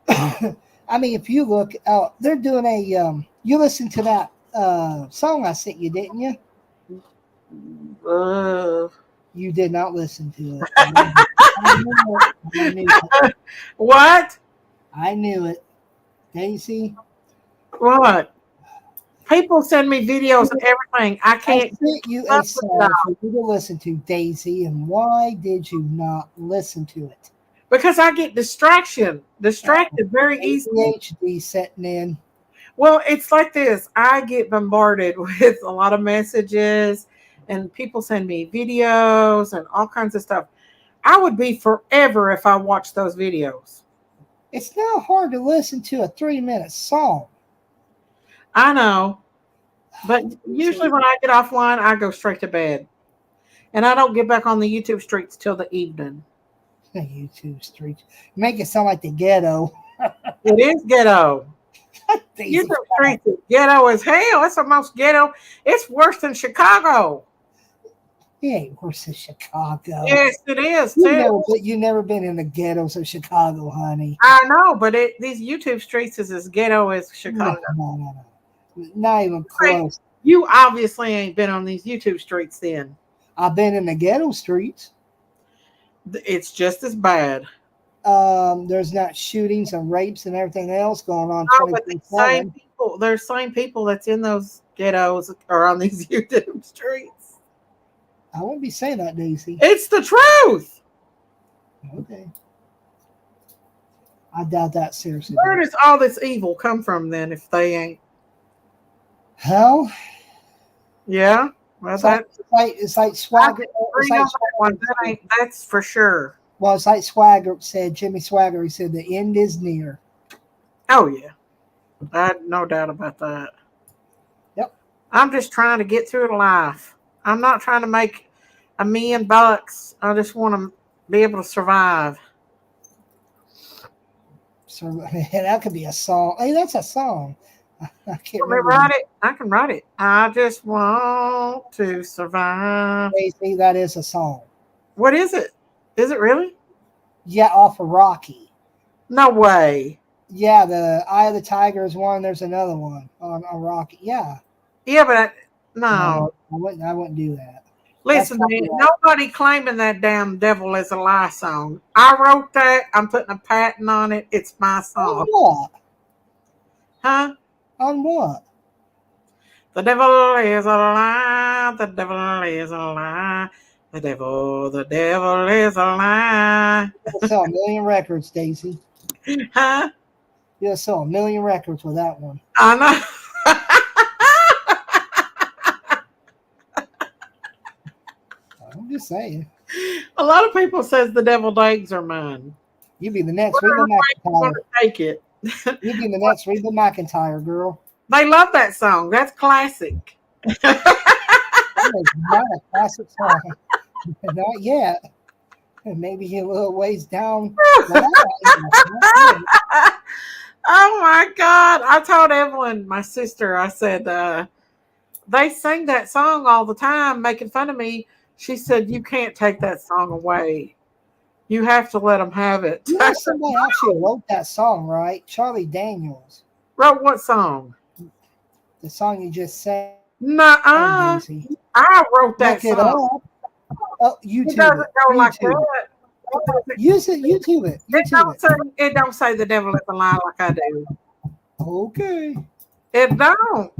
Speaker 7: I mean, if you look out, they're doing a. You listened to that song I sent you, didn't you? You did not listen to it. I knew it. I knew it.
Speaker 1: What?
Speaker 7: I knew it. Daisy,
Speaker 1: What? People send me videos of everything. I
Speaker 7: I
Speaker 1: can't
Speaker 7: sent you
Speaker 1: keep
Speaker 7: a
Speaker 1: up with it all.
Speaker 7: song for you to listen to, Daisy, and why did you not listen to it?
Speaker 1: Because I get distracted very easily.
Speaker 7: ADHD setting in.
Speaker 1: Well, it's like this. I get bombarded with a lot of messages and people send me videos and all kinds of stuff. I would be forever if I watched those videos.
Speaker 7: It's not hard to listen to a 3-minute song.
Speaker 1: I know, but usually when I get offline, I go straight to bed. And I don't get back on the YouTube streets till the evening.
Speaker 7: YouTube streets. You make it sound like the ghetto.
Speaker 1: It is ghetto.
Speaker 7: Daisy,
Speaker 1: YouTube streets is ghetto as hell. It's the most ghetto. It's worse than Chicago.
Speaker 7: it ain't worse than Chicago.
Speaker 1: Yes, it is
Speaker 7: You
Speaker 1: too.
Speaker 7: you never been in the ghettos of Chicago, honey.
Speaker 1: I know, but these YouTube streets is as ghetto as Chicago.
Speaker 7: No. Not even close.
Speaker 1: You obviously ain't been on these YouTube streets then.
Speaker 7: I've been in the ghetto streets.
Speaker 1: It's just as bad.
Speaker 7: There's not shootings and rapes and everything else going on.
Speaker 1: Oh, but the same people, there's same people that's in those ghettos or on these YouTube streets.
Speaker 7: I won't be saying that, Daisy.
Speaker 1: It's the truth.
Speaker 7: Okay. I doubt that seriously.
Speaker 1: Where does all this evil come from then if they ain't?
Speaker 7: Hell,
Speaker 1: Yeah. Well,
Speaker 7: it's like Swagger. It's like Swagger.
Speaker 1: That's for sure.
Speaker 7: Well, it's like Swagger said, Jimmy Swagger. He said the end is near.
Speaker 1: Oh yeah, I had no doubt about that.
Speaker 7: Yep.
Speaker 1: I'm just trying to get through life. I'm not trying to make $1 million. I just want to be able to survive.
Speaker 7: So that could be a song. Hey, that's a song. I can't
Speaker 1: Let me write it. I can write it. I just want to survive.
Speaker 7: Daisy, that is a song.
Speaker 1: What is it? Is it really?
Speaker 7: Yeah, off of Rocky.
Speaker 1: No way.
Speaker 7: Yeah, the Eye of the Tiger is one. There's another one on Rocky. Yeah.
Speaker 1: Yeah, but no.
Speaker 7: I wouldn't do that.
Speaker 1: Listen, man, nobody claiming that damn Devil is a Lie song. I wrote that. I'm putting a patent on it. It's my song.
Speaker 7: On what?
Speaker 1: Huh?
Speaker 7: On what?
Speaker 1: The devil is a lie. The devil is a lie. The devil is a lie.
Speaker 7: You'll sell 1 million records, Daisy.
Speaker 1: Huh?
Speaker 7: You'll sell 1 million records with that one.
Speaker 1: I know.
Speaker 7: I'm just saying.
Speaker 1: A lot of people says the deviled eggs are mine.
Speaker 7: You be the next Reba McEntire.
Speaker 1: Take it.
Speaker 7: You be the next Reba McEntire, girl.
Speaker 1: They love that song. That's classic.
Speaker 7: It's not a classic song. Not yet. Maybe a little ways down.
Speaker 1: Oh my God. I told Evelyn, my sister, I said, they sing that song all the time, making fun of me. She said, you can't take that song away. You have to let them have it.
Speaker 7: You know, somebody actually wrote that song, right? Charlie Daniels.
Speaker 1: Wrote what song?
Speaker 7: The song you just sang.
Speaker 1: Nuh-uh. I wrote that
Speaker 7: Look it
Speaker 1: song.
Speaker 7: up. Oh, YouTube
Speaker 1: It doesn't go like
Speaker 7: YouTube.
Speaker 1: that.
Speaker 7: Use it. YouTube it.
Speaker 1: It don't say the devil is a lie like I do.
Speaker 7: Okay.
Speaker 1: It don't.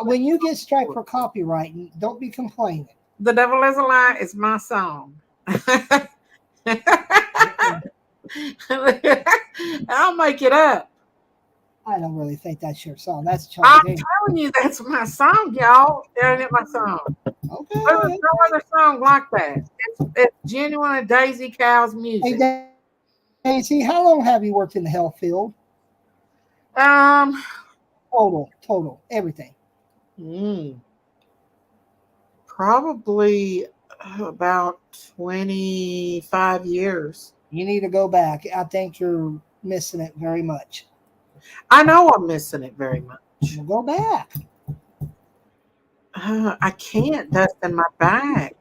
Speaker 7: When you get struck for copyright, don't be complaining.
Speaker 1: The devil is a lie is my song. I'll make it up.
Speaker 7: I don't really think that's your song. That's Charlie
Speaker 1: I'm
Speaker 7: Daniels.
Speaker 1: telling you, that's my song, y'all. Ain't it my song?
Speaker 7: Okay.
Speaker 1: There's no other song like that. It's genuine Daisy Cow's music.
Speaker 7: Hey, Daisy, how long have you worked in the health field? Total, everything.
Speaker 1: Probably about 25 years.
Speaker 7: You need to go back. I think you're missing it very much.
Speaker 1: I know I'm missing it very much.
Speaker 7: We'll go back.
Speaker 1: I can't, Dustin, my back.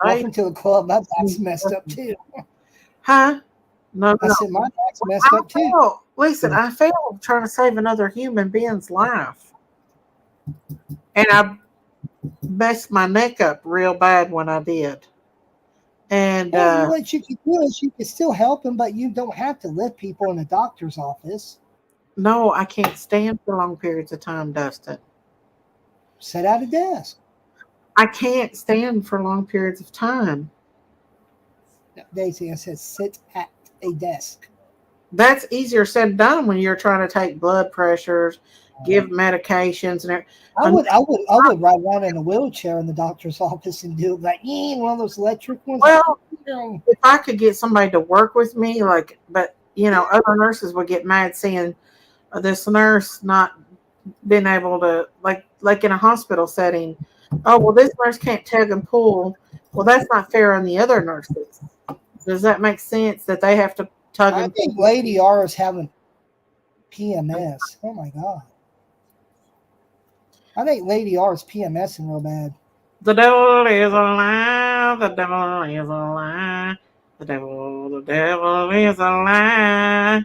Speaker 7: Welcome to the club. My back's messed up too.
Speaker 1: Huh? No,
Speaker 7: I
Speaker 1: no.
Speaker 7: said my back's messed up too.
Speaker 1: Listen, I failed trying to save another human being's life. And I messed my neck up real bad when I did. And
Speaker 7: What you can do is you can still help them, but you don't have to lift people in the doctor's office.
Speaker 1: no, I can't stand for long periods of time, Dustin.
Speaker 7: Sit at a desk.
Speaker 1: I can't stand for long periods of time.
Speaker 7: Daisy, I said sit at a desk.
Speaker 1: That's easier said than done when you're trying to take blood pressures, give medications, and everything.
Speaker 7: I would ride around in a wheelchair in the doctor's office and do it like one of those electric ones.
Speaker 1: Well, if I could get somebody to work with me, but other nurses would get mad seeing this nurse not being able to, like in a hospital setting. Oh, well, this nurse can't tug and pull. Well, that's not fair on the other nurses. Does that make sense that they have to tug
Speaker 7: I
Speaker 1: and
Speaker 7: think
Speaker 1: pull?
Speaker 7: Lady R is having PMS. Oh my God. I think Lady R is PMSing real bad.
Speaker 1: The devil is a lie. The devil is a lie. The devil is a lie.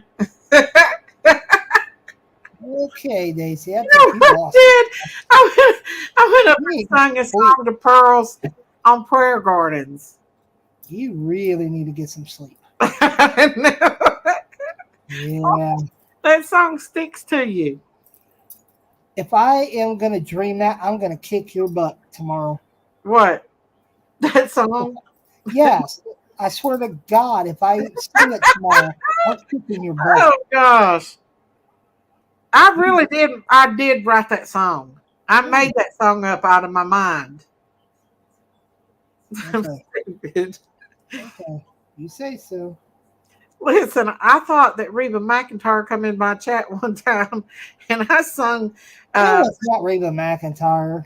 Speaker 7: Okay, Daisy. I
Speaker 1: You
Speaker 7: think you
Speaker 1: know what I
Speaker 7: lost.
Speaker 1: did? I went up and sang a song to Pearls on Prayer Gardens.
Speaker 7: You really need to get some sleep.
Speaker 1: I know.
Speaker 7: Yeah.
Speaker 1: That song sticks to you.
Speaker 7: If I am going to dream that, I'm going to kick your butt tomorrow.
Speaker 1: What? That song?
Speaker 7: Yes. I swear to God, if I sing it tomorrow, I'm kicking your butt.
Speaker 1: Oh gosh. I did write that song. I made that song up out of my mind.
Speaker 7: Okay. Okay. You say so.
Speaker 1: Listen, I thought that Reba McEntire come in my chat one time and I sung
Speaker 7: No, it's not Reba McEntire.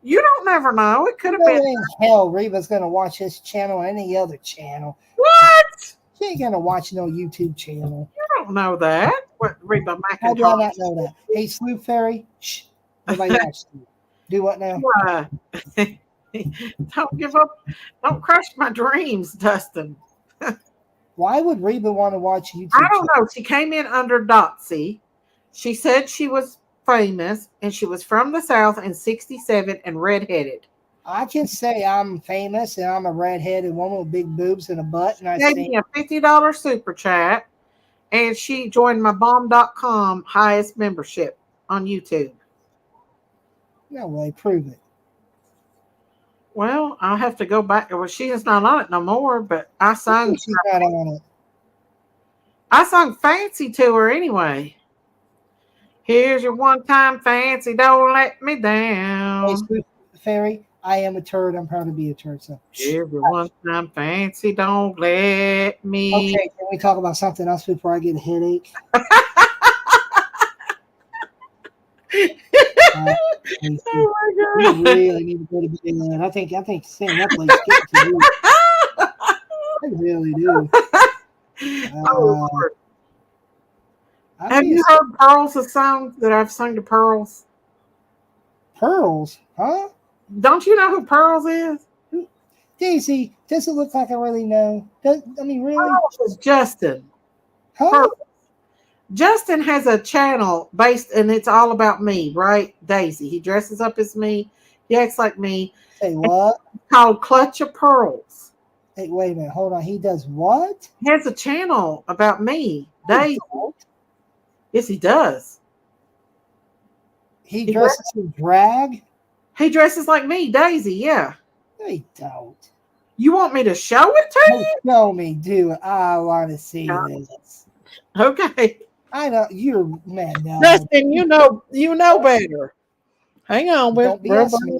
Speaker 1: You don't never know. It could have
Speaker 7: No
Speaker 1: been.
Speaker 7: way in hell Reba's going to watch his channel or any other channel.
Speaker 1: What?
Speaker 7: She ain't going to watch no YouTube channel.
Speaker 1: You don't know that. What Reba
Speaker 7: How do I
Speaker 1: McEntire?
Speaker 7: not know that? Hey, Slew Fairy. Shh. Nobody watch you. Do what now?
Speaker 1: Don't give up. Don't crush my dreams, Dustin.
Speaker 7: Why would Reba want to watch YouTube?
Speaker 1: I don't know. She came in under Dotsy. She said she was famous and she was from the South and 67 and redheaded.
Speaker 7: I can say I'm famous and I'm a redheaded woman with big boobs and a butt, and I
Speaker 1: Gave
Speaker 7: sing.
Speaker 1: me a $50 super chat, and she joined my bomb.com highest membership on YouTube.
Speaker 7: No way, prove it.
Speaker 1: Well, I'll have to go back. Well, she is not on it no more, but I sung.
Speaker 7: She's not on it.
Speaker 1: I sung Fancy to her anyway. Here's your one-time fancy, don't let me
Speaker 7: Hey,
Speaker 1: down.
Speaker 7: Slew Fairy, I am a turd. I'm proud to be a turd. So.
Speaker 1: Here's your one-time fancy, don't let me.
Speaker 7: Okay, can we talk about something else before I get a headache?
Speaker 1: Oh my
Speaker 7: We
Speaker 1: God.
Speaker 7: really need to go to bed. I think staying up late's getting to you. I really do.
Speaker 1: Oh, Lord.
Speaker 7: I
Speaker 1: Have
Speaker 7: mean,
Speaker 1: you heard Pearls' song that I've sung to Pearls?
Speaker 7: Pearls, huh?
Speaker 1: Don't you know who Pearls is?
Speaker 7: Daisy, does it look like I really know? Really?
Speaker 1: Pearls is Justin.
Speaker 7: Huh?
Speaker 1: Pearls. Justin has a channel based, and it's all about me, right? Daisy. He dresses up as me. He acts like me.
Speaker 7: Say what?
Speaker 1: It's called Clutch of Pearls.
Speaker 7: Hey, wait a minute. Hold on. He does what?
Speaker 1: He has a channel about me, Daisy.
Speaker 7: Don't.
Speaker 1: Yes, he does.
Speaker 7: He dresses in drag?
Speaker 1: He dresses like me, Daisy. Yeah.
Speaker 7: No, he don't.
Speaker 1: You want me to show it to
Speaker 7: Oh,
Speaker 1: you?
Speaker 7: show me, do it. I want to see
Speaker 1: No.
Speaker 7: this.
Speaker 1: Okay.
Speaker 7: I know you're man. No.
Speaker 1: Dustin, you know better. Hang on,
Speaker 7: Don't BS me.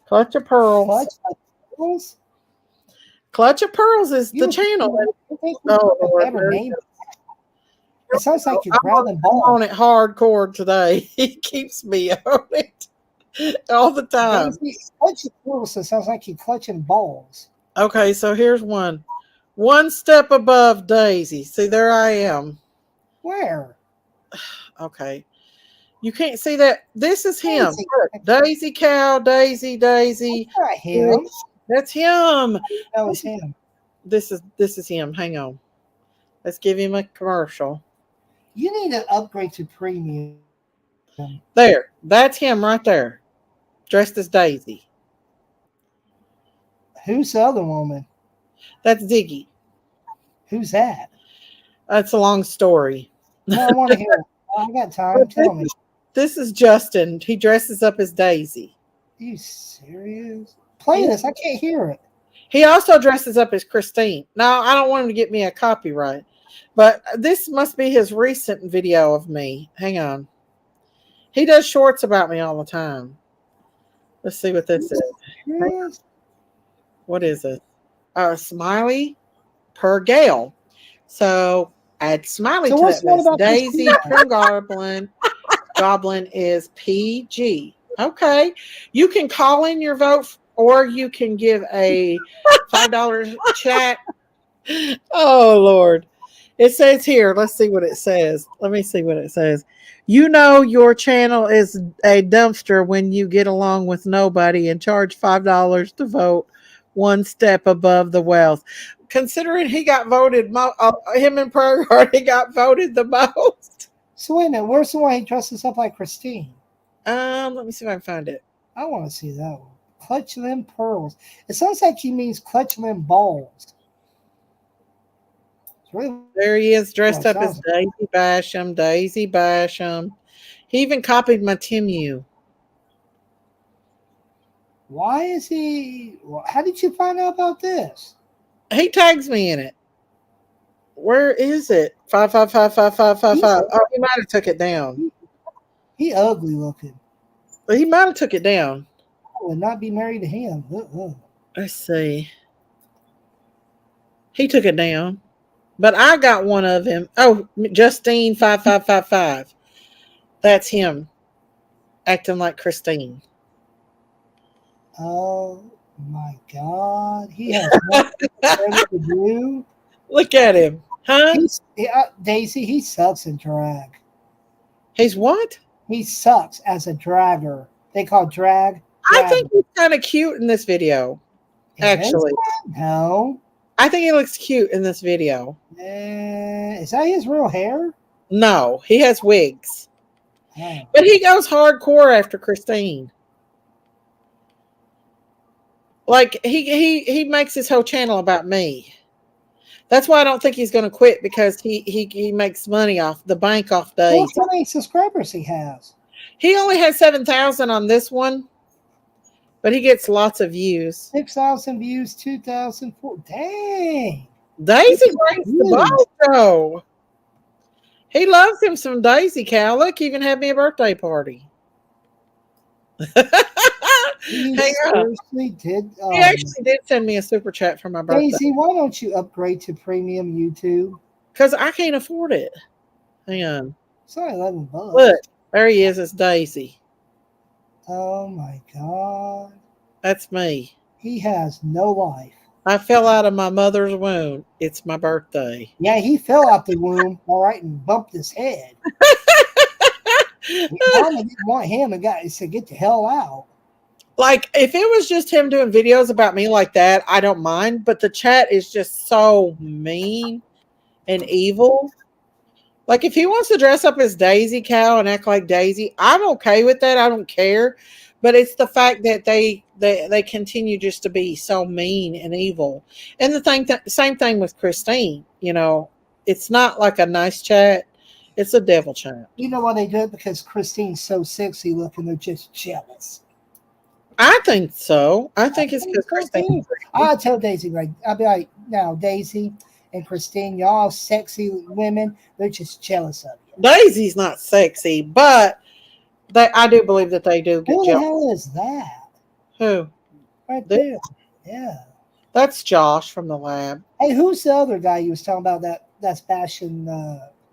Speaker 1: Clutch of Pearls.
Speaker 7: Clutch of Pearls?
Speaker 1: Clutch of Pearls is the
Speaker 7: You-
Speaker 1: channel.
Speaker 7: I think
Speaker 1: Oh,
Speaker 7: we
Speaker 1: Lord,
Speaker 7: ever
Speaker 1: there you
Speaker 7: named it. It sounds like you're
Speaker 1: I'm
Speaker 7: grabbing
Speaker 1: on
Speaker 7: balls.
Speaker 1: it hardcore today. He keeps me on it all the time.
Speaker 7: Daisy, Clutch of Pearls, it sounds like you're clutching balls.
Speaker 1: Okay, so here's one. One step above Daisy. See, there I am.
Speaker 7: Where?
Speaker 1: Okay. You can't see that. This is him.
Speaker 7: Daisy.
Speaker 1: Look, Daisy cow, Daisy, Daisy.
Speaker 7: That's not him.
Speaker 1: That's him.
Speaker 7: That was him.
Speaker 1: This is him. Hang on. Let's give him a commercial.
Speaker 7: You need to upgrade to premium.
Speaker 1: There. That's him right there. Dressed as Daisy.
Speaker 7: Who's the other woman?
Speaker 1: That's Ziggy.
Speaker 7: Who's that?
Speaker 1: That's a long story.
Speaker 7: No, I want to hear it. I got time. Tell me.
Speaker 1: This is Justin. He dresses up as Daisy.
Speaker 7: Are you serious? Play this. I can't hear it.
Speaker 1: He also dresses up as Christine. Now, I don't want him to get me a copyright, but this must be his recent video of me. Hang on. He does shorts about me all the time. Let's see what this is.
Speaker 7: Serious?
Speaker 1: What is it? Smiley per Gale. So add Smiley
Speaker 7: So
Speaker 1: to
Speaker 7: what's
Speaker 1: that
Speaker 7: one
Speaker 1: list.
Speaker 7: about
Speaker 1: Daisy
Speaker 7: Christina?
Speaker 1: per Goblin. Goblin is PG. Okay. You can call in your vote or you can give a $5 chat. Oh, Lord. It says here, let's see what it says. Let me see what it says. You know your channel is a dumpster when you get along with nobody and charge $5 to vote one step above the wealth. Considering he got voted, him and Prayer he got voted the most.
Speaker 7: So wait a minute. Where's the one he dresses up like Christine?
Speaker 1: Let me see if I can find it.
Speaker 7: I want to see that one. Clutch them pearls. It sounds like he means clutch them balls. It's really
Speaker 1: There he is, dressed
Speaker 7: Oh,
Speaker 1: up as
Speaker 7: sounds-
Speaker 1: Daisy Basham. Daisy Basham. He even copied my Timu.
Speaker 7: Why is he? How did you find out about this?
Speaker 1: He tags me in it. Where is it? 5555555. Oh, he might have took it down.
Speaker 7: He ugly looking.
Speaker 1: He might have took it down.
Speaker 7: I would not be married to him.
Speaker 1: Let's see. He took it down. But I got one of him. Oh, Justine 5555. That's him. Acting like Christine.
Speaker 7: Oh my God. He has nothing better to do.
Speaker 1: Look at him. Huh?
Speaker 7: Daisy, he sucks in drag.
Speaker 1: He's what?
Speaker 7: He sucks as a dragger. They call drag.
Speaker 1: I think he's kind of cute in this video. Actually.
Speaker 7: No.
Speaker 1: I think he looks cute in this video.
Speaker 7: Is that his real hair?
Speaker 1: No, he has wigs.
Speaker 7: Oh.
Speaker 1: But he goes hardcore after Christine. Like he makes his whole channel about me. That's why I don't think he's going to quit because he makes money off the bank off days.
Speaker 7: Well, how many subscribers he has?
Speaker 1: He only has 7,000 on this one, but he gets lots of views.
Speaker 7: 6,000 views, 2,004. Dang.
Speaker 1: Daisy brings the ball show. He loves him some Daisy cow. Look, he even had me a birthday party.
Speaker 7: He
Speaker 1: Hang on.
Speaker 7: seriously did.
Speaker 1: He actually did send me a super chat for my birthday.
Speaker 7: Daisy, why don't you upgrade to premium YouTube?
Speaker 1: Because I can't afford it. Hang on.
Speaker 7: It's only $11.
Speaker 1: Look, there he is. It's Daisy.
Speaker 7: Oh my God.
Speaker 1: That's me.
Speaker 7: He has no life.
Speaker 1: I fell out of my mother's womb. It's my birthday.
Speaker 7: Yeah, he fell out the womb, all right, and bumped his head. Mama didn't want him and said, get the hell out.
Speaker 1: Like, if it was just him doing videos about me like that, I don't mind. But the chat is just so mean and evil. Like, if he wants to dress up as Daisy cow and act like Daisy, I'm okay with that. I don't care. But it's the fact that they continue just to be so mean and evil. And the same thing with Christine. You know, it's not like a nice chat. It's a devil chat.
Speaker 7: You know why they do it? Because Christine's so sexy looking, they're just jealous.
Speaker 1: I think so. I think it's because Christine.
Speaker 7: I'll tell Daisy, right? I'll be like, now, Daisy and Christine, y'all sexy women, they're just jealous of you.
Speaker 1: Daisy's not sexy, but I do believe that they do get
Speaker 7: Who the
Speaker 1: jealous.
Speaker 7: hell is that?
Speaker 1: Who?
Speaker 7: Right there. Yeah.
Speaker 1: That's Josh from the lab.
Speaker 7: Hey, who's the other guy you was talking about that's bashing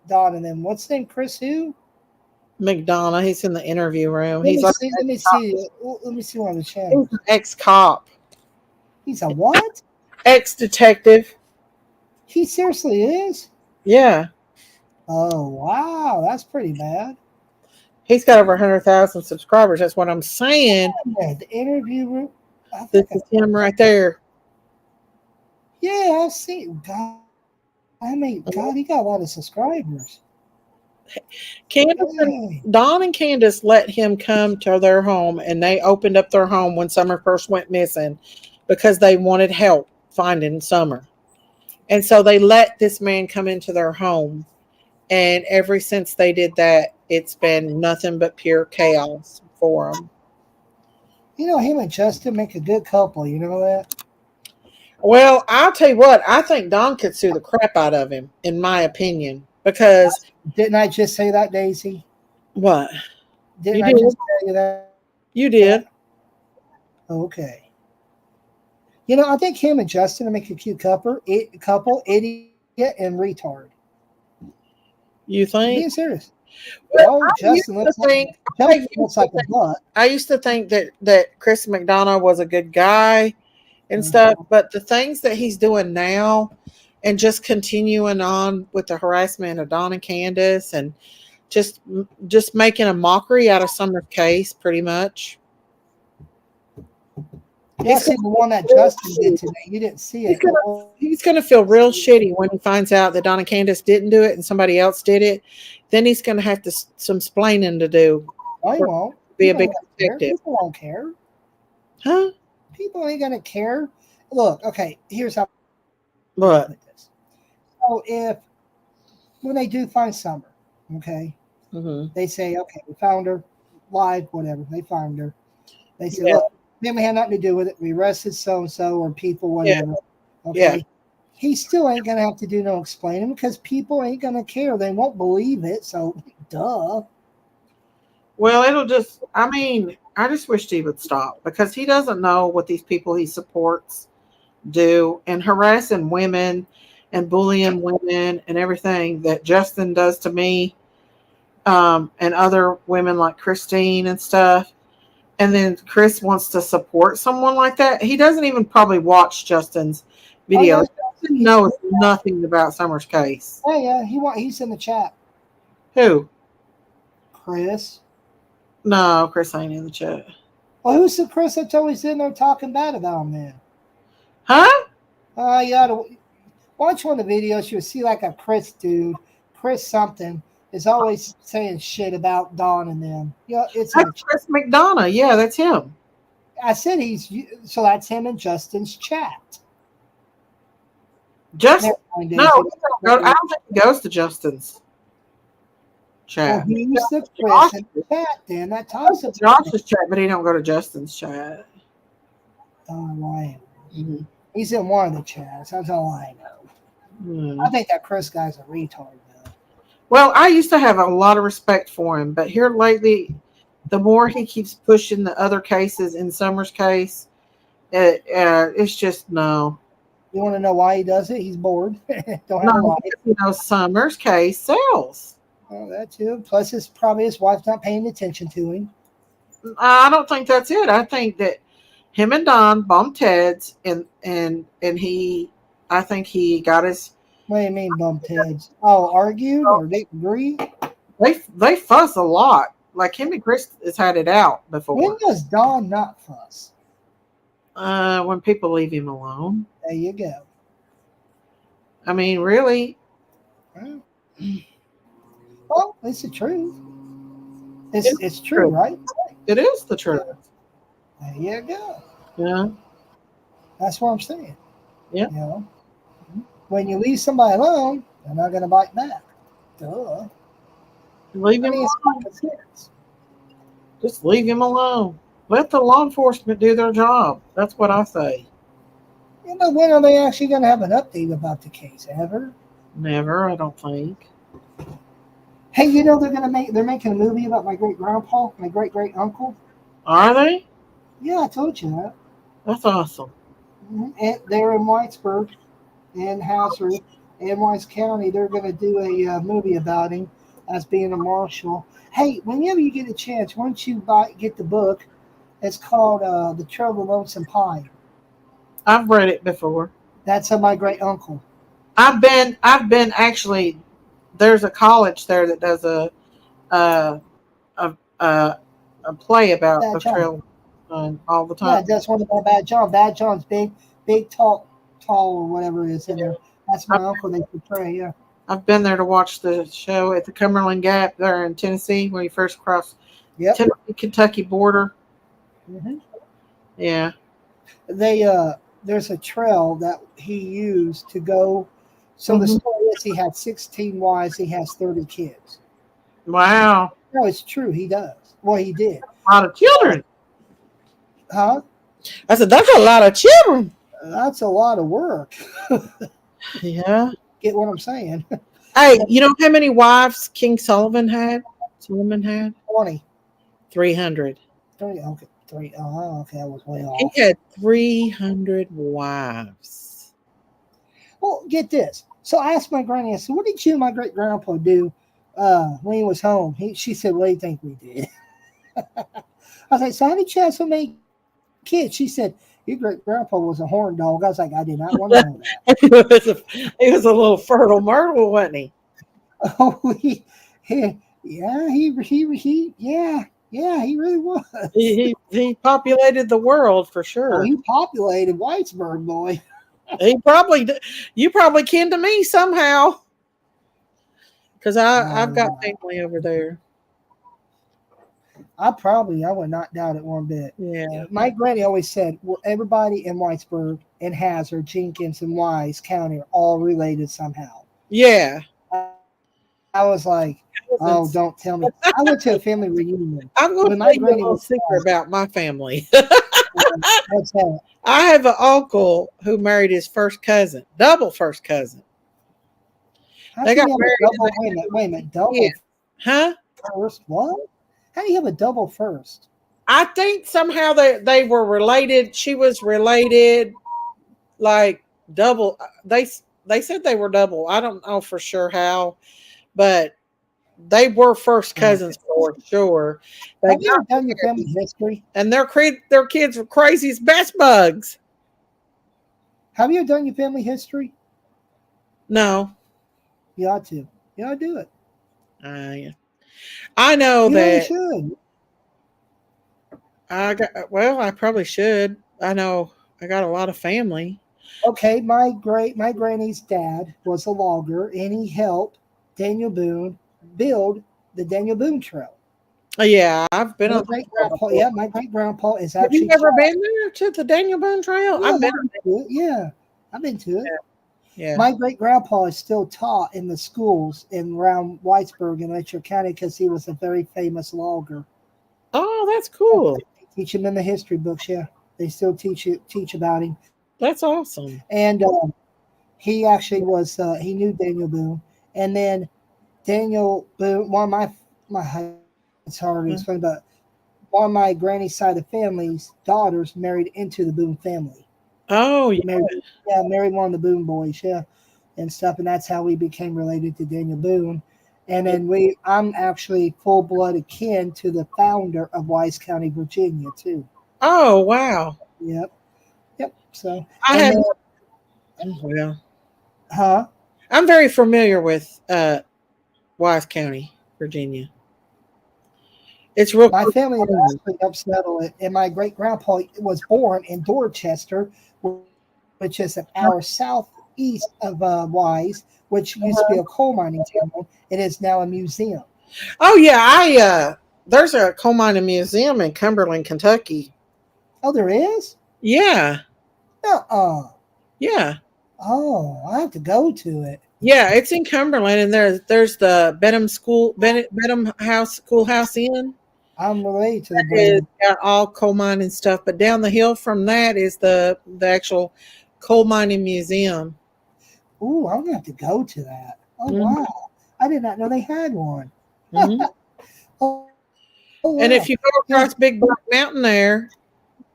Speaker 7: Don and them? What's his name? Chris who?
Speaker 1: McDonough. He's in the interview room.
Speaker 7: Let
Speaker 1: He's
Speaker 7: me
Speaker 1: like
Speaker 7: see. Let me see one of the channels.
Speaker 1: he's an ex-cop,
Speaker 7: He's a what?
Speaker 1: ex-detective.
Speaker 7: He seriously is?
Speaker 1: Yeah.
Speaker 7: Oh, wow. That's pretty bad.
Speaker 1: He's got over 100,000 subscribers. That's what I'm saying.
Speaker 7: Yeah, the interview. I
Speaker 1: This
Speaker 7: think
Speaker 1: is him right there.
Speaker 7: yeah, I've seen. God, I mean, God, he got a lot of subscribers.
Speaker 1: Candace
Speaker 7: Dang.
Speaker 1: Don and Candace let him come to their home, and they opened up their home when Summer first went missing because they wanted help finding Summer. And so they let this man come into their home. And ever since they did that, it's been nothing but pure chaos for them.
Speaker 7: You know, him and Justin make a good couple. You know that?
Speaker 1: Well, I'll tell you what, I think Don could sue the crap out of him, in my opinion. Because
Speaker 7: Didn't I just say that, Daisy?
Speaker 1: what?
Speaker 7: Didn't
Speaker 1: You
Speaker 7: I
Speaker 1: did.
Speaker 7: just tell you that?
Speaker 1: You did.
Speaker 7: Okay. You know, I think him and Justin make a cute couple, idiot and retard.
Speaker 1: You
Speaker 7: I'm
Speaker 1: think?
Speaker 7: being serious.
Speaker 1: Well,
Speaker 7: Oh, Justin looks like a butt.
Speaker 1: I used to think that Chris McDonough was a good guy and
Speaker 7: Mhm.
Speaker 1: stuff, but the things that he's doing now and just continuing on with the harassment of Don and Candace and just making a mockery out of Summer's case, pretty much.
Speaker 7: Yeah, see the one that Justin did today. You didn't see
Speaker 1: He's
Speaker 7: it.
Speaker 1: gonna he's gonna feel real shitty when he finds out that Don and Candace didn't do it and somebody else did it. Then he's gonna have some splaining to do.
Speaker 7: I won't.
Speaker 1: Be a
Speaker 7: People
Speaker 1: big
Speaker 7: don't care.
Speaker 1: detective,
Speaker 7: People won't care.
Speaker 1: huh?
Speaker 7: People ain't gonna care. Look, okay. Here's how I
Speaker 1: What?
Speaker 7: put this. So if when they do find Summer, okay,
Speaker 1: Mm-hmm.
Speaker 7: they say, okay, we found her, live, whatever. They found her. They say,
Speaker 1: Yeah.
Speaker 7: look, then we had nothing to do with it. We arrested so and so or people, whatever. Okay.
Speaker 1: Yeah.
Speaker 7: He still ain't gonna have to do no explaining because people ain't gonna care. They won't believe it. So, duh.
Speaker 1: Well, it'll just. I mean, I just wish he would stop because he doesn't know what these people he supports do and harassing women and bullying women and everything that Justin does to me, and other women like Christine and stuff. And then Chris wants to support someone like that. He doesn't even probably watch Justin's
Speaker 7: Oh yeah,
Speaker 1: videos. He knows nothing about Summer's case.
Speaker 7: yeah. He's in the chat.
Speaker 1: Who?
Speaker 7: Chris.
Speaker 1: No, Chris ain't in the chat.
Speaker 7: Well, who's the Chris that's always in there talking bad about him then?
Speaker 1: Huh?
Speaker 7: You ought to watch one of the videos. You'll see like a Chris dude, Chris something, is always saying shit about Don and them. Yeah, it's in the
Speaker 1: That's Chris McDonough. Yeah, that's him.
Speaker 7: I said so that's him in Justin's chat.
Speaker 1: Just
Speaker 7: Never mind,
Speaker 1: no, I don't think he goes to Justin's chat.
Speaker 7: Well, he's the Chris in the chat then that talks about
Speaker 1: Josh's chat, but he don't go to Justin's chat.
Speaker 7: right.
Speaker 1: Mm-hmm.
Speaker 7: He's in one of the chats. That's all I know. I think that Chris guy's a retard though.
Speaker 1: Well, I used to have a lot of respect for him, but here lately, the more he keeps pushing the other cases in Summer's case, it's just no.
Speaker 7: You want to know why he does it? He's bored. Don't have a
Speaker 1: No,
Speaker 7: life.
Speaker 1: because, Summer's case sells.
Speaker 7: Oh, that too. Plus, probably his wife's not paying attention to him.
Speaker 1: I don't think that's it. I think that him and Don bumped heads, and he, I think he got his.
Speaker 7: What do you mean bumped heads? Oh, argued or they agree?
Speaker 1: They fuss a lot. Like him and Chris has had it out before.
Speaker 7: When does Don not fuss?
Speaker 1: When people leave him alone.
Speaker 7: There you go.
Speaker 1: I mean, really.
Speaker 7: Well, it's the truth. It's true, right?
Speaker 1: It is the truth.
Speaker 7: There you go.
Speaker 1: Yeah.
Speaker 7: That's what I'm saying.
Speaker 1: Yeah.
Speaker 7: You know, when you leave somebody alone, they're not going to bite back. Duh.
Speaker 1: Leave him alone. Just leave him alone. Let the law enforcement do their job. That's what I say.
Speaker 7: You know, when are they actually going to have an update about the case? Ever?
Speaker 1: Never, I don't think.
Speaker 7: Hey, you know they're making a movie about my great grandpa, my great great uncle.
Speaker 1: Are they?
Speaker 7: Yeah, I told you that.
Speaker 1: That's awesome.
Speaker 7: And they're in Whitesburg and Hazard in Wise County. They're going to do a movie about him as being a marshal. Hey, whenever you get a chance, why don't you get the book? It's called The Trail of the Lonesome Pine.
Speaker 1: I've read it before.
Speaker 7: That's of my great uncle.
Speaker 1: I've been actually. There's a college there that does a a, a, a play about
Speaker 7: Bad
Speaker 1: the
Speaker 7: John.
Speaker 1: trail all the
Speaker 7: Yeah,
Speaker 1: time.
Speaker 7: that's one of my Bad John. Bad John's big, tall, or whatever it is in there. That's
Speaker 1: I've,
Speaker 7: my uncle. They portray. Yeah.
Speaker 1: I've been there to watch the show at the Cumberland Gap there in Tennessee when you first cross
Speaker 7: Yep.
Speaker 1: Tennessee Kentucky border.
Speaker 7: Hmm.
Speaker 1: Yeah.
Speaker 7: They there's a trail that he used to go. So the
Speaker 1: Hmm.
Speaker 7: story is he had 16 wives. He has 30 kids.
Speaker 1: Wow.
Speaker 7: No, it's true. He does. Well, he did.
Speaker 1: A lot of children.
Speaker 7: Huh?
Speaker 1: I said that's a lot of children.
Speaker 7: That's a lot of work.
Speaker 1: Yeah.
Speaker 7: Get what I'm saying?
Speaker 1: Hey, you know how many wives King Solomon had? Solomon had
Speaker 7: 20.
Speaker 1: 300.
Speaker 7: 30. Okay. 3. Oh, okay. I was way
Speaker 1: He
Speaker 7: off.
Speaker 1: had 300 wives.
Speaker 7: Well, get this. So I asked my granny, I said, what did you and my great grandpa do when he was home? She said, what do you think we did? I was like, so how did you have so many kids? She said, your great grandpa was a horn dog. I was like, I did not want to know that.
Speaker 1: He was a little fertile myrtle, wasn't he?
Speaker 7: Oh, yeah, yeah, he really was.
Speaker 1: He populated the world for
Speaker 7: Oh,
Speaker 1: sure.
Speaker 7: he populated Whitesburg, boy.
Speaker 1: He probably you probably kin to me somehow because I've got
Speaker 7: Uh,
Speaker 1: family over there.
Speaker 7: I would not doubt it one bit.
Speaker 1: Yeah,
Speaker 7: My granny always said, well, everybody in Whitesburg and Hazard, Jenkins, and Wise County are all related somehow.
Speaker 1: yeah.
Speaker 7: I, I was like, oh, don't tell me. I went to a family reunion
Speaker 1: I'm going to
Speaker 7: when
Speaker 1: tell
Speaker 7: my
Speaker 1: you a
Speaker 7: granny
Speaker 1: little
Speaker 7: was
Speaker 1: secret about my family.
Speaker 7: what's that?
Speaker 1: I have an uncle who married his first cousin, double first cousin.
Speaker 7: How
Speaker 1: They
Speaker 7: can
Speaker 1: got
Speaker 7: you have
Speaker 1: married
Speaker 7: a
Speaker 1: and
Speaker 7: double?
Speaker 1: they had
Speaker 7: Wait a minute, double
Speaker 1: kids. Huh?
Speaker 7: first? What? How do you have a double first?
Speaker 1: I think somehow they were related. She was related, like double. They said they were double. I don't know for sure how, but they were first
Speaker 7: Okay.
Speaker 1: cousins for sure. They
Speaker 7: Have you
Speaker 1: got
Speaker 7: ever done your
Speaker 1: married,
Speaker 7: family history?
Speaker 1: and their kids were crazy as best bugs.
Speaker 7: Have you ever done your family history?
Speaker 1: No,
Speaker 7: You ought to. You ought to do it.
Speaker 1: I I know
Speaker 7: You really
Speaker 1: that
Speaker 7: should.
Speaker 1: I got. Well, I probably should. I know I got a lot of family.
Speaker 7: Okay, my granny's dad was a logger, and he helped Daniel Boone build the Daniel Boone Trail.
Speaker 1: Yeah, I've been
Speaker 7: My
Speaker 1: on
Speaker 7: great
Speaker 1: that trail
Speaker 7: grandpa,
Speaker 1: before.
Speaker 7: yeah, my great grandpa is
Speaker 1: Have you
Speaker 7: actually
Speaker 1: ever
Speaker 7: taught.
Speaker 1: been there to the Daniel Boone Trail?
Speaker 7: Yeah,
Speaker 1: I've been.
Speaker 7: I've been to it. Yeah, I've been to it.
Speaker 1: Yeah.
Speaker 7: My great grandpa is still taught in the schools in around Whitesburg in Letcher County because he was a very famous logger.
Speaker 1: Oh, that's cool.
Speaker 7: They teach him in the history books. Yeah, they still teach about him.
Speaker 1: That's awesome.
Speaker 7: And he actually was he knew Daniel Boone, and then Daniel Boone. One of my it's hard to
Speaker 1: Mm.
Speaker 7: explain, but one of my granny's side of family's daughters married into the Boone family.
Speaker 1: Oh, yeah.
Speaker 7: Married one of the Boone boys, yeah, and stuff, and that's how we became related to Daniel Boone. And then I'm actually full blooded kin to the founder of Wise County, Virginia, too.
Speaker 1: Oh, wow.
Speaker 7: Yep, yep. So,
Speaker 1: I
Speaker 7: and
Speaker 1: have.
Speaker 7: then,
Speaker 1: Well,
Speaker 7: huh?
Speaker 1: I'm very familiar with Wise County, Virginia. It's real
Speaker 7: My
Speaker 1: close
Speaker 7: family is
Speaker 1: to
Speaker 7: actually upsettled it, and my great grandpa was born in Dorchester, which is an hour southeast of Wise, which used to be a coal mining town. It is now a museum.
Speaker 1: Oh yeah, I there's a coal mining museum in Cumberland, Kentucky.
Speaker 7: Oh, there is?
Speaker 1: Yeah,
Speaker 7: Uh-uh.
Speaker 1: yeah,
Speaker 7: Oh, I have to go to it.
Speaker 1: yeah. It's in Cumberland, and there's the Benham House Schoolhouse Inn.
Speaker 7: I'm related to the
Speaker 1: It's
Speaker 7: Brennan.
Speaker 1: got all coal mining stuff, but down the hill from that is the actual coal mining museum.
Speaker 7: Ooh, I'm gonna have to go to that. Oh
Speaker 1: Hmm.
Speaker 7: wow. I did not know they had one.
Speaker 1: Hmm.
Speaker 7: Oh, oh
Speaker 1: And
Speaker 7: wow.
Speaker 1: if you go
Speaker 7: Yeah.
Speaker 1: across Big Black Mountain, there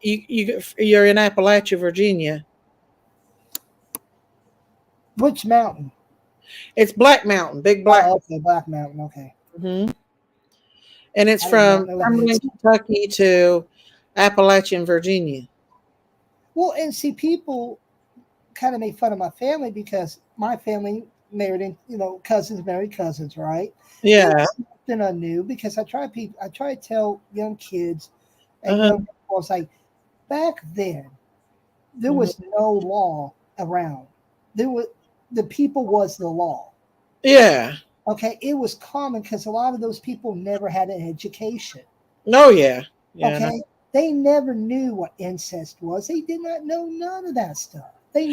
Speaker 1: you're in Appalachia, Virginia.
Speaker 7: Which mountain?
Speaker 1: It's Black Mountain, Big Black.
Speaker 7: Oh, okay, Black Mountain. Okay.
Speaker 1: Hmm. And it's
Speaker 7: I did not
Speaker 1: from
Speaker 7: know that.
Speaker 1: Cumberland, Kentucky to Appalachian, Virginia.
Speaker 7: Well, and see, people kind of made fun of my family because my family married in, cousins married cousins, right? It
Speaker 1: Yeah.
Speaker 7: was something I knew because I try to tell young kids and
Speaker 1: Uh-huh.
Speaker 7: young people, I was like, back then there
Speaker 1: Mhm.
Speaker 7: was no law around. There was the people was the law.
Speaker 1: Yeah.
Speaker 7: Okay, it was common because a lot of those people never had an education.
Speaker 1: Oh yeah. Yeah.
Speaker 7: Okay, they never knew what incest was. They did not know none of that stuff. They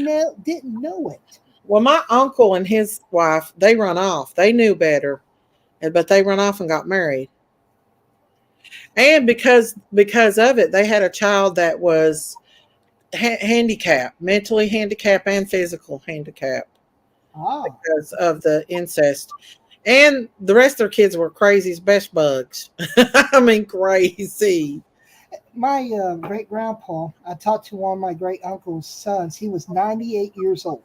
Speaker 7: didn't know it.
Speaker 1: Well, my uncle and his wife, they run off. They knew better, but they run off and got married. And because of it, they had a child that was handicapped, mentally handicapped and physical handicapped
Speaker 7: Ah,
Speaker 1: because of the incest. And the rest of their kids were crazy as best bugs. I mean, crazy.
Speaker 7: my great grandpa, I talked to one of my great uncle's sons. He was 98 years old.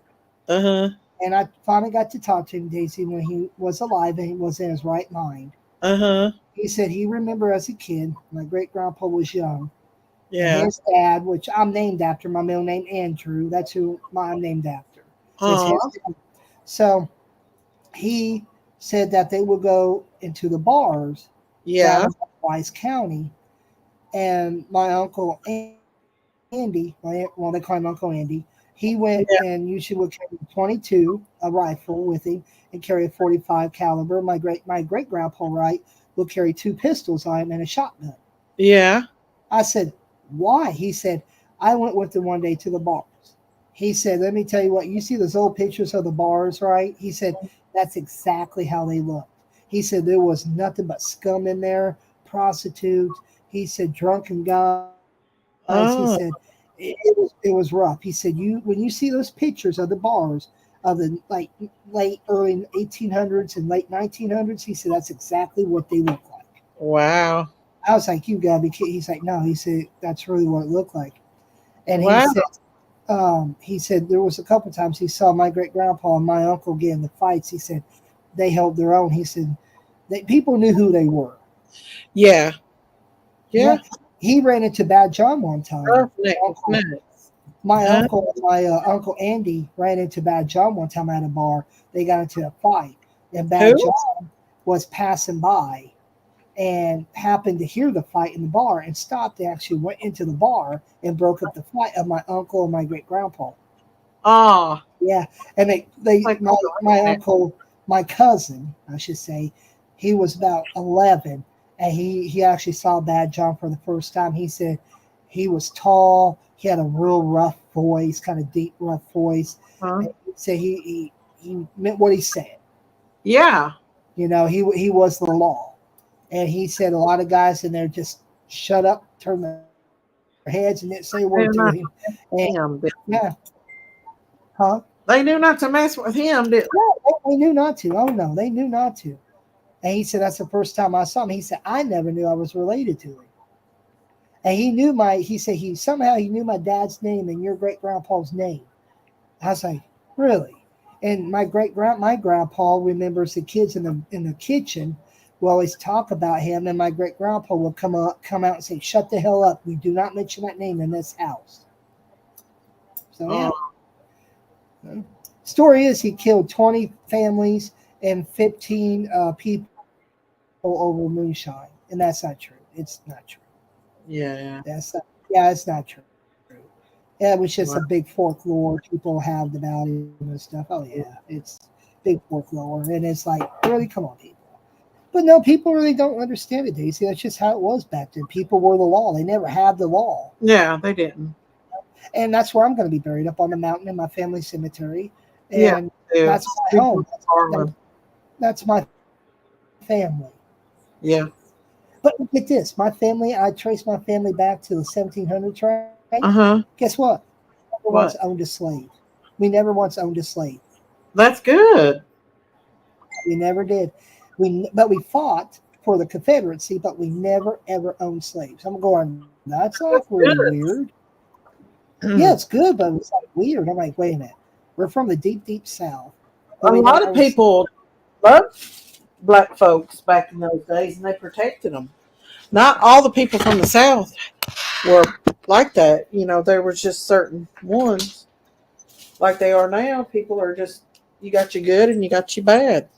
Speaker 1: Uh huh.
Speaker 7: And I finally got to talk to him, Daisy, when he was alive and he was in his right mind.
Speaker 1: Uh huh.
Speaker 7: He said he remember as a kid, my great grandpa was young, and
Speaker 1: Yeah.
Speaker 7: his dad, which I'm named after, my middle name Andrew, that's who I'm named after, is his
Speaker 1: Oh.
Speaker 7: dad. So he said that they would go into the bars down
Speaker 1: Yeah.
Speaker 7: in Wise County, and my uncle Andy, well, they call him Uncle Andy, he went
Speaker 1: Yeah.
Speaker 7: and usually would carry a 22, a rifle with him, and carry a 45 caliber. My great grandpa, right, would carry two pistols on him and a shotgun.
Speaker 1: Yeah.
Speaker 7: I said, why? He said, I went with him one day to the bars. He said, let me tell you what, you see those old pictures of the bars, right? He said, that's exactly how they looked. He said, there was nothing but scum in there, prostitutes. He said, drunken guys. He said,
Speaker 1: Oh.
Speaker 7: it was rough. He said, when you see those pictures of the bars of the late early 1800s and late 1900s, he said, that's exactly what they look like.
Speaker 1: Wow.
Speaker 7: I was like, you gotta be kidding. He's like, no. He said, that's really what it looked like. And
Speaker 1: Wow.
Speaker 7: he said there was a couple times he saw my great grandpa and my uncle get in the fights. He said they held their own. He said people knew who they were.
Speaker 1: Yeah. Yeah.
Speaker 7: Yeah, he ran into Bad John one time.
Speaker 1: Roughneck was nuts.
Speaker 7: My
Speaker 1: Huh?
Speaker 7: uncle, my uncle Andy ran into Bad John one time at a bar. They got into a fight, and Bad
Speaker 1: Who?
Speaker 7: John was passing by and happened to hear the fight in the bar and stopped. They actually went into the bar and broke up the fight of my uncle and my great grandpa.
Speaker 1: Oh.
Speaker 7: Yeah, and they
Speaker 1: Like
Speaker 7: my uncle, my cousin, I should say, he was about 11, and he actually saw Bad John for the first time. He said he was tall, he had a real rough voice, kind of deep, rough voice.
Speaker 1: huh?
Speaker 7: And he said he meant what he said.
Speaker 1: Yeah.
Speaker 7: He was the law, and he said a lot of guys in there just shut up, turn their heads, and didn't say a
Speaker 1: They
Speaker 7: word
Speaker 1: knew
Speaker 7: to
Speaker 1: not
Speaker 7: him.
Speaker 1: to
Speaker 7: And
Speaker 1: him.
Speaker 7: yeah, huh?
Speaker 1: They knew not to mess with him, did
Speaker 7: No, they knew not to. Oh no, they knew not to. And he said that's the first time I saw him. He said I never knew I was related to him. And he said he knew my dad's name and your great grandpa's name. I was like, really? And my grandpa remembers the kids in the kitchen will always talk about him, and my great grandpa will come out and say, shut the hell up. We do not mention that name in this house. So
Speaker 1: Oh.
Speaker 7: yeah. Story is he killed 20 families and 15 people over moonshine, and that's not true. It's not true.
Speaker 1: Yeah.
Speaker 7: It's not true. Yeah, it was just
Speaker 1: Wow.
Speaker 7: a big folklore people have about it and stuff. Oh yeah, it's big folklore, and it's like, really, come on, people. But no, people really don't understand it, Daisy. That's just how it was back then. People were the law. They never had the law,
Speaker 1: Yeah, they didn't.
Speaker 7: and that's where I'm going to be buried, up on the mountain in my family cemetery,
Speaker 1: Yeah.
Speaker 7: and
Speaker 1: They do.
Speaker 7: that's my home.
Speaker 1: Farmland.
Speaker 7: That's my family.
Speaker 1: Yeah.
Speaker 7: But look at this. My family, I trace my family back to the 1700s, right?
Speaker 1: Uh-huh.
Speaker 7: Guess what? We never once
Speaker 1: What?
Speaker 7: owned a slave. We never once owned a slave.
Speaker 1: That's good.
Speaker 7: We never did. But we fought for the Confederacy, but we never ever owned slaves. I'm going, that's like
Speaker 1: That's
Speaker 7: really
Speaker 1: good.
Speaker 7: weird. Yeah, it's good, but it's like weird. I'm like, wait a minute. We're from the deep, deep South.
Speaker 1: A lot of people loved black folks back in those days, and they protected them. Not all the people from the South were like that. There was just certain ones. like they are now. People are just, you got you good and you got you bad.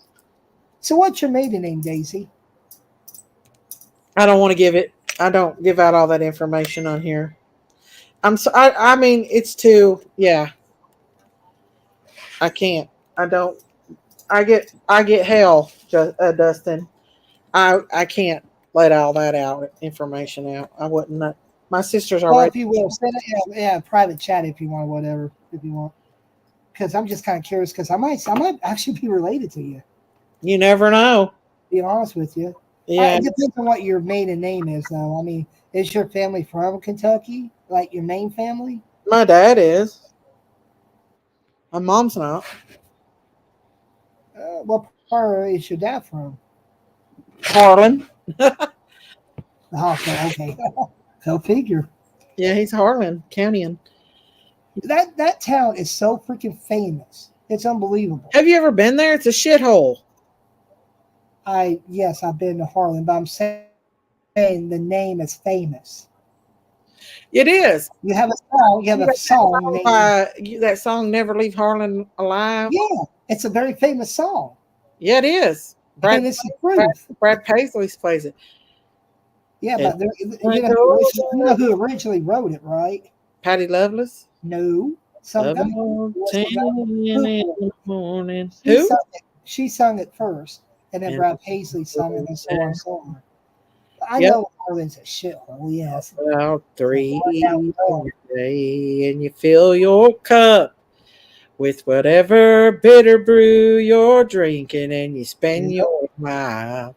Speaker 7: So what's your maiden name, Daisy?
Speaker 1: I don't want to give it. I don't give out all that information on here. I'm so. I mean, it's too. Yeah, I can't. I don't. I get hell, Dustin. I can't let all that out information out. I wouldn't. My sister's
Speaker 7: Well,
Speaker 1: already.
Speaker 7: if you will, send it, yeah, private chat if you want, whatever, if you want. Because I'm just kind of curious, because I might actually be related to you.
Speaker 1: You never know.
Speaker 7: To be honest with you,
Speaker 1: Yeah,
Speaker 7: it depends on what your maiden name is, though. I mean, is your family from Kentucky, like your main family?
Speaker 1: my dad is. My mom's not.
Speaker 7: What part is your dad from?
Speaker 1: Harlan.
Speaker 7: Oh, okay. Go figure.
Speaker 1: Yeah, he's Harlan County.
Speaker 7: That town is so freaking famous. It's unbelievable.
Speaker 1: Have you ever been there? It's a shithole.
Speaker 7: Yes, I've been to Harlan, but I'm saying the name is famous.
Speaker 1: It is.
Speaker 7: You have a song. You have
Speaker 1: You
Speaker 7: a
Speaker 1: got
Speaker 7: song named.
Speaker 1: that song "Never Leave Harlan Alive."
Speaker 7: Yeah, it's a very famous song,
Speaker 1: Yeah, it is.
Speaker 7: and it's the truth.
Speaker 1: Brad Paisley plays it.
Speaker 7: Yeah,
Speaker 1: And
Speaker 7: but you know who originally wrote it, right?
Speaker 1: Patty Loveless.
Speaker 7: No, some guy.
Speaker 1: About
Speaker 7: Who
Speaker 1: 10 in the morning.
Speaker 7: She
Speaker 1: Who?
Speaker 7: sung it. She sung it first, and then
Speaker 1: And-
Speaker 7: Brad Paisley sung it, and so on and so on. I
Speaker 1: Yep.
Speaker 7: know Harlan's a shithole. Yes.
Speaker 1: About 3
Speaker 7: Yeah.
Speaker 1: in the day, and you fill your cup with whatever bitter brew you're drinking, and you spend your mile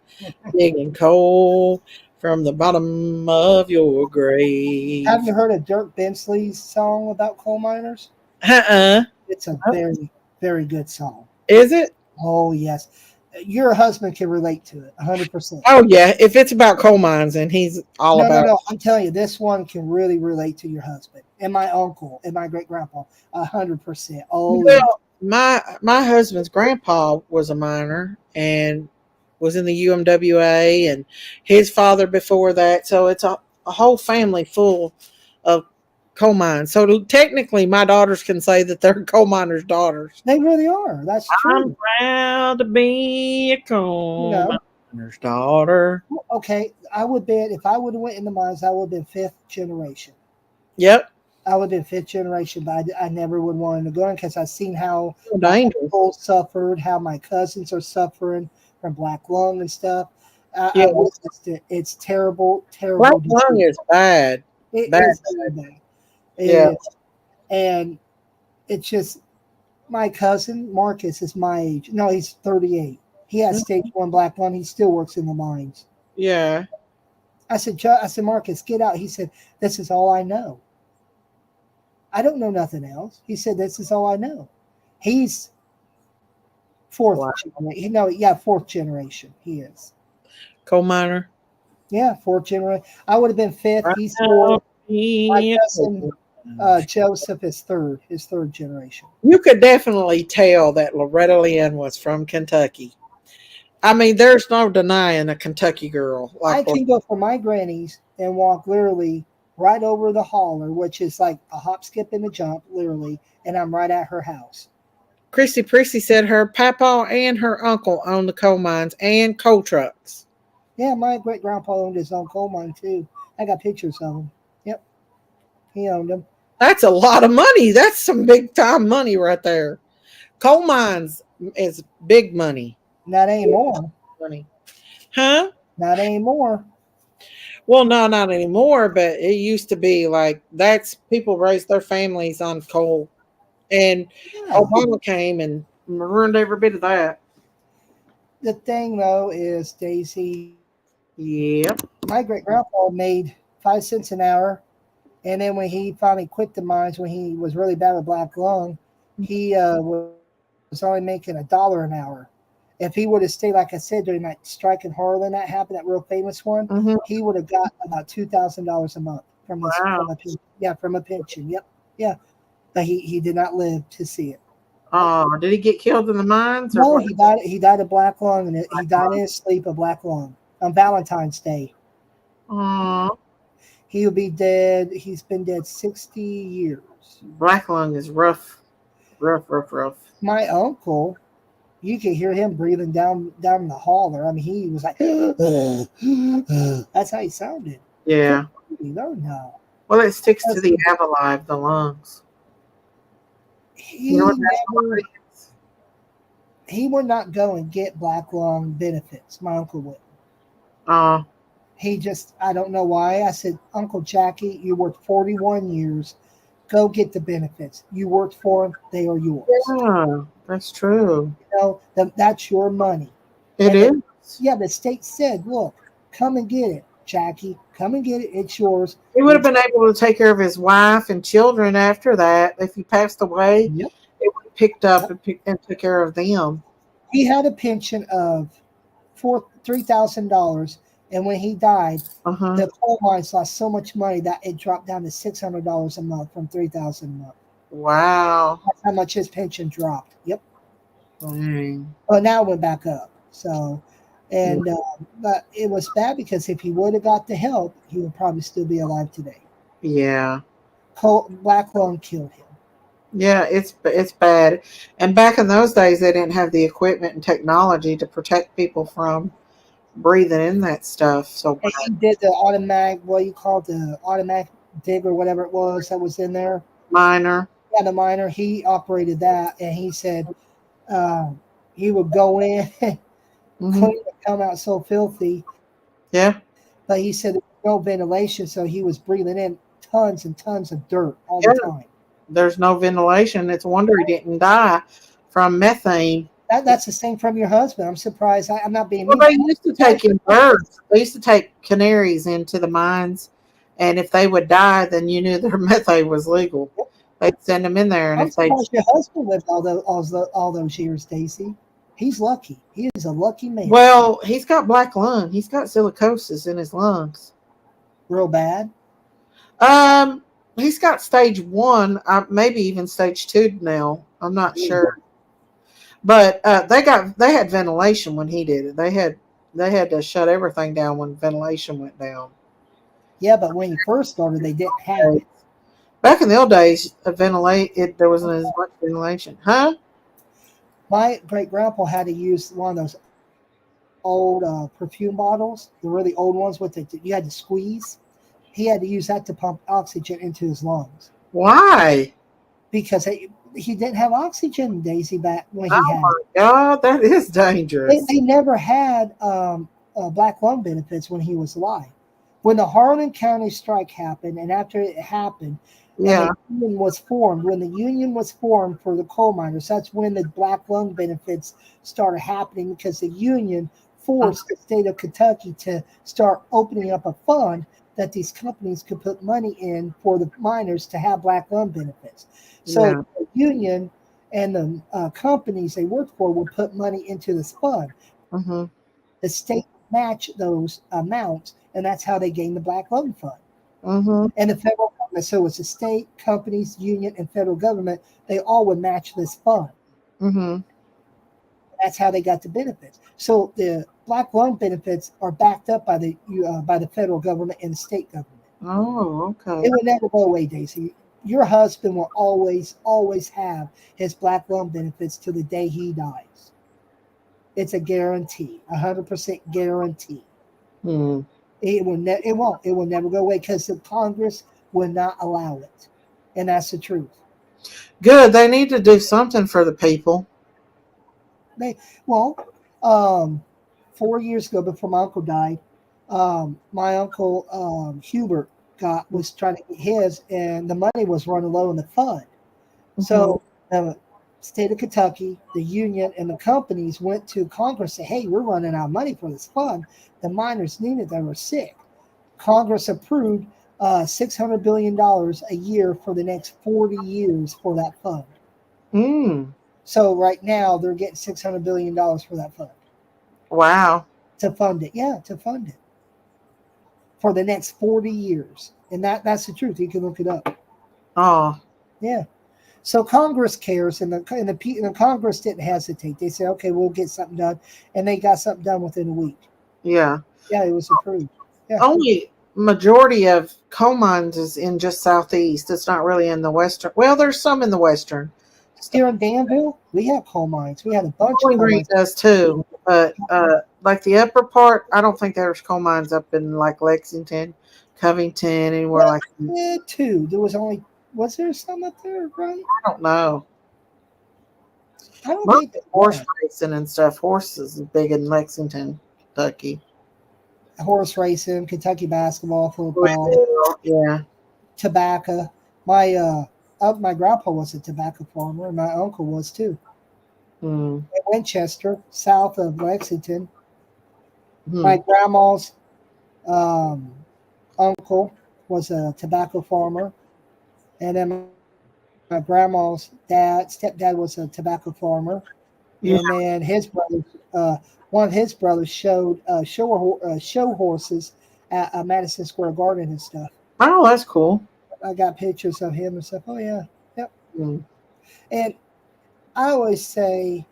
Speaker 1: digging coal from the bottom of your grave.
Speaker 7: Have you heard of Dirk Bensley's song about coal miners?
Speaker 1: Uh-uh.
Speaker 7: It's a very, very good song.
Speaker 1: Is it?
Speaker 7: Oh yes, your husband can relate to it 100%.
Speaker 1: Oh yeah, if it's about coal mines and he's all about
Speaker 7: No. I'm telling you, this one can really relate to your husband and my uncle and my great grandpa 100%. Oh yeah.
Speaker 1: Well, my husband's grandpa was a miner and was in the UMWA, and his father before that. So it's a whole family full of coal mines. So technically, my daughters can say that they're coal miners' daughters.
Speaker 7: They really are. That's
Speaker 1: I'm
Speaker 7: true.
Speaker 1: proud to be a coal miner's daughter.
Speaker 7: Okay, I would bet if I would have went in the mines, I would have been fifth generation.
Speaker 1: Yep.
Speaker 7: I would have been fifth generation, but I never would want to go in because I've seen how
Speaker 1: So
Speaker 7: my
Speaker 1: dangerous.
Speaker 7: uncle suffered, how my cousins are suffering from black lung and stuff.
Speaker 1: Yeah.
Speaker 7: I witnessed it. It's terrible, terrible.
Speaker 1: Black lung is bad.
Speaker 7: It
Speaker 1: bad.
Speaker 7: is very bad. It
Speaker 1: Yeah.
Speaker 7: is. And it's just my cousin Marcus is my age. No, he's 38. He has stage 1 black lung. He still works in the mines.
Speaker 1: Yeah.
Speaker 7: I said, Marcus, get out. He said, this is all I know. I don't know nothing else. He said, this is all I know. He's fourth generation. He is.
Speaker 1: Coal miner.
Speaker 7: Yeah, fourth generation. I would have been fifth. He's fourth. My cousin Joseph is third. His third generation.
Speaker 1: You could definitely tell that Loretta Lynn was from Kentucky. I mean, there's no denying a Kentucky girl.
Speaker 7: I can go from my granny's and walk literally right over the holler, which is like a hop, skip, and a jump, literally, and I'm right at her house.
Speaker 1: Christy Prissy said her papa and her uncle owned the coal mines and coal trucks.
Speaker 7: Yeah, my great grandpa owned his own coal mine too. I got pictures of him. Yep, he owned them.
Speaker 1: That's a lot of money. That's some big time money right there. Coal mines is big money.
Speaker 7: Not anymore.
Speaker 1: Money. Huh?
Speaker 7: Not anymore.
Speaker 1: Well, no, not anymore, but it used to be like that's people raised their families on coal. And
Speaker 7: Yeah.
Speaker 1: Obama came and ruined every bit of that.
Speaker 7: The thing though is, Daisy,
Speaker 1: Yep.
Speaker 7: my great grandpa made 5 cents an hour, and then when he finally quit the mines, when he was really bad with black lung, he was only making $1 an hour. If he would have stayed, like I said, during that strike in Harlan that happened, that real famous one, he would have got about $2,000 a month from his from a pension. Yep, yeah, but he did not live to see it.
Speaker 1: Oh, did he get killed in the mines? Or
Speaker 7: No,
Speaker 1: what?
Speaker 7: he died. He died of black lung, and he died in his sleep of black lung on Valentine's Day.
Speaker 1: Oh,
Speaker 7: He'll be dead. He's been dead 60 years.
Speaker 1: black lung is rough. Rough, rough, rough.
Speaker 7: My uncle, you could hear him breathing down the hall there. I mean, he was like, that's how he sounded.
Speaker 1: Yeah.
Speaker 7: He learned how.
Speaker 1: Well, it sticks to the alveoli, the lungs. You know what
Speaker 7: He
Speaker 1: that's
Speaker 7: never,
Speaker 1: like?
Speaker 7: he would not go and get black lung benefits. My uncle would.
Speaker 1: Uh,
Speaker 7: He just, I don't know why. I said, Uncle Jackie, you worked 41 years. Go get the benefits. You worked for them. They are yours.
Speaker 1: yeah, that's true.
Speaker 7: You know, that's your money.
Speaker 1: It
Speaker 7: And
Speaker 1: is.
Speaker 7: yeah, the state said, look, come and get it, Jackie. Come and get it. It's yours.
Speaker 1: He would have been able to take care of his wife and children after that. If he passed away,
Speaker 7: Yep.
Speaker 1: it would have picked up and took care of them.
Speaker 7: He had a pension of $3,000, and when he died,
Speaker 1: Uh-huh.
Speaker 7: the coal mines lost so much money that it dropped down to $600 a month from $3,000 a month.
Speaker 1: Wow.
Speaker 7: That's how much his pension dropped. Yep.
Speaker 1: Dang.
Speaker 7: Well, now it went back up. So, and but it was bad because if he would have got the help, he would probably still be alive today.
Speaker 1: Yeah.
Speaker 7: Black lung killed him.
Speaker 1: Yeah, it's bad. And back in those days, they didn't have the equipment and technology to protect people from breathing in that stuff. So
Speaker 7: And he did the automatic, what you call it, the automatic dig or whatever it was that was in there.
Speaker 1: minor.
Speaker 7: Yeah, the miner. He operated that, and he said he would go in,
Speaker 1: Hmm.
Speaker 7: clean, and come out so filthy.
Speaker 1: Yeah.
Speaker 7: But he said there was no ventilation, so he was breathing in tons and tons of dirt all
Speaker 1: Yeah.
Speaker 7: the time.
Speaker 1: There's no ventilation. It's a wonder he didn't die from methane.
Speaker 7: That's the same from your husband. I'm surprised. I'm not being
Speaker 1: Well,
Speaker 7: mean.
Speaker 1: they used to take in birds. They used to take canaries into the mines, and if they would die, then you knew their methane was legal. They'd send them in there, and
Speaker 7: I'm
Speaker 1: if they
Speaker 7: surprised your husband lived all those years, Daisy. He's lucky. He is a lucky man.
Speaker 1: well, he's got black lung. He's got silicosis in his lungs.
Speaker 7: Real bad.
Speaker 1: Um, he's got stage 1, maybe even stage 2 now. I'm not sure, but they had ventilation when he did it. They had to shut everything down when ventilation went down.
Speaker 7: Yeah, but when he first started, they didn't have it.
Speaker 1: Back in the old days, there wasn't as much ventilation, huh?
Speaker 7: My great grandpa had to use one of those old perfume bottles, the really old ones with you had to squeeze. He had to use that to pump oxygen into his lungs
Speaker 1: Why?
Speaker 7: because he didn't have oxygen, Daisy, back when he
Speaker 1: Oh
Speaker 7: had
Speaker 1: my
Speaker 7: it.
Speaker 1: God, that is dangerous.
Speaker 7: They never had black lung benefits when he was alive. When the Harlan County strike happened, and after it happened,
Speaker 1: Yeah.
Speaker 7: and the union was formed. When the union was formed for the coal miners, that's when the black lung benefits started happening because the union forced the state of Kentucky to start opening up a fund that these companies could put money in for the miners to have black lung benefits. So
Speaker 1: Yeah.
Speaker 7: the union and the companies they worked for would put money into this fund.
Speaker 1: Mm-hmm.
Speaker 7: The state matched those amounts, and that's how they gained the black lung fund.
Speaker 1: Mm-hmm.
Speaker 7: And the federal government, so it's the state, companies, union, and federal government, they all would match this fund.
Speaker 1: Mm-hmm.
Speaker 7: That's how they got the benefits. So the black lung benefits are backed up by the federal government and the state government.
Speaker 1: Oh, okay.
Speaker 7: It will never go away, Daisy. Your husband will always have his black lung benefits till the day he dies. It's a guarantee, 100% guarantee.
Speaker 1: Hmm.
Speaker 7: It will never go away because the Congress will not allow it, and that's the truth.
Speaker 1: Good. They need to do something for the people.
Speaker 7: Well, 4 years ago, before my uncle died, my uncle Hubert was trying to get his, and the money was running low in the fund. So the state of Kentucky, the union, and the companies went to Congress and said, "Hey, we're running out of money for this fund. The miners needed; they were sick." Congress approved $600 billion a year for the next 40 years for that fund.
Speaker 1: Mm.
Speaker 7: So right now they're getting $600 billion for that fund.
Speaker 1: Wow.
Speaker 7: To fund it. Yeah, to fund it. For the next 40 years. And that's the truth. You can look it up.
Speaker 1: Oh.
Speaker 7: Yeah. So Congress cares, and the Congress didn't hesitate. They said, okay, we'll get something done. And they got something done within a week.
Speaker 1: Yeah.
Speaker 7: Yeah, it was approved. Yeah.
Speaker 1: Only majority of coal mines is in just southeast. It's not really in the western. Well, there's some in the western,
Speaker 7: Here in Danville, we have coal mines. We had a bunch of
Speaker 1: Bowling
Speaker 7: coal
Speaker 1: Green
Speaker 7: mines.
Speaker 1: does too, but like the upper part, I don't think there's coal mines up in like Lexington, Covington, anywhere like that.
Speaker 7: Yeah, two. Was there some up there, right?
Speaker 1: I don't know.
Speaker 7: I don't
Speaker 1: Most
Speaker 7: think there
Speaker 1: horse
Speaker 7: was.
Speaker 1: racing and stuff. Horses is big in Lexington, Kentucky.
Speaker 7: Horse racing, Kentucky basketball, football,
Speaker 1: Louisville, yeah.
Speaker 7: tobacco. My grandpa was a tobacco farmer, and my uncle was too.
Speaker 1: Mm.
Speaker 7: In Winchester, south of Lexington. My
Speaker 1: Hmm.
Speaker 7: grandma's um, uncle was a tobacco farmer, and then my grandma's stepdad was a tobacco farmer,
Speaker 1: Yeah.
Speaker 7: and then uh, one of his brothers showed show horses at Madison Square Garden and stuff.
Speaker 1: Oh, that's cool.
Speaker 7: I got pictures of him and stuff. Oh yeah, yep.
Speaker 1: Mm.
Speaker 7: And I always say,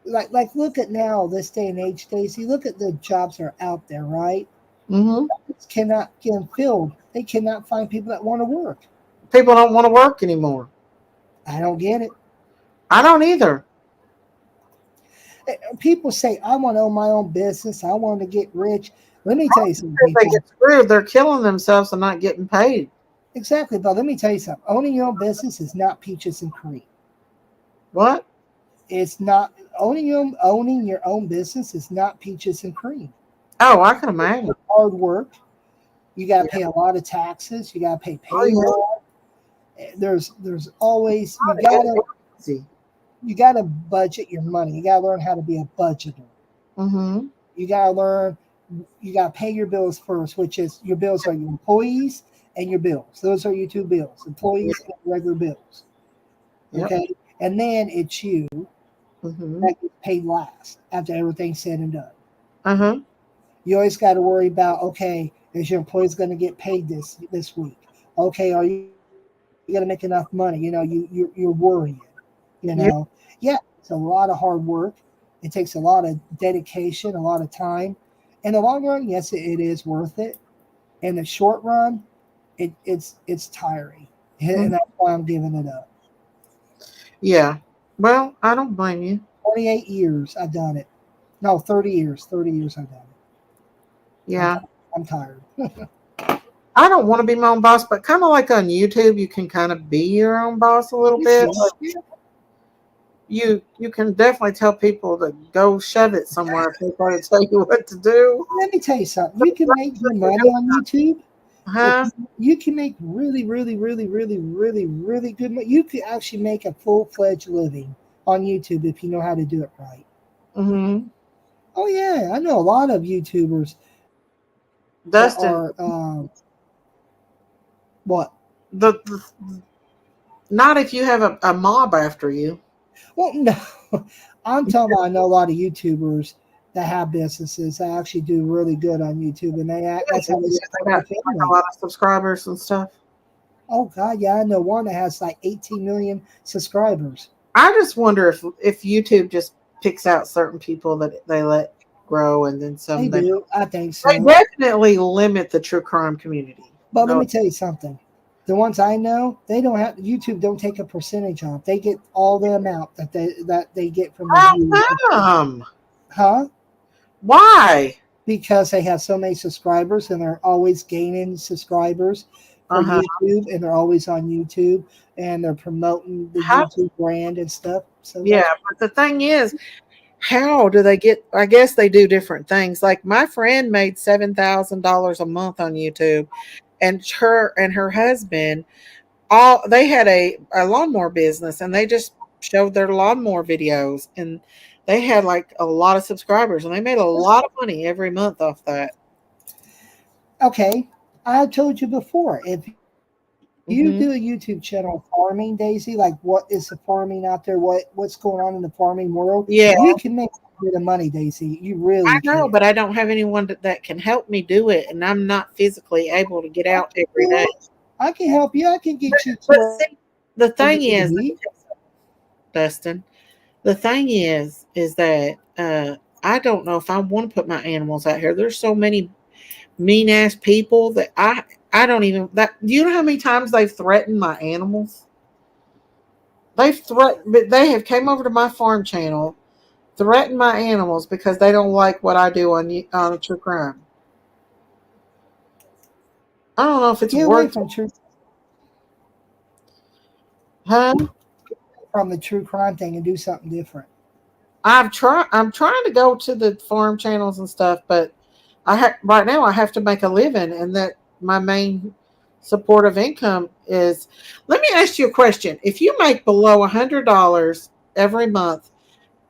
Speaker 7: like look at now this day and age, Daisy. Look at the jobs that are out there, right?
Speaker 1: Hmm.
Speaker 7: Cannot get them filled. They cannot find people that want to work.
Speaker 1: People don't want to work anymore.
Speaker 7: I don't get it.
Speaker 1: I don't either.
Speaker 7: People say, I want to own my own business. I want to get rich. Let me tell you something,
Speaker 1: If they
Speaker 7: people.
Speaker 1: get screwed, they're killing themselves and not getting paid.
Speaker 7: Exactly, but let me tell you something. Owning your own business is not peaches and cream.
Speaker 1: What?
Speaker 7: It's not owning your own business is not peaches and cream.
Speaker 1: Oh, I can imagine.
Speaker 7: It's hard work. You got to
Speaker 1: Yeah.
Speaker 7: pay a lot of taxes. You got to pay
Speaker 1: Oh, yeah.
Speaker 7: payroll. There's always
Speaker 1: Easy.
Speaker 7: you gotta budget your money. You gotta learn how to be a budgeter.
Speaker 1: Mm-hmm.
Speaker 7: You gotta learn. You gotta pay your bills first, which is your bills are your employees and your bills. Those are your two bills: employees and regular bills.
Speaker 1: Yep.
Speaker 7: Okay, and then it's you
Speaker 1: Mm-hmm.
Speaker 7: that gets paid last after everything's said and done.
Speaker 1: Uh-huh.
Speaker 7: You always got to worry about, okay, is your employees going to get paid this week? Okay, are you going to make enough money? You're worrying.
Speaker 1: Yep.
Speaker 7: Yeah, it's a lot of hard work. It takes a lot of dedication, a lot of time. In the long run, yes, it is worth it. In the short run, it's tiring, and that's why I'm giving it up.
Speaker 1: Yeah. Well, I don't blame you.
Speaker 7: 28 years I've done it. No, 30 years. 30 years I've done it.
Speaker 1: Yeah.
Speaker 7: I'm tired.
Speaker 1: I don't want to be my own boss, but kind of like on YouTube, you can kind of be your own boss a little bit. Like, you can definitely tell people to go shove it somewhere if they want to tell you what to do.
Speaker 7: Let me tell you something. You can make your money on YouTube.
Speaker 1: Huh?
Speaker 7: You can make really, really, really, really, really, really good money. You could actually make a full-fledged living on YouTube if you know how to do it right.
Speaker 1: Mm-hmm.
Speaker 7: Oh yeah, I know a lot of YouTubers that
Speaker 1: Dustin,
Speaker 7: are what?
Speaker 1: the not if you have a mob after you.
Speaker 7: Well, no, I'm talking about. I know a lot of YouTubers that have businesses that actually do really good on YouTube, and that's how they
Speaker 1: They
Speaker 7: support
Speaker 1: got
Speaker 7: their
Speaker 1: like a
Speaker 7: family.
Speaker 1: lot of subscribers and stuff.
Speaker 7: Oh God, yeah, I know one that has like 18 million subscribers.
Speaker 1: I just wonder if YouTube just picks out certain people that they let grow, and then some
Speaker 7: They do, I think
Speaker 1: They
Speaker 7: so.
Speaker 1: definitely limit the true crime community.
Speaker 7: But let
Speaker 1: No,
Speaker 7: me tell you something. The ones I know, they don't have YouTube. Don't take a percentage off. They get all the amount that they get from the
Speaker 1: how
Speaker 7: views.
Speaker 1: come?
Speaker 7: Huh?
Speaker 1: Why?
Speaker 7: Because they have so many subscribers and they're always gaining subscribers for
Speaker 1: Uh-huh.
Speaker 7: YouTube, and they're always on YouTube, and they're promoting the
Speaker 1: How-
Speaker 7: YouTube brand and stuff. So
Speaker 1: Yeah, but the thing is, how do they get? I guess they do different things. Like my friend made $7,000 a month on YouTube, and her husband, all they had a lawnmower business, and they just showed their lawnmower videos, and they had like a lot of subscribers, and they made a lot of money every month off that.
Speaker 7: okay, I told you before, if you
Speaker 1: Mhm.
Speaker 7: do a YouTube channel on farming, Daisy, like what is the farming out there, what's going on in the farming world,
Speaker 1: Yeah,
Speaker 7: you can make a bit of money, Daisy. You really
Speaker 1: I know,
Speaker 7: can.
Speaker 1: but I don't have anyone that can help me do it, and I'm not physically able to get out every day.
Speaker 7: I can help you. I can get you to
Speaker 1: But
Speaker 7: where
Speaker 1: see, the thing
Speaker 7: you need to
Speaker 1: is,
Speaker 7: be.
Speaker 1: Dustin, the thing is that I don't know if I want to put my animals out here. There's so many mean ass people that I don't even that. Do you know how many times they've threatened my animals? They have came over to my farm channel, threatened my animals because they don't like what I do on true crime. I don't know if it's
Speaker 7: Get away
Speaker 1: worth
Speaker 7: from true
Speaker 1: huh?
Speaker 7: from the true crime thing and do something different.
Speaker 1: I'm trying to go to the farm channels and stuff, but right now I have to make a living, and that my main supportive income is. Let me ask you a question: if you make below $100 every month,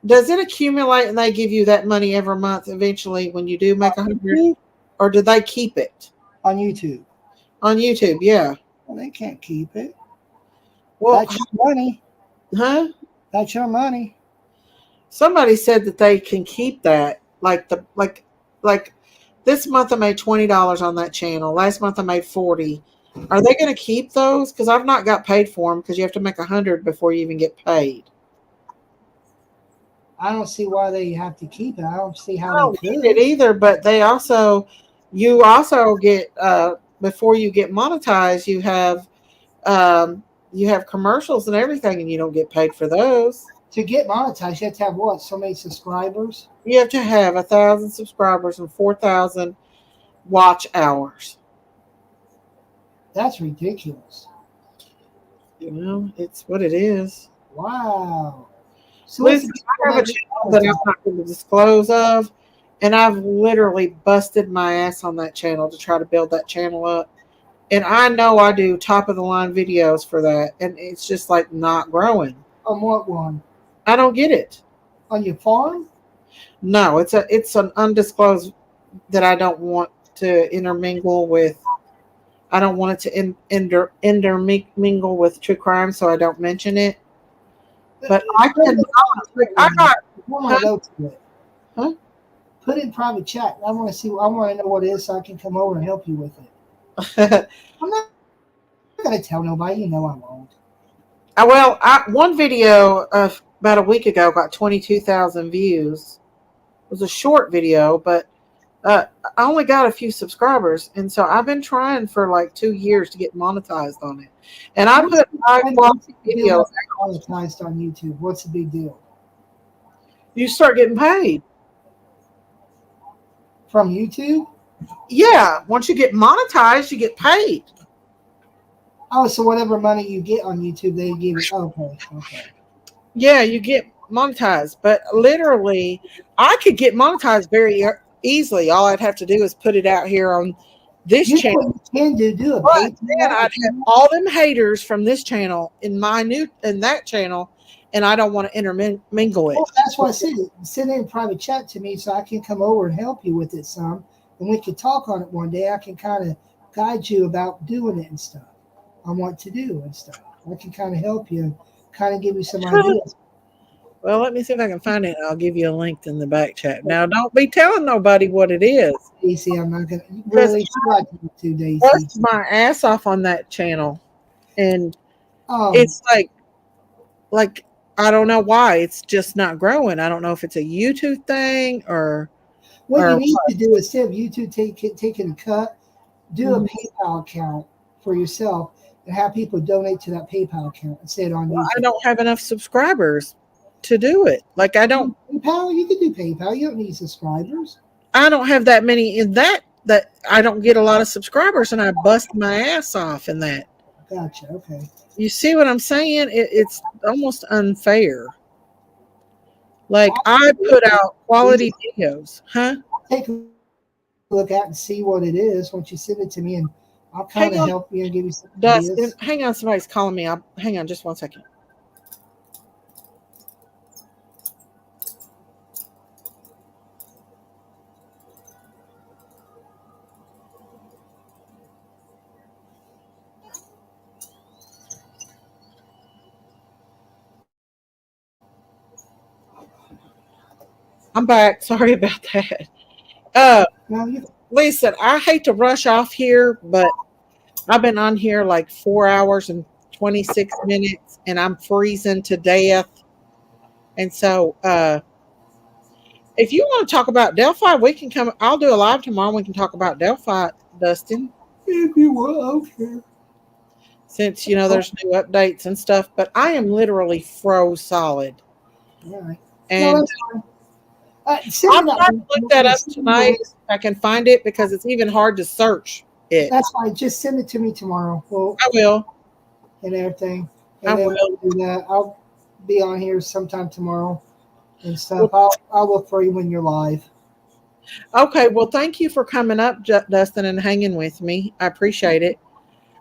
Speaker 1: does it accumulate and they give you that money every month eventually when you do make 100, or do they keep it
Speaker 7: On YouTube.
Speaker 1: on YouTube? Yeah.
Speaker 7: Well, they can't keep it.
Speaker 1: Well,
Speaker 7: That's your money.
Speaker 1: huh?
Speaker 7: That's your money.
Speaker 1: Somebody said that they can keep that, like this month I made $20 on that channel. Last month I made 40. Are they going to keep those? Because I've not got paid for them because you have to make 100 before you even get paid.
Speaker 7: I don't see why they have to keep it. I don't see
Speaker 1: I
Speaker 7: how
Speaker 1: don't
Speaker 7: they
Speaker 1: need
Speaker 7: could.
Speaker 1: it either, but you also get before you get monetized, you have commercials and everything, and you don't get paid for those.
Speaker 7: To get monetized, you have to have what? So many subscribers?
Speaker 1: You have to have 1,000 subscribers and 4,000 watch hours.
Speaker 7: That's ridiculous.
Speaker 1: It's what it is.
Speaker 7: Wow. So
Speaker 1: Listen, I have a channel that I'm not going to disclose of, and I've literally busted my ass on that channel to try to build that channel up. And I know I do top of the line videos for that, and it's just like not growing.
Speaker 7: On what one?
Speaker 1: I don't get it.
Speaker 7: On your farm?
Speaker 1: No, it's an undisclosed that I don't want to intermingle with. I don't want it to intermingle with true crime, so I don't mention it. But I cannot. I got.
Speaker 7: Want to go to it.
Speaker 1: Huh?
Speaker 7: Put in private chat. I want to see. I want to know what it is, so I can come over and help you with it. I'm not gonna tell nobody. You know I won't.
Speaker 1: Well, one video of about a week ago got 22,000 views. It was a short video, but I only got a few subscribers, and so I've been trying for like 2 years to get monetized on it. And I put high quality videos.
Speaker 7: Monetized on YouTube. What's the big deal?
Speaker 1: You start getting paid
Speaker 7: From YouTube?
Speaker 1: Yeah, once you get monetized, you get paid.
Speaker 7: Oh, so whatever money you get on YouTube, they give you. Okay.
Speaker 1: Yeah, you get monetized, but literally, I could get monetized very easily. All I'd have to do is put it out here on this channel.
Speaker 7: You can do a
Speaker 1: but then I'd have all them haters from this channel in that channel, and I don't want to intermingle it.
Speaker 7: Well, that's why I said send in private chat to me so I can come over and help you with it some, and we can talk on it one day. I can kind of guide you about doing it and stuff. On what to do and stuff. I can kind of help you and kind of give you some ideas.
Speaker 1: Well, let me see if I can find it. I'll give you a link in the back chat. Now, don't be telling nobody what it is.
Speaker 7: Daisy, I'm not going to really try to, Daisy.
Speaker 1: Bust my ass off on that channel. And it's like, I don't know why. It's just not growing. I don't know if it's a YouTube thing or.
Speaker 7: What you need to do is instead of YouTube taking a cut, do a PayPal account for yourself and have people donate to that PayPal account and say it on YouTube.
Speaker 1: I don't have enough subscribers to do it. Like I don't.
Speaker 7: PayPal, you can do PayPal. You don't need subscribers.
Speaker 1: I don't have that many in that I don't get a lot of subscribers, and I bust my ass off in that.
Speaker 7: Gotcha. Okay.
Speaker 1: You see what I'm saying? It's almost unfair. Like I put out quality videos, huh?
Speaker 7: Take a look at and see what it is once you send it to me, and I'll kind of help you and give you some ideas.
Speaker 1: Hang on, somebody's calling me. Hang on just 1 second. I'm back. Sorry about that. Listen, I hate to rush off here, but I've been on here like 4 hours and 26 minutes, and I'm freezing to death. And so, if you want to talk about Delphi, we can come. I'll do a live tomorrow. We can talk about Delphi, Dustin.
Speaker 7: If you want, okay.
Speaker 1: since there's new updates and stuff. But I am literally froze solid.
Speaker 7: All right. No,
Speaker 1: And
Speaker 7: that's fine. Send
Speaker 1: I'll
Speaker 7: me
Speaker 1: try to look that up
Speaker 7: send me
Speaker 1: tonight if I can find it, because it's even hard to search it.
Speaker 7: That's fine. Just send it to me tomorrow. Well,
Speaker 1: I will.
Speaker 7: and everything,
Speaker 1: I
Speaker 7: and then
Speaker 1: will.
Speaker 7: we'll do that. I'll be on here sometime tomorrow and stuff.
Speaker 1: Well,
Speaker 7: I'll look for you when you're live.
Speaker 1: okay. Well, thank you for coming up, Dustin, and hanging with me. I appreciate it.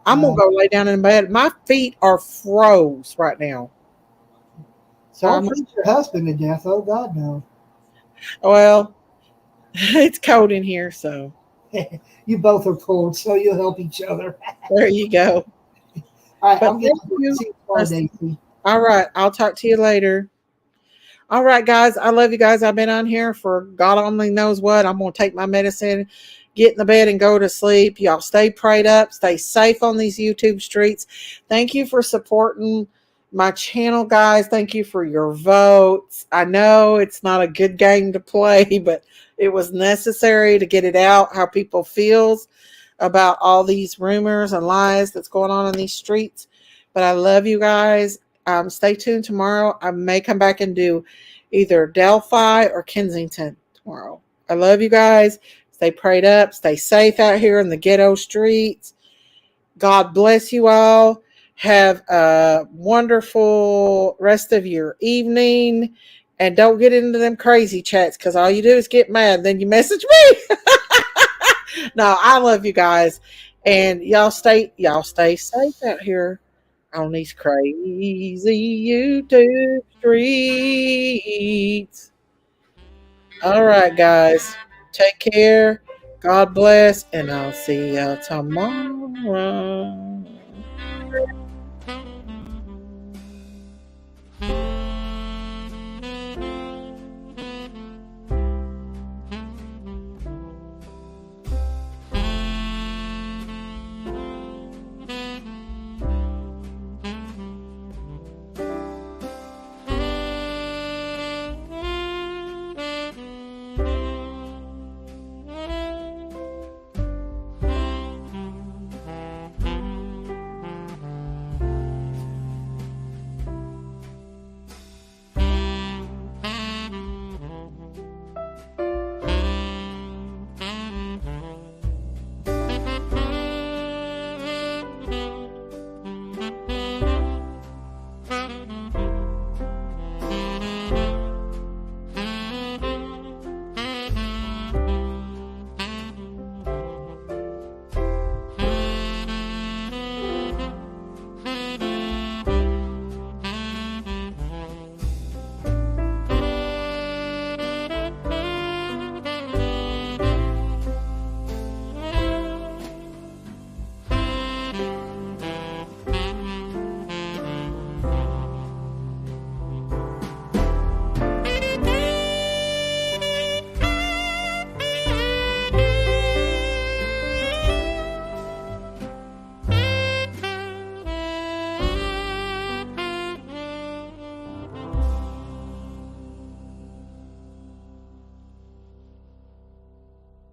Speaker 1: I'm gonna go lay down in bed. My feet are froze right now. So
Speaker 7: Don't freeze your husband to death. Oh God, no.
Speaker 1: well, it's cold in here, so
Speaker 7: You both are cold, so you'll help each other.
Speaker 1: there you go.
Speaker 7: All right,
Speaker 1: But
Speaker 7: I'm getting
Speaker 1: thank you.
Speaker 7: to see you tomorrow, Daisy.
Speaker 1: All right, I'll talk to you later. All right, guys, I love you guys. I've been on here for God only knows what. I'm gonna take my medicine, get in the bed, and go to sleep. Y'all stay prayed up, stay safe on these YouTube streets. Thank you for supporting my channel, guys. Thank you for your votes. I know it's not a good game to play, but it was necessary to get it out how people feels about all these rumors and lies that's going on in these streets. But I love you guys. Stay tuned tomorrow. I may come back and do either Delphi or Kensington tomorrow. I love you guys. Stay prayed up. Stay safe out here in the ghetto streets. God bless you all. Have a wonderful rest of your evening. And don't get into them crazy chats, because all you do is get mad. Then you message me. No, I love you guys. And y'all stay safe out here on these crazy YouTube streets. All right, guys. Take care. God bless. And I'll see y'all tomorrow.